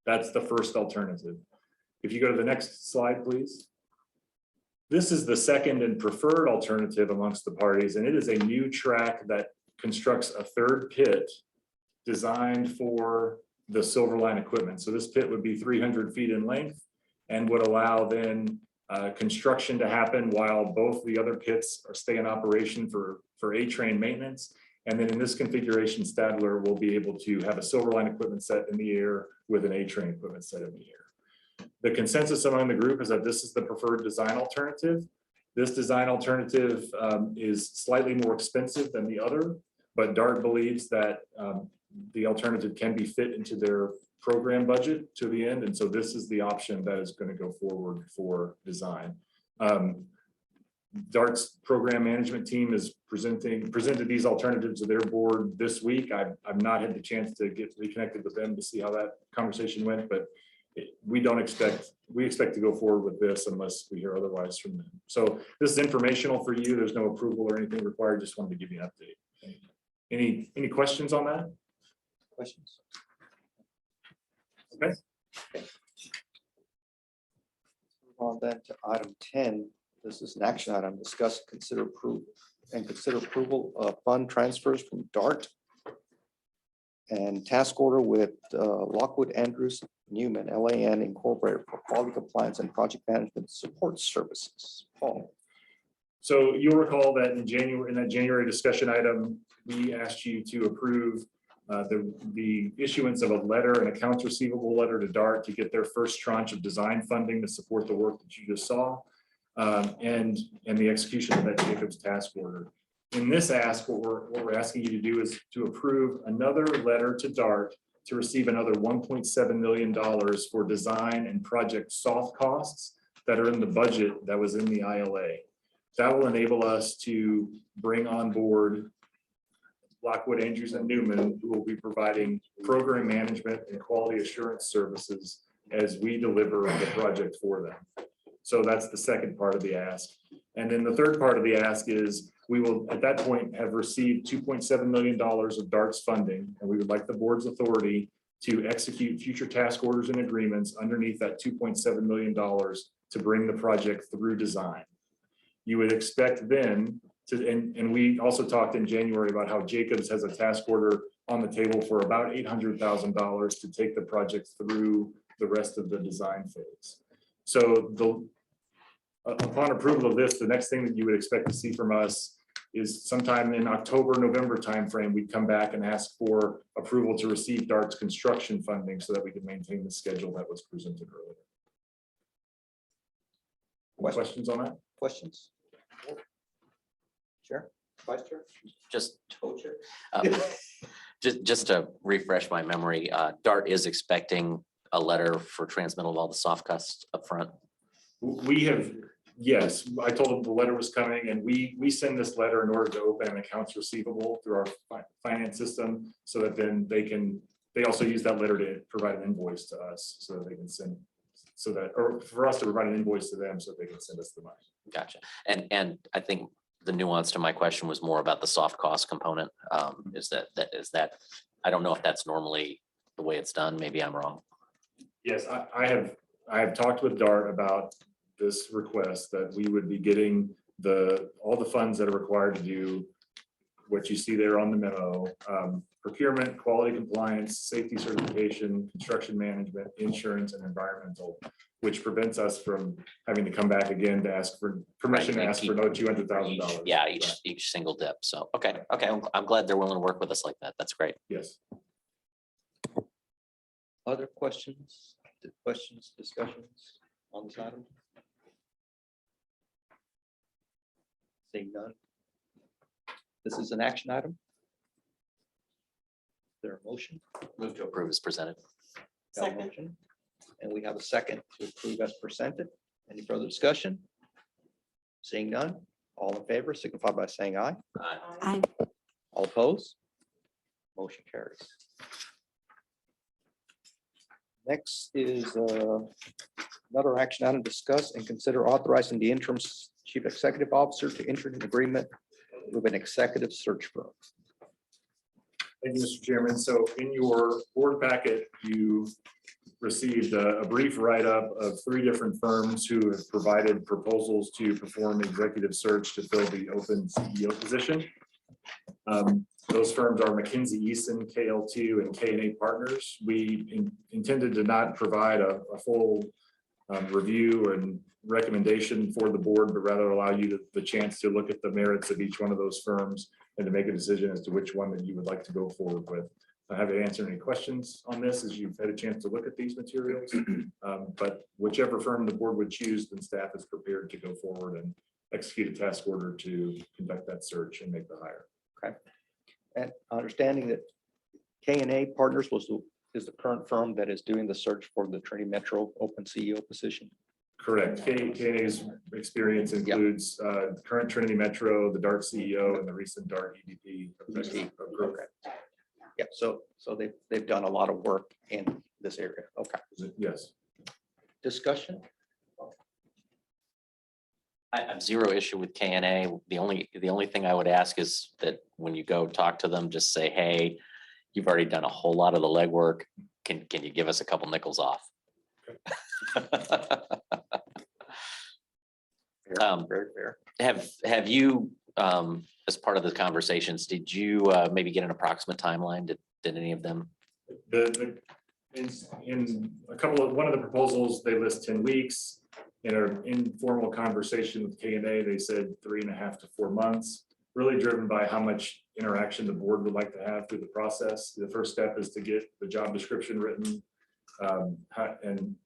That's the first alternative. If you go to the next slide, please. This is the second and preferred alternative amongst the parties, and it is a new track that constructs a 3rd pit designed for the Silverline equipment. So this pit would be 300 feet in length and would allow then construction to happen while both the other pits are stay in operation for A-Train maintenance. And then in this configuration, Statler will be able to have a Silverline equipment set in the air with an A-Train equipment set in the air. The consensus among the group is that this is the preferred design alternative. This design alternative is slightly more expensive than the other, but DART believes that the alternative can be fit into their program budget to the end. And so this is the option that is going to go forward for design. DART's program management team is presented these alternatives to their board this week. I've not had the chance to get reconnected with them to see how that conversation went, but we expect to go forward with this unless we hear otherwise from them. So this is informational for you. There's no approval or anything required. Just wanted to give you an update. Any questions on that? Questions? Okay. Move on then to item 10. This is an action item. Discuss, consider approval of fund transfers from DART and task order with Lockwood Andrews Newman, LAN Incorporated for quality compliance and project management support services. Paul. So you'll recall that in that January discussion item, we asked you to approve the issuance of a letter, an accounts receivable letter to DART to get their first tranche of design funding to support the work that you just saw, and the execution of that Jacobs task order. In this ask, what we're asking you to do is to approve another letter to DART to receive another $1.7 million for design and project soft costs that are in the budget that was in the ILA. That will enable us to bring on board Lockwood Andrews and Newman, who will be providing program management and quality assurance services as we deliver the project for them. So that's the second part of the ask. And then the third part of the ask is we will at that point have received $2.7 million of DART's funding, and we would like the board's authority to execute future task orders and agreements underneath that $2.7 million to bring the project through design. You would expect then to, and we also talked in January about how Jacobs has a task order on the table for about $800,000 to take the project through the rest of the design phase. So upon approval of this, the next thing that you would expect to see from us is sometime in October, November timeframe, we'd come back and ask for approval to receive DART's construction funding so that we can maintain the schedule that was presented earlier. Questions on that? Questions? Sure. Question? Just just to refresh my memory, DART is expecting a letter for transmittal of all the soft costs up front. We have, yes, I told them the letter was coming, and we send this letter in order to open an accounts receivable through our finance system, so that then they also use that letter to provide an invoice to us, so that they can send, or for us to provide an invoice to them so that they can send us the money. Gotcha. And I think the nuance to my question was more about the soft cost component. Is that, I don't know if that's normally the way it's done. Maybe I'm wrong. Yes, I have talked with DART about this request, that we would be getting all the funds that are required to do what you see there on the memo: procurement, quality compliance, safety certification, construction management, insurance, and environmental, which prevents us from having to come back again to ask for permission to ask for another $200,000. Yeah, each single dip. So, okay. I'm glad they're willing to work with us like that. That's great. Yes. Other questions, discussions on this item? Seeing none. This is an action item. Is there a motion? Move to approve as presented. Got a motion, and we have a second to approve as presented. Any further discussion? Seeing none, all in favor signify by saying aye. Aye. All opposed? Motion carries. Next is another action item: discuss and consider authorizing the interim chief executive officer to enter an agreement with an executive search firm. Thank you, Mr. Chairman. So in your board packet, you received a brief write-up of 3 different firms who have provided proposals to perform executive search to fill the open CEO position. Those firms are McKinsey Easton, KL2, and K&A Partners. We intended to not provide a full review and recommendation for the board, but rather allow you the chance to look at the merits of each one of those firms and to make a decision as to which one that you would like to go forward with. I haven't answered any questions on this as you've had a chance to look at these materials, but whichever firm the board would choose, then staff is prepared to go forward and execute a task order to conduct that search and make the hire. Okay. And understanding that K&A Partners is the current firm that is doing the search for the Trinity Metro open CEO position. Correct. K&A's experience includes current Trinity Metro, the DART CEO, and the recent DART EVP of growth. Okay. Yeah, so they've done a lot of work in this area. Okay. Yes. Discussion? I have zero issue with KNA. The only thing I would ask is that when you go talk to them, just say, hey, you've already done a whole lot of the legwork. Can you give us a couple nickels off? Very fair. Have you, as part of the conversations, did you maybe get an approximate timeline? Did any of them? In a couple of, one of the proposals, they list 10 weeks. In an informal conversation with KNA, they said 3.5 to 4 months, really driven by how much interaction the board would like to have through the process. The first step is to get the job description written, and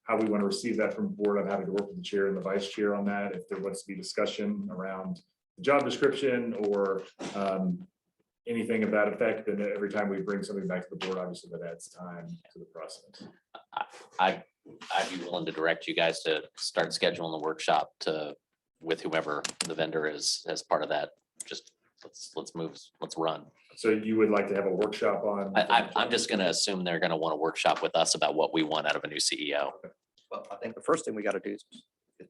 how we want to receive that from the board. I'm happy to work with the chair and the vice chair on that. If there wants to be discussion around the job description or anything of that effect, then every time we bring something back to the board, obviously that adds time to the process. I'd be willing to direct you guys to start scheduling the workshop with whomever the vendor is as part of that. Just let's run. So you would like to have a workshop on? I'm just going to assume they're going to want to workshop with us about what we want out of a new CEO. Well, I think the first thing we got to do is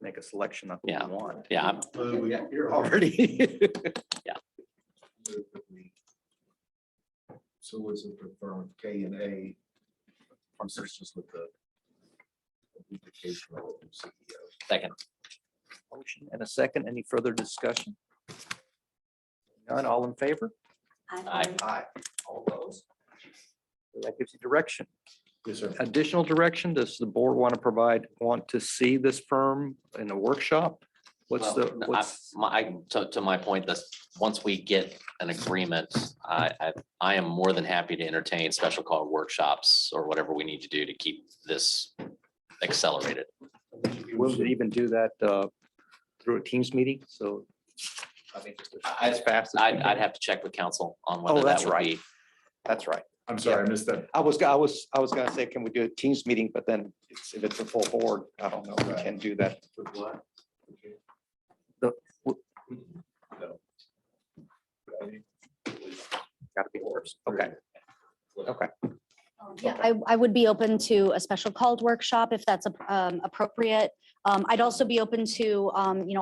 make a selection of who we want. Yeah. You're already. Yeah. So was it from KNA? Just with the CEO. Second. Motion and a second. Any further discussion? None, all in favor? Aye. All opposed? That gives you direction. Yes, sir. Additional direction, does the board want to see this firm in a workshop? To my point, that once we get an agreement, I am more than happy to entertain special call workshops or whatever we need to do to keep this accelerated. Will we even do that through a Teams meeting? So I mean, as fast as I'd have to check with council on whether that would be. That's right. I'm sorry, I missed that. I was gonna say, can we do a Teams meeting, but then if it's a full board, I don't know, if we can do that. Gotta be worse. Okay. Okay. Yeah, I would be open to a special called workshop if that's appropriate. I'd also be open to,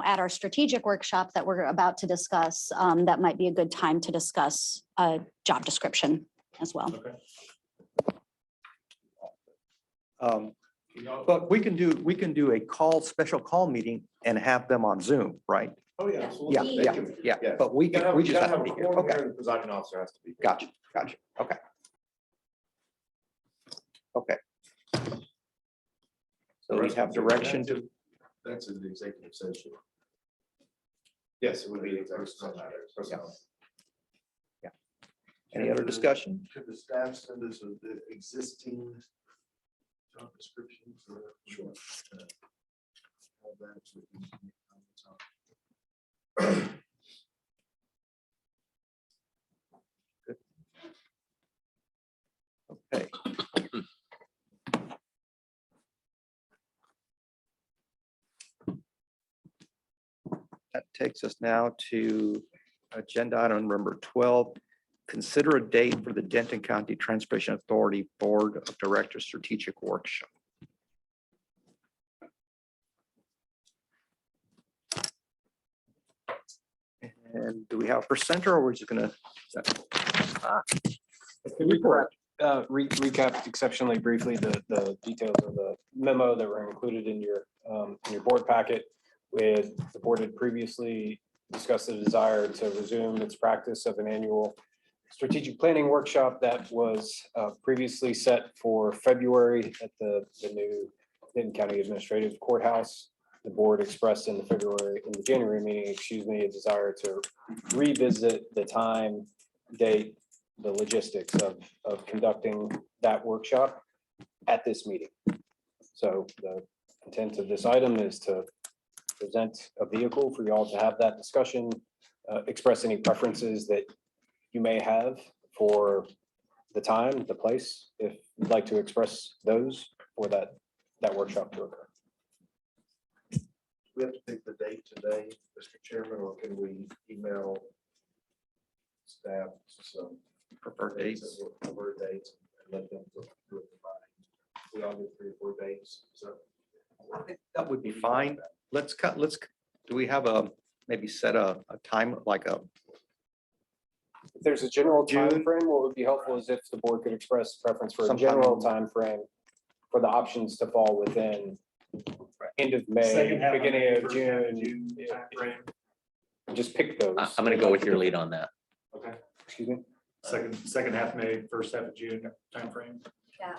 at our strategic workshop that we're about to discuss, that might be a good time to discuss a job description as well. But we can do a special call meeting and have them on Zoom, right? Oh, yeah. Yeah. But we just have to be here. Okay. The presiding officer has to be. Gotcha. Okay. Okay. So we have direction to. That's an executive session. Yes, it would be executive. Yeah. Any other discussion? Could the staff send us the existing job descriptions? Sure. Okay. That takes us now to agenda item number 12. Consider a date for the Denton County Transportation Authority Board of Directors Strategic Workshop. And do we have a presenter or we're just gonna? Recap exceptionally briefly the details of the memo that were included in your board packet. With the board had previously discussed the desire to resume its practice of an annual strategic planning workshop that was previously set for February at the new Denton County Administrative Courthouse. The board expressed in the January meeting, a desire to revisit the time, date, the logistics of conducting that workshop at this meeting. So the intent of this item is to present a vehicle for you all to have that discussion, express any preferences that you may have for the time, the place, if you'd like to express those for that workshop to occur. We have to pick the date today, Mr. Chairman, or can we email staff some Preferred dates? Preferred dates and let them do it. We all get 3 or 4 dates, so. I think that would be fine. Let's do we have maybe set a time, like a, If there's a general June? timeframe, what would be helpful is if the board could express preference for a Sometime general in- timeframe for the options to fall within end of May, Second half of beginning May, of first half of June. June timeframe. Just pick those. I'm gonna go with your lead on that. Okay. Excuse me? Second half May, first half of June timeframe. Yeah,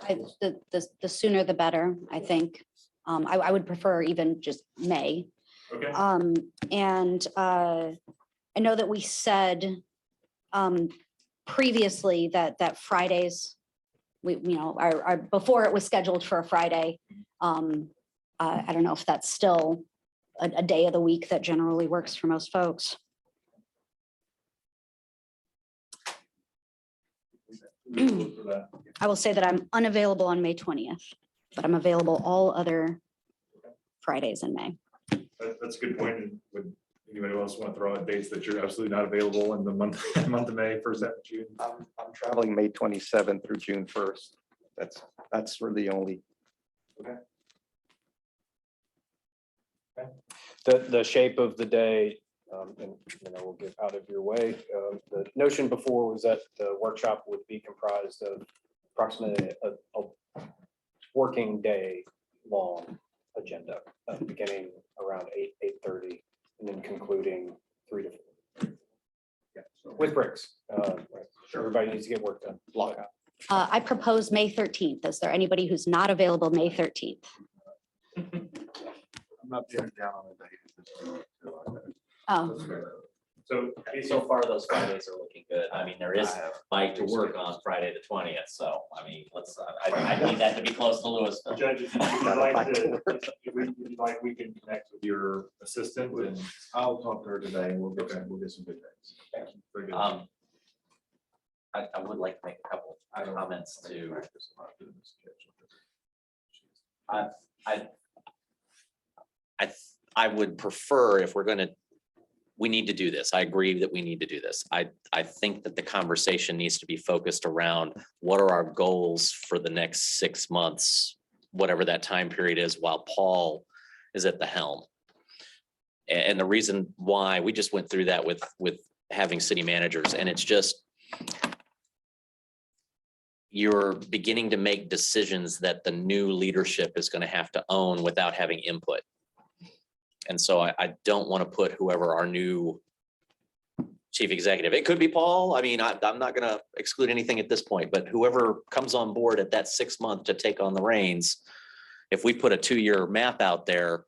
the sooner the better, I think. I would prefer even just May. Okay. And I know that we said previously that Fridays, are before it was scheduled for a Friday. I don't know if that's still a day of the week that generally works for most folks. I will say that I'm unavailable on May 20th, but I'm available all other Fridays in May. That's a good point. And would anybody else want to throw out dates that you're absolutely not available in the month of May, first half of June? I'm traveling May 27th through June 1st. That's really the only. The shape of the day, and we'll get out of your way. The notion before was that the workshop would be comprised of approximately a working day long agenda, beginning around 8:30 and then concluding 3 to 4. With breaks. Everybody needs to get work done. I propose May 13th. Is there anybody who's not available May 13th? I'm not pinned down on the date. Oh, So far, those Fridays are looking good. I mean, there is like to work on Friday the 20th, so I mean, I need that to be close to Louisville. Judge, if you'd like, we can connect with your assistant and I'll talk to her today and we'll get some good dates. thank you. Very good. I would like to make a couple of comments to. I would prefer if we're gonna, we need to do this. I agree that we need to do this. I think that the conversation needs to be focused around what are our goals for the next 6 months, whatever that time period is, while Paul is at the helm. And the reason why, we just went through that with having city managers, and it's just, you're beginning to make decisions that the new leadership is going to have to own without having input. And so I don't want to put whoever our new chief executive, it could be Paul. I mean, I'm not going to exclude anything at this point, but whoever comes on board at that 6 month to take on the reins, if we put a 2-year map out there,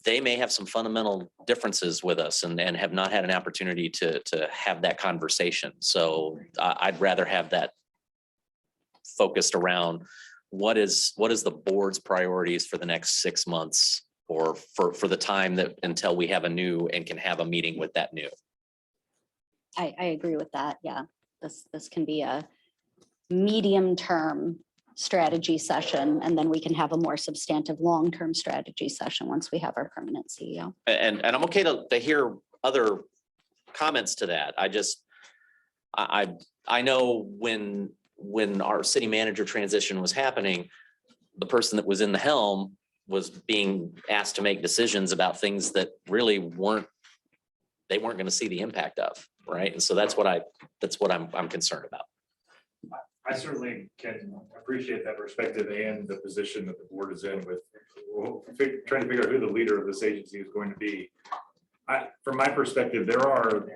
they may have some fundamental differences with us and have not had an opportunity to have that conversation. So I'd rather have that focused around what is the board's priorities for the next 6 months, or for the time that until we have a new and can have a meeting with that new. I agree with that. Yeah, this can be a medium-term strategy session, and then we can have a more substantive long-term strategy session once we have our permanent CEO. And I'm okay to hear other comments to that. I know when our city manager transition was happening, the person that was in the helm was being asked to make decisions about things that really they weren't going to see the impact of, right? And so that's what I'm concerned about. I certainly can appreciate that perspective and the position that the board is in with trying to figure out who the leader of this agency is going to be. From my perspective, there are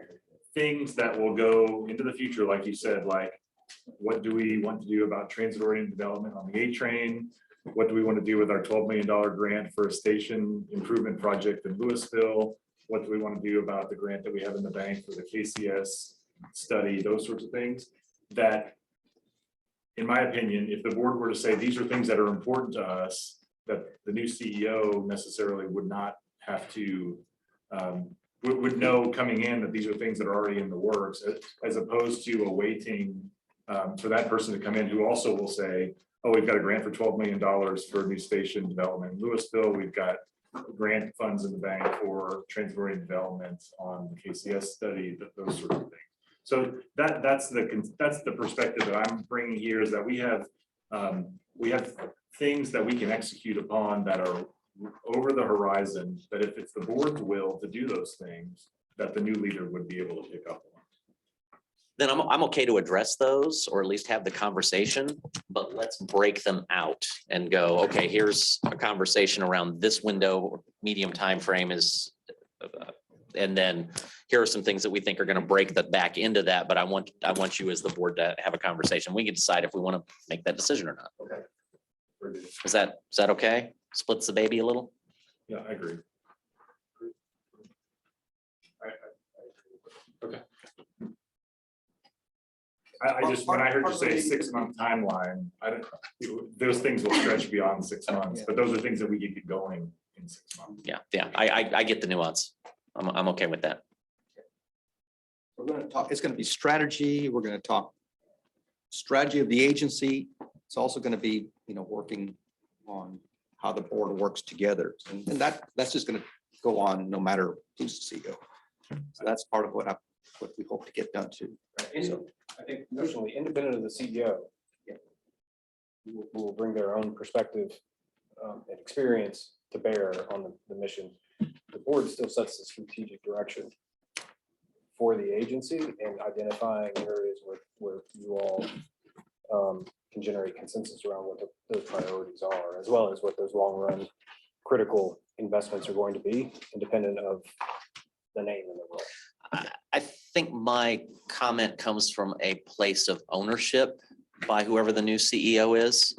things that will go into the future, like you said, like what do we want to do about transit-oriented development on the A train? What do we want to do with our $12 million grant for a station improvement project in Louisville? What do we want to do about the grant that we have in the bank for the KCS study? Those sorts of things that, in my opinion, if the board were to say these are things that are important to us, that the new CEO necessarily would not have to, would know coming in that these are things that are already in the works, as opposed to awaiting for that person to come in who also will say, oh, we've got a grant for $12 million for a new station development in Louisville. We've got grant funds in the bank for transit-oriented development on the KCS study, those sort of things. So that's the perspective that I'm bringing here, is that we have things that we can execute upon that are over the horizon, that if it's the board's will to do those things, that the new leader would be able to pick up on. Then I'm okay to address those or at least have the conversation, but let's break them out and go, okay, here's a conversation around this window or medium time frame is. And then here are some things that we think are going to break the back into that, but I want you as the board to have a conversation. We can decide if we want to make that decision or not. Okay. Is that okay? Splits the baby a little? Yeah, I agree. Okay. I just, when I heard you say 6-month timeline, I don't, those things will stretch beyond 6 months, but those are things that we can get going in 6 months. Yeah, I get the nuance. I'm okay with that. We're going to talk, it's going to be strategy. We're going to talk strategy of the agency. It's also going to be, working on how the board works together. And that's just going to go on no matter who's the CEO. So that's part of what we hope to get done too. So, I think notionally, independent of the CEO, who will bring their own perspective and experience to bear on the mission. The board still sets the strategic direction for the agency and identifying areas where you all can generate consensus around what those priorities are, as well as what those long-run critical investments are going to be, independent of the name and the role. I think my comment comes from a place of ownership by whoever the new CEO is,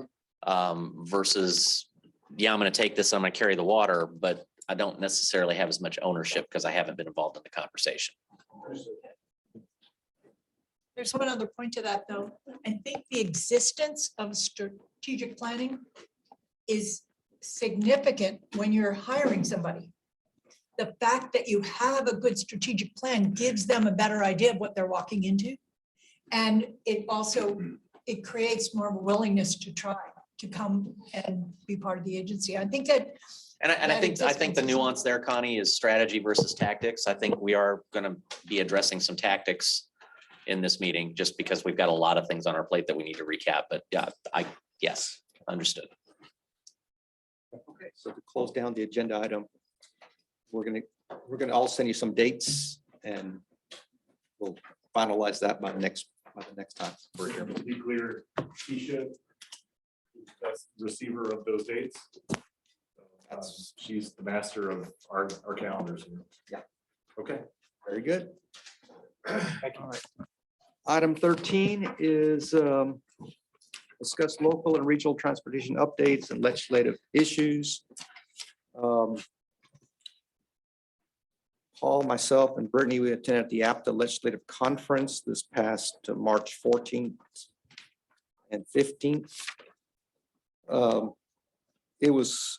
versus, yeah, I'm going to take this, I'm going to carry the water, but I don't necessarily have as much ownership because I haven't been involved in the conversation. There's one other point to that, though. I think the existence of strategic planning is significant when you're hiring somebody. The fact that you have a good strategic plan gives them a better idea of what they're walking into. And it also, it creates more of a willingness to try to come and be part of the agency. I think that. And I think the nuance there, Connie, is strategy versus tactics. I think we are going to be addressing some tactics in this meeting, just because we've got a lot of things on our plate that we need to recap. But yeah, yes, understood. Okay, so to close down the agenda item, we're gonna all send you some dates, and we'll finalize that by the next time. To be clear, Keisha, that's the receiver of those dates. She's the master of our calendars here. Yeah. Okay. Very good. Thank you. All right. Item 13 is discuss local and regional transportation updates and legislative issues. Paul, myself, and Brittany, we attended the APTA Legislative Conference this past March 14th and 15th. It was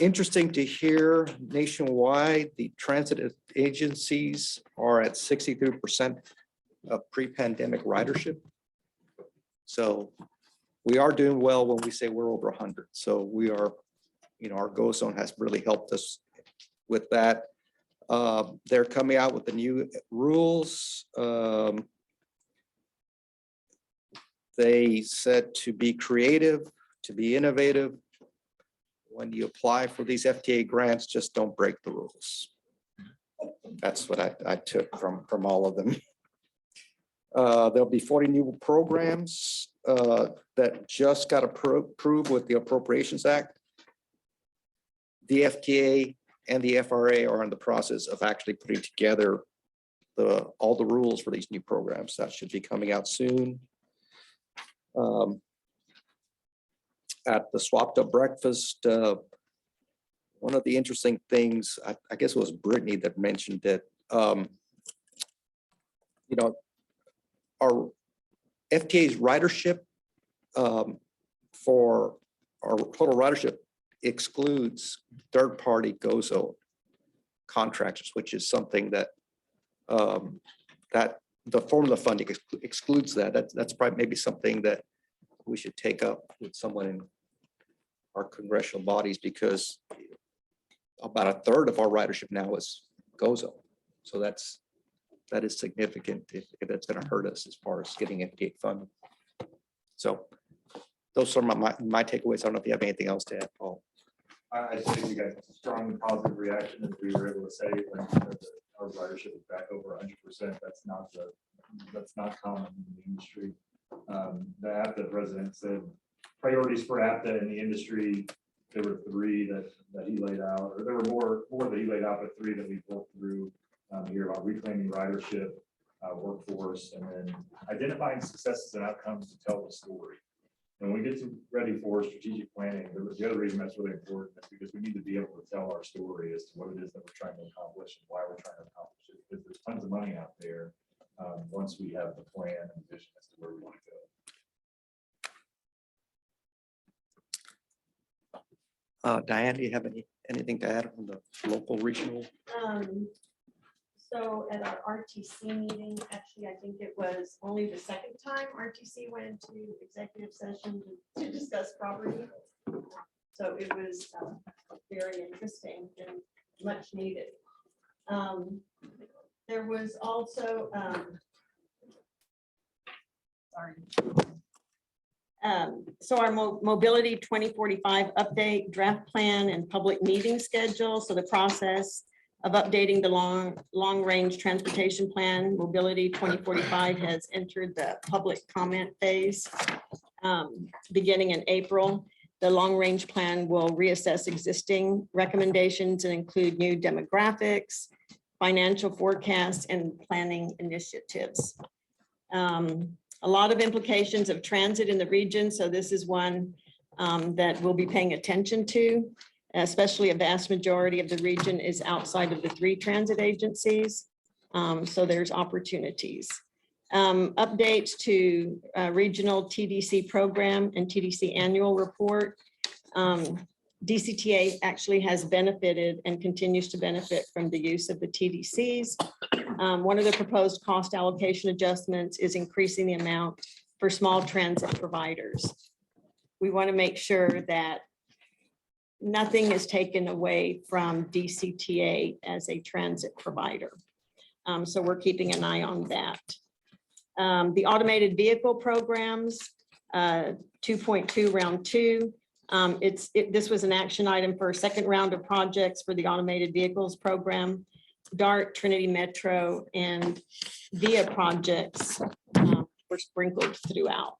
interesting to hear nationwide, the transit agencies are at 63% of pre-pandemic ridership. So we are doing well when we say we're over 100. So we are, our Go Zone has really helped us with that. They're coming out with the new rules. They said to be creative, to be innovative. When you apply for these FTA grants, just don't break the rules. That's what I took from all of them. There'll be 40 new programs that just got approved with the Appropriations Act. The FTA and the FRA are in the process of actually putting together all the rules for these new programs. That should be coming out soon. At the swapped up breakfast, one of the interesting things, I guess it was Brittany that mentioned that, our FTA's ridership for our total ridership excludes third-party Go Zone contractors, which is something that that the formula funding excludes that. That's probably maybe something that we should take up with someone in our congressional bodies, because about a third of our ridership now is Go Zone. So that is significant if that's going to hurt us as far as getting FTA funding. So those are my takeaways. I don't know if you have anything else to add, Paul. I think we got strong positive reaction, as we were able to say, when our ridership is back over 100%. That's not common in the industry. The APTA president said priorities for APTA in the industry, there were 3 that he laid out, or there were more that he laid out, but 3 that we've worked through here about reclaiming ridership, workforce, and then identifying successes and outcomes to tell the story. And when we get ready for strategic planning, the other reason that's really important is because we need to be able to tell our story as to what it is that we're trying to accomplish and why we're trying to accomplish it. Because there's tons of money out there once we have the plan and vision as to where we want to go. Diane, do you have anything to add on the local regional? So at our RTC meeting, actually, I think it was only the second time RTC went into executive session to discuss property. So it was very interesting and much needed. There was also, so our Mobility 2045 update, draft plan and public meeting schedule. So the process of updating the long-range transportation plan, Mobility 2045 has entered the public comment phase beginning in April. The long-range plan will reassess existing recommendations and include new demographics, financial forecasts, and planning initiatives. A lot of implications of transit in the region, so this is one that we'll be paying attention to. Especially a vast majority of the region is outside of the 3 transit agencies. So there's opportunities. Updates to regional TDC program and TDC annual report. DCTA actually has benefited and continues to benefit from the use of the TDCs. One of the proposed cost allocation adjustments is increasing the amount for small transit providers. We want to make sure that nothing is taken away from DCTA as a transit provider. So we're keeping an eye on that. The automated vehicle programs, 2.2 round 2. This was an action item for a second round of projects for the automated vehicles program. DART, Trinity Metro, and VIA projects were sprinkled throughout.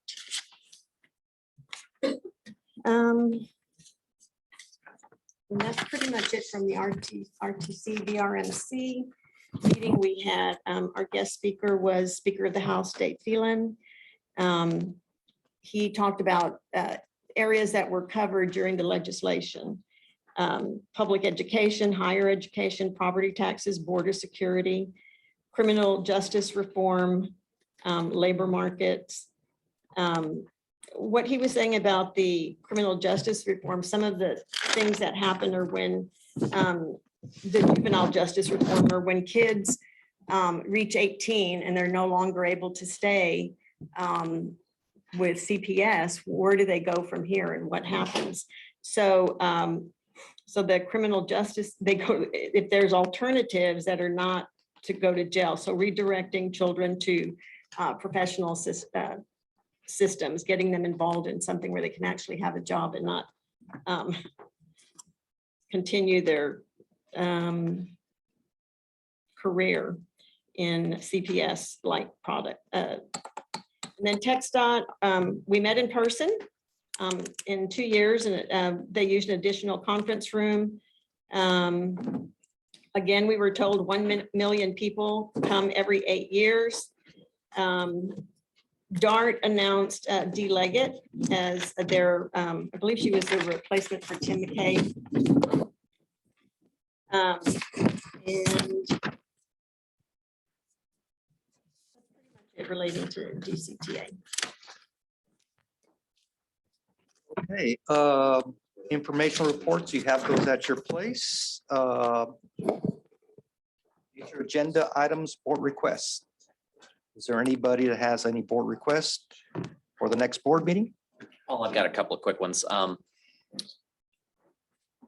And that's pretty much it from the RTC VRMC meeting. We had our guest speaker was Speaker of the House, Dave Phelan. He talked about areas that were covered during the legislation. Public education, higher education, property taxes, border security, criminal justice reform, labor markets. What he was saying about the criminal justice reform, some of the things that happen are when the juvenile justice reform, or when kids reach 18 and they're no longer able to stay with CPS, where do they go from here and what happens? So so the criminal justice, they go, if there's alternatives that are not to go to jail, so redirecting children to professional systems, getting them involved in something where they can actually have a job and not continue their career in CPS like product. And then TxDOT, we met in person in 2 years, and they used an additional conference room. Again, we were told 1 million people come every 8 years. DART announced Dee Leggett as their, I believe she was the replacement for Tim McKay. And it relating to DCTA. Okay, informational reports, you have those at your place. Future agenda items, board requests. Is there anybody that has any board requests for the next board meeting? Well, I've got a couple of quick ones.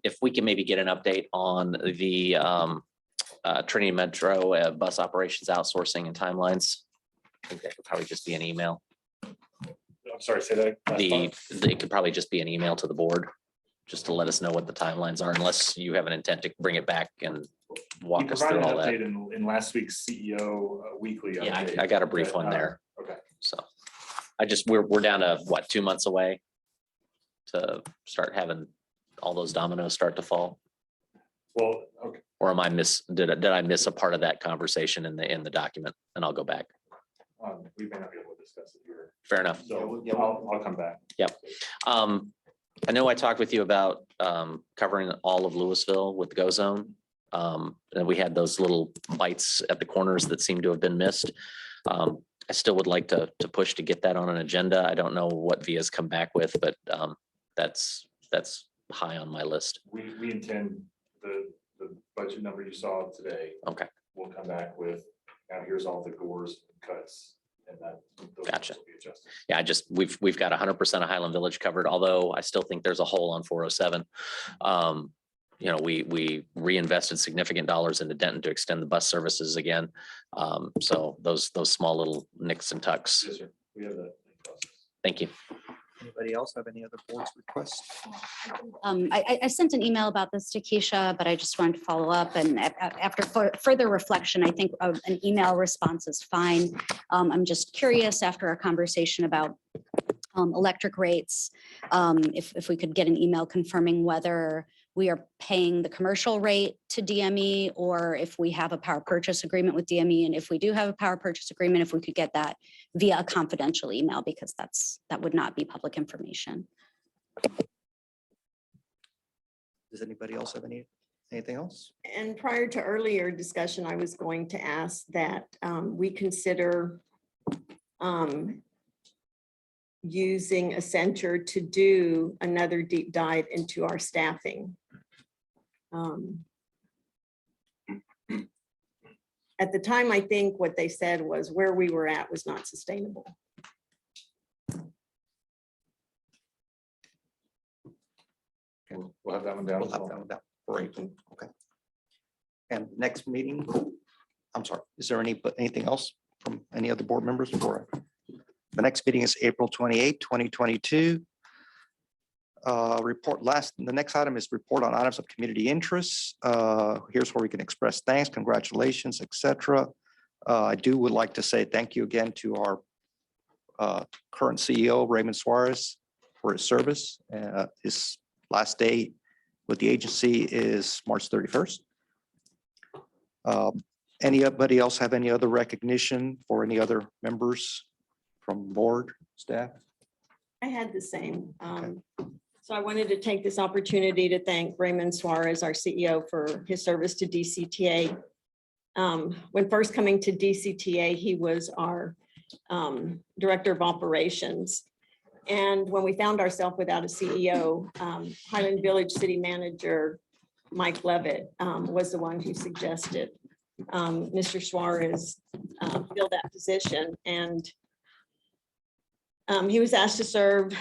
If we can maybe get an update on the Trinity Metro bus operations outsourcing and timelines. I think that could probably just be an email. I'm sorry, say that. It could probably just be an email to the board. just to let us know what the timelines are, unless you have an intent to bring it back and We walk us provided through an all that. update in last week's CEO weekly. Yeah, update, I got a brief but, one there. Okay. So we're down to what, 2 months away to start having all those dominoes start to fall? Well, okay. Or did I miss a part of that conversation in the document? And I'll go back. We may not be able to discuss it here. Fair enough. So I'll come back. Yep. I know I talked with you about covering all of Louisville with Go Zone. And we had those little bites at the corners that seem to have been missed. I still would like to push to get that on an agenda. I don't know what Via's come back with, but that's high on my list. We intend the budget number you saw today. Okay. We'll come back with, now here's all the gores and cuts and that. those Gotcha. will be adjusted. Yeah, we've got 100% of Highland Village covered, although I still think there's a hole on 407. You know, we reinvested significant dollars into Denton to extend the bus services again. So those small little nicks and tucks. Yes, sir. We have that. Thank you. Anybody else have any other boards requests? I sent an email about this to Keisha, but I just wanted to follow up, and after further reflection, I think an email response is fine. I'm just curious, after our conversation about electric rates, if we could get an email confirming whether we are paying the commercial rate to DME or if we have a power purchase agreement with DME. And if we do have a power purchase agreement, if we could get that via a confidential email, because that would not be public information. Does anybody else have anything else? And prior to earlier discussion, I was going to ask that we consider using Accenture to do another deep dive into our staffing. At the time, I think what they said was where we were at was not sustainable. We'll have that one down. We'll have that one down. Great. Okay. And next meeting, I'm sorry, is there anything else from any other board members before? The next meeting is April 28, 2022. The next item is report on items of community interest. Here's where we can express thanks, congratulations, etc. I would like to say thank you again to our current CEO, Raymond Suarez, for his service. His last day with the agency is March 31st. Anybody else have any other recognition for any other members from board staff? I had the same. So I wanted to take this opportunity to thank Raymond Suarez, our CEO, for his service to DCTA. When first coming to DCTA, he was our director of operations. And when we found ourselves without a CEO, Highland Village City Manager Mike Levitt was the one who suggested Mr. Suarez fill that position. And he was asked to serve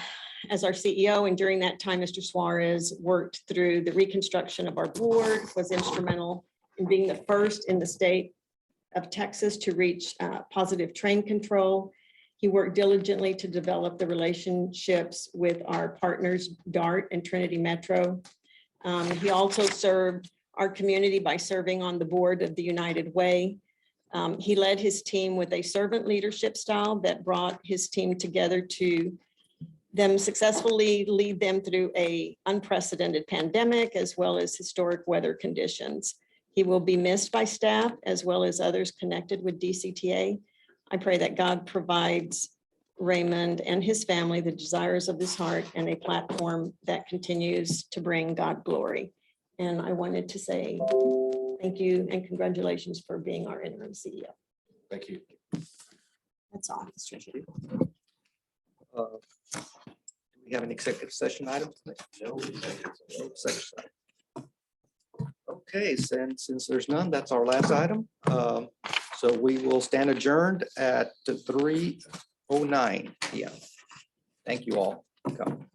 as our CEO, and during that time, Mr. Suarez worked through the reconstruction of our board, was instrumental in being the first in the state of Texas to reach positive train control. He worked diligently to develop the relationships with our partners, DART and Trinity Metro. He also served our community by serving on the board of the United Way. He led his team with a servant leadership style that brought his team together to them successfully lead them through a unprecedented pandemic as well as historic weather conditions. He will be missed by staff as well as others connected with DCTA. I pray that God provides Raymond and his family the desires of his heart and a platform that continues to bring God glory. And I wanted to say thank you and congratulations for being our interim CEO. Thank you. That's all. Do we have an executive session item? No. No executive item. Okay, since there's none, that's our last item. So we will stand adjourned at 3:09 p.m. Thank you all. Come.